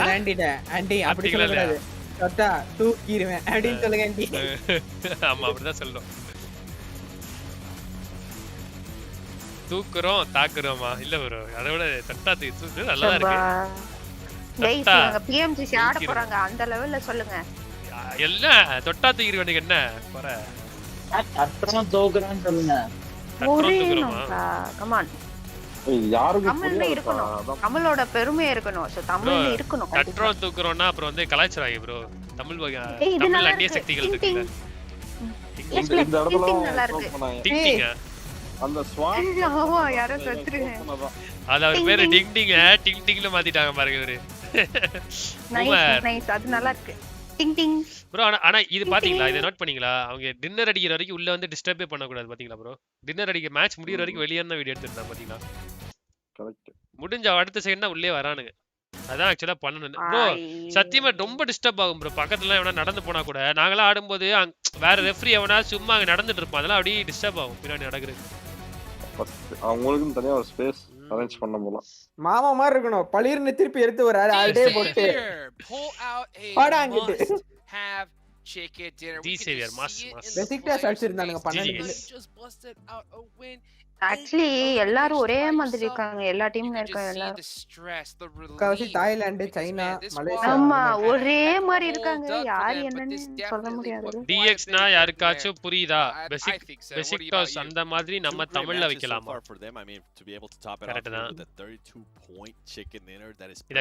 ஆண்டி அப்படி சொல்லக்கூடாது தொட்டா தூக்கிடுவேன் அப்படின்னு சொல்லுங்க ஆண்டி ஆமா அப்படிதான் சொல்லணும் தூக்குறோம் தாக்குறோமா இல்ல bro அதோட தொட்டா தூக்கு நல்லா இருக்கு டேய் இவங்க PMGC ஆட போறாங்க அந்த லெவல்ல சொல்லுங்க எல்லாம் தொட்டா தூக்கிடுவேன் என்ன போற அப்புறம் தூக்குறேன்னு சொல்லுங்க கம் ஆன் யாருக்கு தமிழ்ல இருக்கணும் தமிழோட பெருமை இருக்கணும் சோ தமிழ்ல இருக்கணும் கட்ரோல் தூக்குறோம்னா அப்புறம் வந்து கலாய்ச்சறாங்க bro தமிழ் தமிழ்ல அந்நிய சக்திகள் இருக்குங்க இந்த இடத்துல நல்லா இருக்கு டிங் அந்த ஸ்வான் ஆமா யாரோ செத்துருங்க அது அவர் பேரு டிங் டிங்ல மாத்திட்டாங்க பாருங்க இவரு நைஸ் அது நல்லா இருக்கு டிங் டிங் bro ஆனா இது பாத்தீங்களா இத நோட் பண்ணீங்களா அவங்க டின்னர் அடிக்கிற வரைக்கும் உள்ள வந்து டிஸ்டர்பே பண்ண கூடாது பாத்தீங்களா bro டின்னர் அடிக்க மேட்ச் முடியற வரைக்கும் வெளிய இருந்த வீடியோ எடுத்துட்டாங்க பாத்தீங்களா கரெக்ட் முடிஞ்ச அடுத்த செகண்ட்னா உள்ளே வரானுங்க அதான் एक्चुअली பண்ணனும் bro சத்தியமா ரொம்ப டிஸ்டர்ப் ஆகும் bro பக்கத்துல எவனா நடந்து போனா கூட நாங்களா ஆடும்போது வேற ரெஃப்ரி எவனா சும்மா அங்க நடந்துட்டு இருப்பான் அதெல்லாம் அப்படியே டிஸ்டர்ப் ஆகும் பின்னாடி நடக்குது அவங்களுக்கும் தனியா ஒரு ஸ்பேஸ் அரேஞ்ச் பண்ண போலாம் மாமா மாதிரி இருக்கணும் பளிர்னு திருப்பி எடுத்து ஒரு ஆல்டே போட்டு பாடாங்கிட்டு have chicken dinner டி சேவியர் மாஸ் பேசிக் டாஸ் அடிச்சிருந்தாங்க 12 ஆக்சுவலி எல்லாரும் ஒரே மாதிரி இருக்காங்க எல்லா டீம்ல இருக்க எல்லாரும் காசி தாய்லாந்து சைனா மலேசியா ஆமா ஒரே மாதிரி இருக்காங்க யார் என்னன்னு சொல்ல முடியாது DX னா யாருக்காச்சும் புரியுதா பேசிக் டாஸ் அந்த மாதிரி நம்ம தமிழ்ல வைக்கலாமா கரெக்ட் தான் இது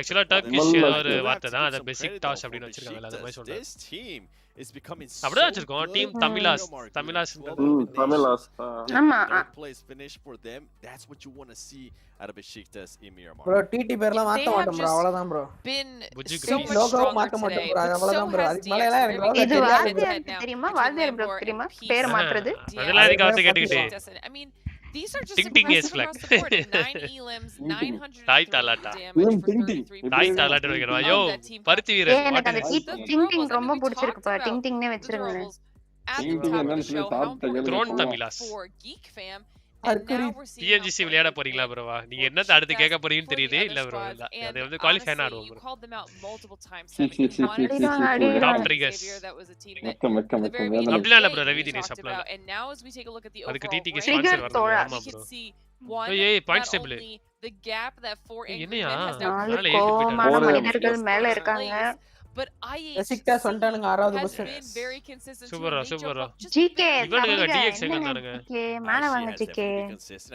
एक्चुअली டர்க்கிஷ் ஒரு வார்த்தை தான் அத பேசிக் டாஸ் அப்படினு வச்சிருக்காங்க அத மாதிரி சொல்றேன் அப்படிதான் வச்சிருக்கோம் டீம் தமிழாஸ் ஆமா place finish for them that's what you want to see out of Besiktas in Miramar bro TT பேர்லாம் மாத்த மாட்டோம் bro அவ்வளவுதான் bro லோகோ மாத்த மாட்டோம் bro அவ்வளவுதான் bro அதுக்கு மேல எல்லாம் எனக்கு லோகோ இது வால்தியர் தெரியுமா வால்தியர் bro தெரியுமா பேர் மாத்துறது அதெல்லாம் இதுக்கு வந்து கேட்டுக்கிட்டு I mean these are just Ting ting across the board. 9 elims, 900 தாய் தாலாட்டா தாய் தாலாட்டா வைக்கறவா யோ பருத்தி வீர எனக்கு அந்த டிங் டிங் ரொம்ப பிடிச்சிருக்கு பா டிங் டிங்னே வெச்சிருங்க டிங் டிங் என்னன்னு சொல்லி தாத்த க்ரோன் தமிழாஸ் PMGC விளையாட போறீங்களா ப்ரோவா நீங்க என்னத்த அடுத்து கேட்க போறீங்கன்னு தெரியுதே இல்ல ப்ரோ இல்ல அது வந்து குவாலிஃபை ஆடுவோம் ப்ரோ டாப் ட்ரிகர்ஸ் அப்படிலாம் இல்ல ப்ரோ ரவி தினேஷ் அப்படிலாம் அதுக்கு டிடிக்கு ஸ்பான்சர் வரணும் ஆமா ப்ரோ ஏய் points table the gap that 4 என்னையா நாலு கோமான மனிதர்கள் மேல இருக்காங்க but I Besiktas வந்துட்டானுங்க 6வது பொசிஷன் சூப்பரா GK இவனுங்க DX எங்கனானுங்க GK மேல வாங்க GK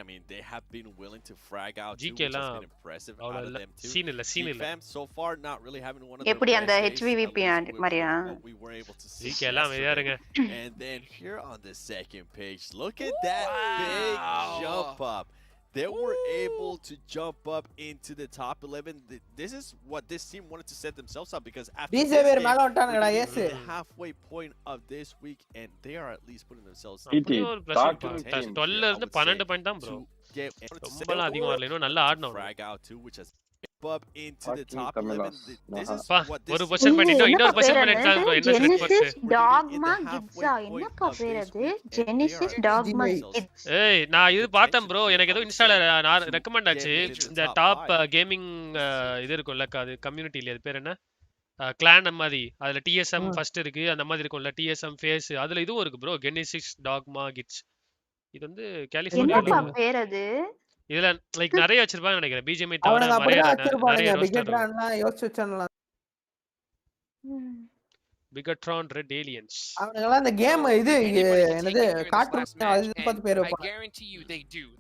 I mean they have been willing to frag out GK எல்லாம் impressive out of them too scene இல்ல so far not really having one of எப்படி அந்த HVVP மாதிரியா we were able to see GK எல்லாம் வேறங்க and then here on the second page look at that big jump up they were able to jump up into the top 11. This is what this team wanted to set themselves up because after this the halfway point of this week and they are at least putting themselves 12 இருந்து 12 point தான் bro ரொம்பலாம் அதிகமா வரல இன்னும் நல்லா ஆடணும் up into the top 11 this is what ஒரு position பண்ணிட்டோம் இன்னொரு பொசிஷன் பண்ணிட்டாங்க ப்ரோ என்ன செட் Genesis Dogma Gidza என்னப்பா பேர் அது Genesis Dogma ஏய் நான் இது பார்த்தேன் ப்ரோ எனக்கு ஏதோ இன்ஸ்டால நான் ரெக்கமெண்ட் ஆச்சு இந்த டாப் கேமிங் இது இருக்கும்ல அது கம்யூனிட்டில அது பேர் என்ன கிளான் மாதிரி அதுல TSM ஃபர்ஸ்ட் இருக்கு அந்த மாதிரி இருக்கும்ல TSM ஃபேஸ் அதுல இதுவும் இருக்கு ப்ரோ Genesis Dogma Gidza இது வந்து கலிஃபோர்னியால என்னப்பா பேர் அது இதுல லைக் நிறைய வச்சிருப்பாங்க நினைக்கிறேன் BGMI தவிர நிறைய பிகட்ரான்லாம் யோசிச்சு வச்சானலாம் பிகட்ரான் ரெட் ஏலியன்ஸ் அவங்கலாம் அந்த கேம் இது என்னது கார்ட்டூன் அது பார்த்து பேர் வைப்பாங்க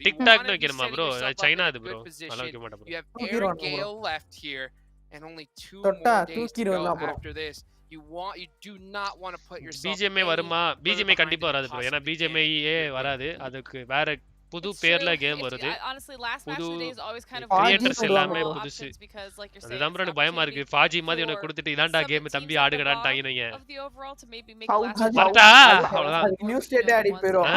டிக்டாக் னு வைக்கணுமா ப்ரோ சைனா அது ப்ரோ நல்லா வைக்க மாட்டேன் you have Air Gale left here and only 2 தொட்டா more days to go தூக்கிடுவலாம் bro after this You do not want to put yourself BGMA வருமா BGMA கண்டிப்பா வராது bro ஏனா BGMA வராது அதுக்கு வேற புது பேர்ல கேம் வருது புது கிரியேட்டர்ஸ் எல்லாமே புதுசு அதுதான் bro எனக்கு பயமா இருக்கு ஃபாஜி மாதிரி உனக்கு கொடுத்துட்டு இதான்டா கேம் தம்பி ஆடுகடான்ட்டாங்க நீங்க பட்டா அவ்வளவுதான் நியூ ஸ்டேட் ஆடி போயிரும்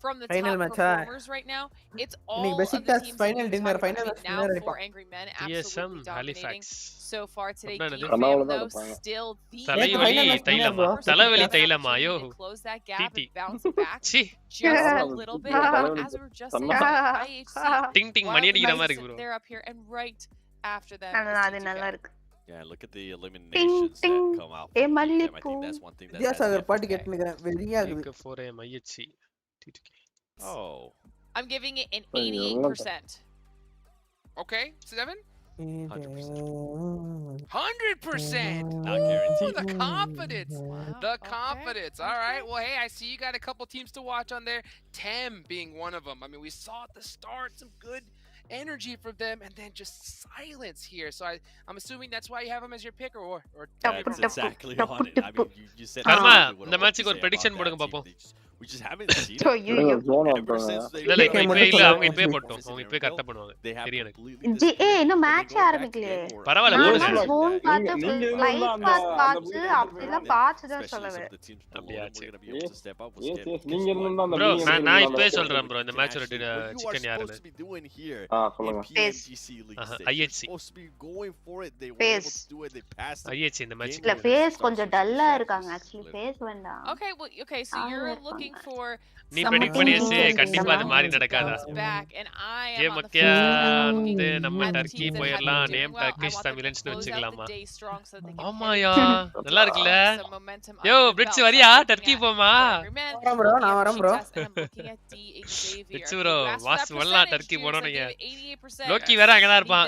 from the final top match performers right now. It's all of the teams final dinner now for Angry Men absolutely dominating so far today. Geek though still the தலைவலி தைலமா யோ close that gap and bounce back just a little bit. As we were just saying, IHC ting ting மணி அடிக்கிற மாதிரி இருக்கு bro. They're up here and right after them. அது நல்லா இருக்கு. Yeah, look at the eliminations that come out. I think that's one thing yes sir பாட்டு கேட்னுக்கறேன் வெறியா இருக்கு 4am IHC. Oh. I'm giving it an 88%. Okay, 7? 100%. 100%. Not guaranteed. The confidence. The confidence. All right. Well, hey, I see you got a couple teams to watch on there. Tem being one of them. I mean, we saw at the start some good energy from them, and then just silence here. So I'm assuming that's why you have them as your pick, or that's exactly on it. I mean, you said. Karma, இந்த மேட்சுக்கு ஒரு prediction போடுங்க பாப்போம். We just haven't seen it. Ever since they இல்ல அவங்க இப்பவே போட்டோம். அவங்க இப்பவே கரெக்ட்டா பண்ணுவாங்க. தெரியும் எனக்கு. இன்னும் மேட்ச் ஆரம்பிக்கலையே. பரவாயில்ல போடுங்க. ஜோன் பார்த்து லைவ் பாஸ் பார்த்து அப்படிலாம் பார்த்து தான் சொல்லுவேன். அப்படியாச்சு. நீங்க இருந்தா அந்த bro நான் இப்பவே சொல்றேன் bro இந்த மேட்சோட சிக்கன் யாருன்னு. சொல்லுங்க. IHC. IHC இந்த மேட்ச். இல்ல ஃபேஸ் கொஞ்சம் டல்லா இருக்காங்க actually ஃபேஸ் வேண்டாம். Okay, so you're looking for நீ predict பண்ணியாச்சு கண்டிப்பா அது மாதிரி நடக்காதா ஏ மக்கியா வந்து நம்ம டர்க்கி போயிரலாம் நேம் டர்க்கிஷ் தமிழன்ஸ் வெச்சுக்கலாமா ஆமாயா நல்லா இருக்குல யோ பிரிட்ஜ் வரியா டர்க்கி போமா bro நான் வரேன் bro பிரிட்ஜ் bro வாஸ் வல்லா டர்க்கி போறோம்ங்க லோக்கி வேற அங்க தான் இருப்பான்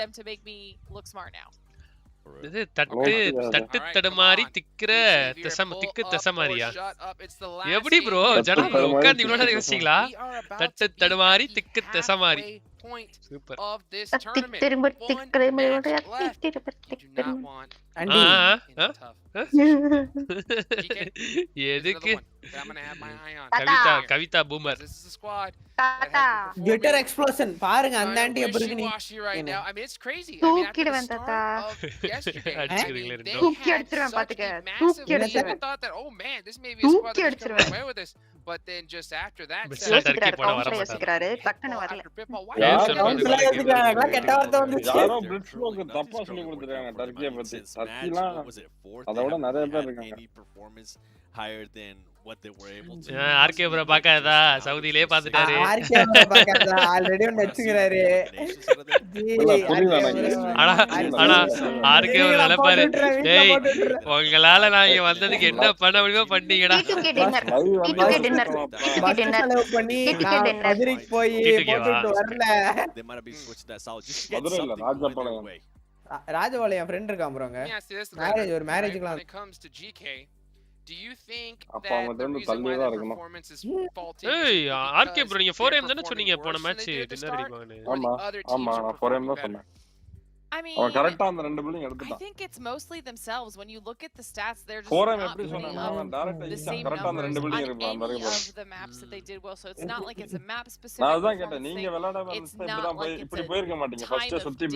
இது தட்டு தடுமாறி திக்குற திக்கு தசமாரியா எப்படி ப்ரோ ஜனம் உட்கார்ந்து இவ்வளவு நேரம் யோசிச்சீங்களா தட்டு தடுமாறி திக்கு தசமாரி சூப்பர் எதுக்கு கவிதா பூமர் glitter explosion பாருங்க அந்த ஆண்டி எப்படி இருக்கு தூக்கிடுவேன் தாத்தா தூக்கி அடிச்சிருவேன் பாத்துக்க தூக்கி அடிச்சிருவேன் தூக்கி அடிச்சிருவேன் but then just after that யோசிக்கிறாரு டக்குன்னு வரல யாரோ பிரிட்ஜ் ப்ளோக்கு தப்பா சொல்லி கொடுத்துட்டாங்க டர்க்கியை பத்தி டர்க்கிலாம் அதோட நிறைய பேர் இருக்காங்க higher than what they were able to RK bro பாக்காதா சவுதியிலே பாத்துட்டாரு ஆர்கே ப்ரோ பாக்காதா ஆல்ரெடி ஒன்னு வெச்சுக்கிறாரு ஆனா ஆர்கே ப்ரோ நல்லா பாரு டேய் உங்களால நான் இங்க வந்ததுக்கு என்ன பண்ண முடியுமோ பண்ணீங்கடா செலவு பண்ணி மதுரைக்கு போய் போட்டுட்டு வரல மதுரையில ராஜபாளையம் ராஜபாளையம் ஃப்ரெண்ட் இருக்கான் ப்ரோங்க மேரேஜ் ஒரு மேரேஜ்க்குலாம் do you think that the reason why the performance is faulty hey RK bro நீங்க 4M தான சொன்னீங்க போன மேட்ச் டின்னர் அடிப்பாங்கன்னு ஆமா நான் 4M தான் சொன்னேன் I mean, அவன் கரெக்ட்டா அந்த ரெண்டு பில்டிங் எடுத்துட்டான். I think it's mostly themselves. When you look at the stats, they're just 4M எப்படி சொன்னாங்க அவன் டைரக்டா கரெக்ட்டா அந்த ரெண்டு பில்டிங் இருக்கு அந்த மாதிரி of the maps that they did well. So it's not like it's a map specific. நான் அதான் கேட்டேன் நீங்க விளையாட வந்து இப்படி போயிருக்க மாட்டீங்க ஃபர்ஸ்ட் சுத்தி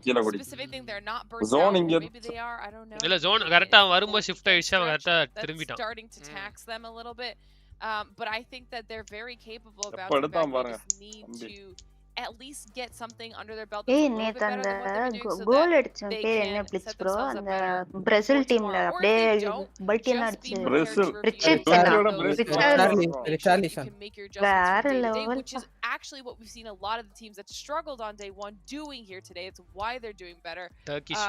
கீழ ஓடி specific thing they're not burst zone out. Maybe they are, I don't know. இல்ல zone கரெக்ட்டா வரும்போது ஷிஃப்ட் ஆயிடுச்சு அவன் கரெக்ட்டா திரும்பிட்டான். Starting to tax them a little bit. But I think that they're very capable about it. They just need to at least get something under their belt. நேத்து அந்த கோல் அடிச்ச பேர் என்ன பிளிட்ஸ் ப்ரோ அந்த பிரேசில் டீம்ல அப்படியே பல்டியனா அடிச்சு ரிச்சார்லிசன் வேற level which is actually what we've seen a lot of the teams that struggled on day 1 doing here today. It's why they're doing better. Turkish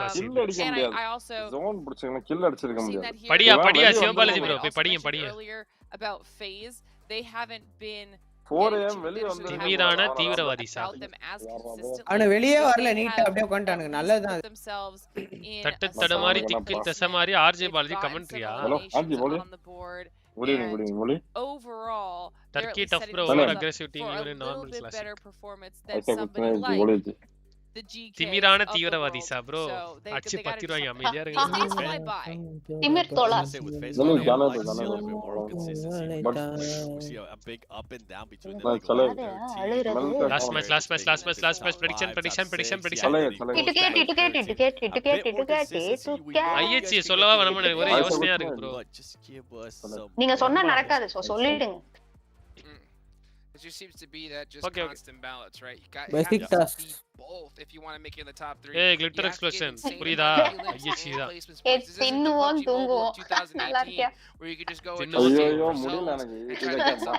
and I also zone புடிச்சவங்க kill அடிச்சிருக்க முடியாது படியா சிவபாலஜி bro போய் படிங்க about phase they haven't been 4am வெளிய வந்து திமிரான தீவிரவாதி சா அவன வெளியே வரல நீட்டா அப்படியே உட்கார்ந்தானுங்க நல்லதுதான் தட்டு தடுமாறி திக்கு தசமாரி ஆர்ஜே பாலஜி கமெண்ட்ரியா ஹலோ ஆர்ஜே போலி போலி overall Turkey tough bro over aggressive team even normal classic better performance than somebody like the GK. திமிரான தீவிரவாதிசா bro. அச்சி பத்திடுவாங்க அமைதியா இருங்க. These days fly by. திமிர் தோழா. We see a big up and down between them. Last match prediction. ஐயச்சி சொல்லவா வேணாமா ஒரே யோசனையா இருக்கு bro. நீங்க சொன்னா நடக்காது சொல்லிடுங்க. It just seems to be that just constant balance, right? You got basic tasks both if you want to make it in the top 3. Hey, glitter explosion. புரியுதா? ஐயச்சிதா. தின்னுவோம் தூங்குவோம். நல்லா இருக்கியா? Where you could just go and ஐயோ முடியல எனக்கு.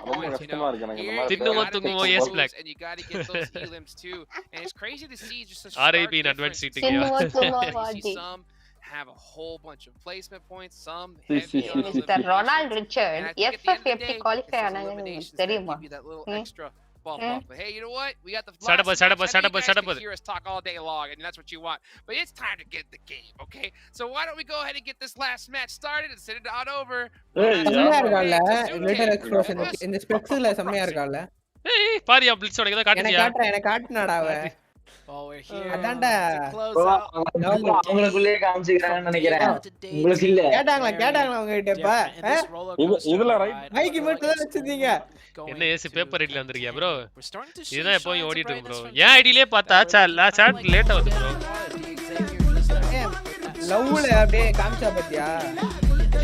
ரொம்ப கஷ்டமா இருக்கு எனக்கு. தின்னுவோம் தூங்குவோம் Aceblack. And you got to get those elims too. And it's crazy to see just a RIP in advanced seating. Some have a whole bunch of placement points, some Mr. Ronald Richard FFFT qualify ஆனாங்க தெரியுமா? Extra bump up. But hey, you know what? We got the shut up. Hear us talk all day long, and that's what you want. But it's time to get the game, okay? So why don't we go ahead and get this last match started and send it on over? செம்மையா இருக்கால glitter explosion இந்த ஸ்பெக்ஸ்ல செம்மையா இருக்கால. ஏய் பாரியா blitz ஓட ஏதோ காட்டுறியா? எனக்கு காட்டுனடா அவ. Oh, we're here. அதான்டா உங்களுக்குள்ளே காமிச்சிக்கறான்னு நினைக்கிறேன். உங்களுக்கு இல்ல. கேட்டாங்களா அவங்க கிட்டப்பா? இதுல ரைட் மைக் மட்டும் தான் வச்சிருந்தீங்க. என்ன ஏசி பேப்பர் ஐடில வந்திருக்கியா bro? இதுதான் எப்போ ஓடிட்டு இருக்கு bro. ஏன் ஐடிலே பார்த்தா சாட் லேட்டா வந்து bro. லவ்ல அப்படியே காமிச்சா பாத்தியா?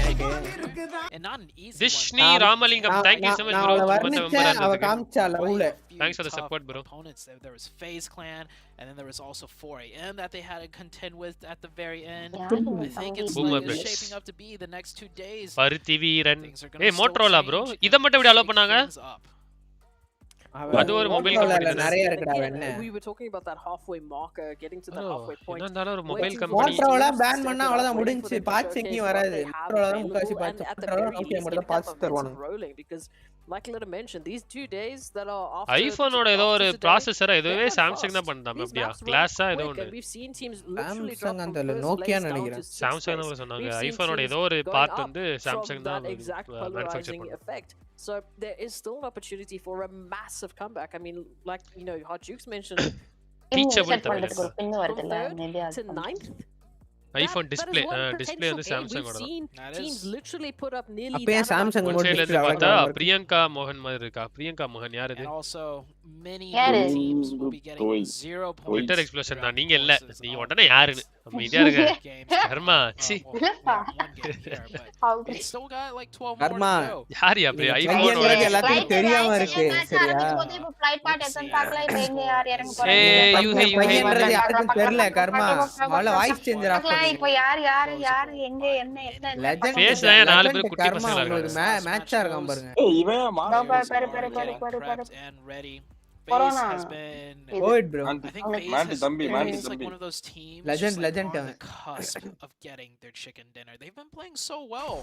எனக்கு and not an easy Dishni Ramalingam, thank you so much bro. Thanks for the support bro. Opponents, there was FaZe Clan, and then there was also 4AM that they had to contend with at the very end. I think it's shaping up to be the next 2 days. Paruthiveeran. Hey Motorola bro, இத மட்டும் எப்படி allow பண்ணாங்க? அது ஒரு mobile company நிறைய இருக்குடா என்ன. We were talking about that halfway marker, getting to that halfway point. என்னடா ஒரு மொபைல் கம்பெனி. Motorola ban பண்ணா அவ்வளவுதான் முடிஞ்சு. பாட்ச் எங்கயும் வராது. Motorola தான் முக்காசி பாட்ச். Motorola ஓகே மட்டும் பாட்ச் தருவாங்க. Because like Lita mentioned, these 2 days that are after iPhone ஓட ஏதோ ஒரு ப்ராசஸர் இதுவே Samsung தான் பண்ணாங்க அப்படியே. கிளாஸா ஏதோ ஒன்னு. We've seen teams literally Samsung அந்த Nokia நினைக்கிறேன். Samsung தான் சொன்னாங்க. iPhone ஓட ஏதோ ஒரு பார்ட் வந்து Samsung தான் manufacture பண்ணாங்க. So there is still an opportunity for a massive comeback. I mean, like, you know, how Jukes mentioned, teachable to 9th iPhone display வந்து Samsung ஓட teams literally put up nearly அப்பே Samsung மோடல்ல பார்த்தா பிரியங்கா மோகன் மாதிரி இருக்கா. பிரியங்கா மோகன் யார் இது? Also many teams will be getting 0 points. Glitter explosion தான் நீங்க இல்ல. நீ உடனே யாருன்னு அமைதியா இருங்க. கர்மா சி it's still got like 12 கர்மா யார் அப்படியே iPhone ஓட எல்லாத்துக்கும் தெரியாம இருக்கு சரியா? ஃளைட் பார்ட் எத்தனை பார்க்கல இப்ப எங்க யார் இறங்க போறாங்க? ஏய் யூ யாருக்கும் தெரியல கர்மா. அவள வாய்ஸ் சேஞ்சர் ஆஃப் இப்போ யார் எங்க என்ன லெஜெண்ட் ஃபேஸ்ல 4 பேர் குட்டி பசங்களா இருக்காங்க. மேட்சா இருக்கான் பாருங்க. ஏய் இவன் ready. Corona has been Void bro. I think Manti Thambi is like one of those teams legend on the cusp of getting their chicken dinner. They've been playing so well.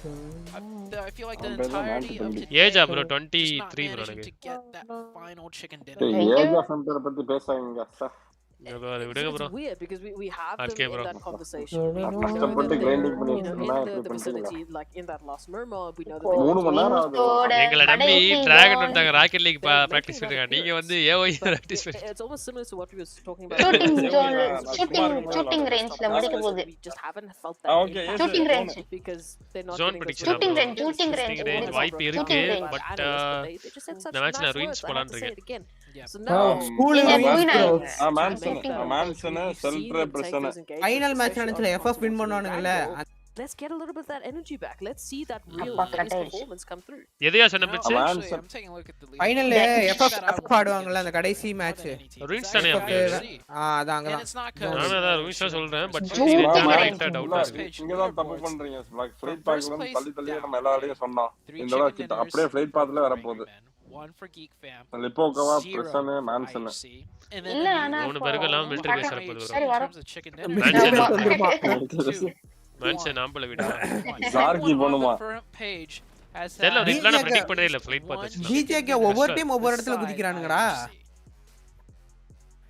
I feel like the entirety of age bro 23 bro to get that final chicken dinner. age of center பத்தி பேசாதீங்க sir. It's weird because we have them in that conversation. We know that in the vicinity, like in that last murmur, we know that எங்கள நம்பி dragon வந்தாங்க rocket league practice பண்ணிருக்காங்க. நீங்க வந்து ஏஓஇ practice பண்ணி it's almost similar to what we were talking about. shooting rangeல முடிக்க போகுது. We just haven't felt that. Okay, shooting range because they're not zone prediction. shooting range வாய்ப்பு இருக்கு பட் இந்த மேட்ச்ல ரூயின்ஸ் போலாம்னு இருக்கேன். So now school Manson செல்ட்ரே பிரச்சனை ஃபைனல் மேட்ச் நடந்துல FF வின் பண்ணுவானுங்கல. Let's get a little bit of that energy back. Let's see that real performance come through. எதையா சொன்ன pitch? I'm taking a look at the league. ஃபைனல்ல FF ஆடுவாங்கல அந்த கடைசி match. Ruins தானே அப்படியே. அதாங்க தான். நான் தான் ரூயின்ஸ் சொல்றேன் பட் ரைட்டா டவுட் இருக்கு. நீங்க தான் தப்பு பண்றீங்க. ஃளைட் பாக்ல தள்ளி நம்ம எல்லாரையும் சொன்னோம். இந்த தடவை அப்படியே ஃளைட் பாத்ல வர போகுது. One for Geek fam. லிப்போகவா பிரசன மான்சன். இல்ல انا மூணு பேருக்கு எல்லாம் மிலிட்டரி பேஸ் வரப்போகுது. மேட்ச் நாம்பல விடு. ஜார்கி போணுமா? தெரியல ரிப்ளை நான் பிரெடிக்ட் பண்ணவே இல்ல ஃளைட் பாத்து. ஜிஜேக்கு ஒவ்வொரு டைம் ஒவ்வொரு இடத்துல குதிக்கறானுங்கடா.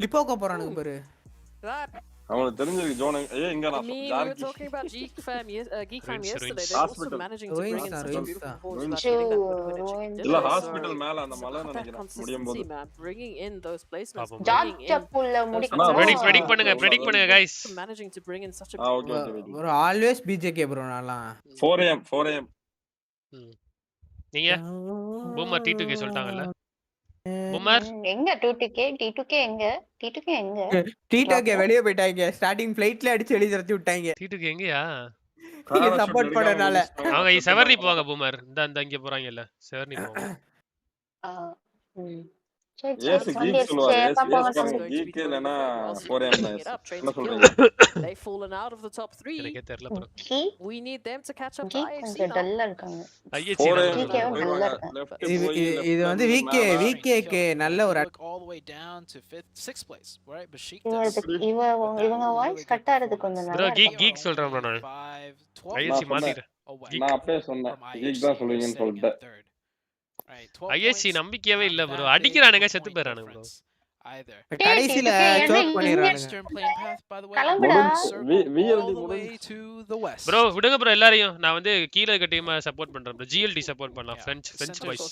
லிப்போகோ போறானுங்க பாரு. அவனுக்கு தெரிஞ்சிருக்கு ஜோன் எங்க I mean, we were talking about Geek Fam yesterday. They're also managing to bring in such a beautiful performance without getting that good of an edge. இல்ல ஹாஸ்பிடல் மேல அந்த மலை நினைக்கிறேன் முடியும்போது bringing in those placements, predict பண்ணுங்க guys. Managing to bring in such a bro always BJK bro நாலாம் 4 am நீங்க boomer T2K சொல்லிட்டாங்கல்ல boomer எங்க T2K எங்க T2K வெளிய போய்ட்டாங்க ஸ்டார்டிங் ஃளைட்ல அடிச்சு வெளிய தரத்தி விட்டாங்க T2K எங்கயா நீங்க சப்போர்ட் பண்ணனால அவங்க செவர்னி போவாங்க பூமர் இந்த இங்க போறாங்கல்ல செவர்னி போவாங்க Yes, Geek சொல்லுவாரு. Geek இல்லனா 4am என்ன சொல்றீங்க? They've fallen out of the top 3. எனக்கு தெரியல bro. We need them to catch up to IHC. டல்லா இருக்காங்க. IHC இது வந்து VK நல்ல ஒரு all the way down to 5th 6th place, right? But Sheik இவங்க வாய்ஸ் கட் ஆறது கொஞ்சம் நல்லா bro Geek சொல்றேன் bro நான். IHC மாத்திட்டேன். நான் அப்பவே சொன்னேன் Geek தான் சொல்லுவீங்கன்னு சொல்லிட்டேன். IHC நம்பிக்கையவே இல்ல bro. அடிக்குறானுங்க செத்து போறானுங்க bro. கடைசில சோக் பண்ணிரானுங்க. bro விடுங்க bro எல்லாரையும். நான் வந்து கீழ இருக்க டீமை சப்போர்ட் பண்றேன் bro. GLD சப்போர்ட் பண்ணலாம். French boys.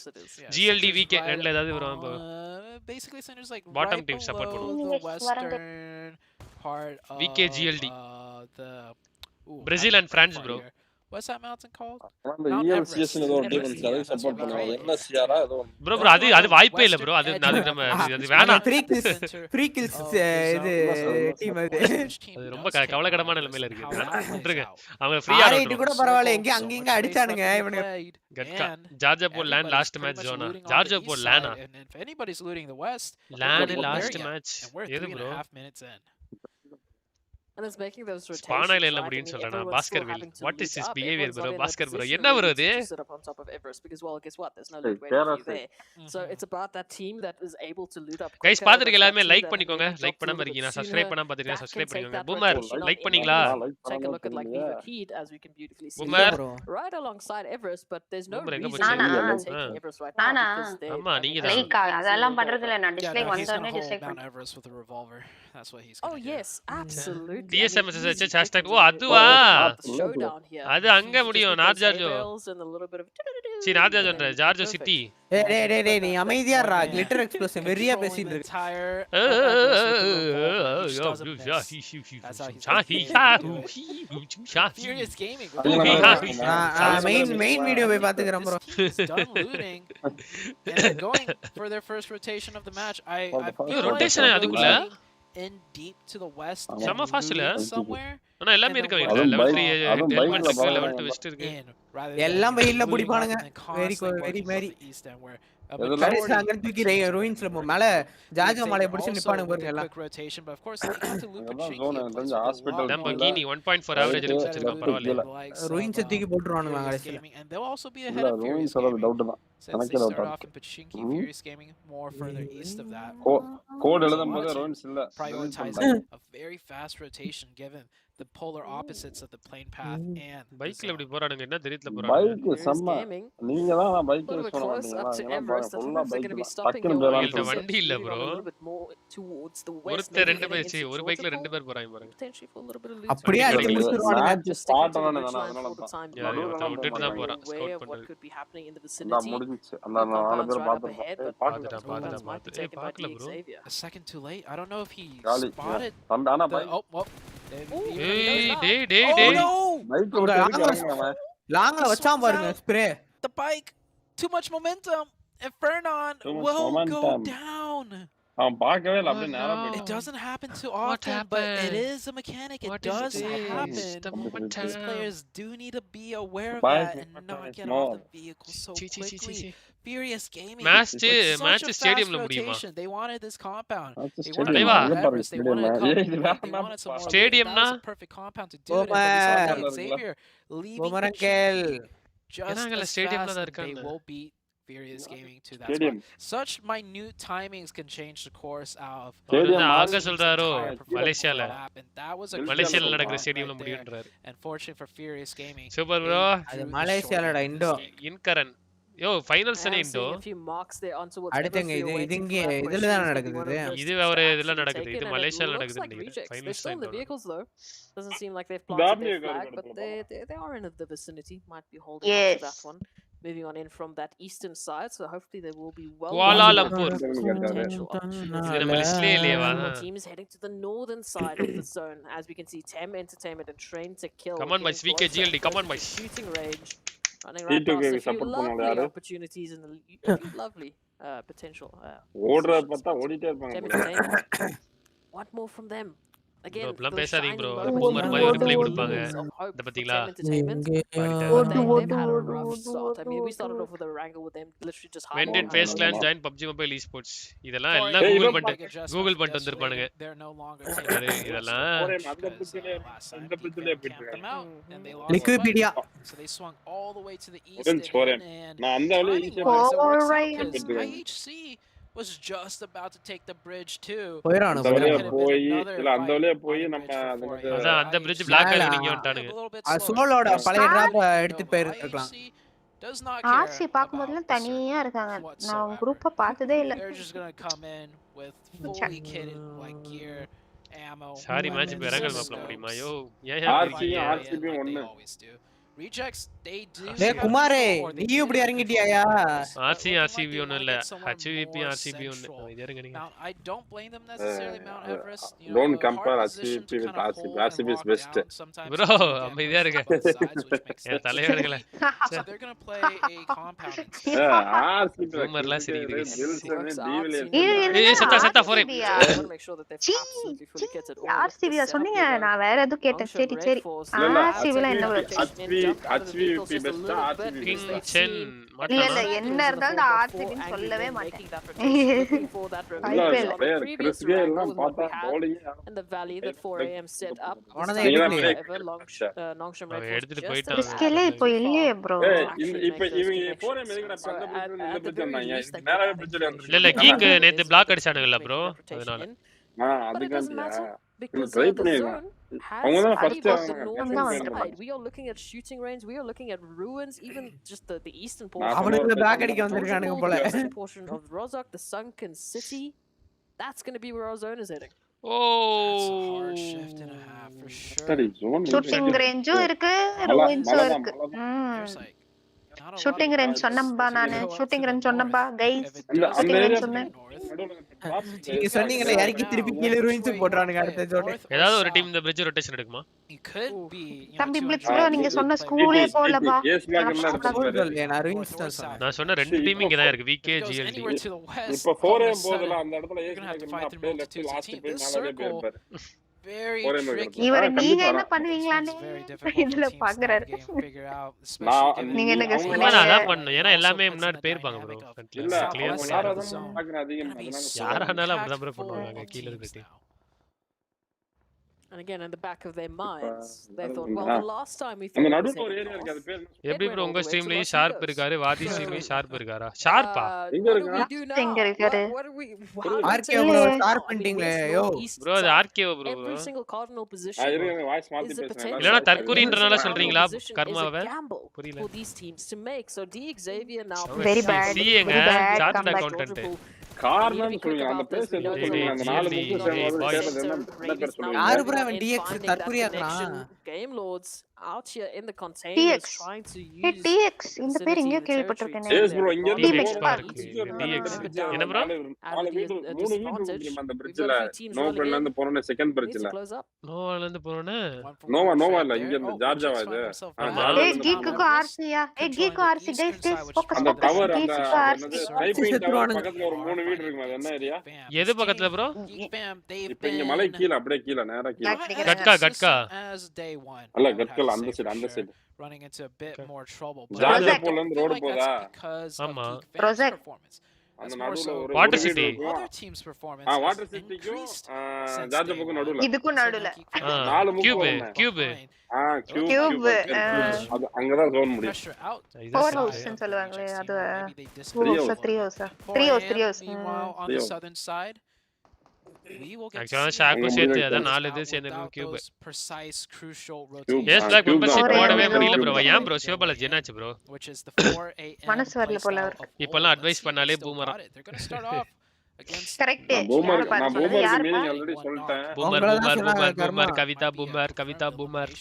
GLD VK ரெண்டுல ஏதாவது வரும் bro. Basically centers like bottom team support பண்ணுவோம். the western part of VK GLD. the Brazil and France bro. What's that mountain called? ELCS ஏதோ team வந்து support பண்ணுவாங்க. NSCR ஏதோ bro அது வாய்ப்பே இல்ல bro. அது நம்ம அது வேணாம். ஃப்ரீ கில்ஸ் இது டீம் அது ரொம்ப கவலைக்கிடமான நிலைமையில இருக்கு. விட்டுருங்க. அவங்க ஃப்ரீயா ஆடிட்டு கூட பரவாயில்லை. அங்க அடிச்சானுங்க இவனுங்க. ஜார்ஜியா போல் லேண்ட் லாஸ்ட் மேட்ச் ஜோனா. ஜார்ஜியா போல் லேனா. If anybody's looting the west, land last match. எது bro? And it's making those rotations. Spanile ella mudiyunu solrana Bhaskar will. What is this behavior bro? Bhaskar bro. Enna bro idu? Sit up on top of Everest because well guess what? There's no loot waiting there. So it's about that team that is able to loot up. Guys பாத்துருங்க எல்லாரும் like பண்ணிக்கோங்க. Like பண்ணாம இருக்கீங்க. Subscribe பண்ணாம பாத்துட்டீங்க. Subscribe பண்ணிக்கோங்க. Boomer like பண்ணீங்களா? Take a look at like Viva Heat as we can beautifully see. Boomer right alongside Everest but there's no reason taking Everest right now because they ஆமா நீங்க தான். Like அதெல்லாம் பண்றது இல்ல நான் டிஸ்லைக் வந்தோனே டிஸ்லைக் பண்ணேன். Everest with a revolver. That's what he's Oh yes, absolutely. DSMSS hashtag ஓ அதுவா அது அங்க முடியும் நார்த் ஜார்ஜோ சி நார்த் ஜார்ஜோ ஜார்ஜோ சிட்டி டேய் நீ அமைதியா இருடா கிளிட்டர் எக்ஸ்ப்ளோஷன் வெறியா பேசிட்டு இருக்க Furious Gaming மெயின் வீடியோ போய் பாத்துக்கறேன் bro done looting and going for their first rotation of the match. I rotation அதுக்குள்ள in deep to the west sama fast la somewhere ஆனா எல்லாமே இருக்கு level 3 element இருக்கு level 2 west இருக்கு எல்லாம் வெயில்ல புடிப்பானுங்க very very கடைசி அங்க தூக்கி ரூயின்ஸ்ல மேல ஜாஜா மலைய பிடிச்சு நிப்பானுங்க பாருங்க எல்லாம் rotation but of course they have to loop and shake hospital Lamborghini 1.4 average rings வச்சிருக்கான் பரவாயில்லை ரூயின்ஸ் தூக்கி போட்டுருவானுங்க கடைசில and they'll also be ahead of Furious Gaming doubt தான் எனக்கு doubt off in Pachinki Furious Gaming more further east of that code எழுதும்போது ruins இல்ல prioritizing a very fast rotation given the polar opposites of the plane path and பைக்ல எப்படி போறானுங்க என்ன தெரியல போறாங்க பைக் செம்ம நீங்க தான் நான் பைக் சொல்ல மாட்டீங்களா பைக் வண்டி இல்ல bro ஒருத்த ரெண்டு பேர் ஒரு பைக்ல ரெண்டு பேர் போறாங்க பாருங்க அப்படியே அடி முடிச்சிருவானுங்க ஸ்டார்ட் ஆனே அதனால தான் விட்டுட்டு தான் போறான் ஸ்கவுட் பண்றது நான் முடிஞ்சிச்சு அந்த நாலு பேர் பாத்துட்டேன் பார்க்கல bro a second too late I don't know if he spotted ஆனா பைக் டேய் லாங்ல வச்சான் பாருங்க spray the bike too much momentum and Fernan will go down அவன் பார்க்கவே இல்ல அப்படியே நேரா it doesn't happen too often but it is a mechanic it does happen these players do need to be aware of that and not get off the vehicle so quickly Furious Gaming match stadium la mudiyuma they wanted this compound they wanted some stadium na perfect compound to do it Xavier leaving just stadium la they will beat Furious Gaming to that spot. Such minute timings can change the course of ஆக சொல்றாரோ மலேசியால மலேசியால நடக்கிற ஸ்டேடியம்ல முடியும்ன்றாரு unfortunately for Furious Gaming super bro அது மலேசியாலடா இன்கரன் யோ finals தானே Indo அடுத்தங்க இது இங்க இதுல தான் நடக்குது இது ஒரு இதுல நடக்குது இது மலேசியால நடக்குது நினைக்கிறேன் ஃபைனல்ஸ் தான் Indo doesn't seem like they've planted their flag, but they are in the vicinity, might be holding on to that one. Moving on in from that eastern side, so hopefully they will be well. Kuala Lumpur. Teams heading to the northern side of the zone, as we can see Tem Entertainment and Train to Kill. Come on, boys. VKGLD. Come on, boys. Shooting range. Running right past a few lovely opportunities and lovely potential. What more from them? Again, பேசாதீங்க bro boomer மாதிரி ஒரு play கொடுப்பாங்க இத பாத்தீங்களா maintain face clan join PUBG Mobile esports இதெல்லாம் எல்லாம் Google பண்ணிட்டு வந்திருப்பானுங்க இதெல்லாம் விக்கிபீடியா நான் அந்த வழியில was just about to take the bridge too. போயிரானோ இல்ல அந்த வழியா போய் நம்ம அந்த bridge பிளாக் ஆகி நீங்க வந்துட்டானுங்க சோலோட பழைய டிராப் எடுத்து போயிருக்கலாம் ஆர்சி பாக்கும்போதுல தனியா இருக்காங்க நான் குரூப்ப பார்த்ததே இல்ல they're just going to come in with fully kitted like gear ammo sorry match இறங்கல் மாப்ள முடியுமா யோ ஆர்சிபி ஒண்ணு Rejects they do. டேய் குமாரே நீ இப்படி இறங்கிட்டியாயா RCB ஒண்ணு இல்ல HVP RCB ஒண்ணு இது இறங்குறீங்க I don't blame them necessarily Mount Everest. Don't compare RCB with RCB. RCB is best. Bro அமைதியா இருங்க என் தலைய எடுக்கல So they're going to play a compound. RCB பூமர்லாம் சிரிக்குது ஏய் சத்தா for it. RCB சொன்னீங்க நான் வேற எது கேட்டேன் சரி RCB ல என்ன HVP best RCB இல்ல என்ன இருந்தாலும் RCB ன்னு சொல்லவே மாட்டேன் கிறிஸ் கேல்லாம் பார்த்தா bowling in the valley that 4 AM set up எடுத்துட்டு போய்ட்டாங்க கிறிஸ் கேலே இப்போ இல்லையே bro இப்போ இவங்க 4 AM எதுக்குடா பங்க பிரிட்ஜ்ல வந்தாங்க நேராவே பிரிட்ஜ்ல வந்துருச்சு இல்ல கீக் நேத்து பிளாக் அடிச்சானுங்கல bro அதனால அதுக்காண்டியா because ட்ரை பண்ணிருக்காங்க அவங்க தான் first we are looking at shooting range, we are looking at ruins, even just the eastern portion அவனுக்கு பேக் அடிக்க வந்திருக்கானுங்க போல portion of Rozak, the sunken city. That's going to be where our zone is heading. Hard shift and a half for sure. shooting range இருக்கு ruins இருக்கு shooting range சொன்னம்பா நானு shooting range சொன்னம்பா guys shooting range சொன்னேன் நீங்க சொன்னீங்களே இறக்கி திருப்பி கீழ ruins போட்றானுங்க அடுத்த ஜோடி ஏதாவது ஒரு டீம் இந்த bridge rotation எடுக்குமா It could be தம்பி blitz bro நீங்க சொன்ன ஸ்கூலே போலப்பா நான் ruins தான் சொன்னேன் நான் சொன்ன ரெண்டு டீம் இங்க தான் இருக்கு VK GLD இப்போ 4 AM போதல அந்த இடத்துல அப்படியே லெஃப்ட் லாஸ்ட் பேஜ் மேலவே போயிருப்பாரு very tricky. இவர நீங்க என்ன பண்ணுவீங்களானே இதுல பாக்குறாரு நீங்க என்ன கெஸ் பண்ணீங்க நான் அதான் பண்ணேன் ஏனா எல்லாமே முன்னாடி போயிருப்பாங்க bro இல்ல கிளியர் பண்ணி பாக்குறேன் அதிகம் அதனால யாரானாலும் அப்படிதான் bro பண்ணுவாங்க கீழ இருக்கு And again, in the back of their minds, they thought, well, the last time we அந்த நடுவுல ஒரு ஏரியா இருக்கு அது பேர் எப்படி bro உங்க ஸ்ட்ரீம்லயே ஷார்ப் இருக்காரு வாதி ஸ்ட்ரீம்லயே ஷார்ப் இருக்காரா ஷார்ப்பா எங்க இருக்காரு RKO bro ஷார்ப் பண்ணிட்டீங்களே யோ bro அது RKO bro every single cardinal position இருங்க வாய்ஸ் மாத்தி பேசுறேன் இல்லனா தற்குறின்றனால சொல்றீங்களா கர்மாவை புரியல for these teams to make. So D Xavier now very bad சீங்க சார்ட் அக்கவுண்டன்ட் காரணம் சொல்லுங்க அந்த பேஸ் எது சொல்லுங்க அந்த நாலு முக்கு சேர்ந்து என்ன பேர் சொல்லுங்க யாரு bro அவன் DX தற்குறியாக்குறான் game lords out here in the containers trying to use DX இந்த பேர் எங்க கேள்விப்பட்டிருக்கேன் yes bro இங்க DX என்ன bro நாலு வீடு மூணு வீடு இருக்கு அந்த bridgeல நோவல இருந்து போறோனே செகண்ட் bridgeல நோவல இருந்து போறோனே நோவா இல்ல இங்க இருந்து ஜார்ஜாவா இது ஏய் கீக்கு ஆர்சியா ஏய் கீக்கு ஆர்சி கைஸ் ஃபோக்கஸ் அந்த டவர் அந்த டைப்பிங் டவர் பக்கத்துல ஒரு மூணு வீடு இருக்கு அது என்ன ஏரியா எது பக்கத்துல bro இப்போ இங்க மலை கீழ அப்படியே கீழ நேரா கீழ கட்கா அல்ல கட்கா அந்த side running into a bit more trouble ஜார்ஜாபூர்ல இருந்து ரோட் போதா ஆமா அந்த நடுவுல ஒரு water city other teams performance water சிட்டிக்கு ஜார்ஜாபூர்க்கு நடுவுல இதுக்கு நடுவுல நாலு முக்கு கியூப் அது அங்க தான் ஜோன் முடியும் 4 ஹவுஸ் ன்னு சொல்லுவாங்களே அது 3 house on the southern side we will get ஆக்சுவலா ஷாக்கு சேர்த்து அத 4 இது சேர்ந்து கியூப் precise crucial rotation. எஸ் பிளாக் மெம்பர்ஷிப் போடவே முடியல ப்ரோ. ஏன் ப்ரோ சிவபாலாஜி என்னாச்சு bro? Which is the 4 AM மனசு வரல போல அவருக்கு. இப்போலாம் அட்வைஸ் பண்ணாலே பூமரா. They're going to start off correct. Boomer நான் பூமருக்கு மீனிங் ஆல்ரெடி சொல்லிட்டேன். Boomer Kavitha boomer.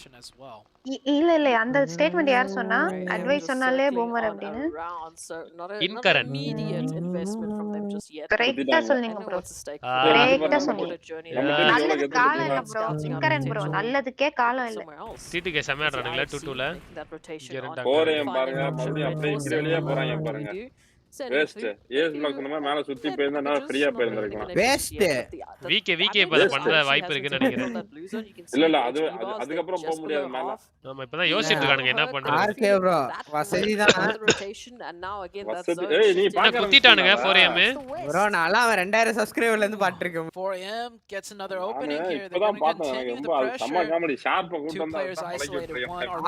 இல்ல அந்த ஸ்டேட்மென்ட் யார் சொன்னா? அட்வைஸ் சொன்னாலே பூமர் அப்படினு. இன்கரண்ட். கரெக்ட்டா சொன்னீங்க ப்ரோ. கரெக்ட்டா சொன்னீங்க. நல்லது காலம் இல்ல ப்ரோ. இன்கரண்ட் ப்ரோ. நல்லதுக்கே காலம் இல்ல. டிடிகே சமையாடுறானுங்களா 2-2ல. 4am பாருங்க மறுபடியும் அப்படியே இப்படி வெளிய போறாங்க பாருங்க. வேஸ்ட் ஏஸ் பிளாக் சொன்னா மேல சுத்தி போயிருந்தா நான் ஃப்ரீயா போயிருந்திருக்கலாம். வேஸ்ட் விகே பண்ற வாய்ப்பு இருக்குன்னு நினைக்கிறேன். இல்ல அதுக்கு அப்புறம் போக முடியாது மேல. நாம இப்பதான் யோசிச்சிட்டு இருக்கானுங்க என்ன பண்றது. ஆர்கே ப்ரோ வசதிதான். ஏய் நீ பாக்க குத்திட்டானுங்க 4am. ப்ரோ நான் அவன் 2000 சப்ஸ்கிரைபர்ல இருந்து பாத்துட்டேன். 4am gets another opening here. They're going to continue the pressure. Comedy ஷார்ப்பா கூட்டி வந்தா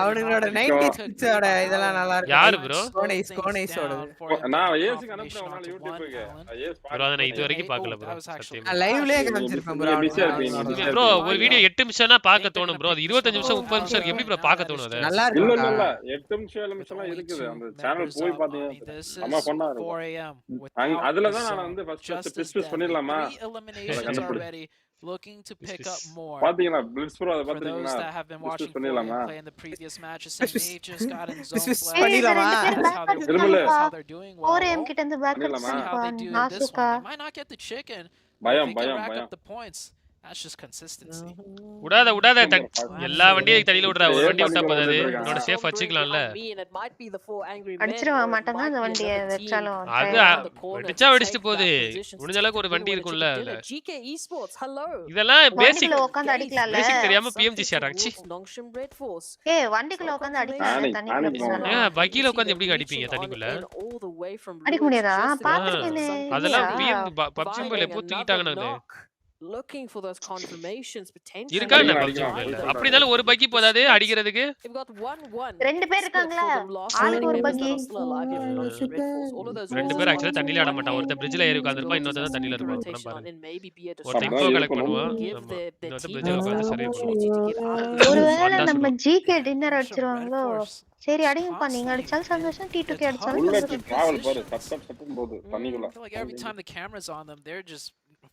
அவங்களோட 90s ஓட இதெல்லாம் நல்லா இருக்கு. யாரு ப்ரோ? கோனேஸோட. நான் ஏசிக்கு அனுப்புறேன் ஒரு நாள் யூடியூப்க்கு. ப்ரோ அத நான் இது வரைக்கும் பார்க்கல ப்ரோ. சத்தியமா. லைவ்லயே காமிச்சிருப்பேன் ப்ரோ. ப்ரோ ஒரு வீடியோ 8 நிமிஷம்னா பார்க்க தோணும் ப்ரோ. அது 25 நிமிஷம் 30 நிமிஷம் எப்படி ப்ரோ பார்க்க தோணும் அது? நல்லா இருக்கு. இல்ல 8 நிமிஷம் 7 நிமிஷம்லாம் இருக்குது. அந்த சேனல் போய் பாத்தீங்க. அம்மா பண்ணா இருக்கு. அதுல தான் நான் வந்து ஃபர்ஸ்ட் பிஸ் பண்ணிரலாமா? Looking to pick up more. பாத்தீங்களா பிளிட்ஸ் ப்ரோ அத பாத்தீங்களா? That have been watching play in the previous matches. They just got in zone play. பண்ணிரலாமா? How they're doing well. 4am கிட்ட இருந்து பேக் அப் நாசுகா. They might not get the chicken. பயம் up the points. That's just consistency. உடாத எல்லா வண்டியையும் தள்ளில விடுறா. ஒரு வண்டி விட்டா போதாது. உன்னோட சேஃப் வச்சுக்கலாம்ல. அடிச்சிரவா மாட்டாங்க அந்த வண்டியை வெச்சாலும். அது வெடிச்சிட்டு போகுது. முடிஞ்ச அளவுக்கு ஒரு வண்டி இருக்கும்ல. இதெல்லாம் பேசிக் உட்கார்ந்து அடிக்கலாம்ல. பேசிக் தெரியாம PMGC ஆறாங்க. ஏய் வண்டிக்குள்ள உட்கார்ந்து அடிக்கலாம் தண்ணிக்குள்ள. ஏன் பக்கில உட்கார்ந்து எப்படி அடிப்பீங்க தண்ணிக்குள்ள? அடிக்க முடியாதா? பாத்துட்டேனே. அதெல்லாம் PUBG MOBILE எப்போ தூக்கிட்டாங்கன்னு. Looking for those confirmations potentially. இருக்கா என்ன PUBG MOBILE? அப்படினால ஒரு பக்கி போதாதே அடிக்கிறதுக்கு. ரெண்டு பேர் இருக்காங்களா? ஆளுக்கு ஒரு பக்கி. ரெண்டு பேர் एक्चुअली தண்ணில ஆட மாட்டான். ஒருத்த bridgeல ஏறி உட்கார்ந்திருப்பான். இன்னொருத்தன் தான் தண்ணில இருப்பான். நம்ம பாருங்க. ஒரு இன்ஃபோ கலெக்ட் பண்ணுவான். இன்னொருத்த bridgeல உட்கார்ந்து சரியா பண்ணுவான். ஒருவேளை நம்ம GK டின்னர் அடிச்சிருவாங்களோ? சரி அடிங்கப்பா நீங்க அடிச்சாலும் சந்தோஷம் T2K அடிச்சாலும் சந்தோஷம். டிராவல் பாரு சத்தம் போகுது தண்ணிக்குள்ள. I feel like every time the cameras on them they're just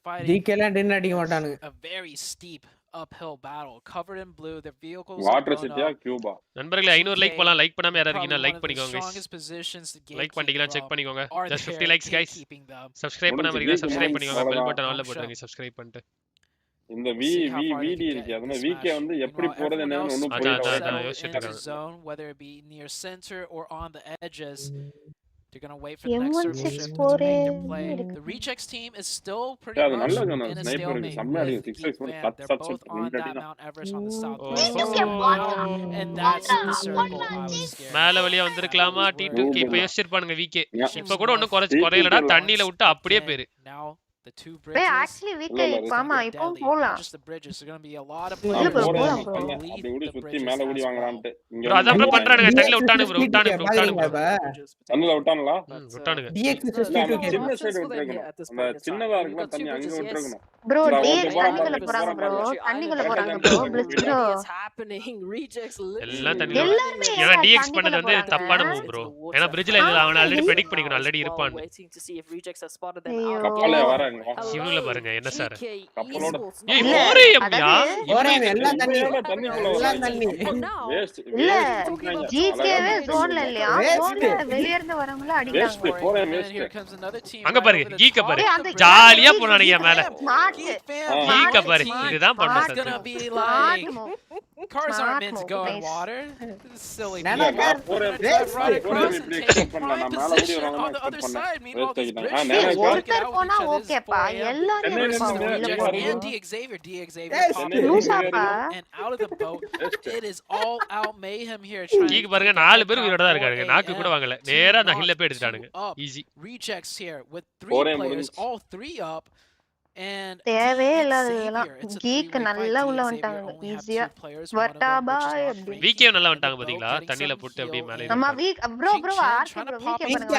fighting. DK dinner அடிக்க மாட்டானுங்க. A very steep uphill battle covered in blue. Their vehicles water சிட்டியா கியூபா. நண்பர்களே 500 லைக் போலாம். லைக் பண்ணாம யாரா இருக்கீங்க லைக் பண்ணிக்கோங்க. லைக் பண்ணிட்டீங்களா செக் பண்ணிக்கோங்க. just 50 likes guys. subscribe பண்ணாம இருக்கீங்க subscribe பண்ணிக்கோங்க. பெல் பட்டன் ஆல்ல போட்டுருங்க subscribe பண்ணிட்டு. இந்த VD இருக்கு. அதனால VK வந்து எப்படி போறது என்னன்னு ஒண்ணும் புரியல. zone whether it be near center or on the edges. They're going to wait for the next circle shift to make their play. The Rejects team is still pretty much in a stalemate. They're both on that Mount Everest on the southwest. And that's the circle I was scared. மேல வெளிய வந்திருக்கலாமா T2K இப்ப யோசிச்சிருப்பானுங்க VK. இப்ப கூட ஒண்ணும் குறையலடா தண்ணில விட்டு அப்படியே பேரு. Now the two bridges. actually VK Bama இப்போ போலாம். Just the bridges. There's going to be a lot of players. அப்படி ஊடி சுத்தி மேல ஊடி வாங்குறான்ட்டு. இங்க அத அப்புறம் பண்றானுங்க தண்ணில விட்டானுங்க bro விட்டானுங்க தண்ணில விட்டானுங்களா? விட்டானுங்க. DX சின்ன சைடு விட்டுறணும். அந்த சின்னதா இருக்குல தண்ணி அங்க விட்டுறணும். bro DX தண்ணிக்குள்ள போறாங்க bro. தண்ணிக்குள்ள போறாங்க bro. blitz bro. எல்லாம் தண்ணில. ஏன்னா DX பண்ணது வந்து தப்பான மூவ் bro. ஏன்னா bridgeல இது அவன் ஆல்ரெடி predict பண்ணிக்கணும் ஆல்ரெடி இருப்பான். கப்பலே வராங்க. சிவுல பாருங்க என்ன சார் கப்பலோட ஏய் போறேம்யா எல்லாம் தண்ணிக்குள்ள எல்லாம் தண்ணி வேஸ்ட் இல்ல GKவே ஜோன்ல இல்லையா? ஜோன்ல வெளிய இருந்து வரவங்கள அடிக்கிறாங்க. வேஸ்ட் போறேன் வேஸ்ட். அங்க பாருங்க கீக்க பாரு ஜாலியா போறானுங்க மேல. கீக்க பாரு இதுதான் பண்ண sir. Cars aren't meant to go in water. This is silly. On the other side, meanwhile, these ஒருத்தர் போனா ஓகேப்பா எல்லாரும் and D-Xavier and out of the boat. It is all out mayhem here. கீக்கு பாருங்க 4 பேர் உயிரோட தான் இருக்காங்க. நாக்கு கூட வாங்கல. நேரா அந்த ஹில்ல போய் எடுத்துட்டானுங்க. Easy. Rejects here with 3 players, all 3 up. And தேவையே இல்லாததெல்லாம் Geek நல்லா உள்ள வந்துட்டாங்க ஈஸியா வட்டாபா அப்படி VK நல்லா வந்துட்டாங்க பாத்தீங்களா தண்ணில போட்டு அப்படியே மேலே நம்ம ப்ரோ ஆர்சி ப்ரோ VK பண்ணுங்க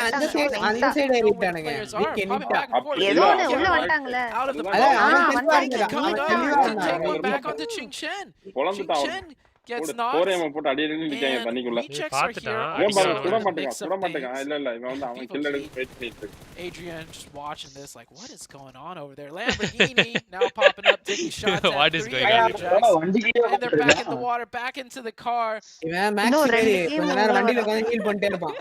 அந்த சைடு ஏறிட்டானுங்க VK நிட்டா ஏதோ உள்ள வந்துட்டாங்கல வந்துட்டாங்க gets knocked. போட்டு அடி அடி நிக்காங்க தண்ணிக்குள்ள. சுட மாட்டேங்க. இல்ல இவன் வந்து அவன் கில் எடுத்து வெயிட் பண்ணிட்டு இருக்கு. Adrian just watching this like what is going on over there? Lamborghini now popping up taking shots at what is going on? And they're back in the water, back into the car. இவன் maths கொஞ்ச நேரம் வண்டில உட்கார்ந்து heel பண்ணிட்டே இருப்பான்.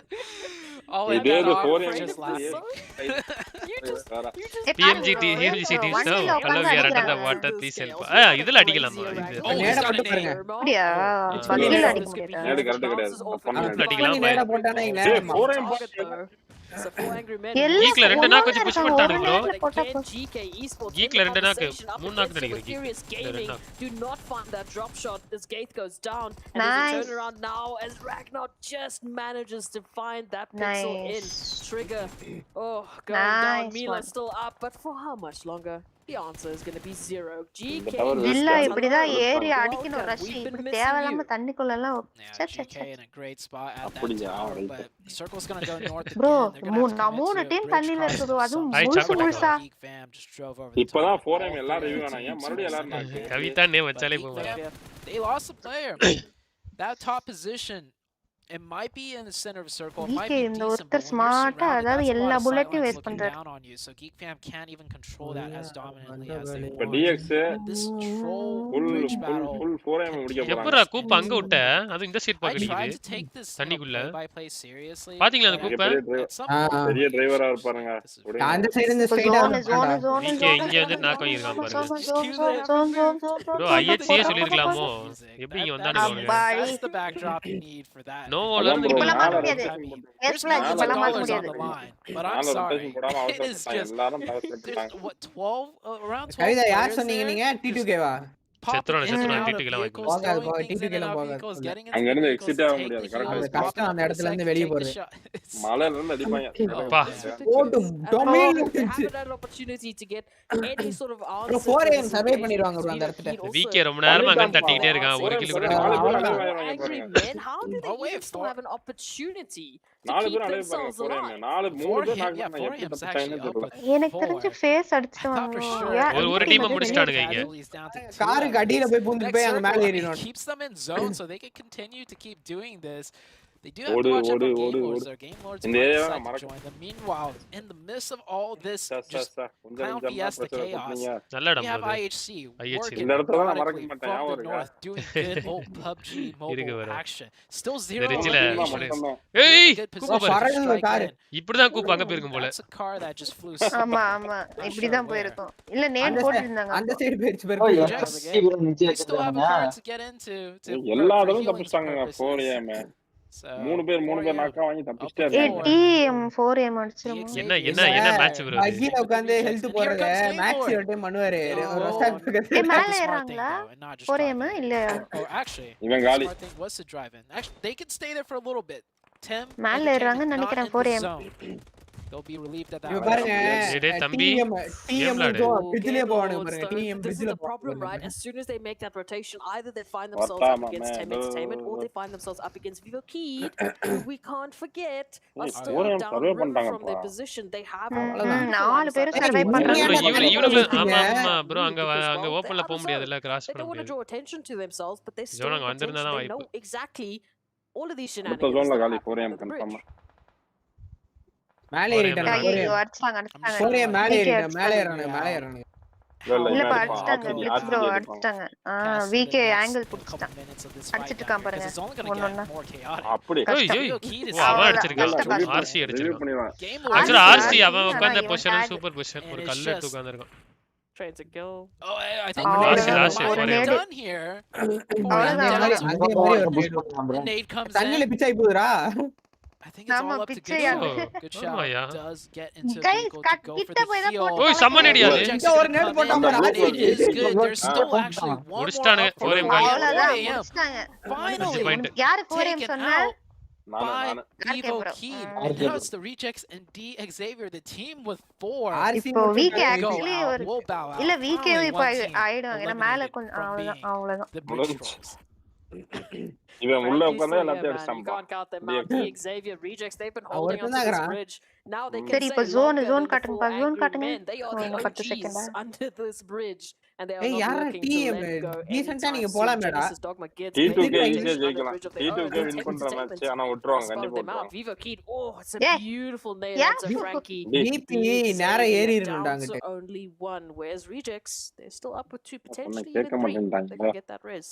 Oh, and that offer just laughing. PMGC teams now color we are under the water please help. இதல அடிக்கலாம் நேரா போட்டு பாருங்க. அப்படியே வண்டில அடிக்க நேரா கரெக்ட் கிடையாது. அடிக்கலாம் நேரா போட்டானே இல்ல. Geekல ரெண்டு நாக்கு வச்சு புஷ் பண்ணிட்டாரு bro. Geekல ரெண்டு நாக்கு மூணு நாக்கு நினைக்கிறேன். Do not find that drop shot as Geek goes down and nice. turn around now as Ragnar just manages to find that pixel in trigger. Oh, going down. Mila still up, but for how much longer? The answer is going to be 0. GK இல்ல இப்படிதான் ஏறி அடிக்கணும் rush இப்படி தேவலாம தண்ணிக்குள்ள எல்லாம் GK in a great spot at that tower, but Circle's going to go north again. bro மூணு team தண்ணில இருக்குது அதுவும் முழுசா இப்போதான் 4M எல்லாரும் ரிவ்யூ ஆனாங்க மறுபடியும் எல்லாரும் நாக்கு கவிதா நே வச்சாலே போவாங்க. They lost a player. That top position it might be in the center of a circle. It might be decent, but smart அதாவது எல்லா புல்லட்டையும் வேஸ்ட் பண்றாரு. So Geek fam can't even control that as dominantly as they want. DX this troll bridge battle full 4M முடிக்க போறாங்க. எப்பறா கூப் அங்க விட்ட அது இந்த side பாக்கறீங்க தண்ணிக்குள்ள பாத்தீங்களா அந்த கூப்ப பெரிய டிரைவரா இருப்பாருங்க அந்த சைடு இந்த ஸ்ட்ரைட்டா இங்க வந்து நாக் வாங்கிருக்கான் பாருங்க bro IHC சொல்லிருக்கலாமோ எப்படி இங்க வந்தானே that's the backdrop you need for that. No alert இப்பலாம் பண்ண முடியாது Aceblack இப்பலாம் பண்ண முடியாது but I'm sorry it is just what 12 around 12 Kavitha யார் சொன்னீங்க நீங்க T2K வா செத்ரோன T2K ல போகாத T2K ல போகாத அங்க இருந்து எக்ஸிட் ஆக முடியாது கரெக்ட்டா கஷ்டம் அந்த இடத்துல இருந்து வெளிய போறது மலையில இருந்து அடிப்பாங்க அப்பா ஓடு domain opportunity to get any sort of answer 4am survey பண்ணிடுவாங்க bro அந்த இடத்துல VK ரொம்ப நேரமா அங்க தட்டிட்டே இருக்கான் ஒரு கில் கூட man how did they still have an opportunity நாலு பேர் அலைய பாருங்க 3 பேர் நாக் பண்ணாங்க எனக்கு தெரிஞ்சு ஃபேஸ் அடிச்சிட்டாங்க ஒரு டீம் முடிச்சிட்டானுங்க இங்க காருக்கு அடியில போய் பூந்து போய் அங்க மேல ஏறிறோம் keeps them in zone so they can continue to keep doing this. They do have to watch out for game lords. Their game lords might join them. Meanwhile, in the midst of all this just clown fiesta chaos, we have IHC working methodically from the north, doing good old PUBG mobile action. Still 0 ஏய் இப்படிதான் கூப்பாங்க போயிருக்கும் போல That's a car that just flew ஆமா இப்படி தான் போயிருக்கும் இல்ல name போட்டுருந்தாங்க அந்த சைடு பேர்ச்சு பேர் still have a car to get into எல்லாரும் தப்பிச்சாங்க 4am மூணு பேர் நாக்கா வாங்கி தப்பிச்சிட்டாரு டீம் 4am அடிச்சிரும் என்ன மேட்ச் bro அகில உட்கார்ந்து ஹெல்த் போறத மேக்ஸ் ஒரு டைம் பண்ணுவாரு ரொஸ்டாக் பக்கத்துல மேல ஏறாங்களா 4am இல்ல இவன் காலி what's the drive in actually they can stay there for a little bit Tim மேல ஏறாங்க நினைக்கிறேன் 4am they'll be relieved that you பாருங்க டேய் தம்பி டீம் பிஜிலே போவானுங்க பாருங்க team பிஜில problem right as soon as they make that rotation either they find themselves up against Tim Entertainment or they find themselves up against Vivo Key. We can't forget are still down from their position they have நாலு பேர் சர்வை பண்றாங்க ஆமா bro அங்க ஓபன்ல போக முடியாதுல cross பண்ண முடியாது they draw attention to themselves but they still know exactly all of these shenanigans மொத்த ஜோன்ல காலி 4am கன்ஃபார்ம் மேலே ஏறிட்டாங்க அடிச்சாங்க 4am மேலே ஏறானுங்க இல்ல அடிச்சாங்க VK ஆங்கிள் புடிச்சிட்டான் அடிச்சிட்டு இருக்கான் பாருங்க ஒண்ணொண்ணா அப்படி அவன் அடிச்சிருக்கான் RC அடிச்சிருக்கான் ஆக்சுவலா RC அவன் உட்கார்ந்த பொசிஷன் சூப்பர் பொசிஷன் ஒரு கல்ல எடுத்து உட்கார்ந்திருக்கான் trying to kill I think last done here Nate comes தண்ணில பிச்சை போகுதுடா I think it's all up to good. Good shot. Does get into vehicle to go for the field. Oi, someone idiot. ஒரு NAT போட்டான் It is good. There's still actually one more. முடிச்சிட்டாங்க 4am காலி Finally. யாரு 4am சொன்னா by Vivo Keen. And now it's the Rejects and D Xavier, the team with 4. இப்போ week actually ஒரு We'll bow out. இல்ல வீக்கே Finally, இப்ப one team ஆயிடும் ஏன்னா மேல eliminated கொஞ்சம் from being அவ்வளவுதான் the Bridge Trolls. இவன் உள்ள Frankly, உட்கார்ந்தா so எல்லாத்தையும் man, you அடிச்சான் can't count them out. The Xavier Rejects, they've been holding ஒருத்தன் onto தான் this இருக்கிறான். bridge. Now they can சரி say இப்ப zone longer zone than the காட்டுங்கப்பா four ஜோன் angry காட்டுங்க men. They are the இன்னும் 10 OGs செகண்டா under this bridge, and they are ஏய் not யாரா looking to team let go டீசன்ட்டா anytime நீங்க soon. போலாமேடா Genesis Dogma Kids, T2K they've been ஈஸியா on the ஜெயிக்கலாம். bridge of their own. T2K win பண்ற match ஆனா விட்டுருவாங்க கண்டிப்பா Spotted them out. விட்டுருவாங்க. Vivo Kid, oh, it's a Yeah. beautiful nail Yeah. onto Frankie. டிபி நேரா ஏறி Down இருந்துட்டாங்க. to only one, whereas Rejects, they're still up with 2, potentially கேட்க even 3. They மாட்டேன்டாங்க. can get that res.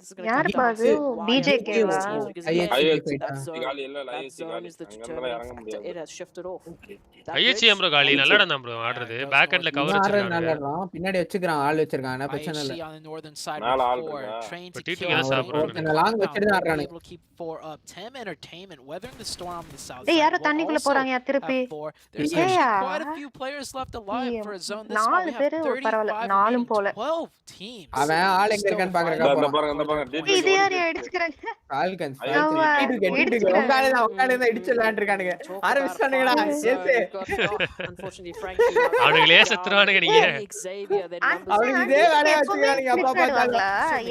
This is going to யாரு come down பாது to BJK வா ஐஎச்சி that zone. காலி இல்ல That ஐஎச்சி zone காலி is the அங்க இருந்தா determining இறங்க factor. முடியாது. It has shifted off. IHC bro காலி நல்லா தான் ப்ரோ ஆடுறது பேக் எண்ட்ல கவர் வச்சிருக்காங்க நல்லதான் பின்னாடி வச்சிருக்கான் ஆள் வச்சிருக்காங்க பிரச்சனை இல்ல IHC on the northern side மேல ஆள் with 4, இருக்கா? trained to T2K kill. தான் சாப்பிடுறாங்க. ஒருத்தன் லாங் வச்சிட்டு தான் ஆடுறானு. Able to keep 4 up. Tem Entertainment weathering the storm on the south டேய் side. யாரோ will தண்ணிக்குள்ள also போறாங்க திருப்பி have 4. There's ஏயா actually quite a few players left alive for a zone this small. நாலு We have பேரு பரவாயில்ல 35 நாலும் remaining, போல 12 teams. அவன் ஆள் எங்க இருக்கான்னு பாக்குறக்கா இந்த போறான். பாருங்க இந்த பாருங்க இது டிபி யாரு அடிச்சுக்கறாங்க ஃபால்கன்ஸ் ஆமா, உட்கார்ந்து இடிச்சு விளையாண்டுருக்கானுங்க ஆரம்பிச்சானுங்கடா ஏசே Unfortunately, Frankie. அவனுங்களே செத்துறானுங்க நீங்க Xavier, then numbers. அவனுக்கு இதே வேலையா வச்சிருக்கானுங்க அப்பா பார்த்தாங்களா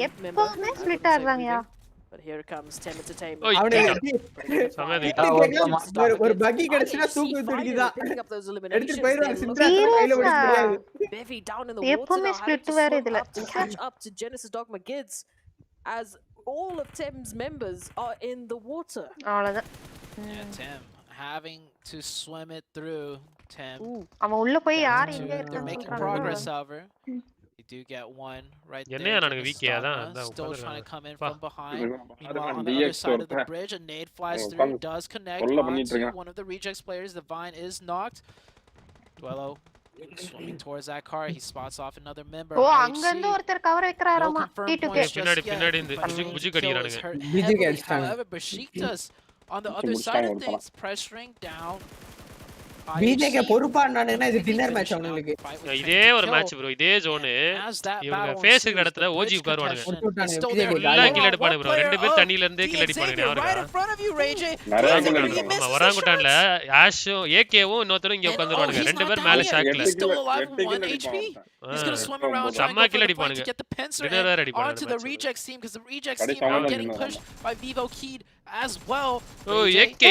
எப்பவுமே split ஆடுறாங்கயா But here comes Tem Entertainment. ஓய் ஒரு பக்கி கிடைச்சுனா தூக்கு விட்டுடுதான் Picking up those எடுத்து eliminations. போயிடுவாங்க They're சிம்பிளா கையில Seriously? பிடிக்க முடியாது Bevy down in the water எப்பவுமே now, having ஸ்ப்ளிட் to வேற swim இதுல up to catch up to Genesis Dogma Kids, as all of Tem's members are in the water. அவ்வளவுதான் Yeah, Tem having to swim it through. Tem. அவன் உள்ள போய் யார் to- எங்க They're இருக்கான்னு making சொல்றாங்க. progress, however. You do get one right there. என்னையா நானுங்க Genesis வீக்கே அதான் Dogma அதான் still trying to come in பா from behind. இவன் Meanwhile, பாருங்க on the other DX side of the ஒருத்தன் bridge, a nade flies இவன் through, உட்கார்ந்து does connect கொல்ல பண்ணிட்டு onto இருக்கான். one of the Rejects players. The Vine is knocked. Duello swimming towards that car. He spots off another member. O IHC. அங்க இருந்து ஒருத்தர் cover No வைக்கறாராமா confirmed T2K points just பின்னாடி yet, பின்னாடி இந்த but Buji Jane's Buji kill is கடிக்கிறானுங்க hurt BJK heavily. அடிச்சிட்டாங்க. However, Besiktas on the other முடிச்சிட்டாங்க side of ஒரு things, pressuring down. BJK பொறுப்பானானுங்கன்னா இது டின்னர் மேட்ச் அவங்களுக்கு இதே ஒரு மேட்ச் ப்ரோ இதே ஜோனு இவங்க ஃபேஸ் இருக்கிற இடத்துல ஓஜி உட்காருவானுங்க ஃபுல்லா கில் எடுப்பானுங்க ப்ரோ ரெண்டு பேர் தண்ணில இருந்து கில் அடிப்பானுங்க ஞாபகம் வராங்குட்டான்ல ஆஷும் ஏகேவும் இன்னொருத்தரும் இங்க உட்கார்ந்துருவானுங்க ரெண்டு பேர் மேல ஷாக்ல செம்ம கில் அடிப்பானுங்க டின்னர் வேற அடிப்பானுங்க as well. Oh, ஏகே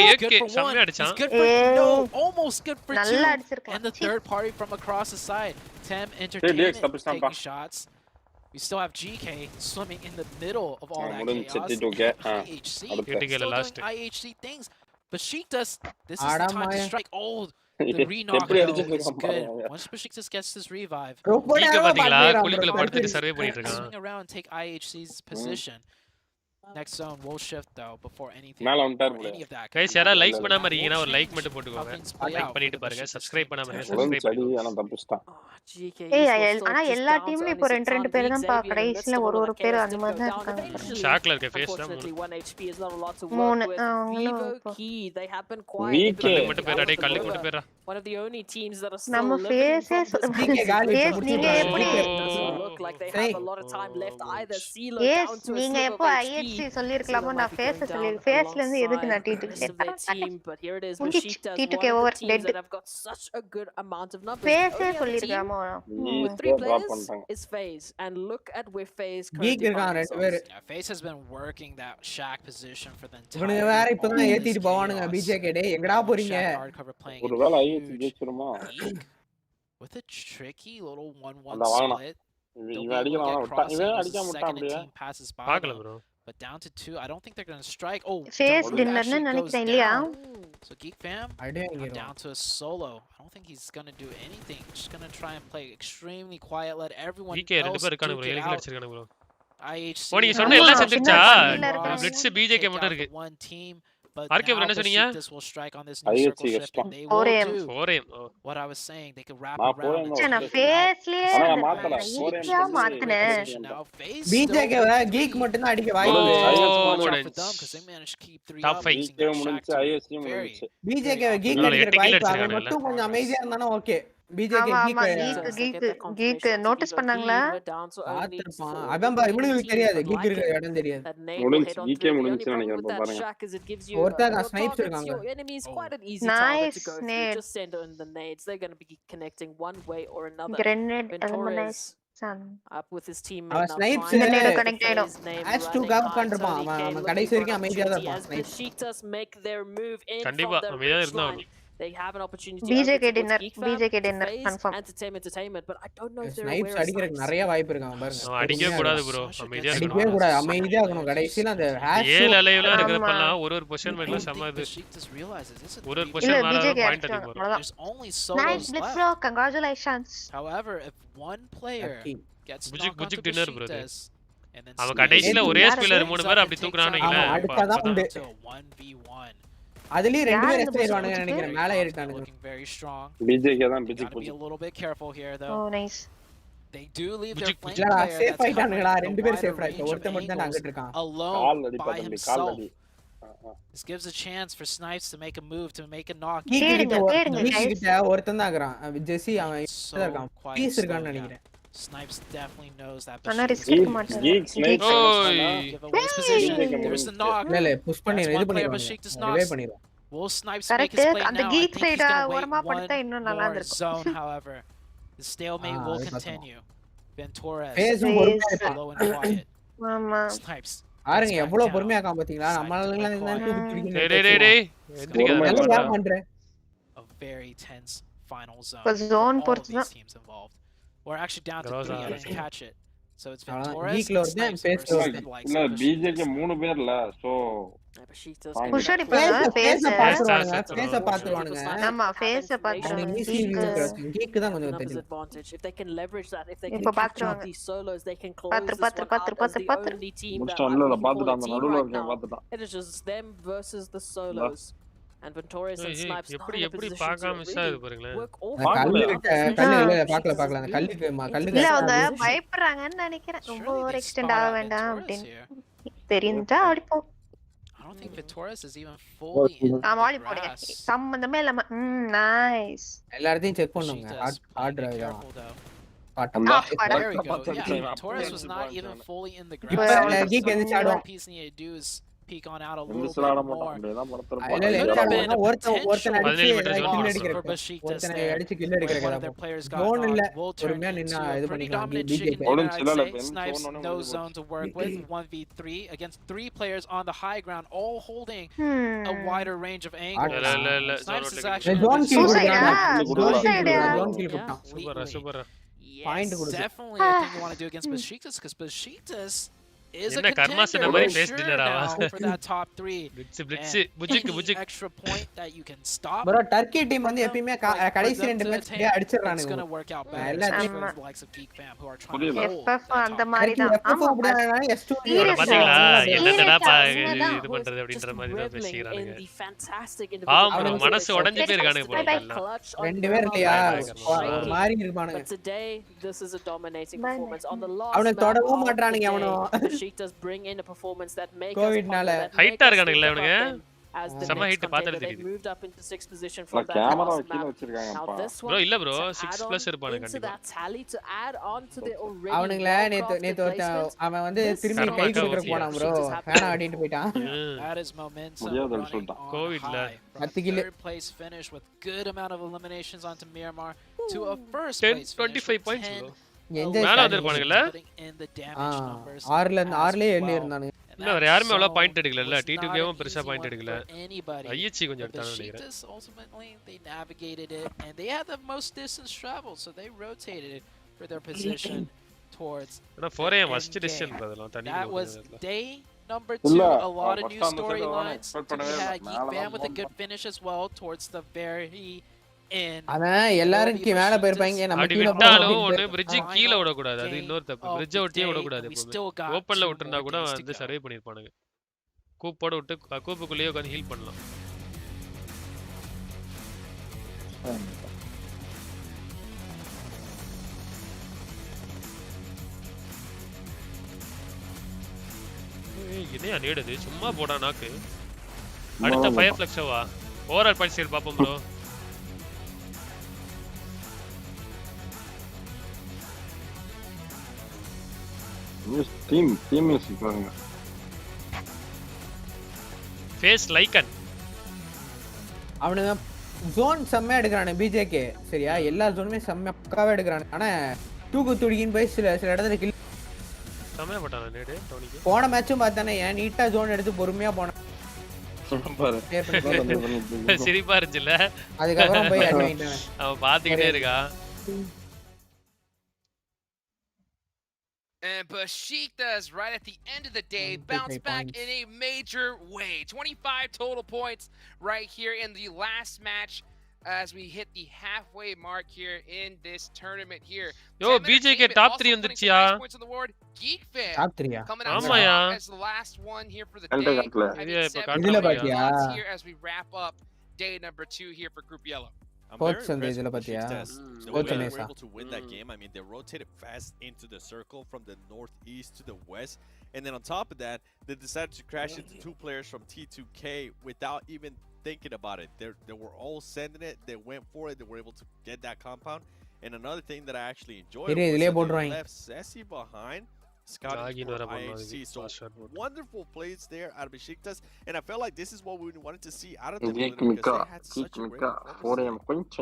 செம்ம அடிச்சான் Almost good for two. And the third party from across the side. Tem Entertainment taking shots. We still have GK swimming in the middle of all that chaos. IHC still doing IHC things. Besiktas, this is the time to strike. Oh, the re-knock though is good. Once Besiktas gets this revive, swing around and take IHC's position. Next zone will shift though before anything. Any of that. guys யாரா like பண்ணாம இருக்கீங்கன்னா ஒரு like மட்டும் போட்டுக்கோங்க like பண்ணிட்டு பாருங்க subscribe பண்ணாம இருங்க சப்ஸ்கிரைப் பண்ணுங்க انا தப்பிச்சிட்டான் ஏய் ஆனா எல்லா டீம்லயும் இப்போ ரெண்டு பேர் தான் பா கடைசில ஒரு பேர் அந்த மாதிரி தான் இருக்காங்க ஷாக்ல இருக்க ஃபேஸ் தான் 1 HP is not a lot to work மூணு with. Vivo Key, they have been quiet. வீக்கே மட்டும் பேரா டேய் கல்லு மட்டும் பேரா One of the only teams that are still நம்ம living ஃபேஸே from this ஃபேஸ் நீங்க எப்படி doesn't look like they have a lot of time left either. CeeLo எஸ் down to a நீங்க slip எப்போ of ஐஎச்சி HP. சொல்லிருக்கலாமோ நான் ஃபேஸ் சொல்லி ஃபேஸ்ல இருந்து எதுக்கு நான் The rest of their team, but here it is. Besiktas, one T2K of the over teams dead that have got such a good amount of numbers. ஃபேஸே Only other team சொல்லிருக்கலாமோ with 3 players is FaZe, and look at where FaZe Geek currently இருக்கான் find ரெண்டு பேர் themselves. Yeah, FaZe has been working that shack position for the entire. இவனுங்க வேற இப்பதான் ஏத்திட்டு போவானுங்க BJK டேய் எங்கடா போறீங்க ஒருவேளை ஐஎச்சி ஜெயிச்சிருமா with a tricky little 1-1 அந்த வாங்கலாம் split. இவன் அடிக்கலாம் விட்டான் இவன் அடிக்காம விட்டான் அப்படியே பார்க்கல bro But down to 2, I don't think they're going to strike. Oh, face Duello டின்னர்னு actually goes நினைக்கிறேன் இல்லையா down. So Geek fam, I'm down to a solo. I don't think he's going to do anything. Just going to try and play extremely quiet, let everyone வீக்கே ரெண்டு else பேர் இருக்கானுங்க duke bro it எலிகள் out. அடிச்சிருக்கானுங்க bro IHC. ஓ நீங்க சொன்ன எல்லாம் செத்துச்சா இருக்காங்க. பிளிட்ஸ் பிஜேகே மட்டும் இருக்கு One team, but RK bro now என்ன சொன்னீங்க Besiktas will strike on this new IHC circle shift, கஷ்டம். and they will 4AM. do 4am what I was saying. They could wrap நான் around 4AM and நான் take it out. ஃபேஸ்லயே ஆனா நான் மாத்தல 4AM ஈஸியா மாத்துனேன் Now FaZe BJK still geek மட்டும் தான் அடிக்க Oh, வாய்ப்பு watch out முடிஞ்சு. for them because they managed to keep 3 Top up five. using வீக்கே that shack முடிஞ்சு to ஐஎஸ்சி very முடிஞ்சு பிஜேகே கீக் இவனால அடிக்கிற 8 கில் வாய்ப்பு அவன் அடிச்சிருக்கானுல்ல மட்டும் கொஞ்சம் அமைதியா இருந்தானே ஓகே பிஜேகே கீக் நோட்டீஸ் பண்ணாங்களா? பாத்துப்பான். அதான் பா இவனுங்களுக்கு தெரியாது. கீக் இருக்கிற இடம் தெரியாது. கீக்கே முடிஞ்சுச்சு நினைக்கிறேன் பாருங்க. ஒருத்தங்க ஸ்னைப்ஸ் இருக்காங்க. Nice NAT. Grenade eliminate up with his teammate. அவன் ஸ்னைப்ஸ் கனெக்ட் ஆயிடும். மேட்ச் 2 காப் பண்றான். அவன் கடைசி வரைக்கும் அமைதியா தான் இருப்பான். Besiktas make their move in கண்டிப்பா அமைதியா இருந்தான். They have an opportunity. BJK dinner confirm. Entertainment, but I don't know if they're snipes அடிக்கிறதுக்கு நிறைய வாய்ப்பு இருக்கு அவன் பாருங்க. அவன் அடிக்கவே கூடாது ப்ரோ. அமைதியா இருக்கணும். அடிக்கவே கூடாது. அமைதியா இருக்கணும். கடைசில அந்த ஹேஷ் 7 அலைவ்ல இருக்கிறப்பலாம் ஒரு பொசிஷன் மேல சமது. ஒரு பொசிஷன் மேல பாயிண்ட் அடிக்க போறான். Nice blitz bro, congratulations. However, if one player gets புஜிக் டின்னர் ப்ரோ. அவன் கடைசில ஒரே ஸ்பீலர் 3 பேர் அப்படி தூக்குறானுங்களே. அடுத்ததான் உண்டு. அதுலயே ரெண்டு பேர் எஸ்ட் ஏறுவானுங்க நினைக்கிறேன். மேலே ஏறிட்டானுங்க. பிஜேகே தான் பிஜிக் be a little bit careful here though. Oh nice. They do leave their flank player. Safe ஆயிட்டானுங்கடா. ரெண்டு பேர் சேஃப் ஆயிட்டாங்க. ஒருத்தன் மட்டும் தான் அங்கட்டு இருக்கான். Alone by himself. This gives a chance for Snipes to make a move, to make a knock. கேடுங்க ஒருத்தன் தான் இருக்கறான். ஜெசி அவன் இருக்கான். பீஸ் இருக்கான்னு நினைக்கிறேன். Snipes definitely knows that. Geek snipes. There's the knock. இல்ல புஷ் பண்ணி இது பண்ணிடுவாங்க. ரிவைவ் பண்ணிடுவாங்க. Will Snipes make his play now? அந்த Geek side ஓரமா படுத்தா இன்னும் நல்லா இருக்கும். Zone, however, the stalemate will continue. Venturas low and quiet. ஆமா. Snipes. ஆருங்க எவ்வளவு பொறுமையா காம் பாத்தீங்களா? நம்மளெல்லாம் இந்த தூக்கி பிடிக்கணும். டேய் எந்திரிங்க பண்றேன். A very tense final zone. For zone பொறுத்து teams involved. We're actually down to 3. I didn't catch it. So it's Venturas. Geek lord then face இல்ல பிஜேகே 3 பேர்ல சோ புஷரி பேச பாத்துவானுங்க. பேச பாத்துவானுங்க. ஆமா பேச பாத்துவானுங்க. Geek தான் கொஞ்சம் தெரியும். If they can leverage that, if they can இப்ப capture these solos, they can close this பாத்து only team முஸ்டான்ல பாத்துட்டான் அந்த நடுவுல இருக்க பாத்துட்டான். It is just them versus the solos. And Venturas and Snipes எப்படி பார்க்காம மிஸ் ஆகுது பாருங்களேன். கல்லு பார்க்கல அந்த கல்லுக்கு இல்ல அவங்க பயப்படுறாங்கன்னு நினைக்கிறேன். ரொம்ப ஓவர் எக்ஸ்டெண்ட் ஆக வேண்டாம் அப்படினு தெரிஞ்சா அடிப்போம். I don't think Venturas is even fully in the ஆடி போடுங்க. சம்பந்தமே இல்ல. நைஸ். எல்லாரையும் செக் பண்ணுங்க. ஹார்ட் டிரைவ் தான். There we go. Yeah, Venturas was not even fully in the grass. Geek and Shadow piece need to do is peek on out a little bit more. ஒருத்தன் அடிச்சு kill அடிக்கிறதுக்கு பொறுமையா நின்னா இது பண்ணிக்கலாம். Snipes no zone to work with. 1v3 against 3 players on the high ground, all holding a wider range of angles. Snipes is actually point definitely a thing you want to do against Besiktas, because Besiktas is a contender for that top 3. Any extra point that you can stop. Bro, Turkey team வந்து எப்பவுமே கடைசி ரெண்டு match அடிச்சிரானுங்க. It's going to work out better for the likes of Geek fam who are trying to FF அந்த மாதிரி தான். ஆமா பாத்தீங்களா என்னடா இது பண்றது அப்படின்ற மாதிரி தான் பேசிக்கிறானுங்க. ஆமா மனசு உடைஞ்சு போய் இருக்கானுங்க போல. ரெண்டு பேர் இல்லையா ஒரு மாதிரி இருப்பானுங்க. But today this is a dominating performance on the last. அவன தொடவும் மாட்டறானுங்க அவனோ. Besiktas bring in a performance that makes கோவிட்னால ஹைட்டா இருக்கானுங்களா இவனுங்க. சம ஹைட் பார்த்தா தெரியுது. moved up into 6th position from that camera கீழ வச்சிருக்காங்கப்பா. bro இல்ல bro 6+ இருப்பானே கண்டிப்பா. அவனுங்கள நேத்து அவன் வந்து திரும்பி கை கொடுக்கற போறான் bro. ஃபேனா ஆடிட்டு போய்ட்டான். That is momentum. முடியாதுன்னு சொல்லிட்டான். கோவிட்ல 10 kill. Third place finish with good amount of eliminations onto Myanmar to a first 25 points bro. மேல வந்திருப்பானுங்கல. 6ல இருந்து 6லயே 7 இருந்தானுங்க. இல்ல வேற யாருமே அவ்வளவு பாயிண்ட் எடுக்கல. T2கேவும் பெருசா பாயிண்ட் எடுக்கல. ஐஎச்சி கொஞ்சம் எடுத்தானு நினைக்கிறேன். Ultimately they navigated it and they had the most distance traveled, so they rotated it for their position towards. ஆனா 4 first decision அதெல்லாம் தனி. That was day number 2. A lot of new storylines. Geek fam with a good finish as well towards the very அவன் எல்லாரும் மேல போயிருப்பாங்க. நம்ம கீழ விட்டாலும் ஒண்ணு bridge கீழ விட கூடாது. அது இன்னொரு தப்பு. bridge ஒட்டியே விட கூடாது. ஓபன்ல விட்டுறதா கூட வந்து சர்வே பண்ணிருப்பானுங்க. கூப்போட விட்டு கூப்புக்குள்ளேயே உட்கார்ந்து ஹீல் பண்ணலாம். என்னையா நேடுது சும்மா போடா நாக்கு. அடுத்த ஃபயர் ஃப்ளக்ஸவா ஓவரால் பாயிண்ட் ஸ்டேட் பாப்போம் bro. டீம் மியூசிக் பாருங்க. ஃபேஸ் லைக்கன் அவனுங்க ஜோன் செம்மையா எடுக்கிறானு பிஜேகே. சரியா, எல்லா ஜோனுமே செம்மையா பக்காவா எடுக்கிறானு. ஆனா தூக்கு துடிக்கின்னு போய் சில இடத்துல கில் செம்மையா போட்டானே நேடு டோனிக்கு. போன மேட்சும் பார்த்தானே ஏன் நீட்டா ஜோன் எடுத்து பொறுமையா போனான். சிரிப்பா இருந்துச்சுல. அதுக்கப்புறம் போய் அடி வாங்கிட்டான். அவன் பாத்துக்கிட்டே இருக்கான். And Besiktas, right at the end of the day, bounced back in a major way. 25 total points right here in the last match as we hit the halfway mark here in this tournament here. Yo, BJK top 3 வந்துச்சியா? Points on the board. Geek fan top 3 coming out as the last one here for the day. இதுல பாத்தியா? Here as we wrap up day number 2 here for Group Yellow. I'm very impressed with Besiktas. The way they were able to win that game. I mean, they rotated fast into the circle from the northeast to the west. And then on top of that, they decided to crash into 2 players from T2K without even thinking about it. They were all sending it. They went for it. They were able to get that compound. And another thing that I actually enjoyed was that they left Sessi behind. Scouting for IHC. So wonderful plays there out of Besiktas. And I felt like this is what we wanted to see out of them because they had such a great performance.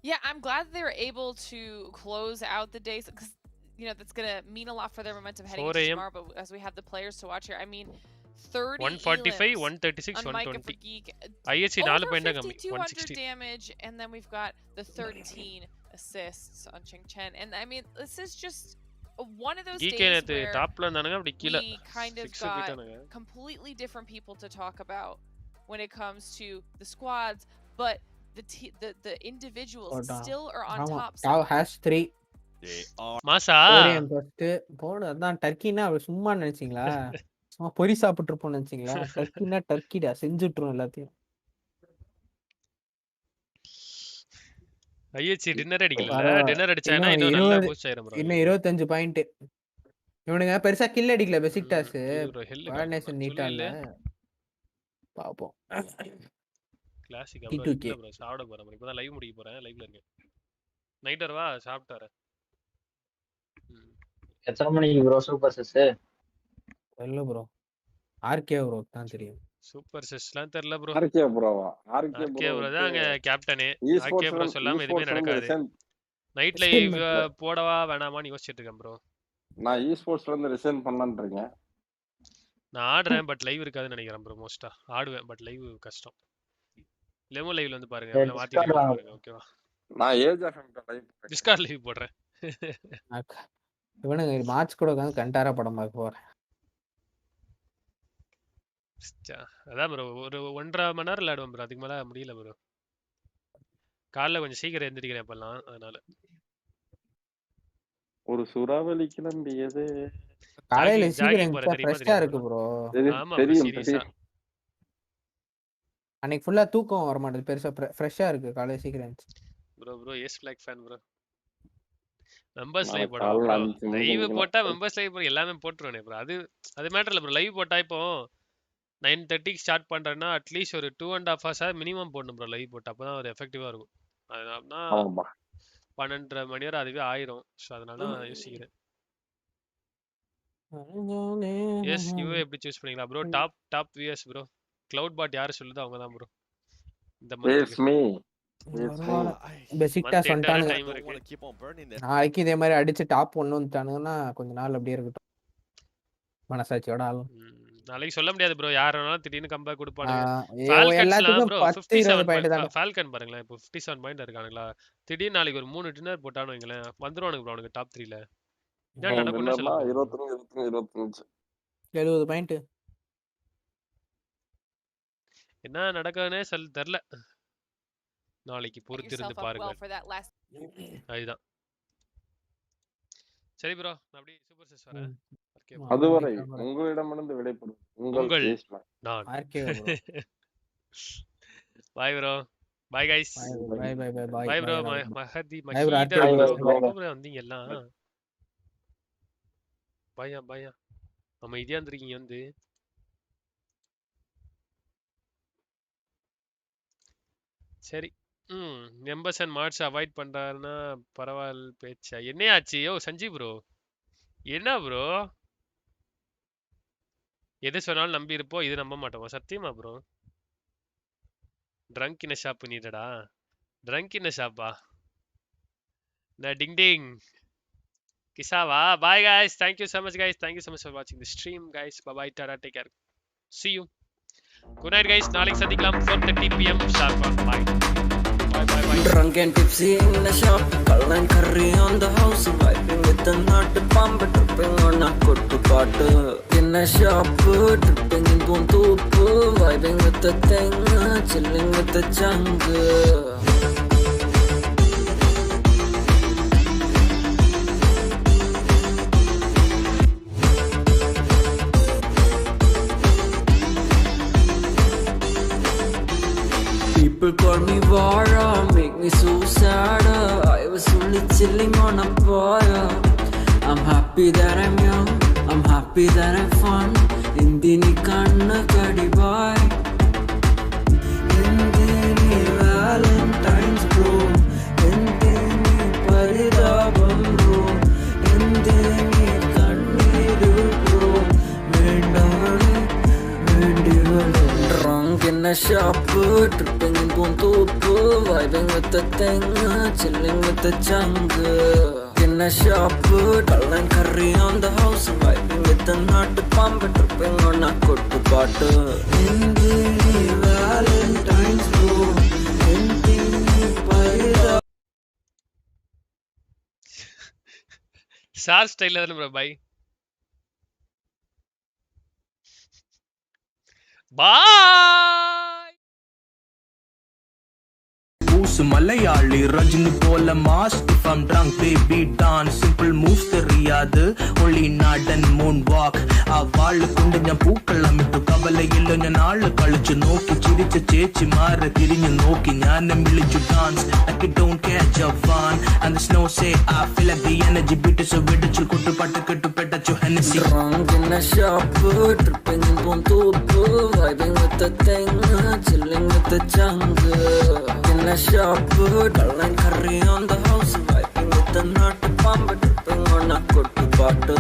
Yeah, I'm glad they were able to close out the days because you know that's gonna mean a lot for their momentum heading into tomorrow. But as we have the players to watch here, I mean, 30 145, 136, 120. IHC 4 point கம்மி 160 damage, and then we've got the 13 assists on Ching Chen, and I mean this is just one of those days where we kind of got completely different people to talk about when it comes to the squads, but the individuals still are on top. Cow has 3. மாசா first போடு. அதான் டர்க்கினா சும்மா நினைச்சீங்களா? சும்மா பொரி சாப்பிட்டு இருப்போம் நினைச்சீங்களா? டர்க்கினா டர்க்கிடா, செஞ்சுட்டுரும் எல்லாத்தையும். ஐஎச்சி dinner அடிக்கல. டின்னர் அடிச்சானா இன்னும் நல்லா பூஸ்ட் ஆயிரும் bro. இன்னும் 25 பாயிண்ட். இவனுங்க பெருசா கில் அடிக்கல பெசிக்டாஸ். கோஆர்டினேஷன் நீட்டா இல்ல. பாப்போம். கிளாசிக் அப்புறம் bro சாப்பிட போறேன். இப்போதான் லைவ் முடிக்க போறேன். லைவ்ல இருக்கேன். நைட்டர் வா சாப்பிட்டாரு. எத்தனை மணிக்கு ப்ரோ சூப்பர் செஸ்? இல்ல ப்ரோ. ஆர்கே ப்ரோ தான் தெரியும். சூப்பர் செஸ்லாம் தெரியல ப்ரோ. ஆர்கே ப்ரோவா? ஆர்கே ப்ரோ தாங்க கேப்டனே. ஆர்கே ப்ரோ சொல்லாம எதுமே நடக்காது. நைட் லைவ் போடவா வேணாமான்னு யோசிச்சிட்டு இருக்கேன் ப்ரோ. நான் ஈஸ்போர்ட்ஸ்ல இருந்து ரிசைன் பண்ணலாம்னு இருக்கேன். நான் ஆடுறேன் பட் லைவ் இருக்காதுன்னு நினைக்கிறேன் ப்ரோ. மோஸ்டா ஆடுவேன் பட் லைவ் கஷ்டம். லெமோ லைவ்ல வந்து பாருங்க. அவளை மாத்தி பாருங்க ஓகேவா? நான் age of live Discord live போடுறேன். இவனுங்க மார்ச் கூட வந்து கண்டாரா படம் பார்க்க போறேன். அதான் ப்ரோ ஒரு 1.5 மணி நேரம் விளையாடுவேன் ப்ரோ. அதுக்கு மேல முடியல ப்ரோ. காலைல கொஞ்சம் சீக்கிரம் எந்திரிக்கிறேன் இப்பெல்லாம். அதனால ஒரு சூறாவளி கிளம்பியது. காலையில சீக்கிரம் ஃப்ரெஷ்ஷா இருக்கு ப்ரோ. தெரியும். அன்னைக்கு ஃபுல்லா தூக்கம் வர மாட்டேது. பெருசா ஃப்ரெஷ்ஷா இருக்கு காலையில சீக்கிரம். Bro Aceblack fan bro. Members live போடுறோம். லைவ் போட்டா மெம்பர்ஸ் லைவ் போற எல்லாமே போட்டுருவானே ப்ரோ. அது மேட்டர் இல்ல ப்ரோ. லைவ் போட்டா இப்போ 9:30க்கு ஸ்டார்ட் பண்றேன்னா அட்லீஸ்ட் ஒரு 2.5 hours மினிமம் போடணும் ப்ரோ. லைவ் போட்டா அப்பதான் ஒரு எஃபெக்டிவா இருக்கும். அதனால 12:30 மணி வரை அதுவே ஆயிரும். சோ அதனால நான் யோசிக்கிறேன். எஸ் யூ எப்படி சூஸ் பண்ணீங்களா bro? Top VS bro. Cloud பாட் யாரு சொல்லுதோ அவங்க தான் ப்ரோ. இந்த மாதிரி பெசிக்டாஸ் வந்துட்டானுங்க. நாளைக்கு இதே மாதிரி அடிச்சு டாப் 1 வந்துட்டானுங்கன்னா கொஞ்ச நாள் அப்படியே இருக்கட்டும். மனசாட்சியோட ஆளும். நாளைக்கு சொல்ல முடியாது ப்ரோ. யார் வேணாலும் திடீர்னு கம்பேக் கொடுப்பானுங்க. எல்லாத்துக்கும் 10-20 பாயிண்ட் தான். ஃபால்கன் பாருங்களேன் இப்போ 57 பாயிண்ட் இருக்கானுங்களா. திடீர்னு நாளைக்கு ஒரு 3 டின்னர் போட்டானு வைங்களேன் வந்துருவானுங்க ப்ரோ. அவனுக்கு டாப் 3ல என்ன நடக்கும்னு சொல்லுங்க. 25 70 பாயிண்ட் என்ன நடக்குதுன்னே தெரியல. நாளைக்கு பொறுத்திருந்து பாருங்க. அதுதான் சரி ப்ரோ. நான் அப்படியே சூப்பர் செஸ் வரேன். அதுவரை உங்களிடமிருந்து விடைபெறும் உங்கள் நான் bye bro. Bye guys. Bye bro. Mahdi bro வந்தீங்க எல்லாம். பாயா அமைதியா இருந்திருக்கீங்க வந்து. சரி மெம்பர்ஸ் அண்ட் மார்ட்ஸ் அவாய்ட் பண்றாருன்னா பரவாயில்ல பேச்சா. என்ன ஆச்சு? யோ சஞ்சீவ் ப்ரோ என்ன ப்ரோ எது சொன்னாலும் நம்பி இருப்போம், இது நம்ப மாட்டோம். சத்தியமா ப்ரோ. ட்ரங்க் இன் ஷாப் நீடடா. ட்ரங்க் இன் ஷாப்பா? நான் டிங் டிங் கிசாவா? பாய் guys, thank you so much guys, thank you so much for watching the stream guys. Bye bye, tata, take care, see you, good night guys. நாளைக்கு சந்திக்கலாம் 4:30 PM sharp. Bye bye bye bye. Drunk and tipsy in the shop, call and curry on the house, vibing with the nut pump, tripping on a kuttu paatu in the shop, tripping in Buntupu, vibing with the thing, chilling with the jungle. People call me Vara, make me so sad. I was only chilling on a bar. I'm happy that I'm young, I'm happy that I'm fun. Indini kanna kadi boy, Indini Valentine's bro, Indini paridabam bro, Indini kanniru bro, vendavale vendivale. Drunk in a shop, tripping in Buntupu, vibing with the thing, chilling with the jungle. In a shop, call and curry on the house, vibing with the nut pump, tripping on a kuttu paatu. Indini Valentine's bro, Indini paida. Sir ஸ்டைல்ல தான bro. Bye bye. பூசு மலையாளி ரஜினி போல mass. If I'm drunk baby dance, simple moves தெரியாது, ஒளி நாடன் moon walk. அவள் கொண்டு ഞാൻ പൂക്കളം ഇട്ടു, കവലയില്ല ഞാൻ ആള് കളിച്ചു നോക്കി, ചിരിച്ച ചേച്ചി മാറി തിരിഞ്ഞു നോക്കി, ഞാനും വിളിച്ചു dance. I don't catch a fun and the snow say I feel like the energy beat so വെടിച്ചു കൊട്ടുപാട്ട് കെട്ടുപെട്ടു Hennessy. Drunk in a shop, tripping in Buntupu, vibing with the thing, chilling with the jungle. In a shop, call and curry on the house, vibing with the nut pump, tripping on a kuttu paatu.